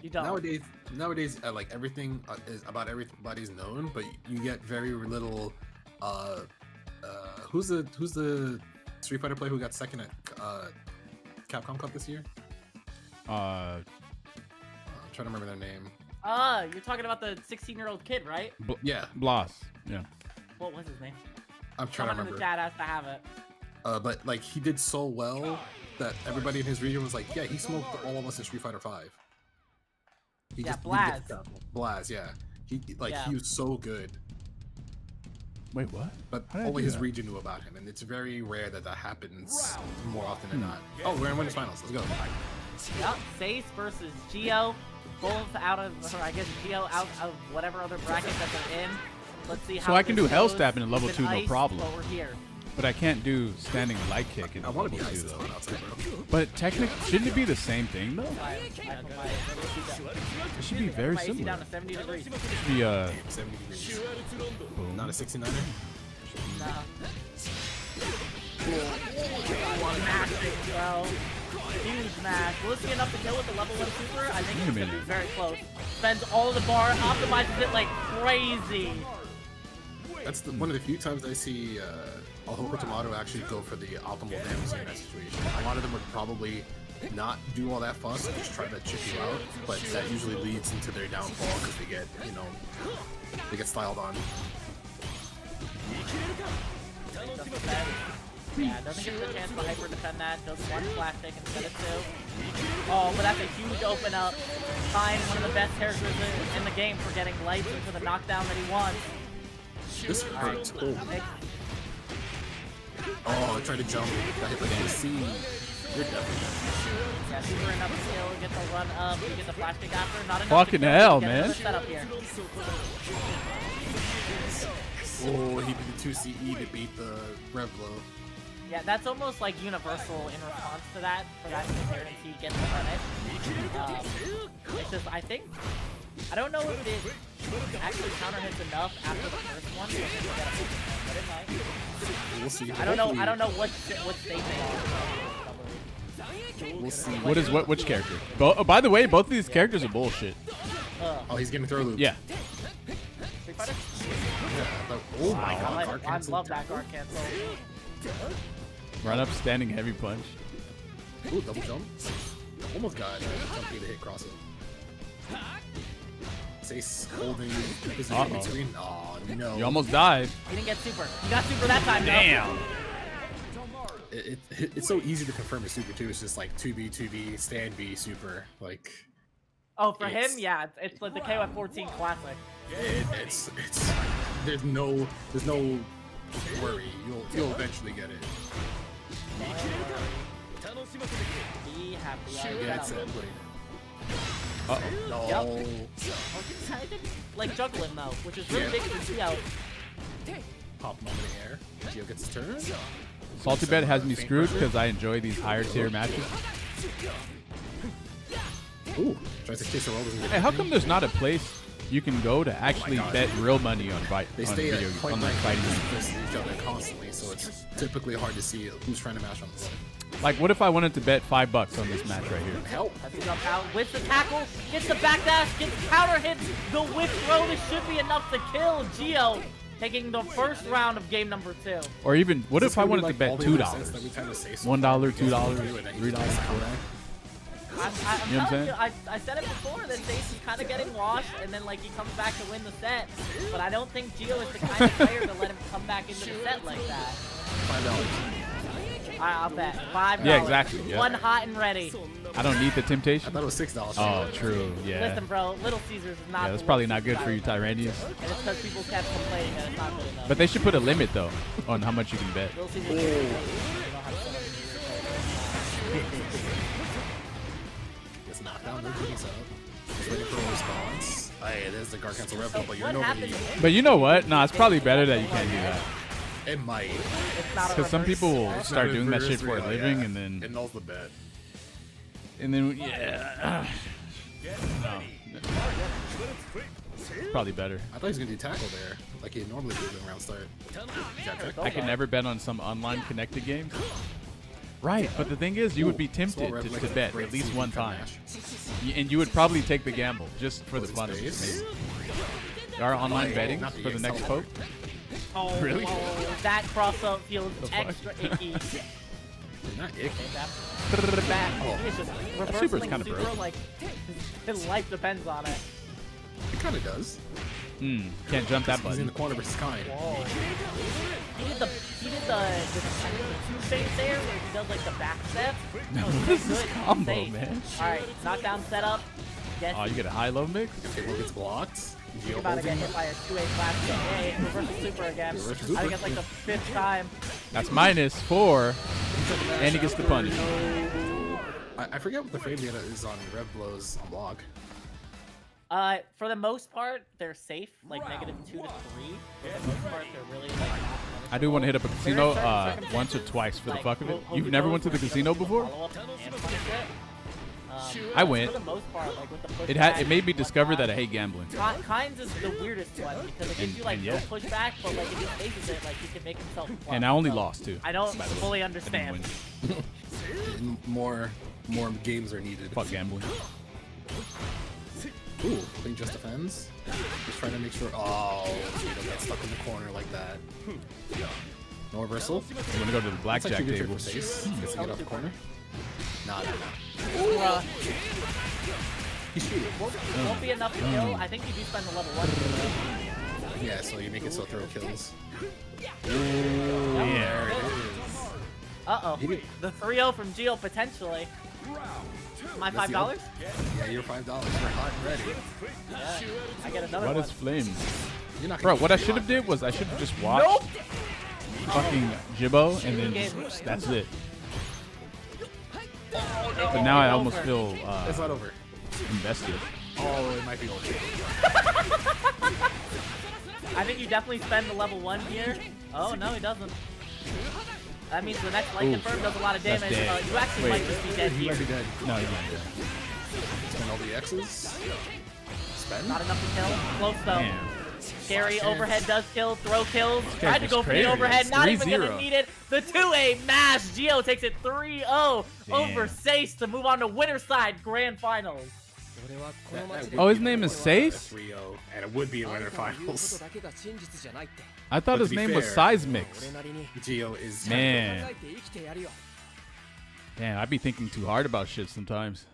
You don't. Nowadays, like everything is about everybody's known, but you get very little. Who's the Street Fighter player who got second at Capcom Cup this year? I'm trying to remember their name. You're talking about the 16-year-old kid, right? Yeah, Blas. Yeah. What was his name? I'm trying Someone to in the remember. chat has to have it. But like he did so well that everybody in his region was like, yeah, he smoked all of us in Street Fighter 5. He Yeah, just- he Blaz. just- Blaz, yeah. Yeah. He was so good, Wait, what? but How did I only do his that? region knew about him, and it's very rare that happens more often than not. Oh, we're in winners finals. Let's go. Yep, Sace versus Geo. Both out of, or I guess Geo out of whatever other bracket that they're in. Let's see how So I can this do Hell goes. Stab in a level With 2, no Ice, problem. but we're here. But I can't do standing light kick in I want to be level 2 ice though. outside, bro. But technically, shouldn't it be the same thing though? It should be very My AC similar. down to 70 degrees. It should be 70 degrees. Not a 69er. Nah. Mashing, bro. Huge mash. Will this be enough to kill with the level 1 super? I think it's gonna be very close. Spends all the bar, optimizes it like crazy. That's one of the few times I see a Hoka Tomato actually go for the optimal damage in that situation. A lot of them would probably not do all that fuss and just try to chip you out, but that usually leads into their downfall because they get, you know, they get styled on. Yeah, doesn't get the chance to hyper defend that. Does one flash take instead of 2. Oh, but that's a huge open up. Find one of the best characters in the game for getting lights into the knockdown that he wants. This hurts. Oh, I tried to jump. Got hit by the AC. You're definitely dead. Yeah, super enough skill, get the run up, you get the flash kick after, not enough. Fucking hell, man. Setup here. Oh, he did the 2 CE to beat the rev blow. Yeah, that's almost like universal in response to that, for that compared to get the punish. It's just, I think, I don't know if it actually counter hits enough after the first one, but it might. We'll see. I don't know what state they are. We'll see. What is which character? Oh, by the way, both of these characters are bullshit. Oh, he's getting throw loops. Yeah. Street Fighter? Oh my god, I guard love cancel. that guard cancel. Run up, standing heavy punch. Ooh, double jump. Almost got jump to hit cross it. Sace holding position Uh-oh. between. Oh no. You almost died. He didn't get super. You got super that time, though. Damn. It's so easy to confirm a super too. It's just like 2B, stand B, super. Like. Oh, for him, It's- yeah, it's like the KOF 14 classic. It's there's no worry. You'll eventually get it. Be happy. Yeah, it's it. Uh-oh. No. Yep. I didn't like juggle him though, which is really Yeah. big to see out. Pop moment in air. Gio gets his turn. Salty Bet has me screwed because I enjoy these higher tier matches. Ooh, tries to chase a roll. Doesn't get Hey, how anything. come there's not a place you can go to actually bet real money on They on stay video at point on blank like fighting range games? against each other constantly, so it's typically hard to see who's trying to mash on the line. Like, what if I wanted to bet $5 on this match right here? Help! Has to jump out with the tackle, gets the backdash, gets counter hits, the whip throw. This should be enough to kill Gio, taking the first round of game number 2. Or even, what This if I is gonna wanted be to like bet all the other sets that we $2? kinda say so $1, far. $2, And then $3. I'm You know what I'm telling saying? you, I said it before that Stacy's kind of getting washed, and then like he comes back to win the set. But I don't think Gio is the kind of player to let him come back into the set like that. $5. I'll bet $5. Yeah, exactly, yeah. One hot and ready. I don't need the I temptation. thought it was $6. Oh, true. Yeah. Listen, bro, Little Caesars is not. Yeah, that's the probably Little not good for you, Caesars I remember. Tyrannius. And it's because people kept complaining that it's not good enough. But they should put a limit though on how much you can bet. Little Caesars. You don't have so much Gets knocked down, no goodies out. Just waiting for a response. Hey, there's the guard cancel rev, but you're What nobody. happened? But you know what? Nah, it's probably better that you can't do that. It might. It's not a Because some reverse. people will It's start not doing that reverse shit for a real, living yeah. and It then nulls the bet. yeah. No. Probably better. I thought he was gonna do tackle there, like he normally would in round start. I could never bet on some online connected games. Right, but the thing is, you would be tempted to bet at least one time. And you would probably take the gamble just for the fun of it. Maybe. There are online betting Not the for the next EXL. poke. Oh, Really? oh, that cross-up feels The fuck? extra icky. Not icky. It's just super's reversing kinda super, broken. like, his life depends on it. It kind of does. Can't jump that He's in button. the corner versus kind. Whoa. He did the two phase there where he does like the back step. This is Good. combo, Safe. man. Alright, knockdown setup. Yes. Oh, you get a high-low mix? Table gets blocked. You're Gio about to get holding. hit by a 2A flash kick. Hey, reversal super again. Reversal I super. think it's like the 5th time. That's -4, and he gets the punish. I forget what the frame data is on rev blows on block. For the most part, they're safe, like -2 to 3. For the most part, they're really like not I do want to hit up a casino There are certain once or twice for the like, fuck of it. Hokutos You've never went to the where he casino doesn't before? follow up and punish it. I For went. the most part, like with the It pushback made me and discover whatnot. that I hate gambling. Kynes is the weirdest one because it gives you like And no yeah. pushback, but like if he faces it, like he can make himself. Plus. And I only So, lost too. I don't by the way. fully I didn't understand. win. More games are needed. Fuck gambling. Ooh, Queen just defends. Just trying to make sure. Oh, so you don't get stuck in the corner like that. No reversal. I'm gonna go to the That's blackjack actually good table. for Face. Gets to get off the corner. Nah. He's shooting. Won't be enough to kill. I think you do spend the level 1. Yeah, so you make it so throw kills. Yeah. Uh-oh. He did- The 3-0 from Geo potentially. My That's the $5? Yeah, you're $5. You're hot and ready. Yeah. I get another What one. is flames? You're not Bro, gonna what I get should have hot. did was I should have just watched Nope. fucking Jibbo and then just, that's it. But now I almost feel It's not over. invested. Oh, it might be over. I think you definitely spend the level 1 here. Oh, no, he doesn't. That means the next light Ooh, confirm does a lot of that's damage. dead. You actually Wait. might just be dead He here. might be dead. No, he's not dead. Spend all the X's. Spend. Not enough to kill. Close though. Damn. Scary overhead does kill. Throw kills. Tried to just go for the crazy. overhead. It's Not even 3-0. gonna need it. The 2A mash. Geo takes it 3-0 over Damn. Sace to move on to winner's side grand finals. Oh, his name is Sace? 3-0, and it would be in winter finals. I thought But his to be name was fair- Seismix. Geo is Man. Damn, I be thinking too hard about shit sometimes.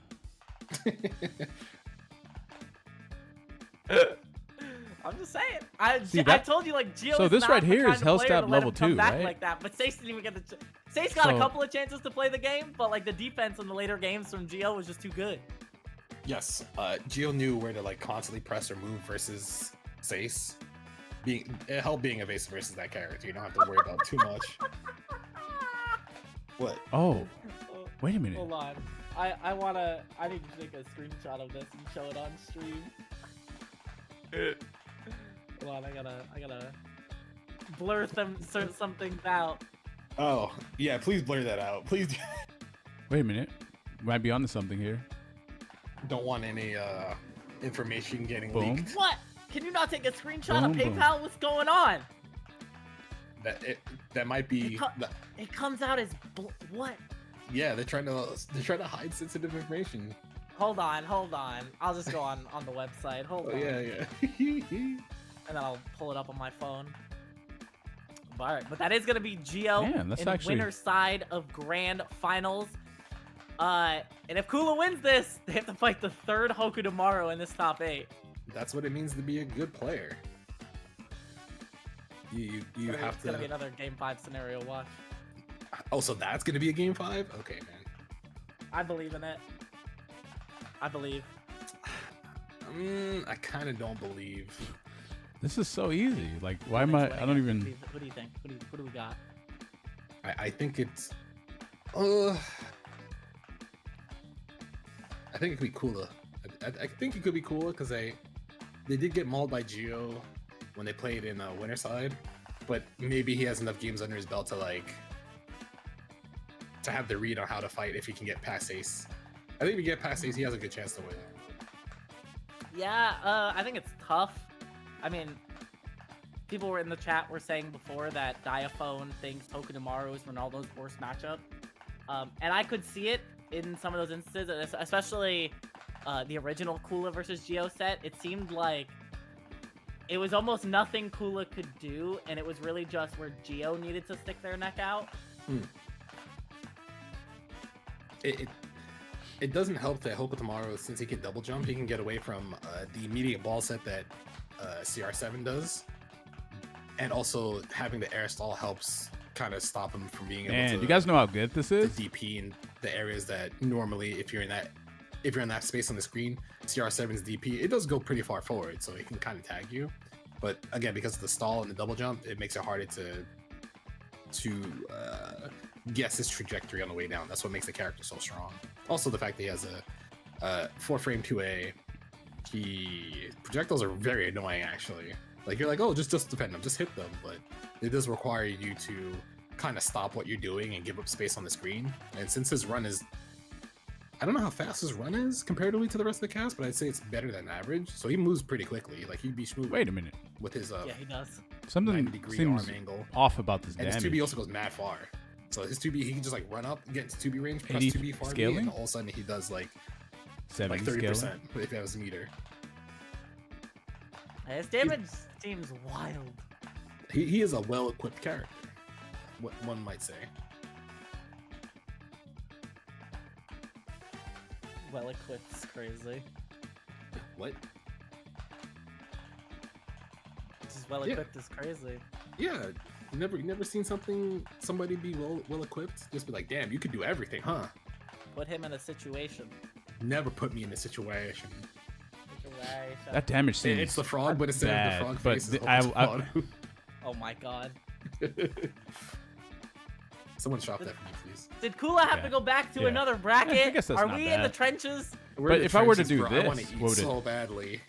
I'm just saying. I that- told you like Geo. so is this not right the here kind is of player Hellstab to let level him come 2, back right? Like that, but Sace didn't even get the. Sace got a So- couple of chances to play the game, but like the defense in the later games from Geo was just too good. Yes, Geo knew where to like constantly press or move versus Sace. It helped being evasive versus that character. You don't have to worry about too much. What? Oh, wait a minute. Hold on. I need to take a screenshot of this and show it on stream. Hold on, I gotta blur some things out. Oh, yeah, please blur that out. Please Wait a minute. Might be onto something here. don't want any information getting Boom. leaked. What? Can you not take a screenshot of Boom, boom. PayPal? What's going on? That might be It comes out as what? yeah, they're trying to hide sensitive information. Hold on. I'll just go on the website. Hold Oh on. yeah. And then I'll pull it up on my phone. All right, but that is gonna be Geo Damn, that's in actually- winner's side of grand finals. And if Kula wins this, they have to fight the third Hoku tomorrow in this top 8. That's what it means to be a good player. You have It's gonna be to. another game 5 scenario. Watch. Oh, so that's gonna be a game 5? Okay, man. I believe in it. I believe. I kind of don't believe. This is so easy. Like, why am I? I don't even. What do you think? What do we got? I think it's. I think it could be cooler. I think it could be cooler because they did get mauled by Geo when they played in winter side, but maybe he has enough games under his belt to have the read on how to fight if he can get past Ace. I think if he get past Ace, he has a good chance to win. Yeah, I think it's tough. I mean, people were in the chat were saying before that Diaphone thinks Tokunomaru is Ronaldo's worst matchup. And I could see it in some of those instances, especially the original Kula versus Geo set. It seemed like it was almost nothing Kula could do, and it was really just where Geo needed to stick their neck out. It doesn't help that Hoku Tomorrow, since he can double jump, he can get away from the immediate ball set that CR7 does, and also having the air stall helps kind of stop him from being able Man, to. do you guys know how good this to is? DP in the areas that normally, if you're in that space on the screen, CR7's DP, it does go pretty far forward, so it can kind of tag you. But again, because of the stall and the double jump, it makes it harder to guess his trajectory on the way down. That's what makes the character so strong. Also, the fact that he has a 4-frame 2A, projectiles are very annoying actually. Like you're like, oh, just defend them, just hit them, but it does require you to kind of stop what you're doing and give up space on the screen. And since his run is, I don't know how fast his run is comparatively to the rest of the cast, but I'd say it's better than average. So he moves pretty quickly. Like he'd be smooth. Wait a minute. With his Yeah, he does. 90 Something degree seems arm angle. off about this And damage. his 2B also goes mad far. So his 2B, he can just like run up, get into 2B range, press 80 2B far B, scaling? and all of a sudden he does like 70 30% scaling. if he has a meter. His damage seems wild. He is a well-equipped character, what one might say. Well equipped is crazy. What? Just well equipped is crazy. Yeah, never seen somebody be well equipped. Just be like, damn, you could do everything, huh? Put him in a situation. Never put me in a situation. That damage seems It's the frog, but instead bad, of the frog but face, the- it's I- Open Squad. Oh my god. Someone shop that for me, please. Did Kula have to go back to Yeah. another bracket? I guess that's Are not we in the bad. trenches? We're But in the if I were to trenches, do bro. I want this, to eat what would it- so badly.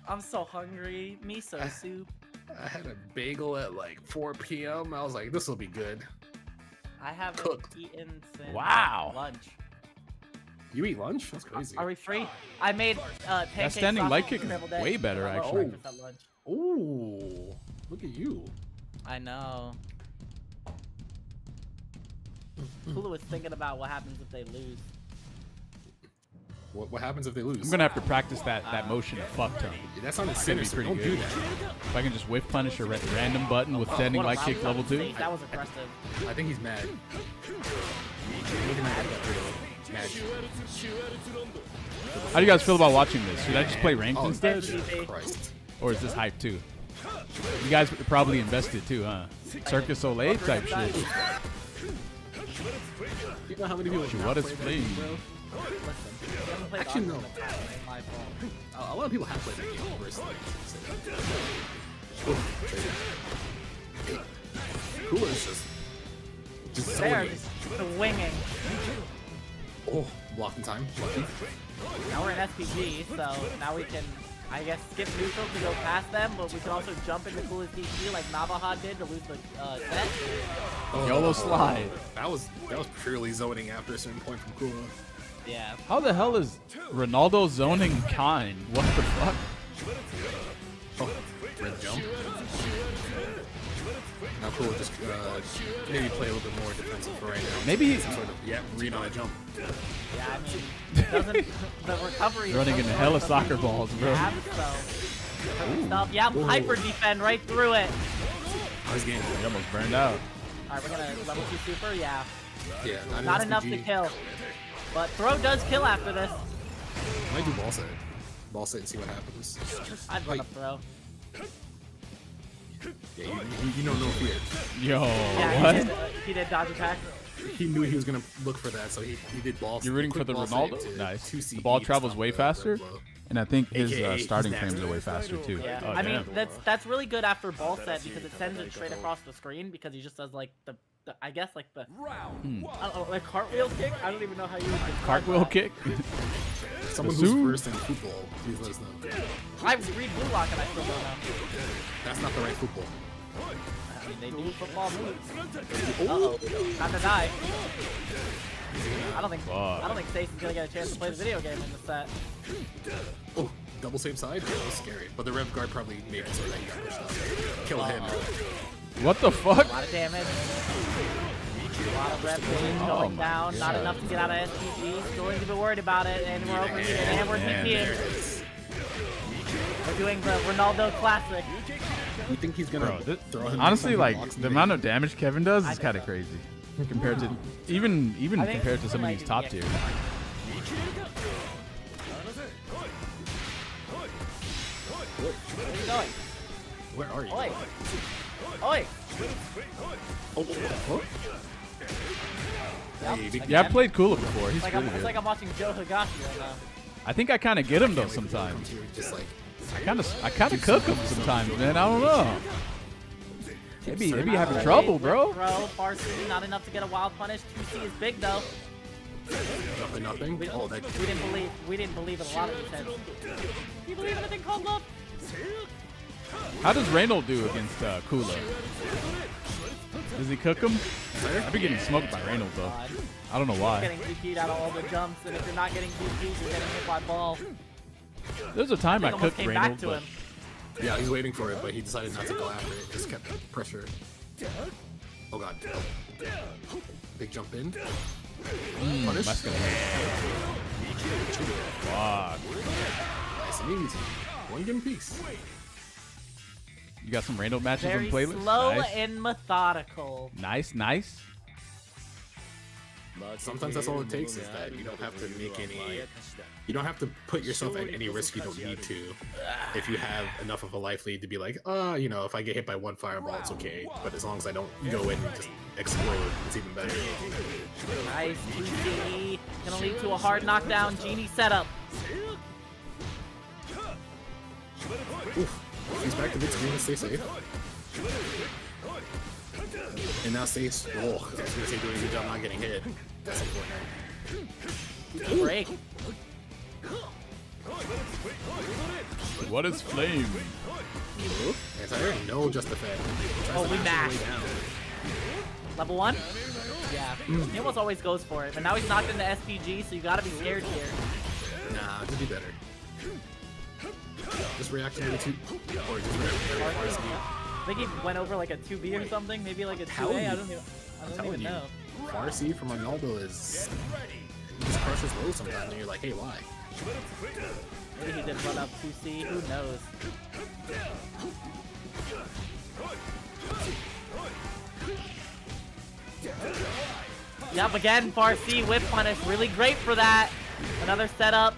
I'm so hungry. Miso soup. I had a bagel at like 4 p.m. I was like, this will be good. I haven't Cooked. eaten since Wow. lunch. You eat lunch? That's crazy. Are we free? I made That pancakes. standing sausage, light kick is scrambled eggs, way better, and I actually. breakfast at lunch. Ooh, look at you. I know. Kula was thinking about what happens if they lose. What happens if they lose? I'm gonna have to practice that motion a fuck ton. That's on the It's gonna be sinister. pretty Don't do good. that. If I can just whiff punish a random button with standing What a light kick round level 2. stage, That was aggressive. I think he's mad. Mad. How do you guys feel about watching this? Should I just play ranked Oh, instead? FGB. Christ. Or is this hype too? You guys probably invested too, huh? Circus Soleil type shit. You know how many people What is play that game, playing? bro? Listen, you haven't played Actually, no. Arkham Asylum, ain't my fault. A lot of people have played that game personally. Cooler is just They are zoning. just swinging. Oh, blocked in time. Lucky. Now we're in SPG, so now we can, I guess, skip neutral to go past them, but we can also jump into Kula's DP like Navaja did to lose the set. YOLO slide. That was purely zoning after a certain point from Kula. Yeah. How the hell is Ronaldo zoning kind? What the fuck? Oh, red jump. Now Kula just maybe play a little bit more defensive for right now. Maybe Some sort of, read on a jump. Yeah, I mean, it doesn't, the recovery is running so into short hella from soccer the balls, bro. jab, so perfect stuff. Yeah, hyper defend right through it. Nice game. He almost burned out. Alright, we're gonna level 2 super, yeah. Yeah, Not an enough to SPG. kill. But throw does kill after this. Might do ball set. Ball set and see what happens. I'd run up throw. Yeah, you know no fear. Yo, Yeah, what? he did dodge attack. He knew he was gonna look for that, so he did ball. You're rooting for quick the ball Ronaldo? save to Nice. 2C The ball to travels stop way the faster? blow. And I think his AKA starting he's frames next. are way faster too. Yeah, Oh, I mean damn. that's really good after ball set because it sends it straight across the screen because he just does like the I guess like the I don't know, like cartwheel kick. I don't even know how you would describe Cartwheel that. kick? Someone Zoo? who's first in football, please let us know. I read blue lock and I still don't know. That's not the right football. I mean they do football moves. Uh-oh, not to die. I don't think Stacey's gonna get a chance to play the video game in this set. Oh, double same side? That was scary. But the rev guard probably made it so that he got pushed out. Kill him. What the fuck? A lot of damage. A lot of red things Oh going my down. Not God. enough to get out of SPG. Going to be worried about it, and we're overheated, and we're Man, TPing. We're doing the Ronaldo classic. You think he's gonna Bro, throw him? honestly, some like blocks in the the amount of damage Kevin does I is think kind of so. crazy compared to even I think compared to some of he these might top be tier. Where are you going? Where are you? Oi! Oi! Oh, oh, oh. Hey, big Yeah, I've played Kula before. He's It's like, really it's good. like I'm watching Joe Higashi right now. I think I kind of get him though can't wait for him to sometimes. come to you, just like I kind of cook him sometimes, man. I don't know. Maybe having trouble, bro. Throw, Farsi, not enough to get a wild punish. 2C is big though. nothing. We, Oh, that. we didn't believe in a lot of these heads. Do you believe in a thing called love? How does Reynold do against Kula? Does he cook him? I've been getting smoked by Reynold though. I don't know why. Getting DP'd out of all the jumps, and if you're not getting DP'd, you're getting hit by ball. There's a time I Almost cooked came Reynold, back to but him. Yeah, he's waiting for it, but he decided not to go after it. Just kept pressure. Oh god. Big jump in. Punish. that's gonna hurt. Fuck. Nice and easy. One game piece. You got some Reynold matches Very on playlist? slow Nice. and methodical. Nice, nice. Sometimes that's all it takes is that you don't have to make any. You don't have to put yourself at any risk you don't need to. If you have enough of a life lead to be like, you know, if I get hit by one fireball, it's okay. But as long as I don't go in and just explode, it's even better. Nice 2C. Gonna lead to a hard knockdown. Genie setup. Oof. He's back to mid screen and stay safe. And now stays. Oh, I was gonna say doing a good job not getting hit. That's important. Break. What is flame? Anti-air? No, just defend. Oh, we mashed. Level 1? Yeah. He almost always goes for it, but now he's knocked into SPG, so you gotta be scared here. Nah, just be better. Just reactionary to, or just reactionary to I think he went over like a 2B or something, maybe like a 2A. I don't even know. Farsi from Ronaldo is just crushes low sometimes, and you're like, hey, why? Maybe he did run up 2C. Who knows? Yep, again, Farsi whip punish. Really great for that. Another setup.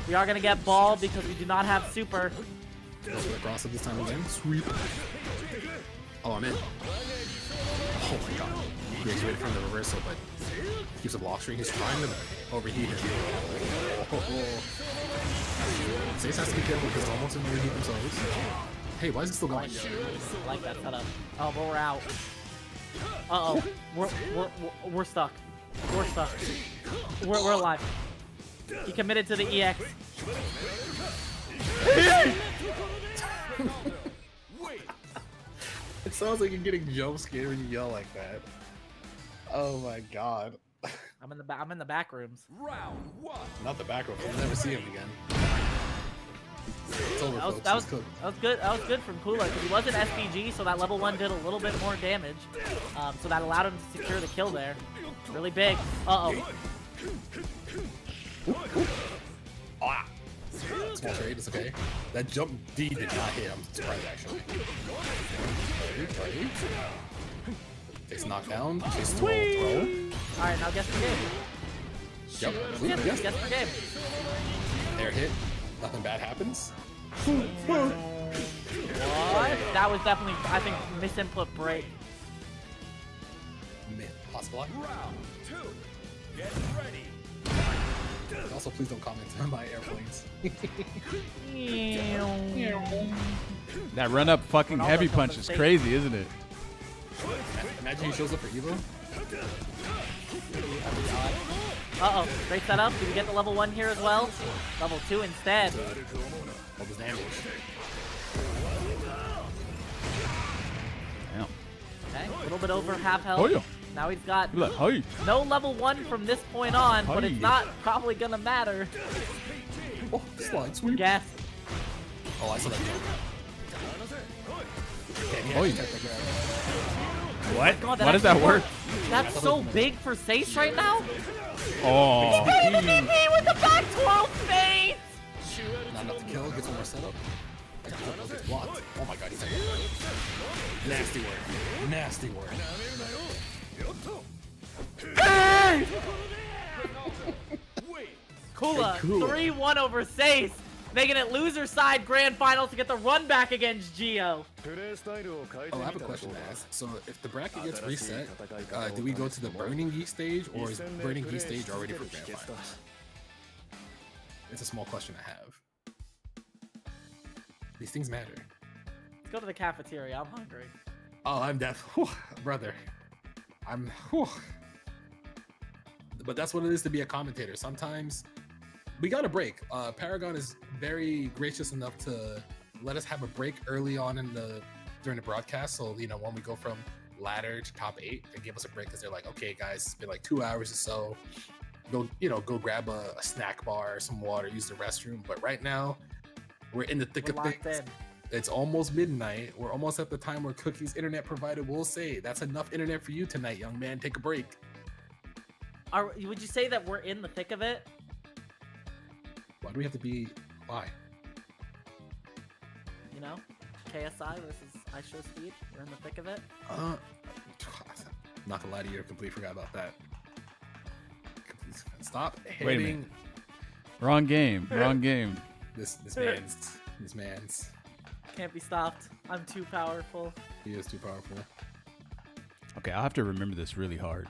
We are going to get ball because we do not have super. Go for the cross at this time again. Sweep. Oh, I'm in. Oh my god. He's waiting for the reversal, but keeps a block string. He's trying to overheat him. Sace has to be careful because it's almost going to overheat themselves. Hey, why is it still going? I like that setup. Oh, but we're out. Uh-oh. We're stuck. We're stuck. We're alive. He committed to the EX. It sounds like you're getting jump scared when you yell like that. Oh my god. I'm in the back rooms. Not the back row. We'll never see him again. It's over, folks. That He's was cooked. good. That was good from Kula because he was an SPG, so that level 1 did a little bit more damage. So that allowed him to secure the kill there. Really big. Uh-oh. Ah. Small trade, it's okay. That jump D did not hit. I'm surprised actually. Takes knockdown. Takes throw. Alright, now guess the game. Yep. Guess the game. Air hit. Nothing bad happens. What? That was definitely, I think, misinput break. Mid. Hospital. Also, please don't comment on my airplanes. That run up fucking heavy punch is crazy, isn't it? Imagine he shows up for Evo. Uh-oh. Great setup. Did we get the level 1 here as well? Level 2 instead. All this damage. Damn. Okay, a little bit over half health. Oh, yeah. Now he's got Look, hey. no level 1 from this point on, but it's Hey. not probably gonna matter. Oh, slide sweep. Guess. Oh, I saw that jump. Damn, Oh, yeah. yeah. Check the grab. What? God, Why does that actually work? worked. That's so big for Sace right now. Oh. Hey, the DP with the back 12 fades! Not enough to kill. Gets one more setup. Gets blocked. Oh my god, he's like nasty word. Nasty word. Kula, 3-1 over Sace, making it loser side grand final to get the run back against Geo. Oh, I have a question to ask. So, if the bracket gets reset, do we go to the Burning Geese stage, or is Burning Geese stage already for grand finals? It's a small question I have. These things matter. Let's go to the cafeteria. I'm hungry. Oh, I'm deaf. Brother. I'm... But that's what it is to be a commentator. Sometimes we got a break. Paragon is very gracious enough to let us have a break early on during the broadcast. So when we go from ladder to top 8, they give us a break because they're like, okay, guys, it's been like 2 hours or so. Go grab a snack bar, some water, use the restroom. But right now, we're in the thick of things. It's almost midnight. We're almost at the time where Cookie's internet provider will say, that's enough internet for you tonight, young man. Take a break. Would you say that we're in the thick of it? Why do we have to be? Why? KSI versus iShow Speed. We're in the thick of it. Not gonna lie to you, I completely forgot about that. Stop hitting. Wait a minute. Wrong game. Wrong game. This man's. Can't be stopped. I'm too powerful. He is too powerful. Okay, I'll have to remember this really hard.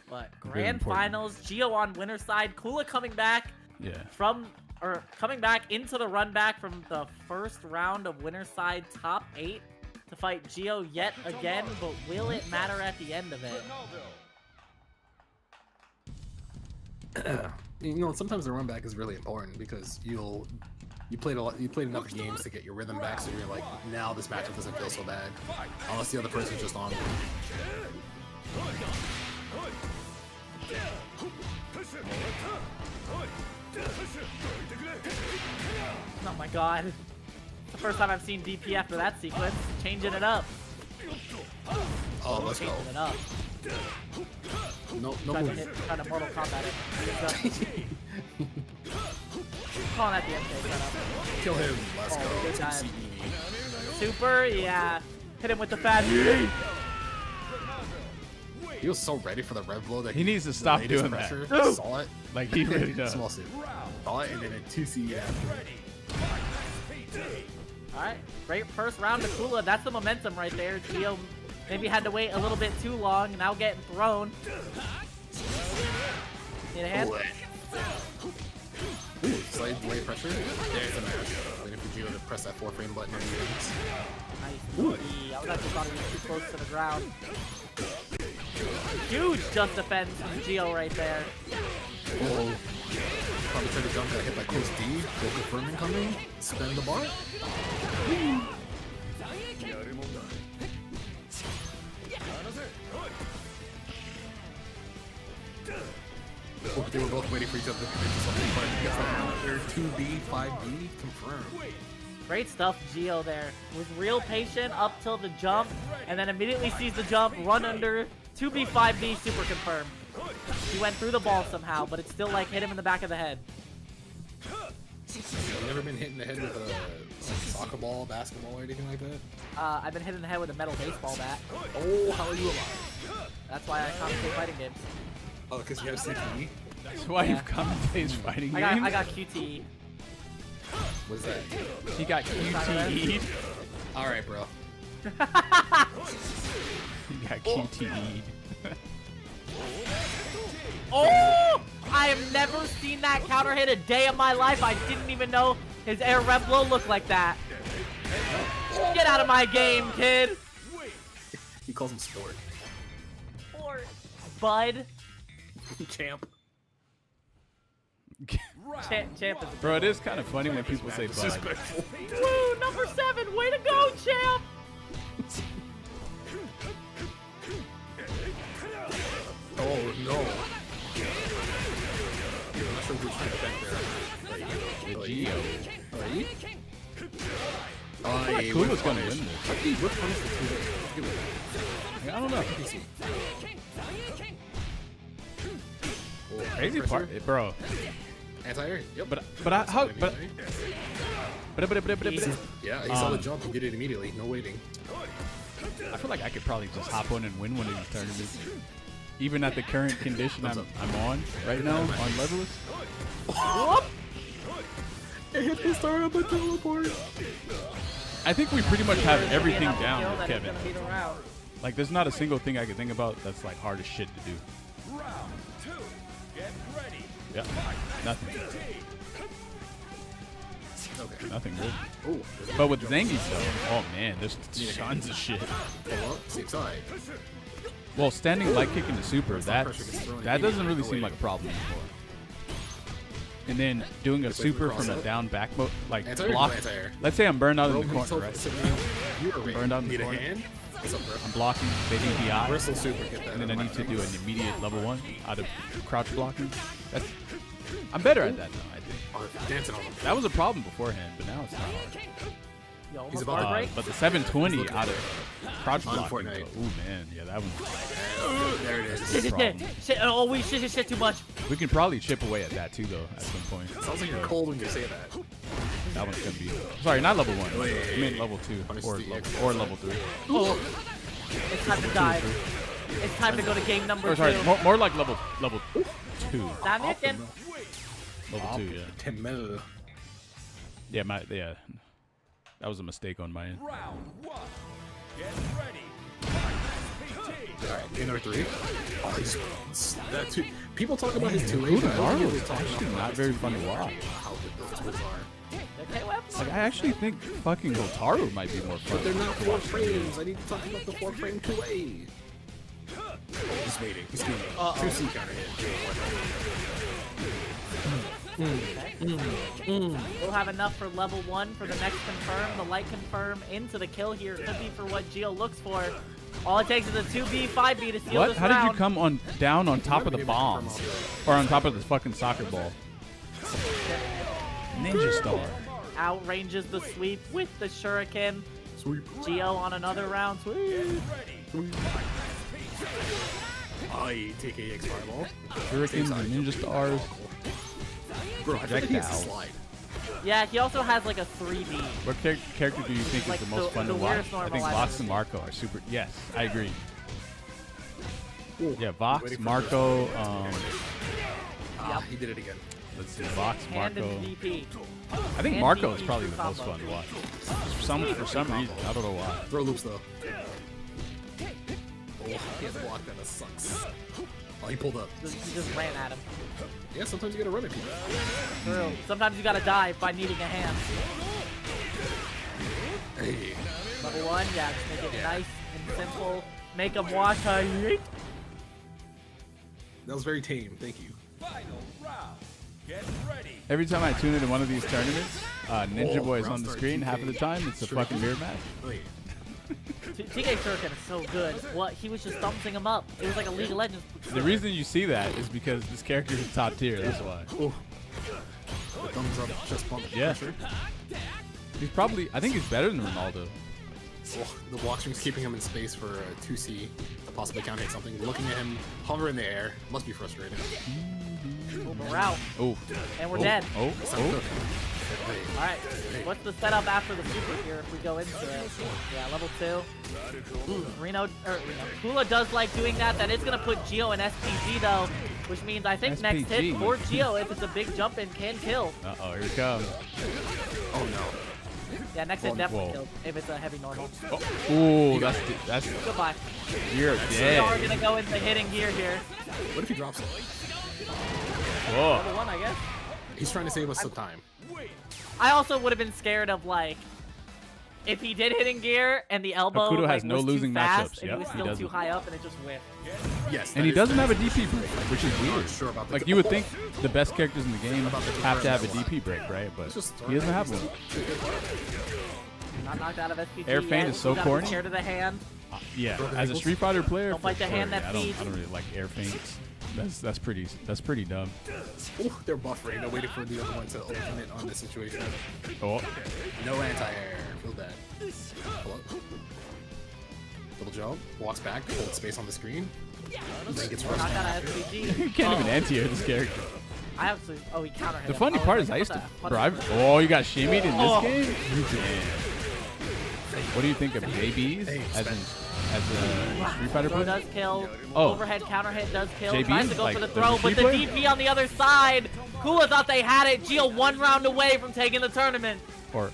But Very grand important. finals, Gio on winner side, Kula coming back Yeah. coming back into the run back from the first round of winner side top 8 to fight Gio yet again, but will it matter at the end of it? Sometimes the run back is really important because you played enough games to get your rhythm back, so you're like, now this matchup doesn't feel so bad, unless the other person's just on. Oh my god. The first time I've seen DP after that sequence. Changing it up. Oh, let's go. Changing it up. No Trying to Mortal Kombat it. Calling that the MK setup. Kill him. Let's go. good time. CE. Super, yeah. Hit him with the fast. He was so ready for the red blow that He needs to stop delayed his doing that. pressure, saw it. Like, he really does. Small suit. Saw it, and then a 2 CE after. Alright, great first round to Kula. That's the momentum right there. Gio maybe had to wait a little bit too long. Now getting thrown. Need a hand? Ooh, slight delay pressure. There's a match. Waiting for Gio to press that 4-frame button on the ends. Nice. I was actually thought he was too close to the ground. Huge just defense from Gio right there. Oh, probably tried to jump, got hit by close D. Go confirming coming. Spin the bar. Oh, they were both waiting for each other to finish something, but I guess that they're 2B, 5B confirmed. Great stuff, Gio there. Was real patient up till the jump, and then immediately sees the jump, run under, 2B5B super confirmed. He went through the ball somehow, but it still like hit him in the back of the head. Have you ever been hit in the head with a soccer ball, basketball, or anything like that? I've been hit in the head with a metal baseball bat. Oh, how are you alive? That's why I commentate fighting games. Oh, because you have CTE? That's why you've commentated fighting games? I got QTE. What is that? He got QTE'd. Alright, bro. He got QTE'd. Oh! I have never seen that counter hit a day of my life. I didn't even know his air rev blow looked like that. Get out of my game, kid. He calls him sport. Bud. Champ. Champ is Bro, it is kind of funny when people say bud. Disrespectful. Woo, number 7. Way to go, champ. Oh, no. I'm not sure who's trying to back there. The Gio. I feel like He Kula's gonna win this. What punishment is it? I don't know. Crazy part, bro. Anti-air? Yep. Yeah, he saw the jump and did it immediately. No waiting. I feel like I could probably just hop on and win one of these tournaments. Even at the current condition I'm on right now on Levelist. Whoop. It hit the star up a teleport. I think we pretty much have everything Enough down skill with that he's Kevin. gonna beat around. Like, there's not a single thing I can think about that's like hard as shit to do. Yeah, nothing. Okay. Nothing good. Oh, But with Zangief though, oh man, there's tons of shit. pull up, same side. Well, standing light kick into super, First time pressure gets that thrown doesn't immediately. really No seem waiting. like a problem anymore. and then doing a Just wait for super cross from a up. down back mode, like Anti-air, block. anti-air. Let's say I'm burned out in the Roll corner, himself right? to me. You are ready. Burned out in the Need a corner. hand? What's up, bro? I'm blocking, they DPI, Bristle super, get that. and then I need to do an immediate level 1 out of crouch blocking. I'm better at that now, I think. Oh, dancing on him. That was a problem beforehand, but now it's not hard. You almost He's about bar to break. But the 720 out of crouch On blocking, Fortnite. ooh man, yeah, that one. There it is. Shit, problem. shit, oh, we shit too much. We can probably chip away at that too, though, at some point. Sounds like you're So cold when you say that. That one's gonna be. Sorry, not level 1. Wait. I mean level 2 Punish or the level 3. Oh, it's time to dive. It's time to go to game number Or sorry, 2. more like level 2. Damn it, then. Level 2, yeah. 10 mil. Yeah, that was a mistake on my end. Alright, game number 3. Oh, that two. People talk about his 2A. Mario is actually not very fun to watch. How good those tools are. Okay, weapons. Like, I actually think fucking Hotaru might be more fun. But they're not 4 frames. I need to talk about the 4 frame 2A. He's waiting. He's waiting. 2C counter hit. We'll have enough for level 1 for the next confirm. The light confirm into the kill here could be for what Gio looks for. All it takes is a 2B, 5B to steal What? this How round. did you come down on top of the bombs? Or on top of the fucking soccer ball? Ninja Star. Outranges the sweep with the shuriken. Sweep. Gio on another round. Sweep. I take a X fireball. Shurikens and Ninja Stars. Bro, I think he has to Projectile. slide. Yeah, he also has like a 3B. What character do you think Like is the most the- fun the to watch? weirdest I think normalizer. Vox and Marco are super. Yes, I agree. Ooh. Yeah, Vox, Waiting for Marco. He did it again. Let's see, Vox, Hand Marco. and VP. I think and Marco DP is probably the most combo. fun to watch. For some reason, I don't know why. Throw loops though. Oh, he has blocked that. That sucks. Oh, he pulled up. He just ran at him. Yeah, sometimes you gotta run at people. True. Sometimes you gotta dive by needing a hand. Hey. Level 1, yeah, just make it nice and simple. Make him watch how you eat. That was very tame. Thank you. Every time I tune into one of these tournaments, Ninja Oh, Boy is round on the start, screen. 2K. Half of the time, it's a Sure. fucking mirror match. Wait. TK Shuriken is so good. What? He was just thumping him up. It was like a League of Legends. The reason you see that is because this character is top tier. That's why. Oh. The thumbs up, chest bump. Yeah. Pressure. He's probably. I think he's better than Ronaldo. Oh, the block string's keeping him in space for a 2C to possibly counter hit something. Looking at him hover in the air must be frustrating. Move him around. Oh. And we're dead. Oh. It's not Oh. good. Hey. Alright. What's the setup after the super here if we go into it? Yeah, level 2. Kula does like doing that. That is going to put Gio in SPG though, which means I think next hit SPG. for Gio, if it's a big jump in, can kill. Uh-oh, here he comes. Oh no. Yeah, next hit definitely Whoa. kills if it's a heavy normal. Ooh, that's Goodbye. you're We are dead. going to go into hitting gear here. What if he drops it? Whoa. Level 1, I guess. He's trying to save us some time. I also would have been scared of like if he did hitting gear and the elbow Hakuto like, has no was losing too fast matchups. and Yep, he was he still too doesn't. high up and it just whiffed. Yes. And he doesn't have a DP break, which is weird. Sure about the Like you would think the best characters in the game have to have a confirm DP break, right? But Just he doesn't have one. Not knocked out of SPG Air feint yet. is so You gotta be corny. scared of the hand. Yeah, as a Street Fighter player, Don't fight the for hand sure, that I don't feeds. really like air feints. That's pretty dumb. Ooh, they're buffering. They're waiting for the other one to ultimate on this situation. Oh, No anti-air. Feel that. Hello? Double jump. Walks back. Hold space on the screen. Then gets rushed. Knocked out of SPG. you can't even anti-air this character. I have to. Oh, he counter hit The him. funny Oh, part is like, I used what to, the- bro. You got shimmied in this game. Damn. What do you think of JBs as a Street Fighter Throw player? does kill. Oh. Overhead counter hit does kill. JB? Tries to go Like for the the throw, but DP the player? DP on the other side. Kula thought they had it. Gio 1 round away from taking the tournament. Or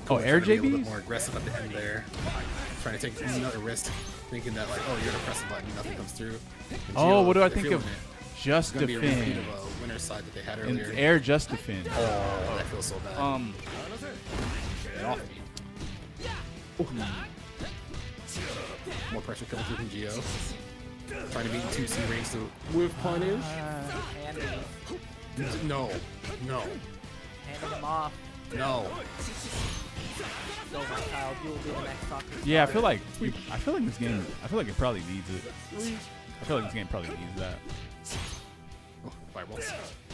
Trying air to be a little bit JBs? more aggressive at the end there. Trying to take another risk, thinking that like, oh, you're gonna press the button, nothing comes through. And Oh, Gio, what do I they're think of feeling it. just It's gonna be a repeat defend? of a winner's side that they had And earlier. air just defend. Oh, that feels so bad. Get off me. More pressure coming through from Gio. Trying to beat 2C range to whiff punish. Handy. No. No. Handing him off. No. So my child, you will be the next soccer Yeah, I star. feel like this game. I feel like it probably needs it. I feel like this game probably needs that. Oh, fireballs.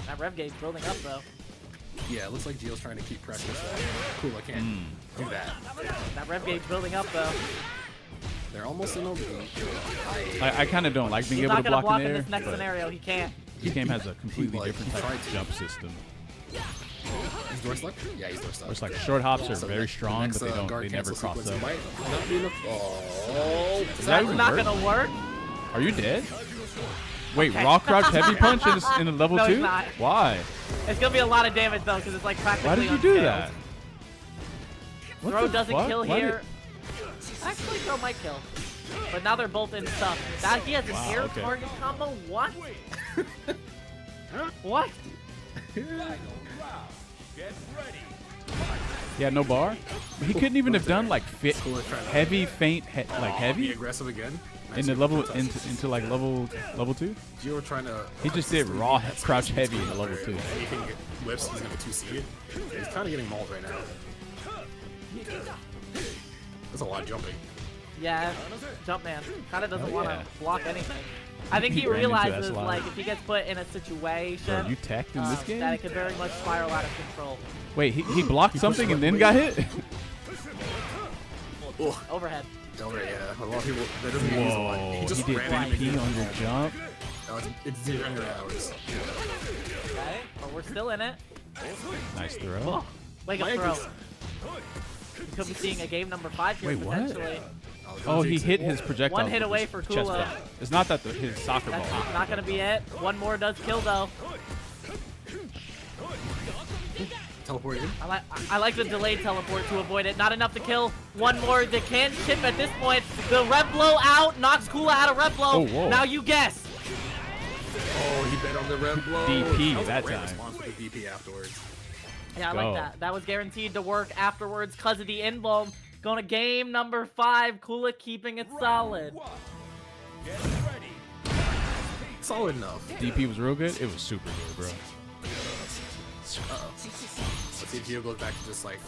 That rev gauge building up though. Yeah, it looks like Gio's trying to keep pressure. So cool, I can't do that. That rev gauge building up though. They're almost in OB. I kind of don't like being He's able not to gonna block block in in there. this next but scenario. He can't. this game has a completely Like, different he type tried of to. jump system. He's door select? Yeah, he's door select. Where it's like short hops are So very next- the strong, next, but they don't. guard They never cancel cross sequence up. might not be enough. Oh, Does that That's even not work? gonna work. Are you dead? Wait, Okay. raw crouch heavy punch in a level No, he's 2? not. Why? It's gonna be a lot of damage though, because it's like practically. Why did you do unscaled. that? What Throw the doesn't fuck? kill Why here. Actually, throw might kill. But now they're both in stuff. That he has an Wow, air okay. target combo. What? What? Yeah, no bar. But he couldn't even have done like Cool, try to- heavy, faint, like Be heavy aggressive again. in the level into like level 2. Gio trying to. He just did raw crouch heavy in the level 2. Anything whips, he's gonna 2C it. He's kind of getting mauled right now. That's a lot of jumping. Yeah, Jumpman kind of doesn't Oh, want yeah. to block anything. I think He he ran into that realizes slide. like if he gets put in a situation Bro, you teched in this game? that it could very much spiral out of control. Wait, he blocked something and then got hit? Oh, Overhead. over, yeah. A lot of people. That doesn't use a lot. Whoa, He just did ran into DP me. on your jump? No, it's 0 hours. Okay, but we're still in it. Nice throw. Oh, wake up My throw. ankles. You could be seeing a game number 5 here Wait, what? potentially. Oh, he hit his projectile. One hit with away his for chest Kula. bump. It's not that his soccer ball. That's not gonna be it. One more does kill though. Teleport in. I like the delayed teleport to avoid it. Not enough to kill. One more that can chip at this point. The rev blow out knocks Kula out of rev blow. Oh, whoa. Now you guess. Oh, he bet on the rev blow. DP was a that great time. response with the DP afterwards. Yeah, I Go. like that. That was guaranteed to work afterwards because of the inbound. Going to game number 5. Kula keeping it solid. Solid enough. DP was real good. It was super good, bro. Uh-oh. Let's see if Gio goes back to just like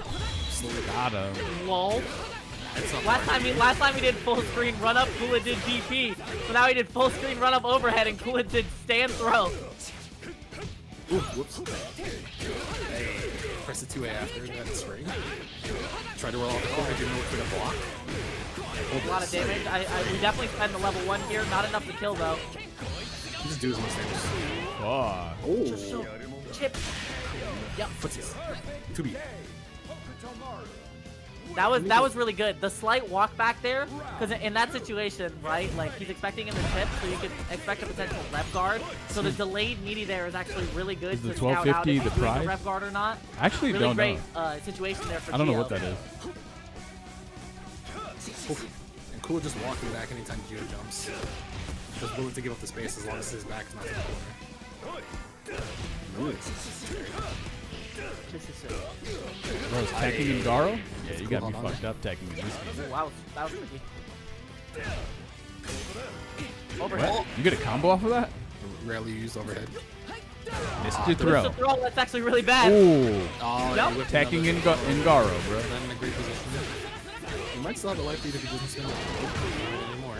slowly. Got him. Lol. It's not Last hard. time he did full screen run up, Kula did DP. So now he did full screen run up overhead and Kula did stand throw. Ooh, whoops. Hey, press the 2A after that swing. Tried to roll off the corner, didn't know what to block. A lot of damage. We definitely spend the level 1 here. Not enough to kill though. He just do his most damage. Oh. Oh, Chip. Yep. footsies. 2B. That was really good. The slight walk back there, because in that situation, right, like he's expecting him to chip, so you could expect a potential rev guard. So the delayed meaty there is actually really good Is the to scout out 1250 if he's the doing prize? the rev guard or not. I actually Really don't great know. situation there for I don't know Gio. what that is. And Cool just walking back anytime Gio jumps. Just willing to give up the space as long as his back's not to the corner. Ooh. Bro, is teching in Garo? Yeah, you got me fucked up teching in this game. Ooh, wow, that was tricky. Overhead. What? You get a combo off of that? Rarely used overhead. Missed your Missed throw. the throw. That's actually really bad. Ooh. Oh, Yep. he whipped Teching in another- Garo, bro. Not in a great position. He might still have a life lead if he doesn't spend it anymore.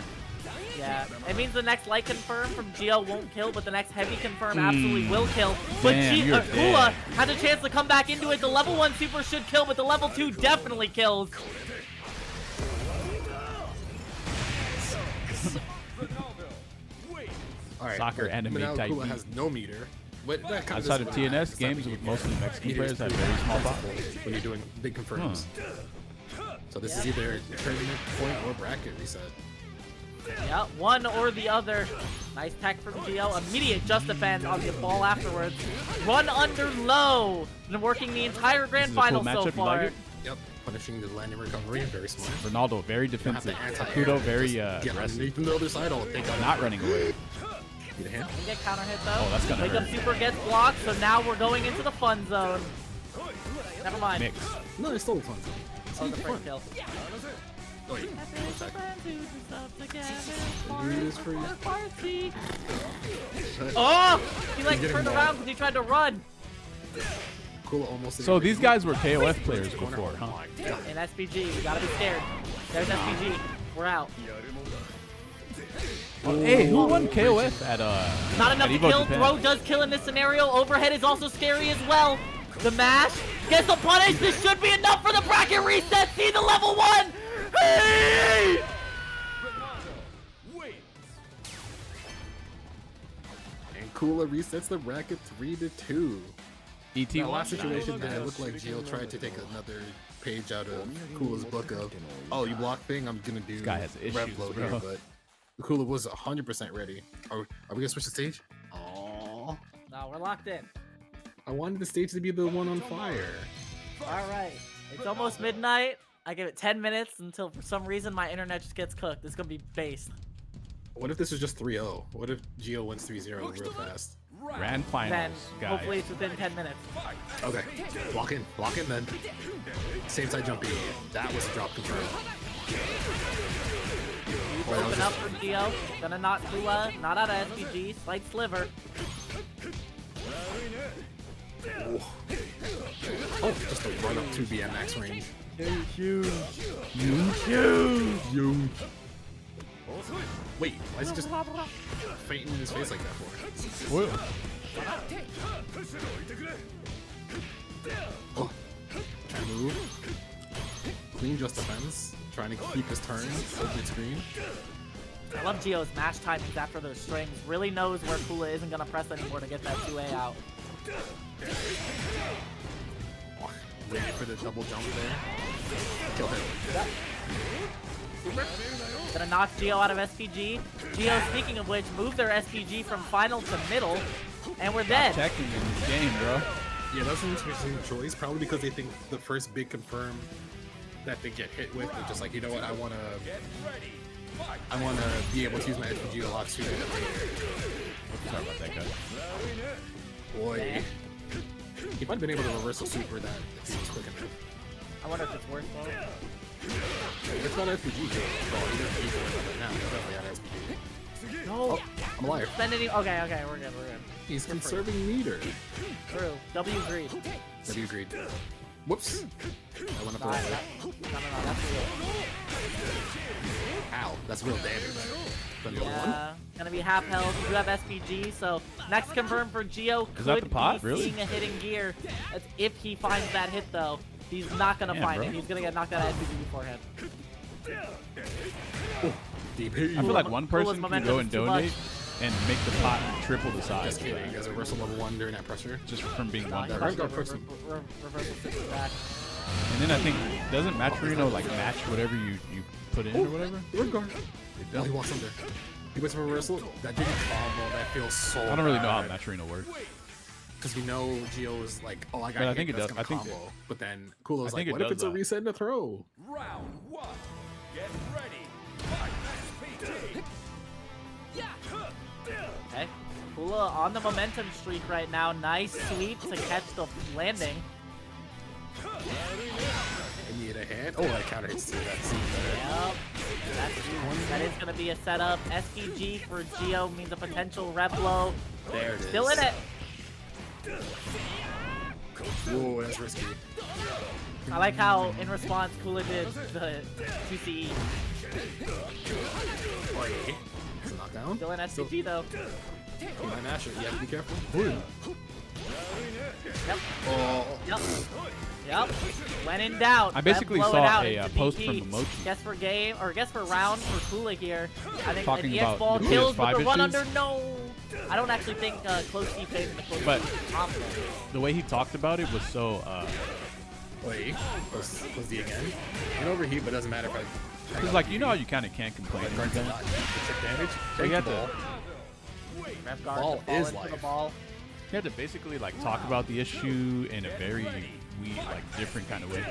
Yeah, it means the next light confirm from Gio won't kill, but the next heavy confirm absolutely will kill. But Damn, you're Kula dead. has a chance to come back into it. The level 1 super should kill, but the level 2 definitely kills. All right, Soccer but anime now type Kula beat. has no meter. What, that kind Outside of of TNS, games with mostly Mexican players have very small bots. when you're doing big confirms. So this is either a tournament point or bracket reset. Yeah, one or the other. Nice tech from Gio. Immediate just defend on the ball afterwards. Run under low. Been working the entire grand This is a cool final matchup. so You far. like it? Yep, punishing the landing recovery, very smart. Ronaldo, very Have defensive. the anti-air, Akudo, very just get aggressive. underneath the other side. I'll take out Not running away. Need a hand? Get counter hit though. Oh, that's gonna Wake up hurt. super gets blocked, so now we're going into the fun zone. Never mind. Mix. No, it's still fun. Oh, the first kill. Wait, one sec. Do this for you. Oh! He like getting turned mauled. around because he tried to run. Cool, almost. So these guys were KOF players before, huh? In SPG, we gotta be scared. There's SPG. We're out. Hey, who won KOF at Not enough at to Evo kill. Japan? Throw does kill in this scenario. Overhead is also scary as well. The mash gets the punish. This should be enough for the bracket reset. See the level 1. Hey! And Kula resets the bracket 3-2. ET That last situation that it looked like Gio tried to take another page out of Kula's book of, oh, you block thing, I'm gonna do guy has issues, rev load here, bro. but Kula was 100% ready. Are we gonna switch the stage? Oh, No, we're locked in. I wanted the stage to be the one on fire. All right. It's almost midnight. I give it 10 minutes until for some reason my internet just gets cooked. It's gonna be based. What if this was just 3-0? What if Gio wins 3-0 real fast? Grand Then finals, guys. hopefully it's within 10 minutes. Okay, block in then. Same side jumpy. That was a drop confirmed. Oh, that was Open up for Gio. Gonna knock Kula. Not out of SPG. Slight sliver. Oh, just a run up to BMX range. Huge. Wait, why is he just fainting in his face like that for? Whoa. Oh, trying to move. Clean just defense. Trying to keep his turn. Open screen. I love Gio's match timings after those strings. Really knows where Kula isn't gonna press anymore to get that 2A out. Oh, waiting for the double jump there. Kill him. Gonna knock Gio out of SPG. Gio, speaking of which, moved their SPG from final to middle, and we're dead. Checking in this game, bro. Yeah, that's an interesting choice. Probably because they think the first big confirm that they get hit with, they're just like, you know what, I wanna be able to use my SPG a lot sooner than later. Sorry about that, guys. Boy, he might have been able to reverse a super that if he was quick enough. I wonder if it's worth it. It's not SPG. Well, he doesn't need to worry about that now. He's definitely out of SPG. No. Oh, I'm a liar. Spend any. Okay, we're good. He's conserving meter. True. W greed. W agreed. Whoops. I went up the No, wrong way. that's real. Ow, that's real damage. Done the other one? Yeah, gonna be half health. You have SPG, so next confirm for Gio Is that could the pot? be Really? seeing a hitting gear. That's if he finds that hit, though. He's not gonna Damn, find bro. it. He's gonna get knocked out of SPG beforehand. DP. I feel like one person can momentum go is and too donate much. and make the pot triple the size. Just kidding. You guys reversal level 1 during that pressure. Just from being one That person. Revgar person. Reversal six back. And then I think, doesn't Maturino like match whatever you put in or whatever? Revgar. It Oh, he does. walks under. He went for reversal. That didn't combo. That feels so I don't really know how bad. Maturino works. Because we know Gio is like, oh, I got But I hit, think it that's does. gonna I think- combo. But then Kulo's I like, think it what if does it's a that. reset and a throw? Okay. Kula on the momentum streak right now. Nice sweep to catch the landing. I need a hand. Oh, that counter hits too. That's even better. Yep. That is gonna be a setup. SPG for Gio means a potential rev blow. There it is. Still in it. Whoa, that's risky. I like how, in response, Kula did the 2CE. Oh, yeah. It's a knockdown. Still in SPG, though. He might mash it. You have to be careful. Yep. Oh. Yep. Yep. When in doubt, I basically blow it saw out a, into post DP. from Momochi. Guess for game, or guess for round for Kula here. I think Talking the EX about ball the kills with PS5 the run issues. under. No. I don't actually think close T phase in the close But- T combo. The way he talked about it was so, Wait. Was the again? An overheat, but doesn't matter if I. it's like, you know how you kind of can't complain. Like guards a lot. Trick damage. So you Take had the to, ball. Rev guard Ball to fall is into the life. ball. you had to basically like talk about the issue in a very different kind of way.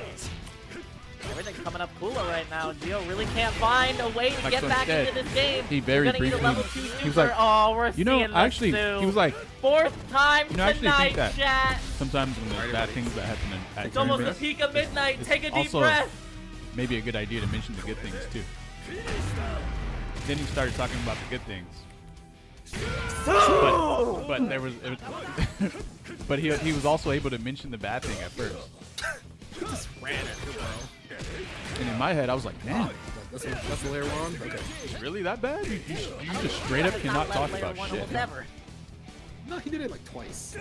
Everything coming up Kula right now. Gio really can't find a way to Like, get so back instead, into this game. he very You're gonna need a briefly- level 2 super. he was like, oh, we're You know, seeing actually, this he was like, fourth time You know, I actually tonight, think that chat. sometimes when there's bad things that happen at It's almost the tournaments, peak of midnight. it's Take a deep also breath. maybe a good idea to mention the good things too. Then he started talking about the good things. But there was, but he was also able to mention the bad thing at first. Just ran at it, bro. And in my head, I was like, damn, That's the layer we're on? Okay. it's really that bad? You just straight up cannot talk about shit. Never. No, he did it like twice.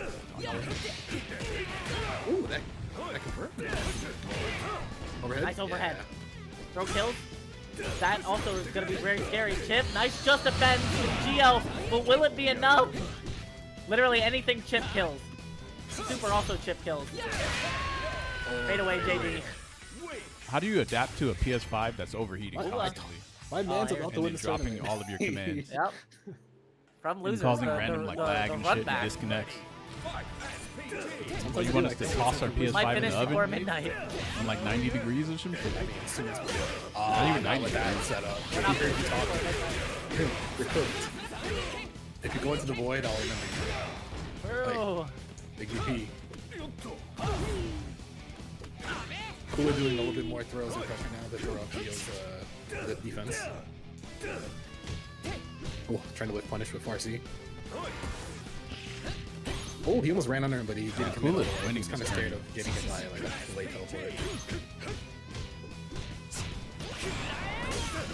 Ooh, that convert. Overhead? Nice overhead. Yeah. Throw kills. That also is going to be very scary. Chip, nice just defense with Geo, but will it be enough? Literally anything Chip kills. Super also Chip kills. Fade away, JD. How do you adapt to a PS5 that's overheating Ooh, constantly My man's about to and win then this dropping tournament. all of your commands Yep. From and losers. causing random like lag and shit and disconnects? So you want us to toss our Might PS5 in finish the before oven midnight. on like 90 degrees or some shit? Not even 90 that setup. We're not finishing before midnight. You're cooked. If you go into the void, I'll remember you. Bro. Big VP. Kula doing a little bit more throws and pressure now that throw up Dio's the defense. Oh, trying to whip punish with Farsi. Oh, he almost ran under him, but he didn't commit. Kula He winning was kind of this scared game. of getting hit by like a late teleport.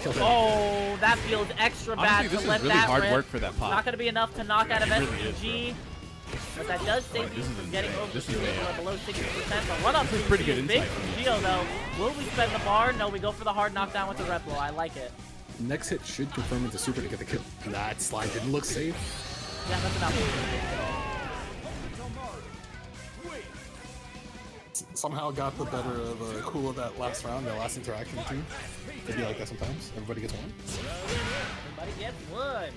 Killed him. Oh, that feels extra bad Honestly, this to is let really that hard rip. work for that pop. Not going to be enough to knock out of It really is, SPG. But that does save This you is from insane. getting over This the is field a- or below 60%. The run up This is pretty good big insight from from you. Geo though. Will we spend the bar? No, we go for the hard knockdown with the rep blow. I like it. Next hit should confirm into super to get the kill. That slide didn't look safe. Yeah, that's enough. Somehow got the better of Kula that last round, that last interaction too. It'd be like that sometimes. Everybody gets one. Everybody gets one.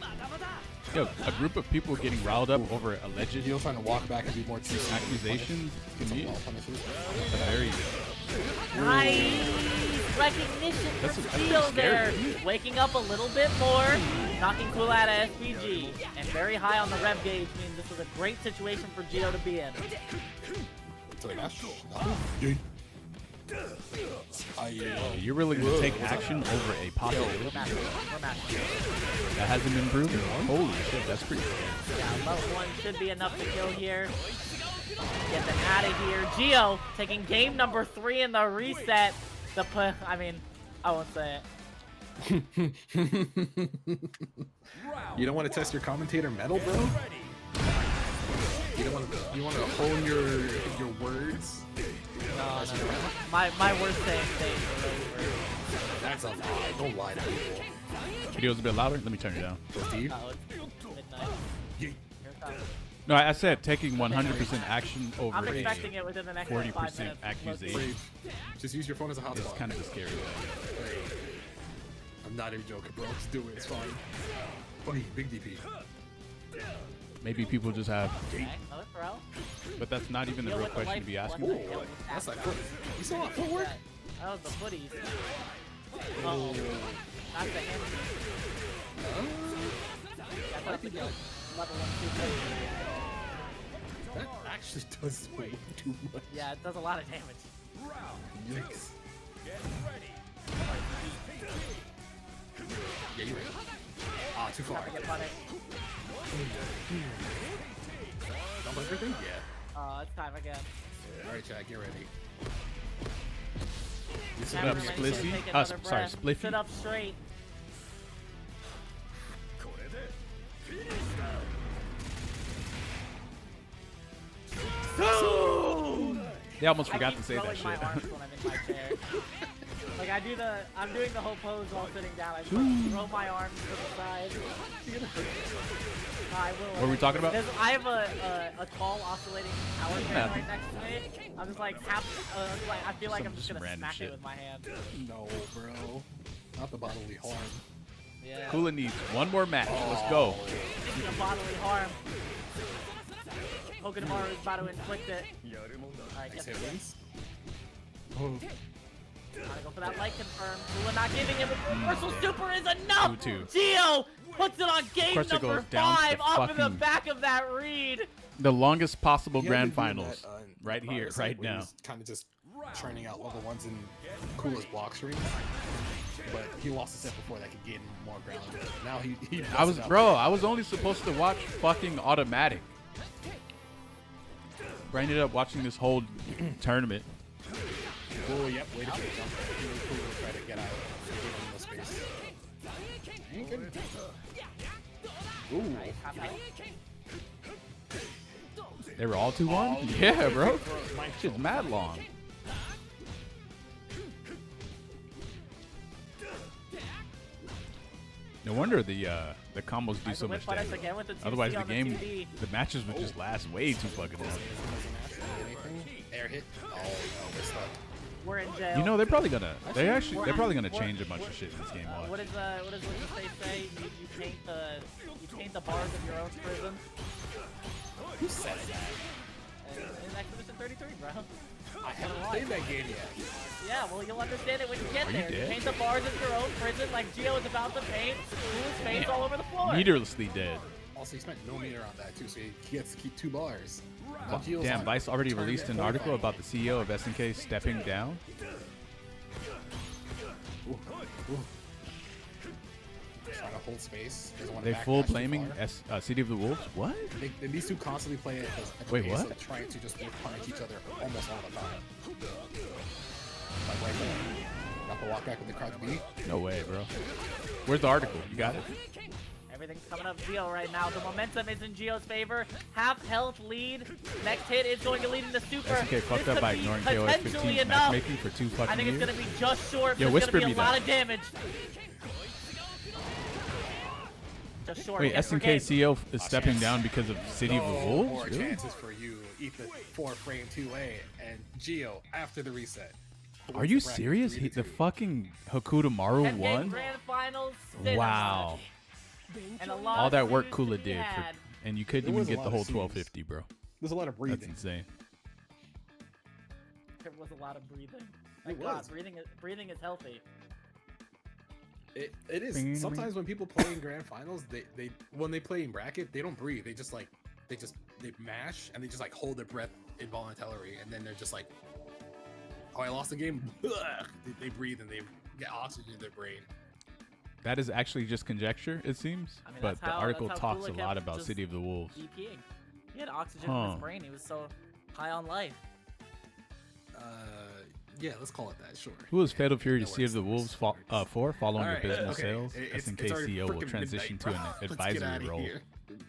Yo, a group of people getting riled up over alleged You're trying to walk back and be more TC. accusations Get to some me wall punishes. very Nice recognition That's from pretty Geo scary. there. Waking up a little bit more. Knocking Kula out of SPG. And very high on the rev gauge means this was a great situation for Geo to be in. So like, you're willing to take action over a possible We're matching. We're matching. that hasn't been proven. Holy shit, that's pretty scary. Yeah, level 1 should be enough to kill here. Get them out of here. Geo taking game number 3 in the reset. I won't say it. You don't want to test your commentator metal, bro? You want to hone your words? No. My worst saying stays are over. That's a lie. Don't lie to people. Video's a bit louder. Let me turn it down. Steve? Oh, it's midnight. Here it comes. No, I said taking 100% action over I'm a expecting it within the next like, 5 40% minutes. accusation. Just use your phone as a It's hotspot. kind of a scary. I'm not even joking, bro. Just do it. It's fine. Buddy, big DP. Maybe people just have, Okay, another throw. but that's not even the Deal real with the question to be life- asking. what the hell was That's like that? foot. You saw that footwork? That was the footies. Uh-oh. Not the hand. That's a level 1 2 That actually does way too much. Yeah, it does a lot of damage. Yikes. Yeah, you're right. Ah, too far. Have to get punished. Done with everything? Yeah. Oh, it's time again. Alright, Chad, get ready. Sit up, Cameraman, Splissy. take Sorry, another breath. Spliffy. Sit up straight. They almost I forgot keep to say that throwing shit. my arms when I'm in my chair. Like I'm doing the whole pose while sitting down. I just throw my arms to the side. I will. What were we talking about? Because I have a tall oscillating power fan right next to me. I'm just like I feel like Some I'm just just gonna random smack shit. it with my hand. No, bro. Not the bodily harm. Yeah. Kula needs one more match. Let's go. Speaking of bodily harm, Pokemon is about to inflict it. Alright, Nice get hit the wins. Gotta go for that light confirm. Kula not giving him a reversal super is enough! 2-2. Geo puts it on game course it number goes down to 5 the up in the fucking- back of that read. The longest possible He grand had been doing finals. that, Right here, Virus, right where he now. was kind of just churning out level 1s in coolest block streams. But he lost a set before that could gain more ground. Now he I was only supposed to watch fucking automatic. I ended up watching this whole tournament. Oh, yep, wait a second. He was cool to try to get out. Give him no space. Ain't good. Ooh. They were all 2-1? Yeah, bro. Shit's mad long. No wonder the combos do so much damage. Otherwise, the matches would just last way too fucking long. Air hit. Oh, no, we're stuck. We're in jail. You know, they're probably gonna change a bunch of shit in this game. Watch. What does they say? You paint the bars of your own prison. Who said that? In Expedition 33, bro. I haven't played that game yet. Yeah, well, you'll understand it when you get Are you there. dead? Paint the bars of your own prison like Gio is about to paint. Who's paints all over the floor? Meterlessly dead. Also, he spent no meter on that too, so he gets to keep 2 bars. Damn, Vice already released an article about the CEO of SNK stepping down. Trying to hold space. They full blaming City of the Wolves? What? These two constantly play it at the Wait, pace what? of trying to just punish each other almost all the time. Like right there. Got the walk back with the crouch B. No way, bro. Where's the article? You got it? Everything's coming up Gio right now. The momentum is in Gio's favor. Half health lead. Next hit is going to lead into super. SNK fucked up by ignoring KOF 15's enough. matchmaking for 2 fucking I think it's years. going to be just short. Yo, There's whisper going to me be a lot that. of damage. Just short. Wait, Yes, SNK we're CEO is stepping down because of City of the No Wolves? more Dude. chances for you. Eat the 4-frame 2A and Gio after the reset. Are you serious? The fucking Hakuto Maru 10 game won? Grand Finals. Cinema. Wow. And a lot All of that work views to Kula be did, had. and you couldn't There even was a get the lot whole of scenes. 1250, bro. There's a lot of That's breathing. insane. There was a lot of breathing. It Thank God, was. breathing is healthy. It is. Sometimes when people play in grand finals, they when they play in bracket, they don't breathe. They mash and they just like hold their breath involuntarily, and then they're just like, "Oh, I lost the game." They breathe and they get oxygen in their brain. That is actually just conjecture, it seems. I mean, but the that's article how talks a Kula lot kept about just City of the Wolves. DPing. He had oxygen in Huh. his brain. He was so high on life. Yeah, let's call it that. Sure. Who is Fatal Fury to That City of the works. Wolves for? Following All right, the business okay. sales, It's SNK already CEO will frickin' transition midnight, to an bro. Let's get advisory outta role. here.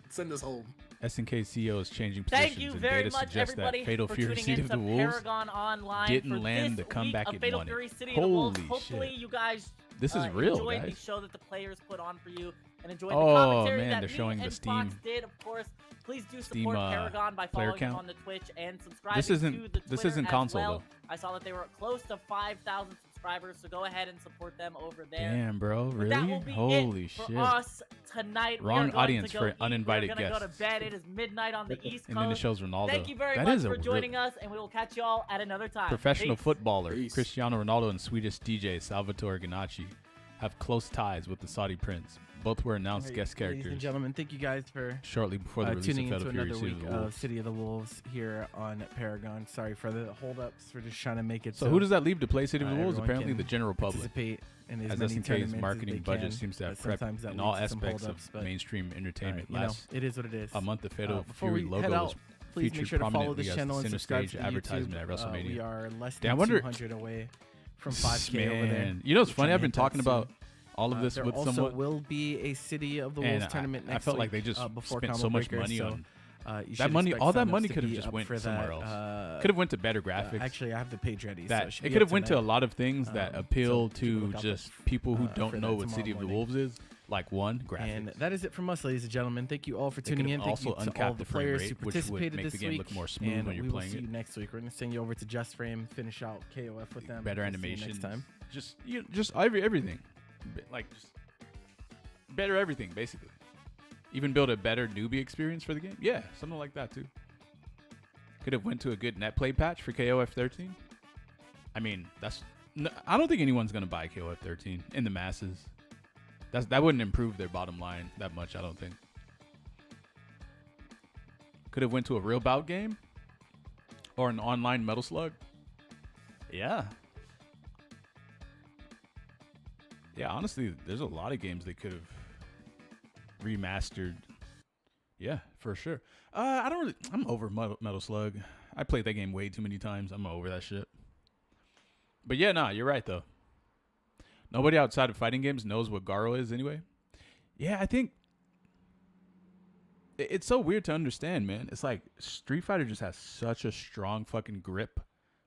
Send us home. SNK CEO is changing Thank positions, you and very data much, suggests that everybody, Fatal for Fury tuning City in of to the Wolves Paragon Online didn't for land this the comeback week of it Fatal wanted. Fury City of the Wolves. Holy Hopefully, shit. you guys This is real, enjoyed guys. the show that the players put on for you and enjoyed Oh, the commentary man, that they're me showing the and Steam- Fox did. Of course, please do Steam, support Paragon by player following them count. on the Twitch and subscribing This isn't- to the this Twitter isn't as console, well. though. I saw that they were close to 5,000 subscribers, so go ahead and support them over there. Damn, bro, But that really? will be Holy it for shit! us tonight. We Wrong are going audience to go for eat. uninvited We're going to go guests. to bed. It is midnight on the East Coast. And then it shows Ronaldo. Thank you very That much is a for real- joining us, and we will catch you all at another time. Professional Peace. footballer Peace. Cristiano Ronaldo and Swedish DJ Salvatore Ganacci have close ties with the Saudi prince. Both were announced guest Ladies and characters gentlemen, thank you guys for shortly before the release tuning of into Fatal Fury another City week of the of Wolves. City of the Wolves here on Paragon. Sorry for the holdups. We're just trying to make it So who does that leave to play City of the Wolves? everyone Apparently can the general public. participate in as As many SNK's tournaments as marketing they budget can, seems to have but sometimes prepped that in all leads to some aspects holdups, of but, mainstream entertainment. you know, Last it is what it is. a month, the Fatal Before Fury we logo head was out, please make featured sure to follow prominently this as channel the and center subscribe stage to the advertisement at YouTube. WrestleMania. We are less Damn, I than wonder- 200 away from 5K over there. Man, you know, it's We're funny. trying I've to been hit that talking about soon. all of this There with also someone. will be a City of the And Wolves tournament I next felt like week, they just before spent Combo so much Breaker, money so, on you that should money. expect All that signups money to could have be just up went for somewhere that, else. Could have went to better graphics. Actually, I have the page ready. That so it should it be could up have went to a tonight. lot of things that appeal so keep a to lookout just for- people who for don't that know what tomorrow City of the morning. Wolves is. Like one, graphics. And that is it from us, ladies and gentlemen. Thank you all for They tuning could in. have Thank you also to all uncapped the the frame players rate, who which would participated make this the game week. look more smooth and when you're we will playing see it. you next week. We're gonna send you over to Just Frame, finish out KOF with them. Better We'll see you animation. next time. Just everything. Like just better everything basically. Even build a better newbie experience for the game. Yeah, something like that too. Could have went to a good net play patch for KOF 13. I mean, I don't think anyone's gonna buy KOF 13 in the masses. That wouldn't improve their bottom line that much. I don't think. Could have went to a real bout game or an online Metal Slug. Yeah. Yeah, honestly, there's a lot of games they could have remastered. Yeah, for sure. I don't really. I'm over Metal Slug. I played that game way too many times. I'm over that shit. But yeah, nah, you're right though. Nobody outside of fighting games knows what Garo is anyway. Yeah, I think it's so weird to understand, man. It's like Street Fighter just has such a strong fucking grip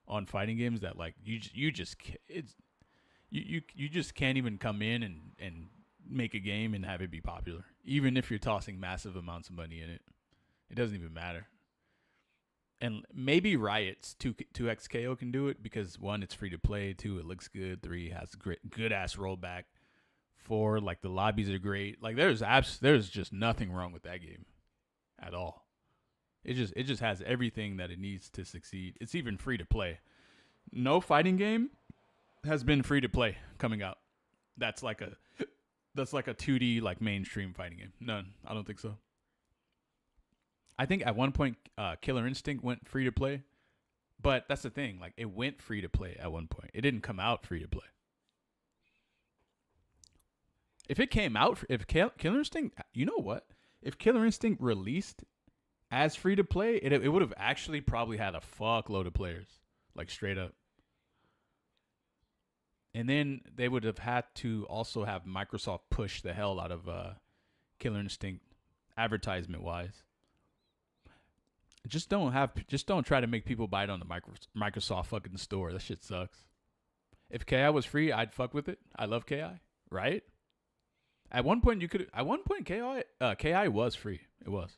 on fighting games that like you just you just can't even come in and make a game and have it be popular, even if you're tossing massive amounts of money in it. It doesn't even matter. And maybe Riot's 2XKO can do it because 1, it's free to play. 2, it looks good. 3, has good ass rollback. 4, like the lobbies are great. Like there's just nothing wrong with that game at all. It just has everything that it needs to succeed. It's even free to play. No fighting game has been free to play coming out. That's like a 2D like mainstream fighting game. None. I don't think so. I think at one point Killer Instinct went free to play, but that's the thing. Like it went free to play at one point. It didn't come out free to play. If it came out, if Killer Instinct, you know what? If Killer Instinct released as free to play, it would have actually probably had a fuckload of players, like straight up. And then they would have had to also have Microsoft push the hell out of Killer Instinct advertisement wise. Just don't try to make people buy it on the Microsoft fucking store. That shit sucks. If KI was free, I'd fuck with it. I love KI, right? At one point KI was free. It was.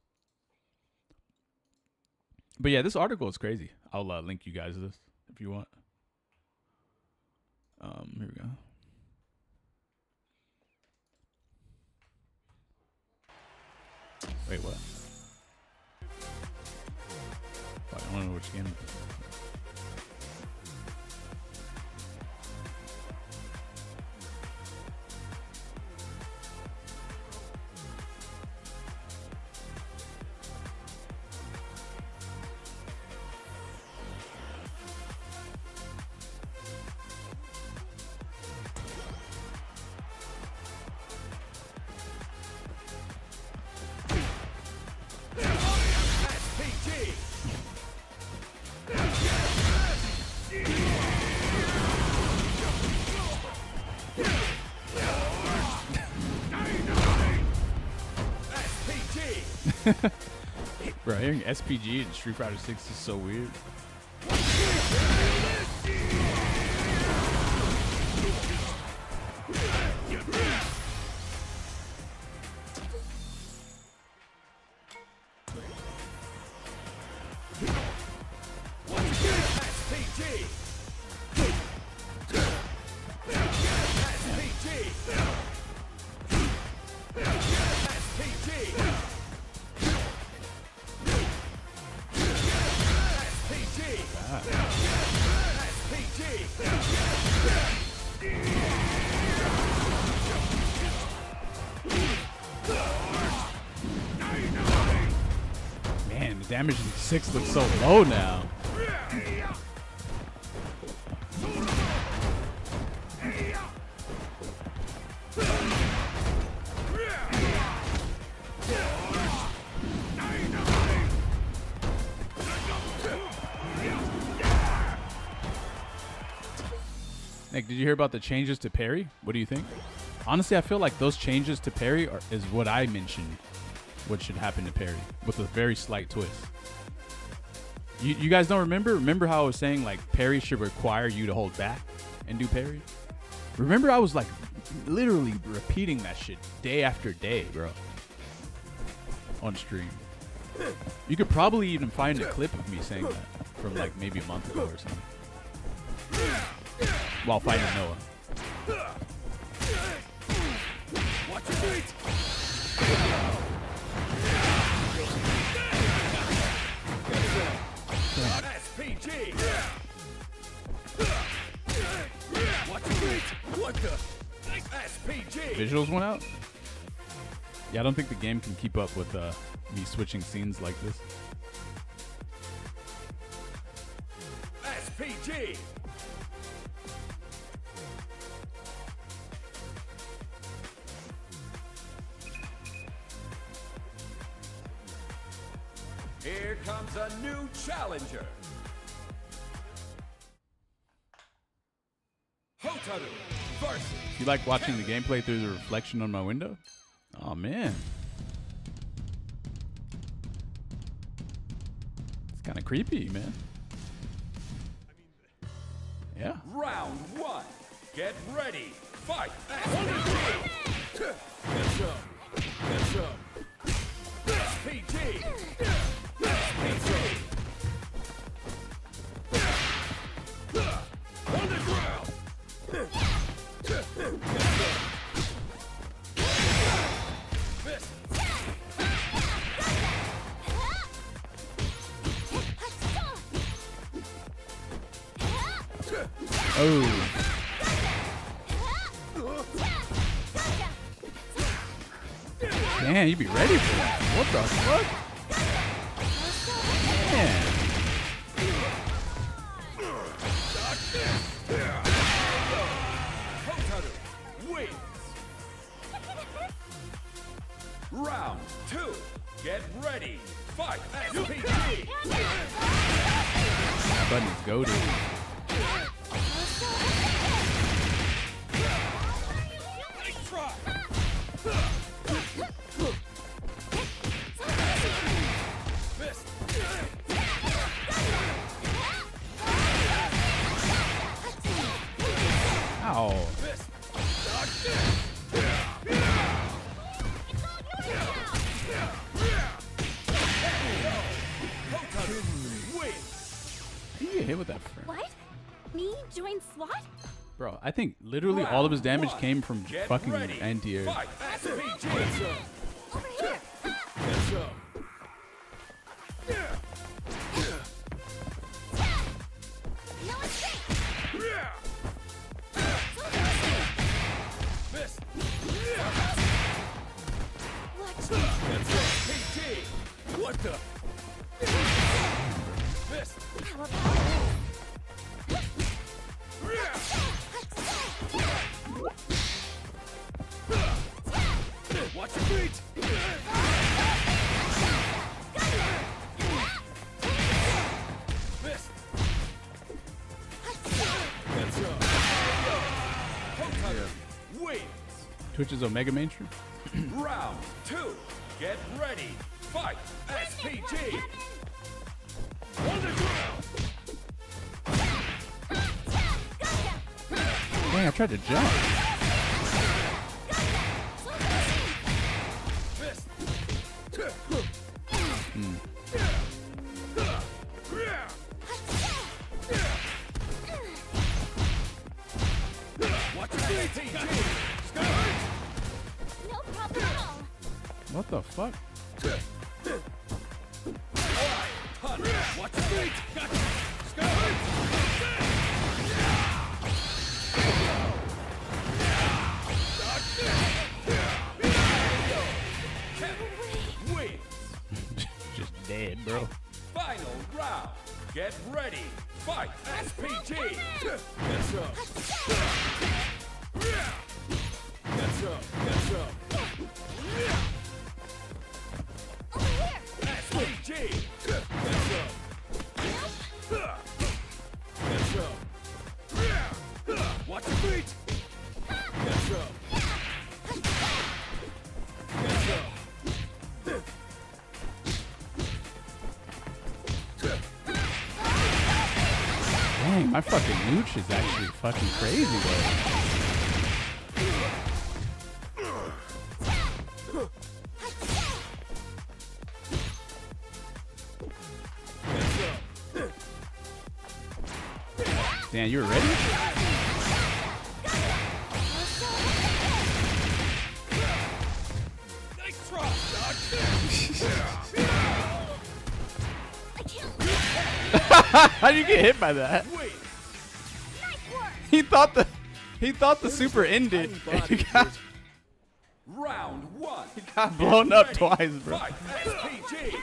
But yeah, this article is crazy. I'll link you guys this if you want. Here we go. Wait, what? I don't know which game. Bro, hearing SPG in Street Fighter 6 is so weird. Man, the damage in 6 looks so low now. Nick, did you hear about the changes to parry? What do you think? Honestly, I feel like those changes to parry is what I mentioned, what should happen to parry, with a very slight twist. You guys don't remember? Remember how I was saying like parry should require you to hold back and do parry? Remember I was like literally repeating that shit day after day, bro, on stream. You could probably even find a clip of me saying that from like maybe a month ago or something. While fighting Noah. Watch your feet. SPG. Watch your feet. What the? SPG. Visuals went out? Yeah, I don't think the game can keep up with me switching scenes like this. SPG. Here comes a new challenger. Hotaru versus. You like watching the gameplay through the reflection on my window? Oh man. It's kind of creepy, man. Yeah. Round 1. Get ready. Fight. SPG. On the ground. Oh. Man, you be ready for that. What the fuck? Man. Hotaru wins. Round 2. Get ready. Fight. SPG. That button is goated. Nice try. Fist. Ow. Fist. Hotaru wins. How you get hit with that friend? What? Me join SWAT? Bro, I think literally all of his damage came from Get fucking ready. anti-air. Fight. SPG. Over here. No escape. Fist. Watch SPG. What the? Fist. How about Watch your feet. Fist. Hotaru wins. Twitch is Omega mainstream. Round 2. Get ready. Fight. SPG. On the ground. Dang, I tried to jump. Fist. Watch your feet. no problem at all. What the fuck? Punch. Watch your feet. Gotcha. Kevin wins. Just dead, bro. Final round. Get ready. Fight. SPG. That's up. That's up. That's up. Over here. SPG. That's up. That's up. Watch your feet. That's up. That's up. Dang, my fucking nooch is actually fucking crazy, though. Dan, you were ready? Nice try. How did you get hit by that? Wait. He thought the super ended. And he Round 1. got blown up twice, bro. Fight. SPG.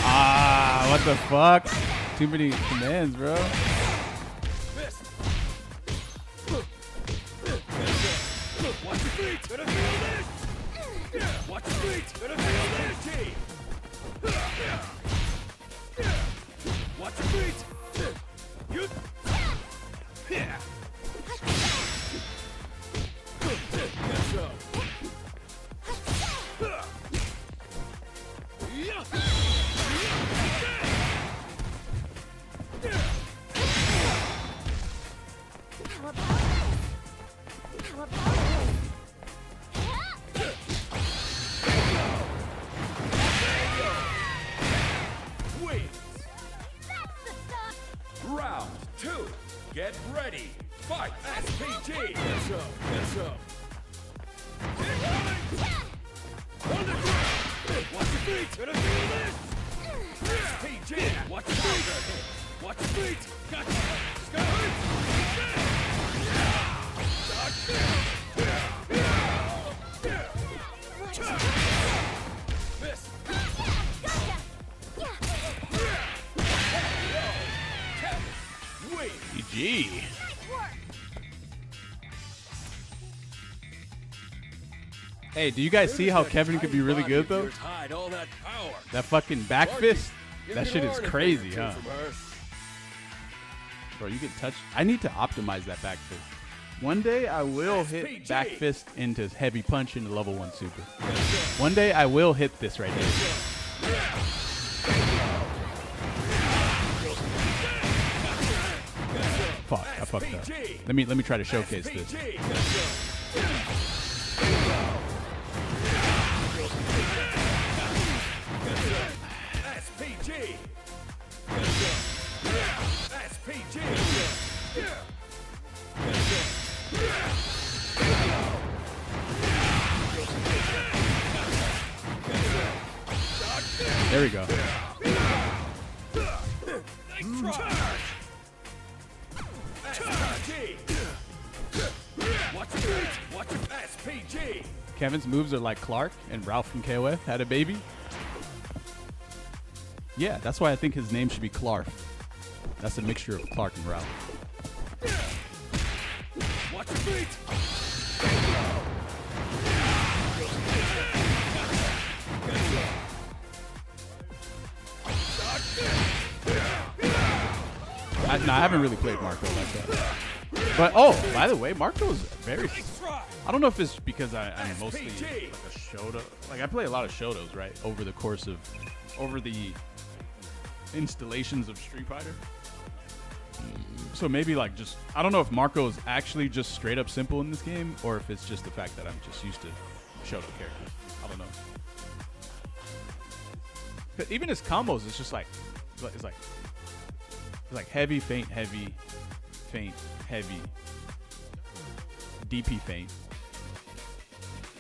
Ah, what the fuck? Too many commands, bro. Fist. Watch your feet. Gonna feel this. Watch your feet. Gonna feel this. feet. Gonna feel this. PG. Watch your feet. Watch your feet. Gotcha. Skirt. Miss. Wait. GG. Hey, do you guys see how Kevin could be really good though? Hide all that power. That fucking back fist, that shit is crazy, huh? Bro, you get touched. I need to optimize that back fist. One day I will hit back fist into heavy punch into level 1 super. One day I will hit this right here. Fuck, I fucked up. Let me try to showcase this. SPG. SPG. There we go. SPG. Kevin's moves are like Clark and Ralph from KOF had a baby. Yeah, that's why I think his name should be Clark. That's a mixture of Clark and Ralph. Watch your feet. I haven't really played Marco like that. But, oh, by the way, Marco is very... I don't know if it's because I'm mostly like a Shoto. Like, I play a lot of Shotos, right? Over the course of... Over the installations of Street Fighter. So maybe, like, just... I don't know if Marco is actually just straight up simple in this game, or if it's just the fact that I'm just used to Shoto characters. I don't know. But even his combos, it's just like... It's like heavy, feint, heavy, feint, heavy, DP feint,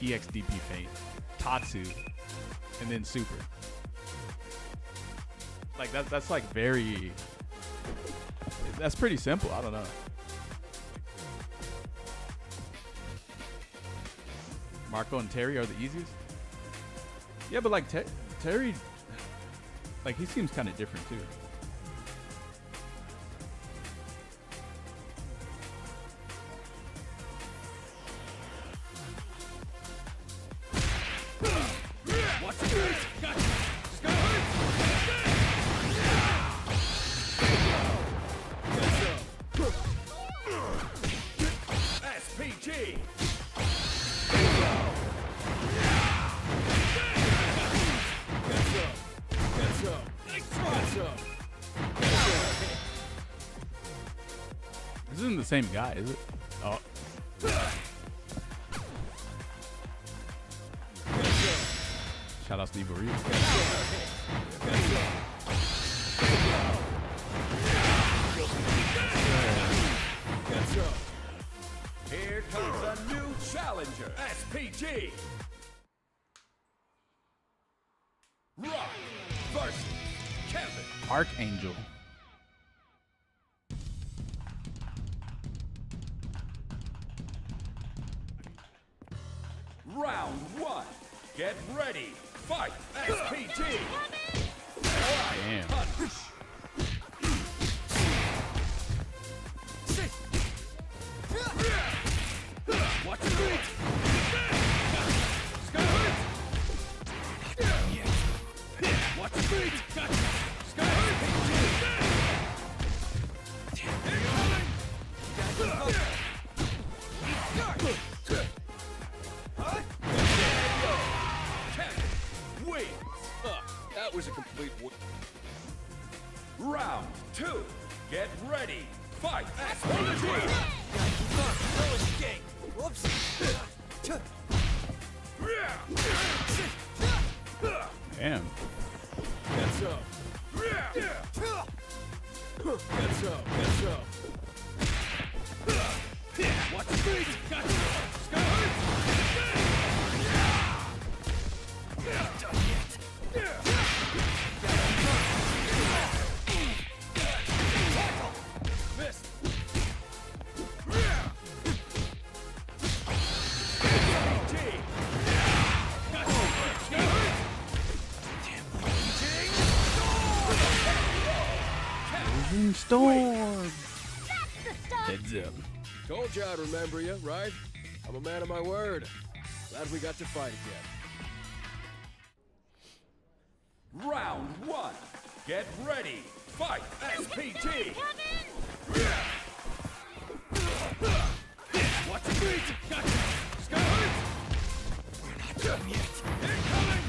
EX DP feint, Tatsu, and then super. Like that's like very. That's pretty simple. I don't know. Marco and Terry are the easiest. Yeah, but like Terry, like he seems kind of different too. This isn't the same guy, is it? Oh. Shout out Steve Burrito. Here comes a new challenger. SPG. Rock versus Kevin. Archangel. Round 1. Get ready. Fight. SPG. Damn. Punch. Watch your feet. Skyhook. Watch your feet. Gotcha. Skyhook. Wait. That was a complete Round 2. Get ready. Fight. SPG. Whoops. Damn. Let's go. Let's go. Let's go. Watch your feet. Gotcha. Skyhook. Lightning storm. Heads up. Told you I'd remember you, right? I'm a man of my word. Glad we got to fight again. Round 1. Get ready. Fight. SPG. Watch your feet. Gotcha. Skyhook. We're not done yet. Incoming.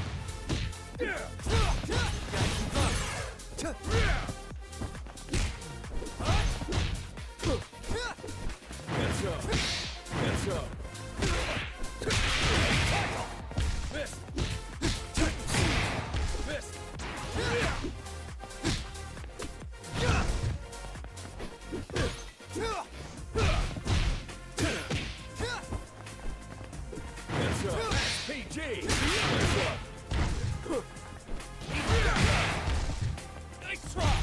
Let's go. Let's go. Miss. Miss. Let's go. PG. Let's go. Nice try.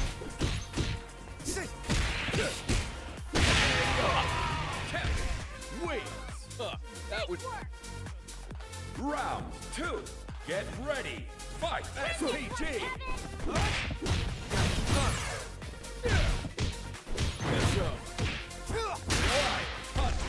Kevin wins. That would. Round 2. Get ready. Fight. SPG. Let's go. Right. Punch.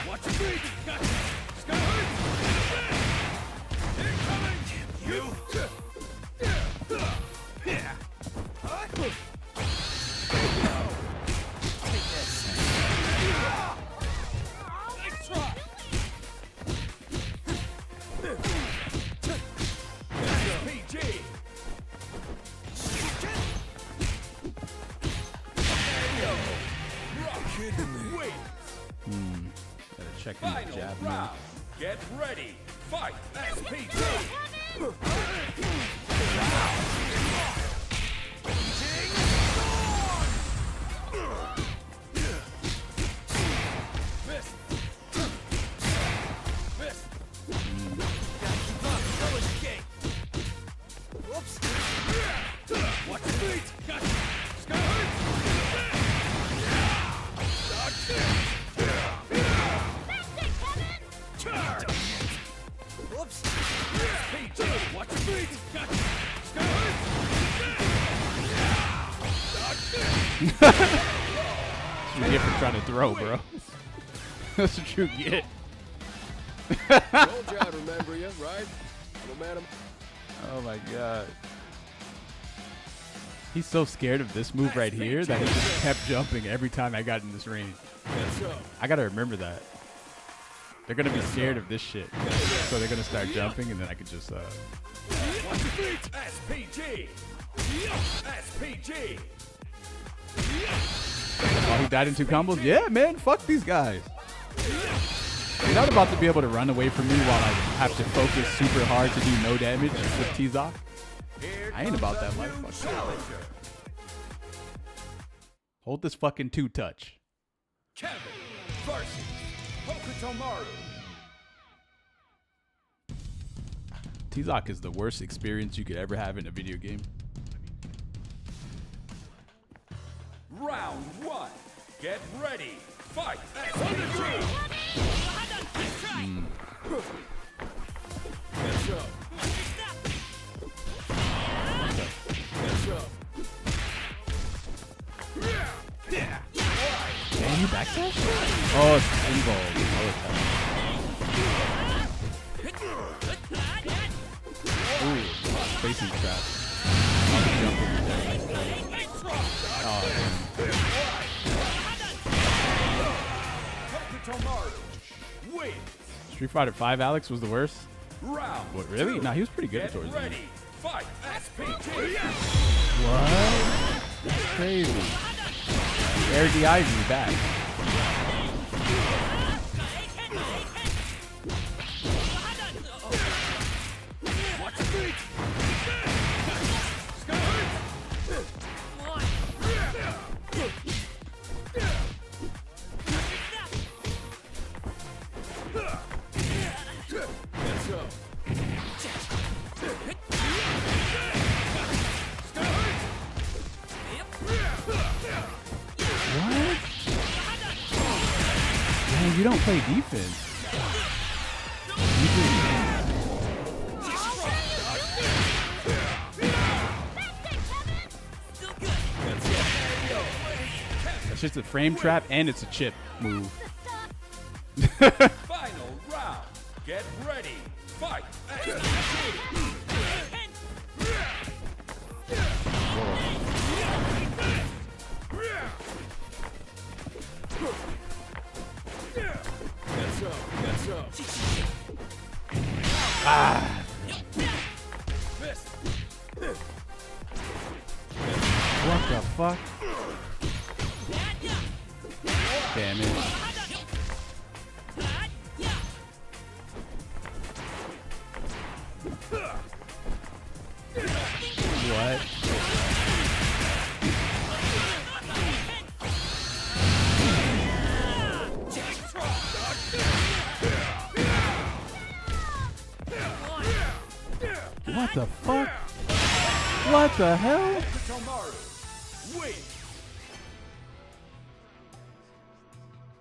Watch your feet. Gotcha. Skyhook. Incoming. You. Take this. Nice try. PG. Wait. Gotta check in the Final jab move. round. Get ready. Fight. SPG. Miss. Miss. No escape. Whoops. Watch your feet. Gotcha. Skyhook. Dodge. Charge. Whoops. PG. Watch your feet. Gotcha. Skyhook. Dodge. That's what you get for trying to throw, bro. That's what you get. Told you I'd remember you, right? I'm a man of. Oh my god. He's so scared of this move right here that he just kept jumping every time I got in this range. Let's go. I gotta remember that. They're gonna be scared of this shit. So they're gonna start jumping and then I could just Watch your feet. SPG. SPG. Oh, he died in 2 combos? Yeah, man, fuck these guys. You're not about to be able to run away from me while I have to focus super hard to do no damage with T-Zoc. I ain't about that life. Fuck you. Hold this fucking 2-touch. Kevin versus Hokutomaru. T-Zoc is the worst experience you could ever have in a video game. Round 1. Get ready. Fight. SPG. Let's go. Let's go. Can you backdash? Oh, it's involved. Ooh, spacing trap. Oh, Hokutomaru wins. Street Fighter 5 Alex was the worst? Round What, really? 2. Nah, he was pretty good Get towards the end. ready. Fight. SPG. What? That's crazy. Air DI'd me back. Watch your feet. Let's go. you don't play defense. You it's just a frame trap and it's a chip move. Final round. Get ready. Fight. That's up. Ah. What the fuck? Damn it. What? What the fuck? What the hell?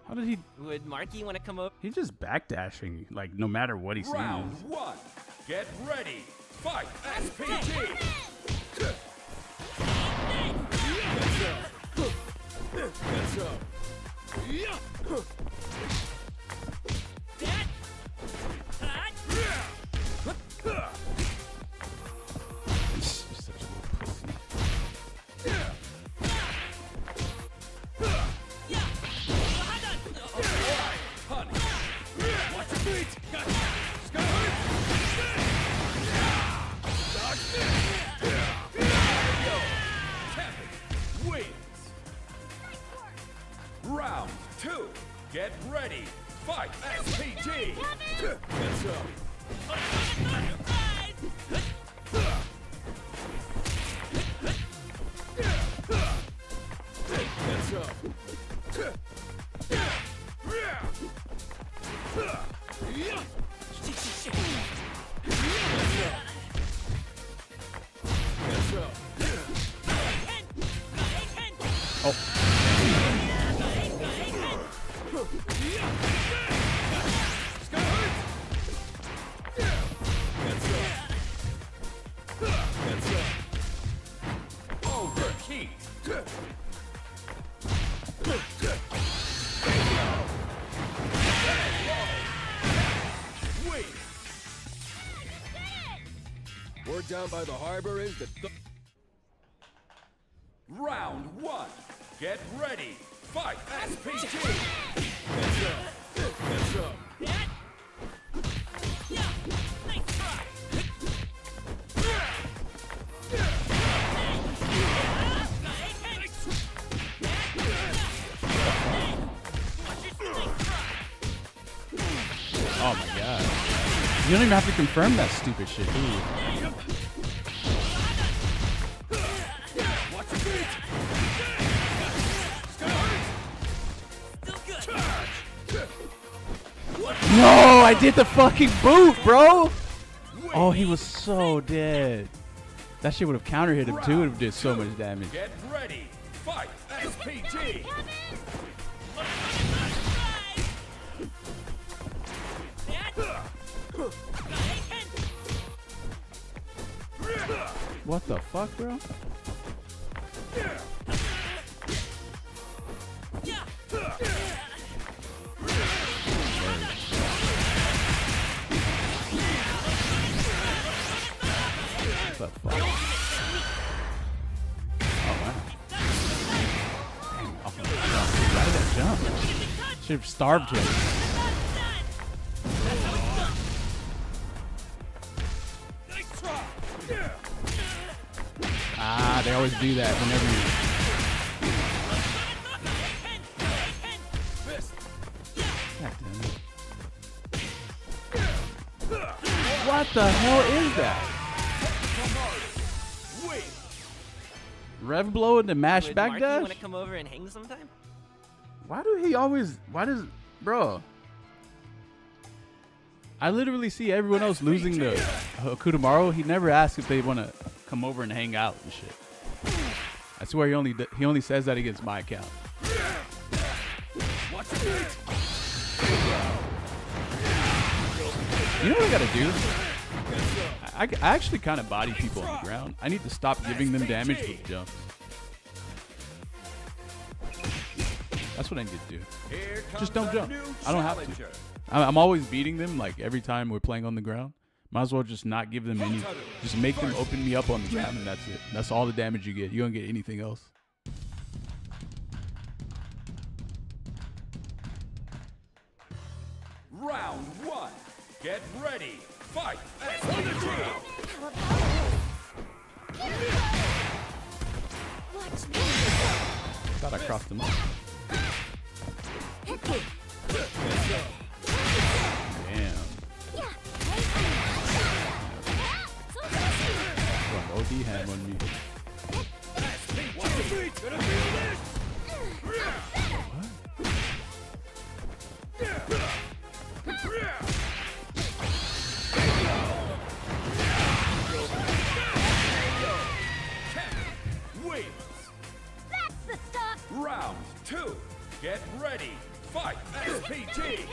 How did he? Would Marky want to come over? He's just backdashing, like no matter what he sees. Round 1. Get ready. Fight. SPG. That's up. Such a little pussy. Honey. Watch your feet. Wins. Round 2. Get ready. Fight. SPG. That's up. That's up. Overheat. Wait. We're down by the harbor is the Round 1. Get ready. Fight. SPG. That's up. That's up. Oh my god. You don't even have to confirm that stupid shit, do you? No, I did the fucking boot, bro. Oh, he was so dead. That shit would have counter hit him too. It would have did so much damage. Get ready. Fight. SPG. What the fuck, bro? What the fuck? Oh, wow. Dang, off of the jump. Why did that jump? Should have starved him. Ah, they always do that whenever you... What the hell is that? Rev blow into mash Would back Marky dash? want to come over and hang sometime? Why do he always... Why does... Bro. I literally see everyone else losing the Kudamaro. He never asks if they want to come over and hang out and shit. I swear he only says that against my account. Watch it. You know what I gotta do? I actually kind of body people on the ground. I need to stop giving them damage with jumps. That's what I need to do. Just don't jump. I don't have to. I'm always beating them like every time we're playing on the ground. Might as well just not give them any. Just make them open me up on the ground, and that's it. That's all the damage you get. You don't get anything else. Round 1. Get ready. Fight. SPG. Watch me. Thought I crossed them up. Damn. Run OD hand on me. Watch your feet. Gonna feel this. Wait. That's the stuff. Round 2. Get ready. Fight. SPG.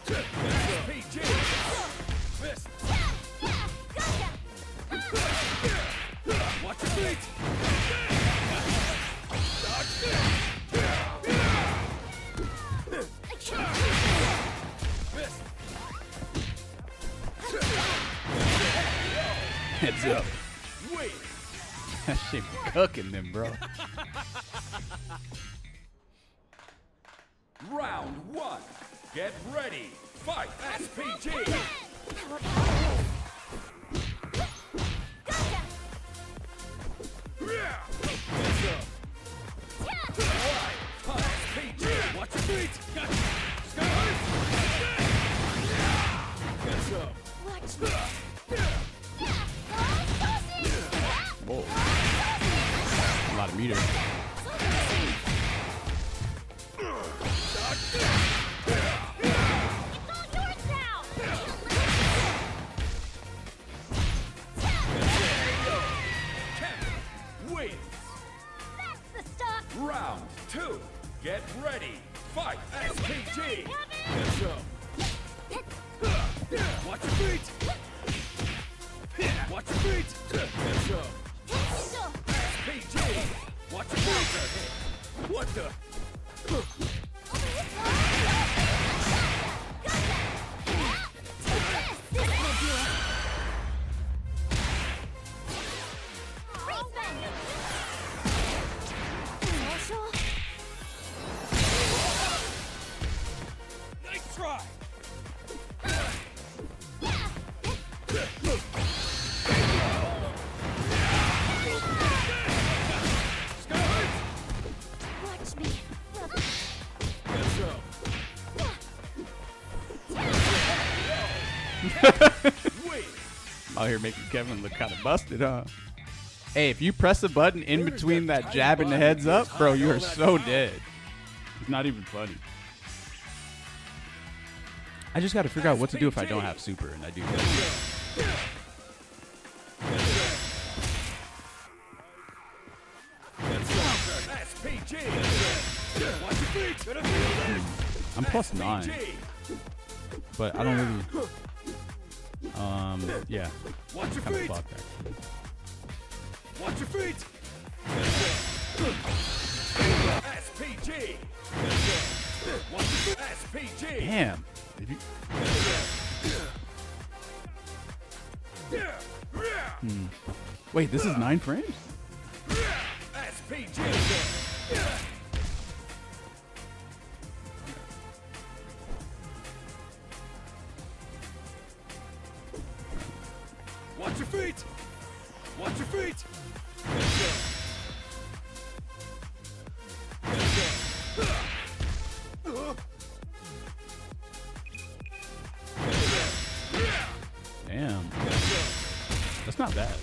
SPG. Fist. Watch your feet. Fist. Heads up. Wait. That shit be cooking them, bro. Round 1. Get ready. Fight. SPG. SPG. Watch your feet. Gotcha. Watch me. Whoa. A lot of meter. Wait. That's the stuff. Round 2. Get ready. Fight. SPG. Watch your feet. Watch your feet. SPG. Watch your feet. What the? Nice try. Watch me. Out here making Kevin look kind of busted, huh? Hey, if you press a button in between that jab and the heads up, bro, you are so dead. It's not even funny. I just got to figure out what to do if I don't have super and I do that. I'm plus 9, but I don't really. Yeah. Watch your Kind of feet. fucked actually. Watch your feet. SPG. Watch your feet. SPG. Damn. If you... Wait, this is 9 frames? SPG. Watch your feet. Watch your feet. Damn. That's not bad.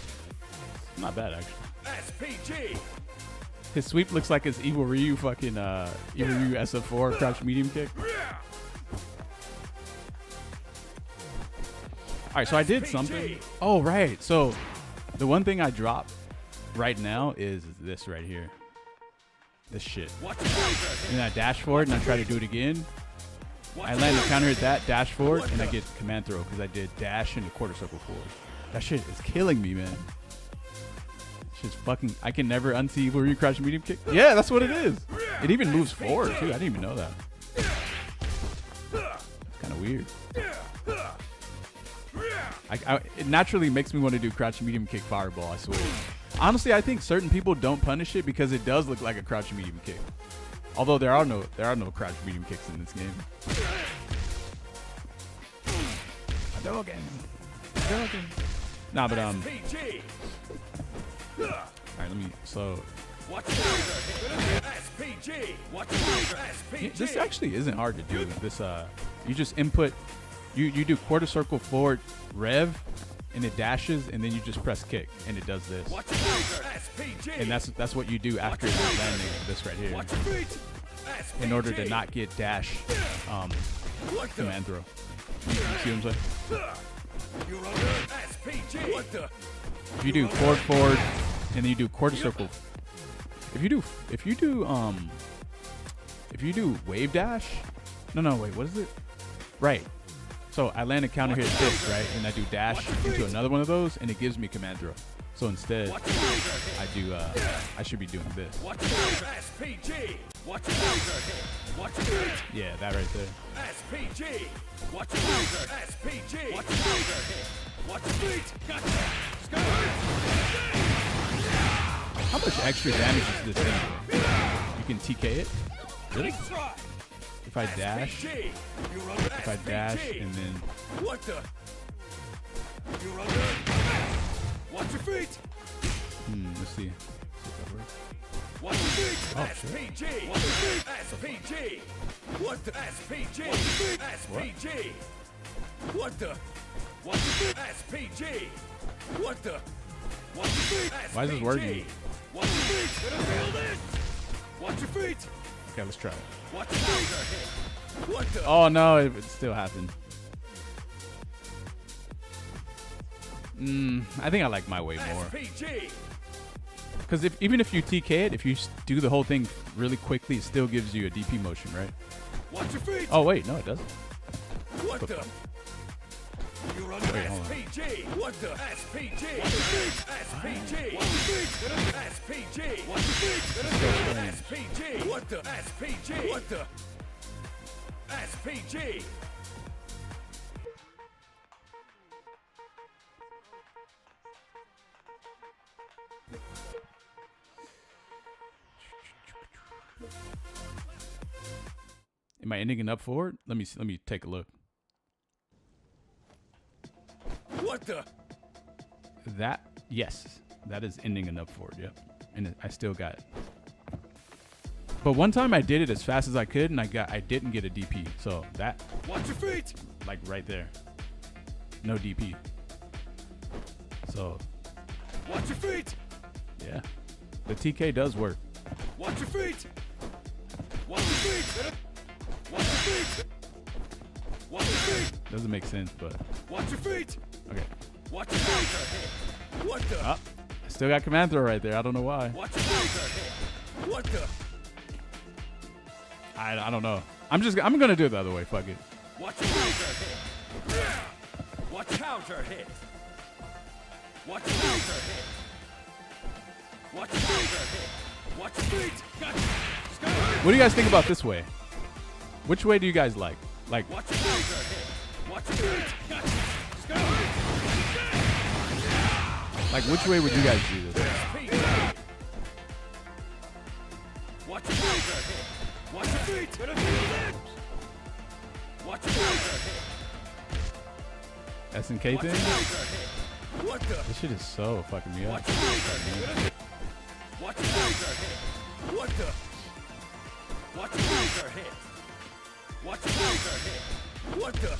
Not bad, actually. SPG. His sweep looks like his Evil Ryu fucking, Evil Ryu SF4 crouch medium kick. Alright, so I did something. Oh, right. So, the one thing I dropped right now is this right here. this shit. And I dash forward and I try to do it again. I land a counter hit that, dash forward, and I get command throw because I did dash into quarter circle forward. That shit is killing me, man. Shit's fucking. I can never unsee where you crouch medium kick. Yeah, that's what it is. It even moves forward too. I didn't even know that. It's kind of weird. It naturally makes me want to do crouch medium kick fireball. I swear. Honestly, I think certain people don't punish it because it does look like a crouch medium kick. Although there are no crouch medium kicks in this game. Nah, but All right, let me so. This actually isn't hard to do. This you just input, you do quarter circle forward rev, and it dashes, and then you just press kick, and it does this. And that's what you do after landing this right here, in order to not get dash command throw. You see what I'm saying? If you do forward, and then you do quarter circle. If you do wave dash, no, wait, what is it? Right. So I land a counter hit this, right, and I do dash into another one of those, and it gives me command throw. So instead, I should be doing this. Yeah, that right there. How much extra damage is this thing? You can TK it? Really? If I dash, and then... What the? You're under. Watch your feet. Let's see. Watch your feet. Oh, SPG. Watch your feet. SPG. What the? SPG. Watch your feet. SPG. What the? Watch your feet. SPG. What the? Watch your feet. Why is this working? Watch your feet. Feel this. Watch your feet. Okay, let's try it. Watch your feet. What the? Oh no, it still happened. I think I like my way more. Because even if you TK it, if you do the whole thing really quickly, it still gives you a DP motion, right? Watch your feet. Oh wait, no, it doesn't. What the? You're under SPG. What the? SPG. Watch your feet. SPG. Watch your feet. SPG. Watch your feet. SPG. What the? SPG. What the? SPG. Am I ending it up forward? Let me take a look. What the? Yes, that is ending and up forward. Yep, and I still got it. But one time I did it as fast as I could, and I didn't get a DP. So that. Watch your feet. Like right there. No DP. So. Watch your feet. Yeah, the TK does work. Watch your feet. Watch your feet. Watch your feet. Watch your feet. Doesn't make sense, but. Watch your feet. Okay. Watch your feet. What the? I still got command throw right there. I don't know why. Watch your feet. What the? I don't know. I'm gonna do it the other way. Fuck it. Watch your feet. Watch counter hit. Watch your counter hit. Watch your feet. Watch your feet. Gotcha. What do you guys think about this way? Which way do you guys like? Like. Watch your feet. Watch your feet. Gotcha. Like, which way would you guys do this? Watch your feet. Watch your feet. Watch your feet. SNK thing? What the? This shit is so fucking me up. Watch your feet. Watch your feet. What the? Watch your feet. Watch your feet. What the?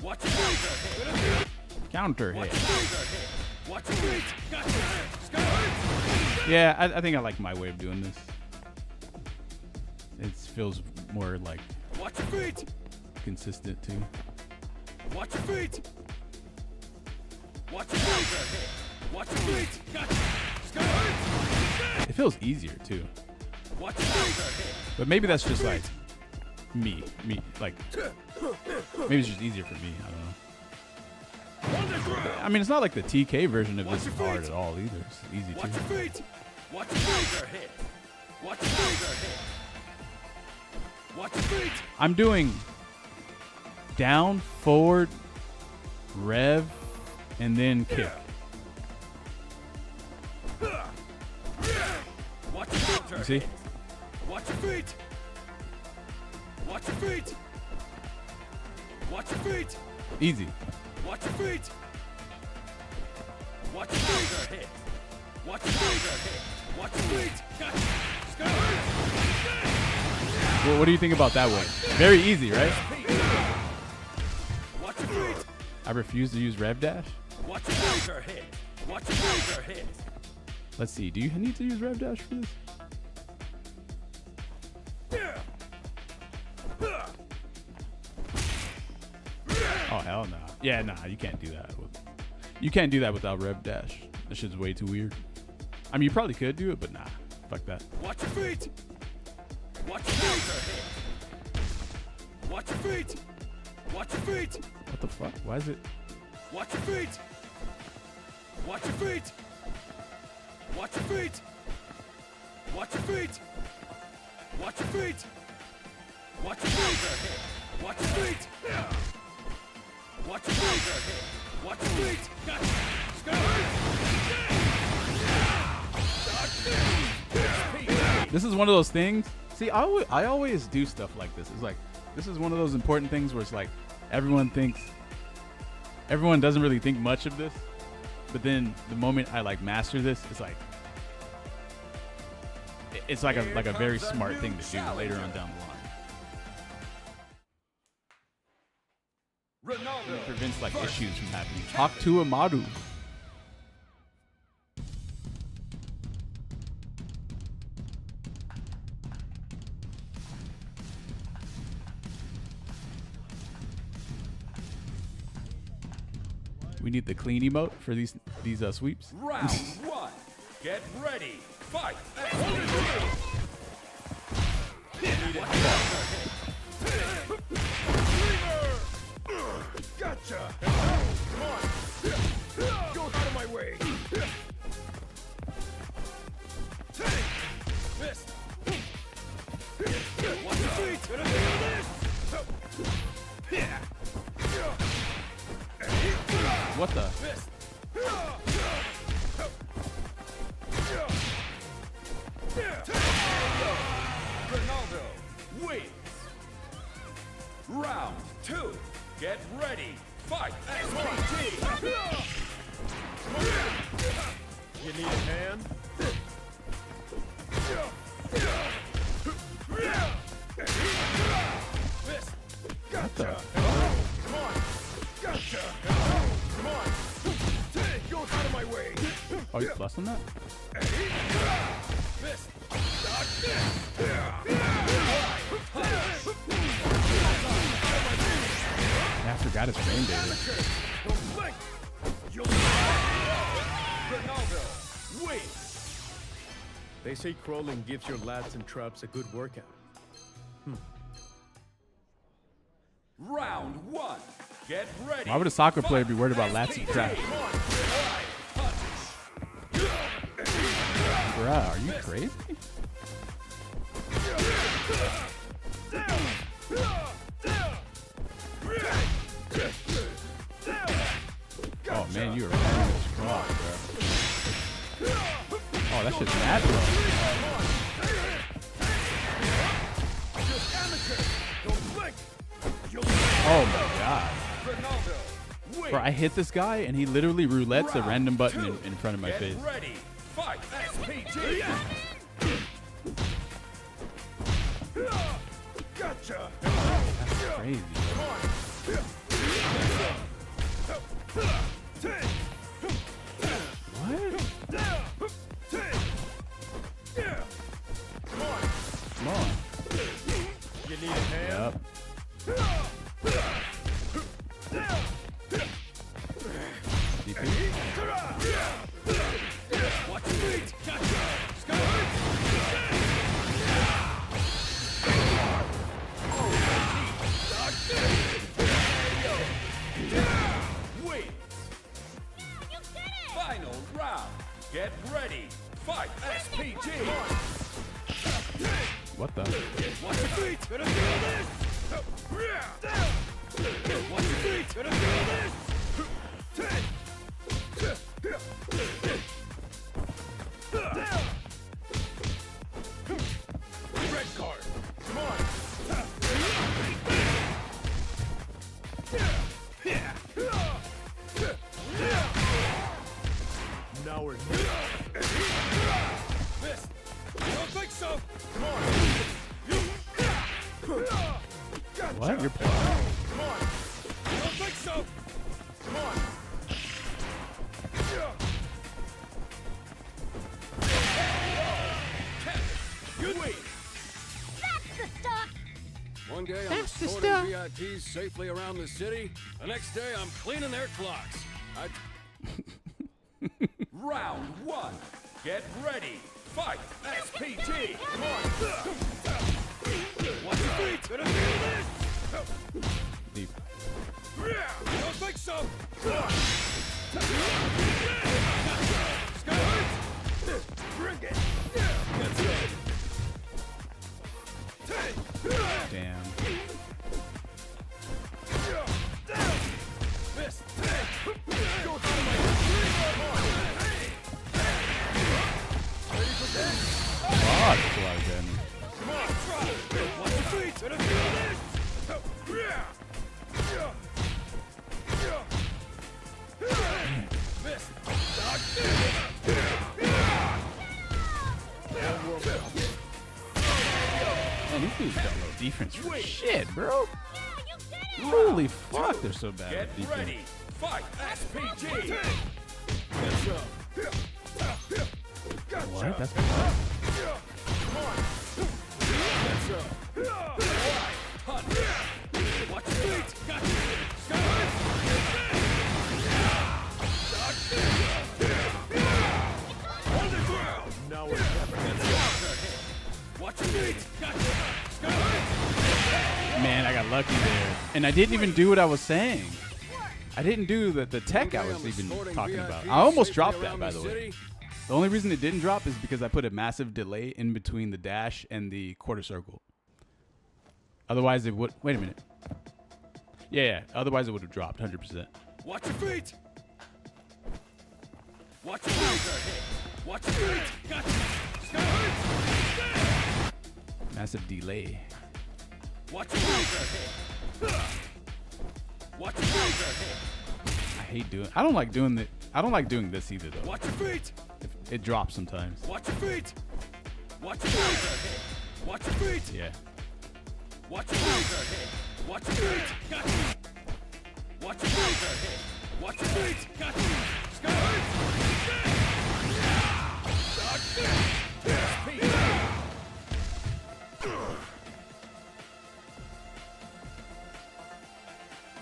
Watch your feet. Counter hit. Watch your feet. Gotcha. Yeah, I think I like my way of doing this. It feels more like. Watch your feet. Consistent too. Watch your feet. Watch your feet. Watch your feet. Gotcha. It feels easier too. But maybe that's just like me. Like maybe it's just easier for me. I don't know. I mean, it's not like the TK version of this is hard at all either. It's easy too. Watch your feet. Watch your feet. Watch your feet. I'm doing down, forward, rev, and then kick. Watch your feet. You see? Watch your feet. Watch your feet. Watch your feet. Easy. Watch your feet. Watch your feet. Watch your feet. Watch your feet. Well, what do you think about that one? Very easy, right? Watch your feet. I refuse to use rev dash. Watch your feet. Watch your feet. Let's see. Do you need to use rev dash for this? Oh hell no. Yeah, nah. You can't do that. You can't do that without rev dash. That shit's way too weird. I mean, you probably could do it, but nah. Fuck that. Watch your feet. Watch your feet. Watch your feet. Watch your feet. What the fuck? Why is it? Watch your feet. Watch your feet. Watch your feet. Watch your feet. Watch your feet. Watch your feet. Watch your feet. Watch your feet. Watch your feet. This is one of those things. See, I always do stuff like this. It's like, this is one of those important things where it's like, everyone doesn't really think much of this. But then the moment I like master this, it's like a very smart thing to do later on down the line. It prevents like issues from happening. Talk to Amadu. We need the clean emote for these sweeps. Round 1. Get ready. Fight. Gotcha. Come on. Go out of my way. Fist. Watch your feet. What the? Fist. Ronaldo wins. Round 2. Get ready. Fight. SPT. You need a hand? Fist. Gotcha. Come on. Gotcha. Come on. Go out of my way. Oh, you plus on that? Fist. Yeah, I forgot it's rain day. Ronaldo wins. They say crawling gives your lats and traps a good workout. Round 1. Get ready. Why would a soccer player be worried about lats and traps? Bruh, are you crazy? Oh man, you are running this cross, bro. Oh, that shit's natural. Oh my god. Bro, I hit this guy and he literally roulettes a random button in front of my face. Ready. Fight. SPT. Gotcha. That's crazy. What? Come on. You need a hand? Yep. Watch your feet. Gotcha. What the? Watch your feet. Gonna feel this. Watch your feet. Gonna feel this. Red card. Come on. Now we're here. Miss. Don't think so. Come on. What? You're Come on. Don't think so. Come on. You wait. That's the stuff. One day I'm escorting VIPs safely around the city. The next day I'm cleaning their clocks. Round one. Get ready. Fight. SPG. Come on. Watch your feet. Gonna feel this. Deep. Don't think so. Come on. Bring it. That's it. Damn. Miss. Fuck, that's a lot of damage. Come on, try. Watch your feet. Gonna feel this. Miss. Man, these dudes got low defense for shit, bro. Holy fuck, they're so bad Get at defense. ready. Fight. SPG. What? That's Come on. Watch your feet. Gotcha. On the ground. Now we're watch your feet. Gotcha. Man, I got lucky there. And I didn't even do what I was saying. I didn't do the tech I was even talking about. I almost dropped that, by the way. The only reason it didn't drop is because I put a massive delay in between the dash and the quarter circle. Otherwise, it would... Wait a minute. Yeah. Otherwise, it would have dropped 100%. Watch your feet. Watch your feet. Watch your feet. Gotcha. Massive delay. Watch your feet. Watch your feet. I hate doing... I don't like doing this either, though. Watch your feet. It drops sometimes. Watch your feet. Watch your feet. Watch your feet. Yeah. Watch your feet. Watch your feet. Gotcha. Watch your feet. Watch your feet. Gotcha.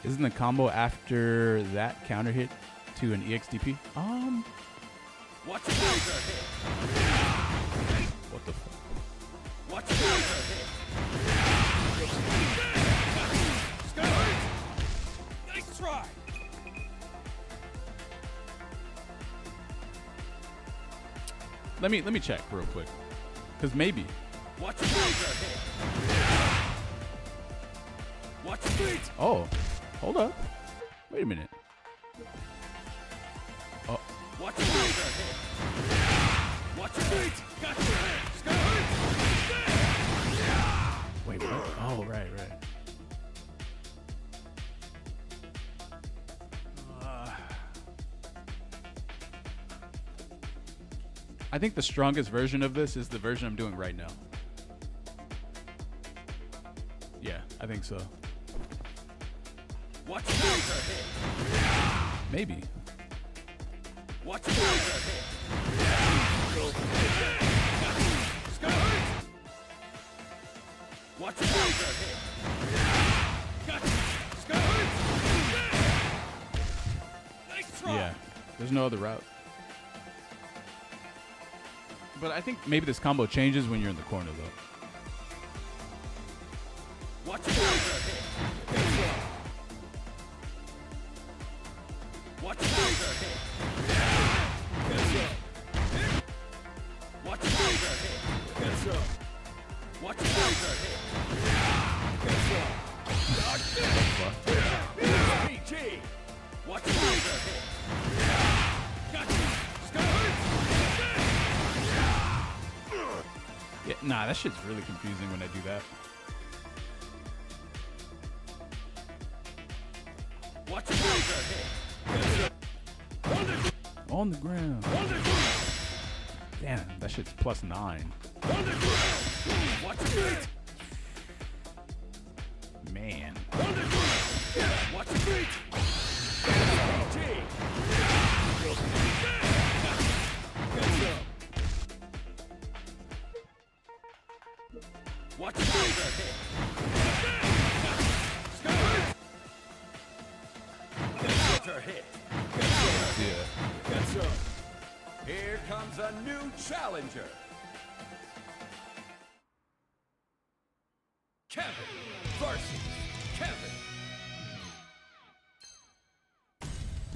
Isn't the combo after that counter hit to an EXDP? Watch your feet. What the fuck? Watch your feet. Nice try. Let me check real quick, cause maybe. Watch your feet. Watch your feet. Oh, hold up. Wait a minute. Oh. Watch your feet. Watch your feet. Gotcha. Wait, what? Oh, right. I think the strongest version of this is the version I'm doing right now. Yeah, I think so. Watch your feet. Maybe. Watch your feet. Watch your feet. Nice try. Yeah, there's no other route. But I think maybe this combo changes when you're in the corner, though. Watch your feet. Watch your feet. Watch your feet. Watch your shoulder hit. Catch up. Dodge this. PG. Watch your shoulder hit. Gotcha. Skirt. Yeah, nah, that shit's really confusing when I do that. Watch your shoulder hit. On the ground. Damn, that shit's +9. Watch your feet. Man. Watch your feet. PG. Catch up. Watch your shoulder hit. Skirt. Shoulder hit. Yeah. Catch up. Here comes a new challenger. Kevin versus Kevin.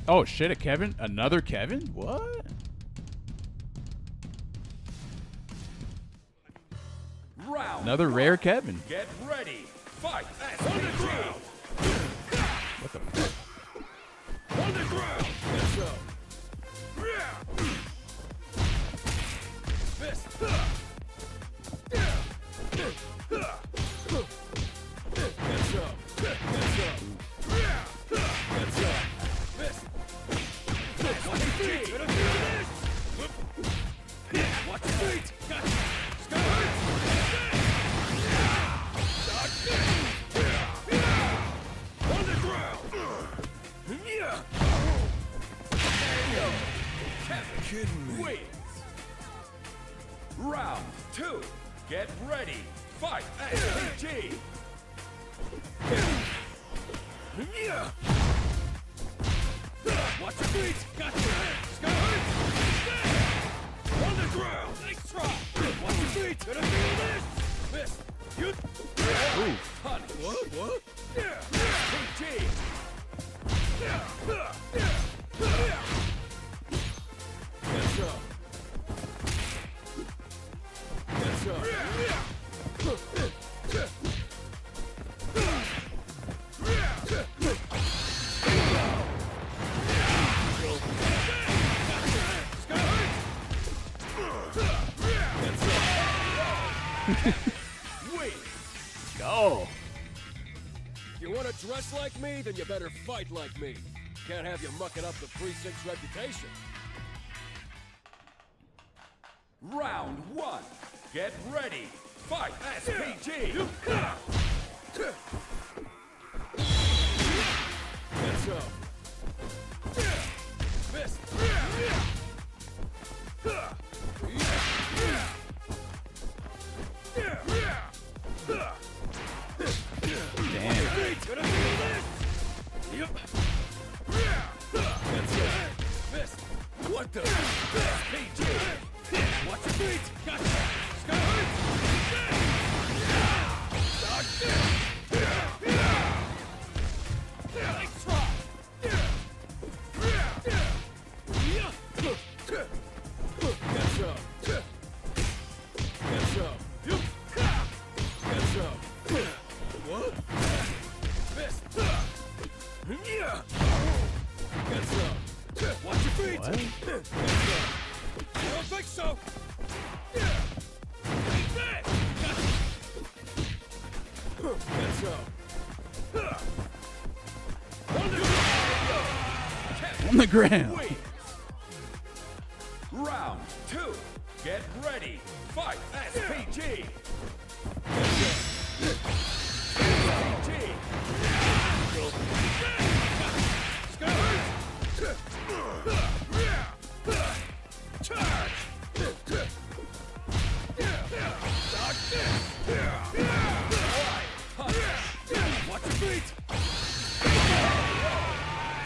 Oh shit, a Kevin? Another Kevin? What? Round Another rare Kevin. Get ready. Fight. On the ground. What the fuck? On the ground. Catch up. Fist. Catch up. Catch up. Catch up. Fist. Watch your feet. Watch your feet. Gotcha. Skirt. Dodge. On the ground. Yeah. Kevin kidding me. Wins. Round 2. Get ready. Fight. SPG. Yeah. Watch your feet. Gotcha. Skirt. On the ground. Nice try. Watch your feet. Gonna feel this. Fist. You. Punch. What? Yeah. SPG. Catch up. Catch up. Wait. Go. If you want to dress like me, then you better fight like me. Can't have you mucking up the precinct's reputation. Round 1. Get ready. Fight. SPG. Catch up. Fist. What the? SPG. Watch your feet. Gotcha. Skirt. Dodge. Nice try. Catch up. Catch up. Catch up. What? Fist. Yeah. Catch up. Watch your feet. What? Catch up. I don't think so. Take that. Catch up. On the ground. Wins. Round 2. Get ready. Fight. SPG. SPG. Charge. Watch your feet.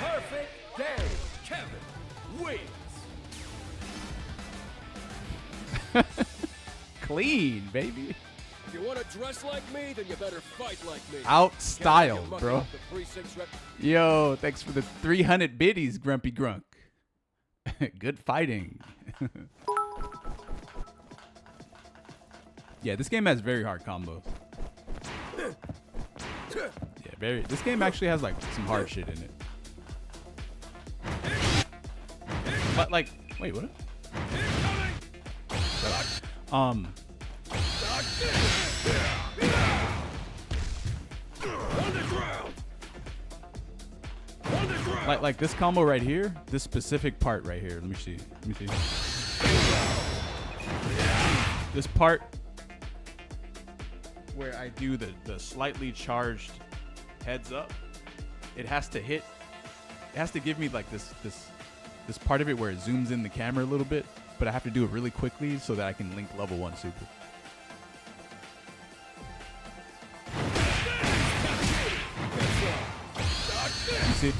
Perfect day. Kevin wins. Clean, baby. If you want to dress like me, then you better fight like me. Outstyled, Can't bro. have you mucking up the precinct's Yo, thanks for the 300 biddies, Grumpy Grunk. Good fighting. Yeah, this game has very hard combos. Yeah, very. This game actually has like some hard shit in it. But like, wait, what? Like this combo right here, this specific part right here. Let me see. This part where I do the slightly charged heads up, it has to hit. It has to give me like this part of it where it zooms in the camera a little bit, but I have to do it really quickly so that I can link level 1 super. You see?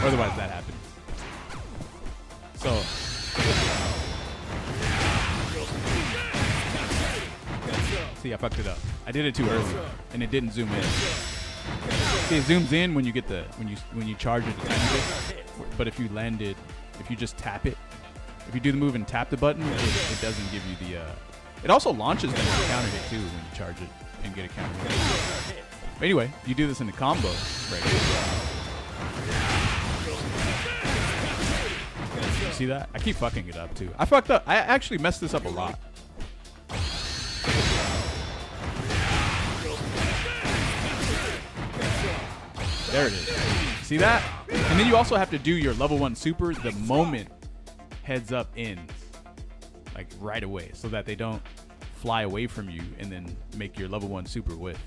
Otherwise that happens. So see, I fucked it up. I did it too early and it didn't zoom in. See, it zooms in when you get the when you charge it a tiny bit. But if you land it, if you just tap it, if you do the move and tap the button, it doesn't give you the it also launches when you counter hit too when you charge it and get a counter hit. But anyway, you do this in the combo right here. You see that? I keep fucking it up too. I fucked up. I actually messed this up a lot. There it is. See that? And then you also have to do your level 1 super the moment heads up ends. Like right away. So that they don't fly away from you and then make your level 1 super whiff.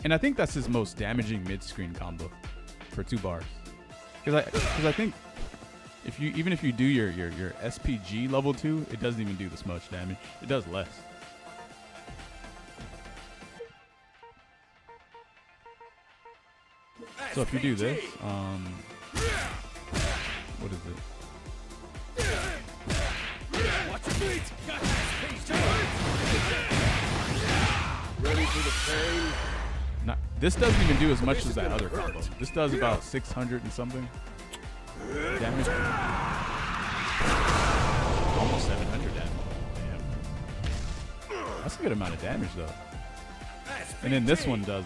And I think that's his most damaging mid-screen combo for 2 bars. Because I think even if you do your SPG level 2, it doesn't even do this much damage. It does less. So if you do this, what is it? Ready for the pain? This doesn't even do as much as that other combo. This does about 600 and something damage. Almost 700 damage. Damn. That's a good amount of damage though. And then this one does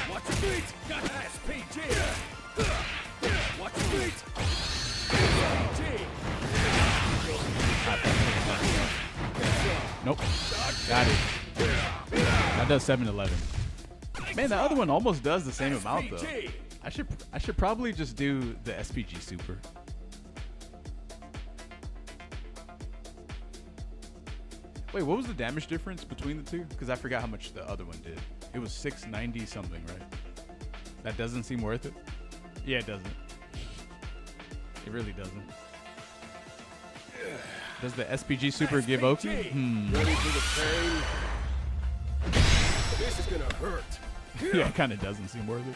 Watch your feet. Got SPG. Watch your feet. Nope. Got it. That does 711. Man, the other one almost does the same amount though. I should probably just do the SPG super. Wait, what was the damage difference between the two? Because I forgot how much the other one did. It was 690 something, right? That doesn't seem worth it? Yeah, it doesn't. It really doesn't. Does the SPG super give Oki? Ready for the pain? This is gonna hurt. Yeah, it kind of doesn't seem worth it.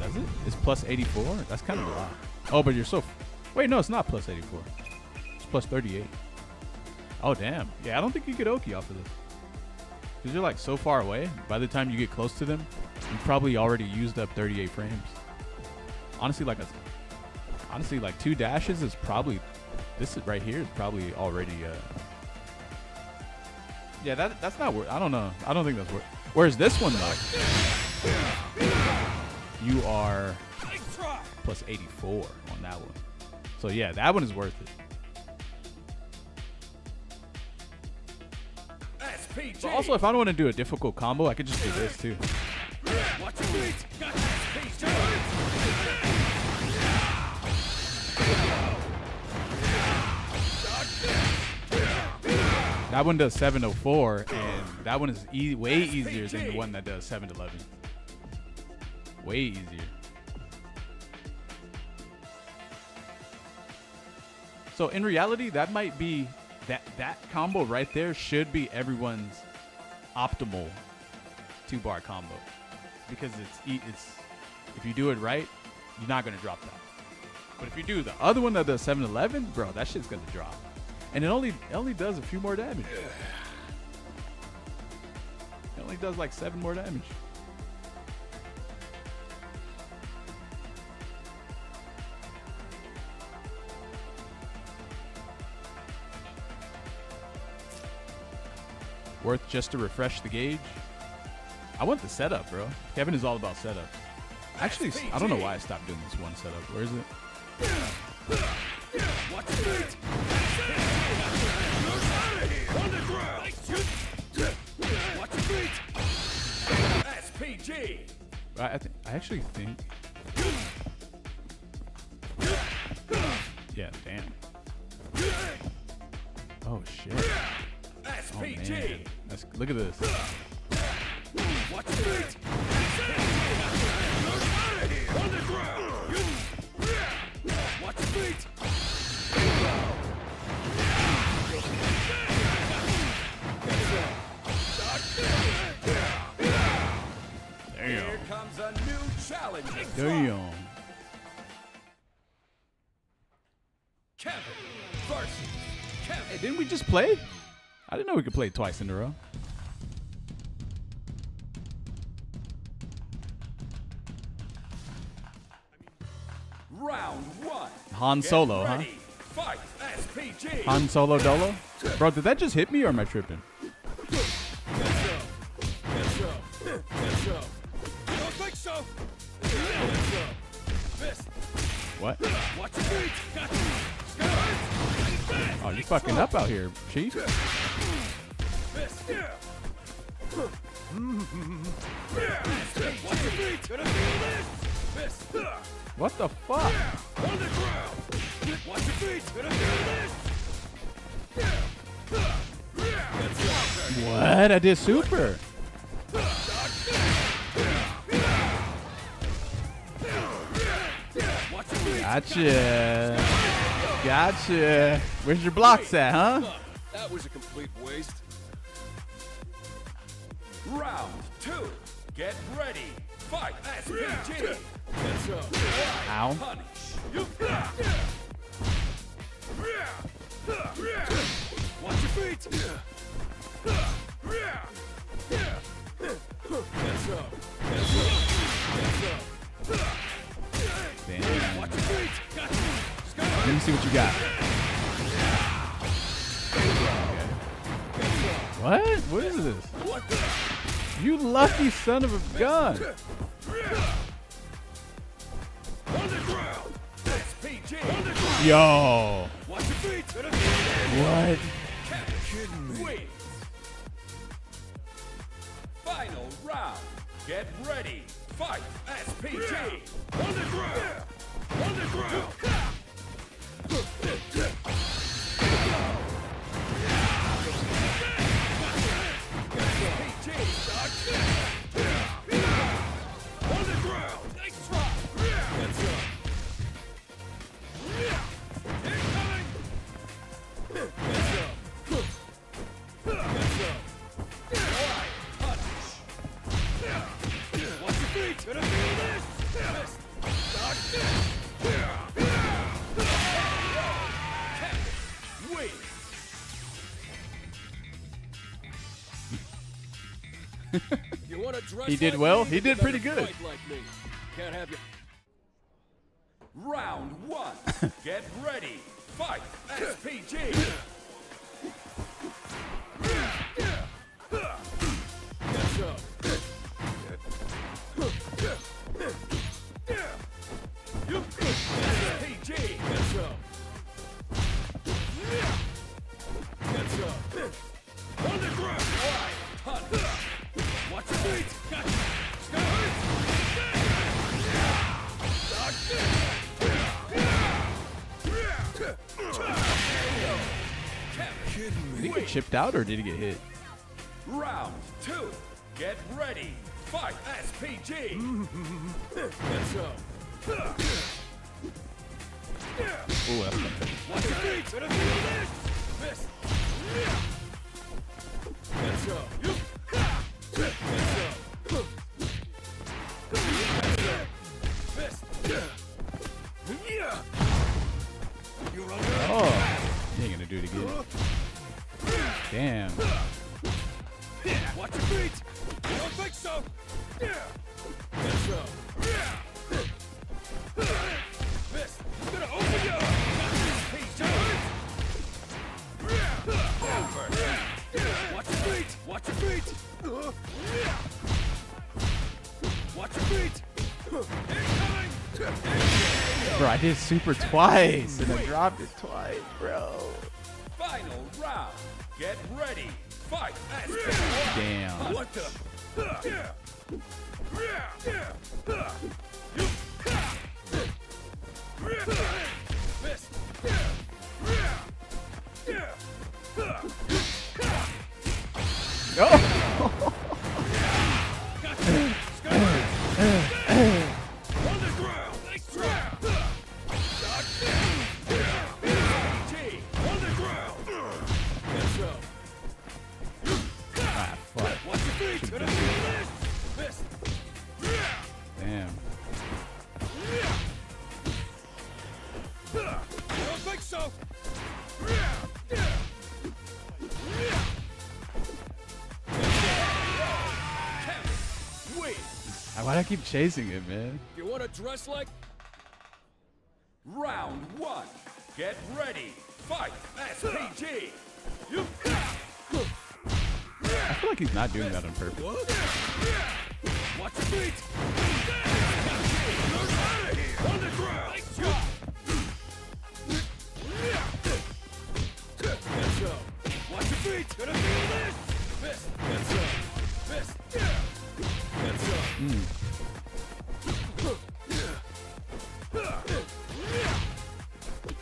Does it? It's plus 84? That's kind of a lot. Oh, but you're so... Wait, no, it's not plus 84. It's plus 38. Oh, damn. Yeah, I don't think you get Oki off of this. Because you're like so far away. By the time you get close to them, you probably already used up 38 frames. Honestly, like 2 dashes is probably... This is right here is probably already... Yeah, that's not worth... I don't know. I don't think that's worth... Whereas this one, though... You are plus 84 on that one. So, yeah, that one is worth it. But also, if I don't want to do a difficult combo, I could just do this, too. That one does 704, and that one is way easier than the one that does 711. Way easier. So in reality, that might be that combo right there should be everyone's optimal 2-bar combo, because it's if you do it right, you're not gonna drop that. But if you do the other one that does 711, bro, that shit's gonna drop. And it only does a few more damage. It only does like 7 more damage. Worth just to refresh the gauge. I want the setup, bro. Kevin is all about setup. Actually, I don't know why I stopped doing this one setup. Where is it? Watch your feet. On the ground. Watch your feet. SPG. I actually think. Yeah, damn. Oh shit. Oh man. Look at this. Watch your feet. On the ground. Watch your feet. Here comes a new challenge. Damn. Kevin versus Kevin. Hey, didn't we just play? I didn't know we could play twice in a row. Round 1. Han Solo, huh? Fight SPG. Han Solo Dolo? Bro, did that just hit me or am I tripping? Don't think so. What? Watch your feet. Oh, you fucking up out here, Chief. Watch your feet. Gonna feel this. What the fuck? On the ground. Watch your feet. Gonna feel this. What? I did super. Gotcha. Gotcha. Where's your blocks at, huh? That was a complete waste. Round 2. Get ready. Fight SPG. Ow. Watch your feet. Damn. Watch your feet. Let me see what you got. What? What is this? You lucky son of a gun. Yo. Watch your feet. What? Kidding me. Final round. Get ready. Fight SPG. On the ground. On the ground. On the ground. Nice try. Gonna feel this. Wait. You want to dress He did like well. me, He you did gotta pretty good. fight like me. Can't have you. Round 1. Get ready. Fight SPG. On the ground. Watch your feet. Did he get chipped out or did he get hit? Round 2. Get ready. Fight SPG. Ooh, that's gonna hit. Watch your feet. Gonna feel this. Fist. Let's go. Fist. Oh, he ain't gonna do it again. Damn. Watch your feet. You don't think so? Let's go. Fist. I'm gonna open you up. Over. Watch your feet. Watch I did super twice and I dropped it twice, bro. Final round. Get ready. Fight. Damn. What the? Oh. Ah, fuck. Damn. I don't think so. Wait. Why'd I keep chasing it, man? You want to dress like? Round one. Get ready. Fight. SPG. You. I feel like he's not doing that on purpose. Watch your feet. On the ground. Let's go. Watch your feet. Gonna feel this. Fist. Let's go. Fist. Let's go.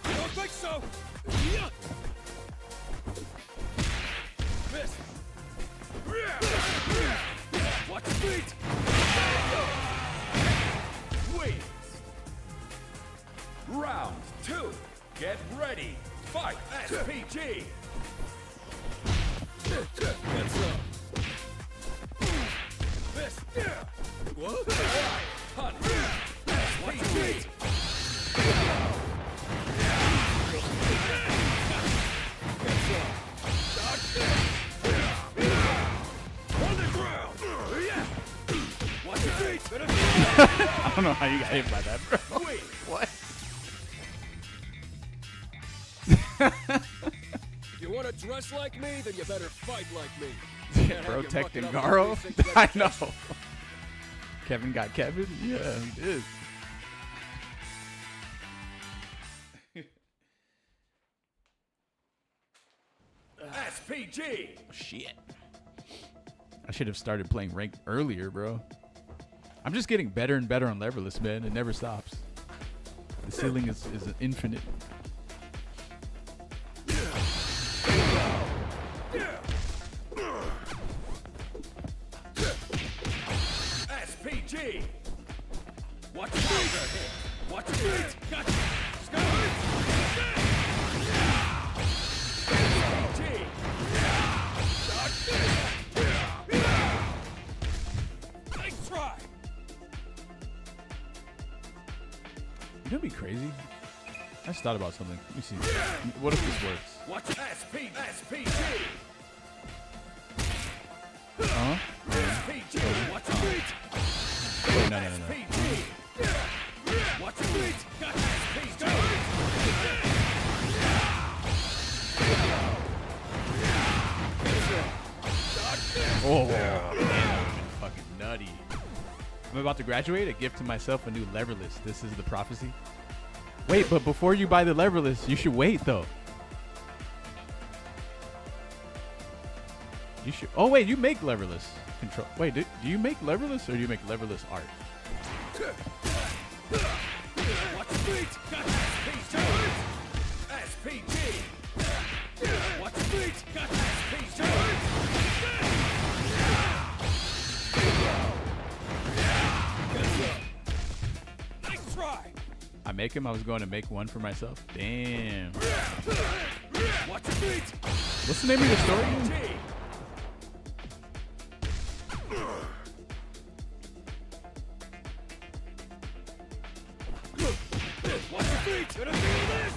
I don't think so. Fist. Watch your feet. Wait. Round two. Get ready. Fight. SPG. Let's go. Fist. What? Punch. SPG. Let's go. On the ground. Watch your feet. I don't know how you got hit by that, bro. Wait. What? You want to dress like me? Then you better fight like me. Can't have you Protecting mucking up Garo? my basic I know. education. Kevin got Kevin? Yeah, he did. SPG. Shit. I should have started playing ranked earlier, bro. I'm just getting better and better on leverless, man. It never stops. The ceiling is infinite. SPG. Watch your feet. Watch your feet. Gotcha. SPG. Nice try. You know what'd be crazy? I just thought about something. Let me see. What if this works? Watch SPG. Huh? SPG. Watch your feet. Wait, no. SPG. Watch your feet. Got SPG. Oh, man, that would've been fucking nutty. I'm about to graduate. A gift to myself, a new leverless. This is the prophecy. Wait, but before you buy the leverless, you should wait though. You should. Oh wait, you make leverless control. Wait, do you make leverless or do you make leverless art? Watch your feet. Got SPG. Watch your feet. Got SPG. Nice try. I make him. I was going to make one for myself. Damn. Watch your feet. What's the name of your story again? Watch your feet. Gonna feel this.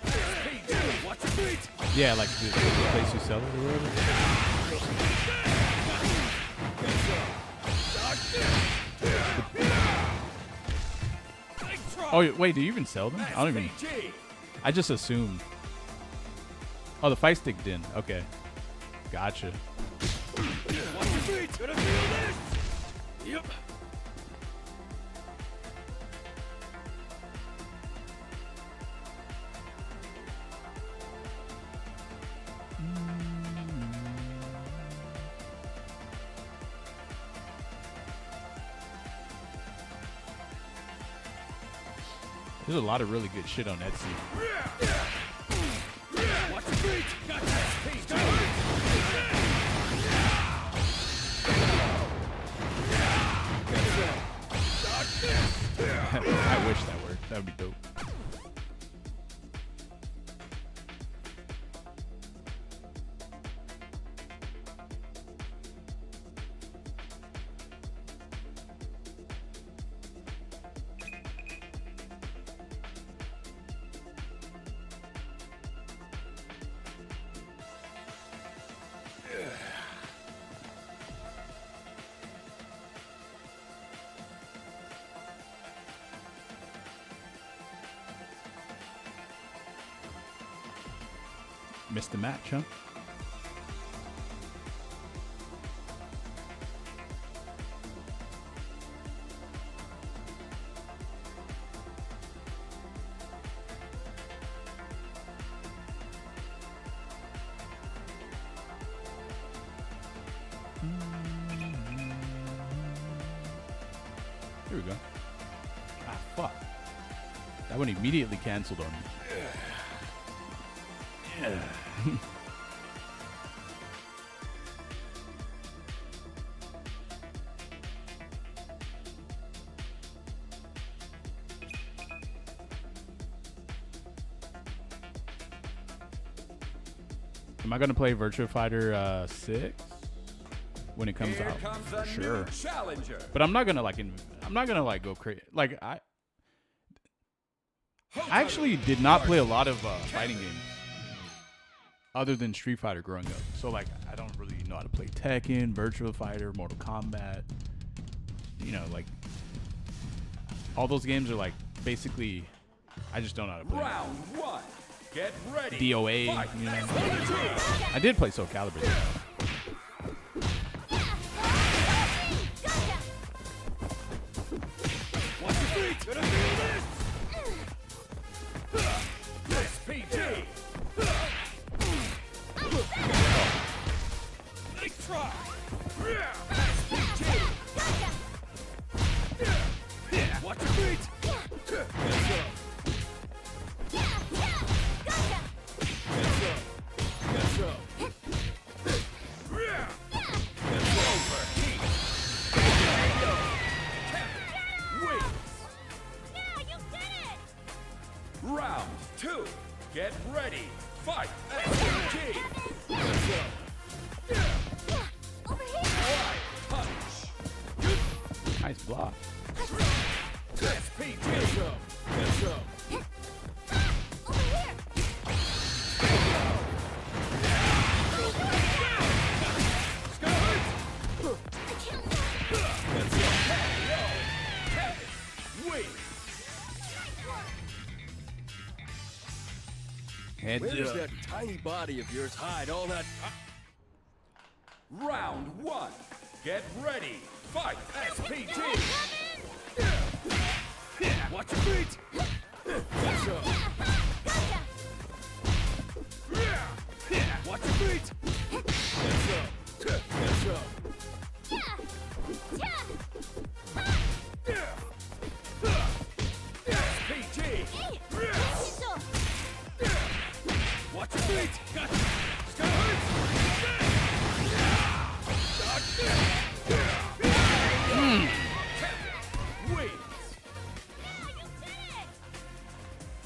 SPG. Watch your feet. Yeah, like the place you sell it or whatever. Oh wait, do you even sell them? I don't even. I just assumed. Oh, the fight stick didn't. Okay, gotcha. Watch your feet. Gonna feel this. Yep. There's a lot of really good shit on Etsy. Watch the feet. Got SPG. I wish that worked. That would be dope. Missed the match, huh? Here we go. Ah, fuck. That one immediately canceled on me. Yeah. Am I gonna play Virtua Fighter 6 when it comes out? For sure. Challenger. But I'm not gonna like go crazy. Like I actually did not play a lot of fighting games other than Street Fighter growing up. So like I don't really know how to play Tekken, Virtua Fighter, Mortal Kombat. You know, like all those games are like basically I just don't know how to play. Round 1. Get ready. DOA, Fight. you know. I did play Soul Calibur. Watch your feet. Gonna feel this. SPG. Nice try. SPG. Watch your feet. Let's go. Let's go. Let's overheat. Wait. Yeah, you did it! Round 2. Get ready. Fight. SPG. Let's go. Over here! Right punch. Nice block. SPG. Let's go. Let's go. Over here! Let's go. Wait. Heads Where does up. that tiny body of yours hide all that? Round 1. Get ready. Fight. SPG. Watch your feet. Let's go. Watch your feet. Let's go. Let's go. SPG. Watch your feet. Gotcha. It's gonna hurt. Wins.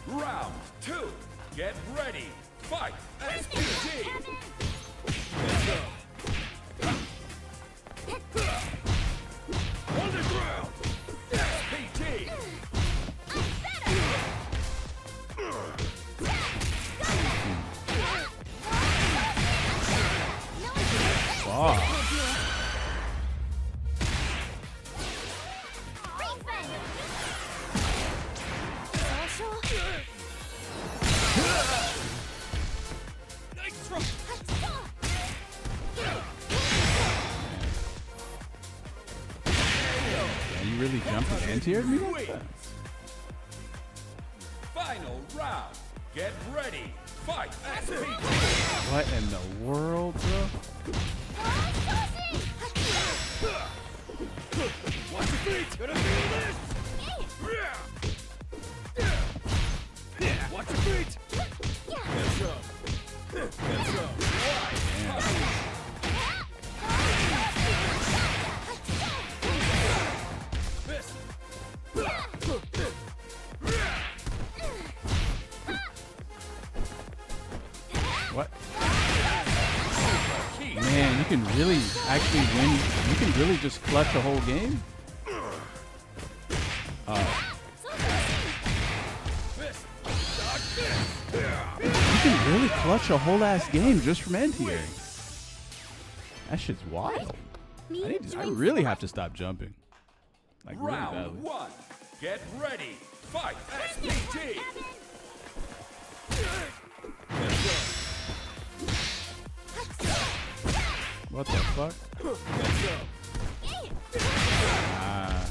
Round 2. Get ready. Fight. SPG. Let's go. On the ground. SPG. Wow. Nice throw. Yeah, you really jumped and anti-aired me? Final round. Get ready. Fight. SPG. What in the world, bro? Watch your feet. Gonna feel this. What? Man, you can really actually win. You can really just clutch a whole game. You can really clutch a whole ass game just from anti-air. That shit's wild. I really have to stop jumping. Like really badly. Round 1. Get ready. Fight. SPG. What the fuck? Ah.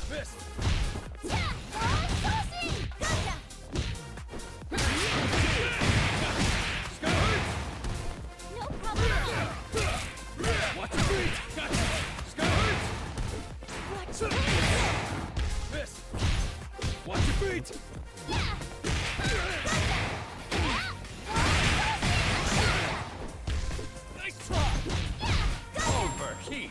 Watch your feet. Gotcha. Fist. Watch your feet. Nice try. Overheat.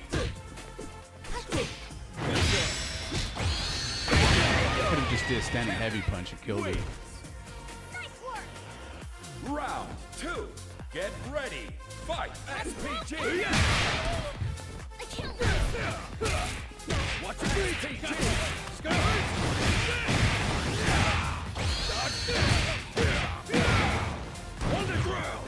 Could have just did a standing heavy punch and killed it. Round 2. Get ready. Fight. SPG. Watch your feet. On the ground.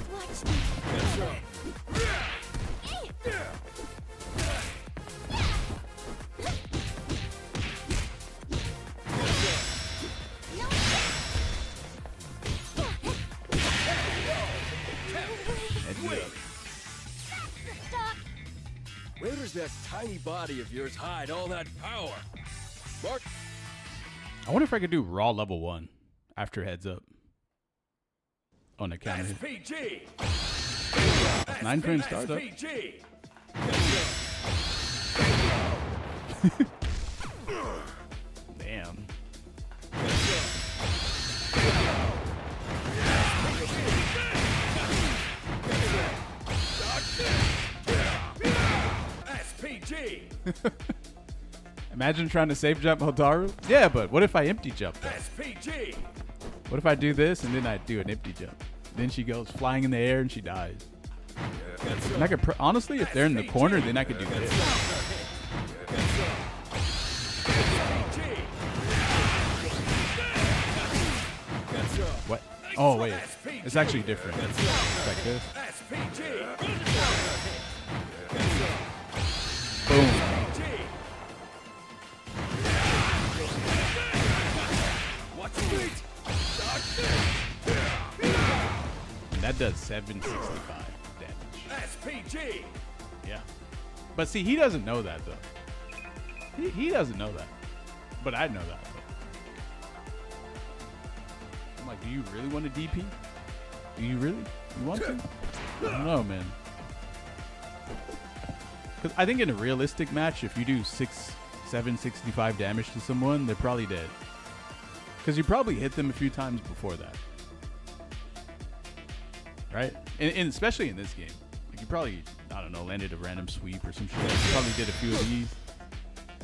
Where does that tiny body of yours hide all that power? Mark? I wonder if I could do raw level 1 after heads up. On the counter. SPG. 9 frame startup. SPG. Damn. SPG. Imagine trying to safe jump Hotaru. Yeah, but what if I empty jump though? SPG. What if I do this and then I do an empty jump? Then she goes flying in the air and she dies. And I could honestly, if they're in the corner, then I could do this. What? Oh wait, it's actually different. It's like this. Boom. And that does 765 damage. SPG. Yeah. But see, he doesn't know that though. He doesn't know that. But I know that. I'm like, do you really want to DP? Do you really? You want to? I don't know, man. Because I think in a realistic match, if you do 765 damage to someone, they're probably dead. Because you probably hit them a few times before that. Right? And especially in this game. Like you probably, I don't know, landed a random sweep or some shit. You probably did a few of these.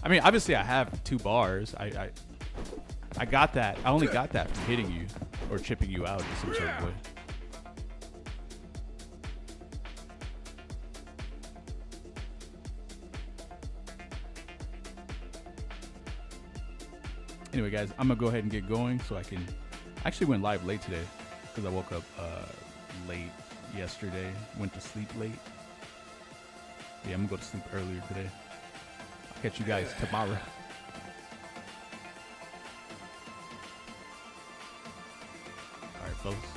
I mean, obviously I have 2 bars. I got that. I only got that from hitting you or chipping you out in some sort of way. Anyway, guys, I'm going to go ahead and get going so I can... I actually went live late today because I woke up late yesterday. Went to sleep late. Yeah, I'm going to go to sleep earlier today. I'll catch you guys tomorrow. All right, folks.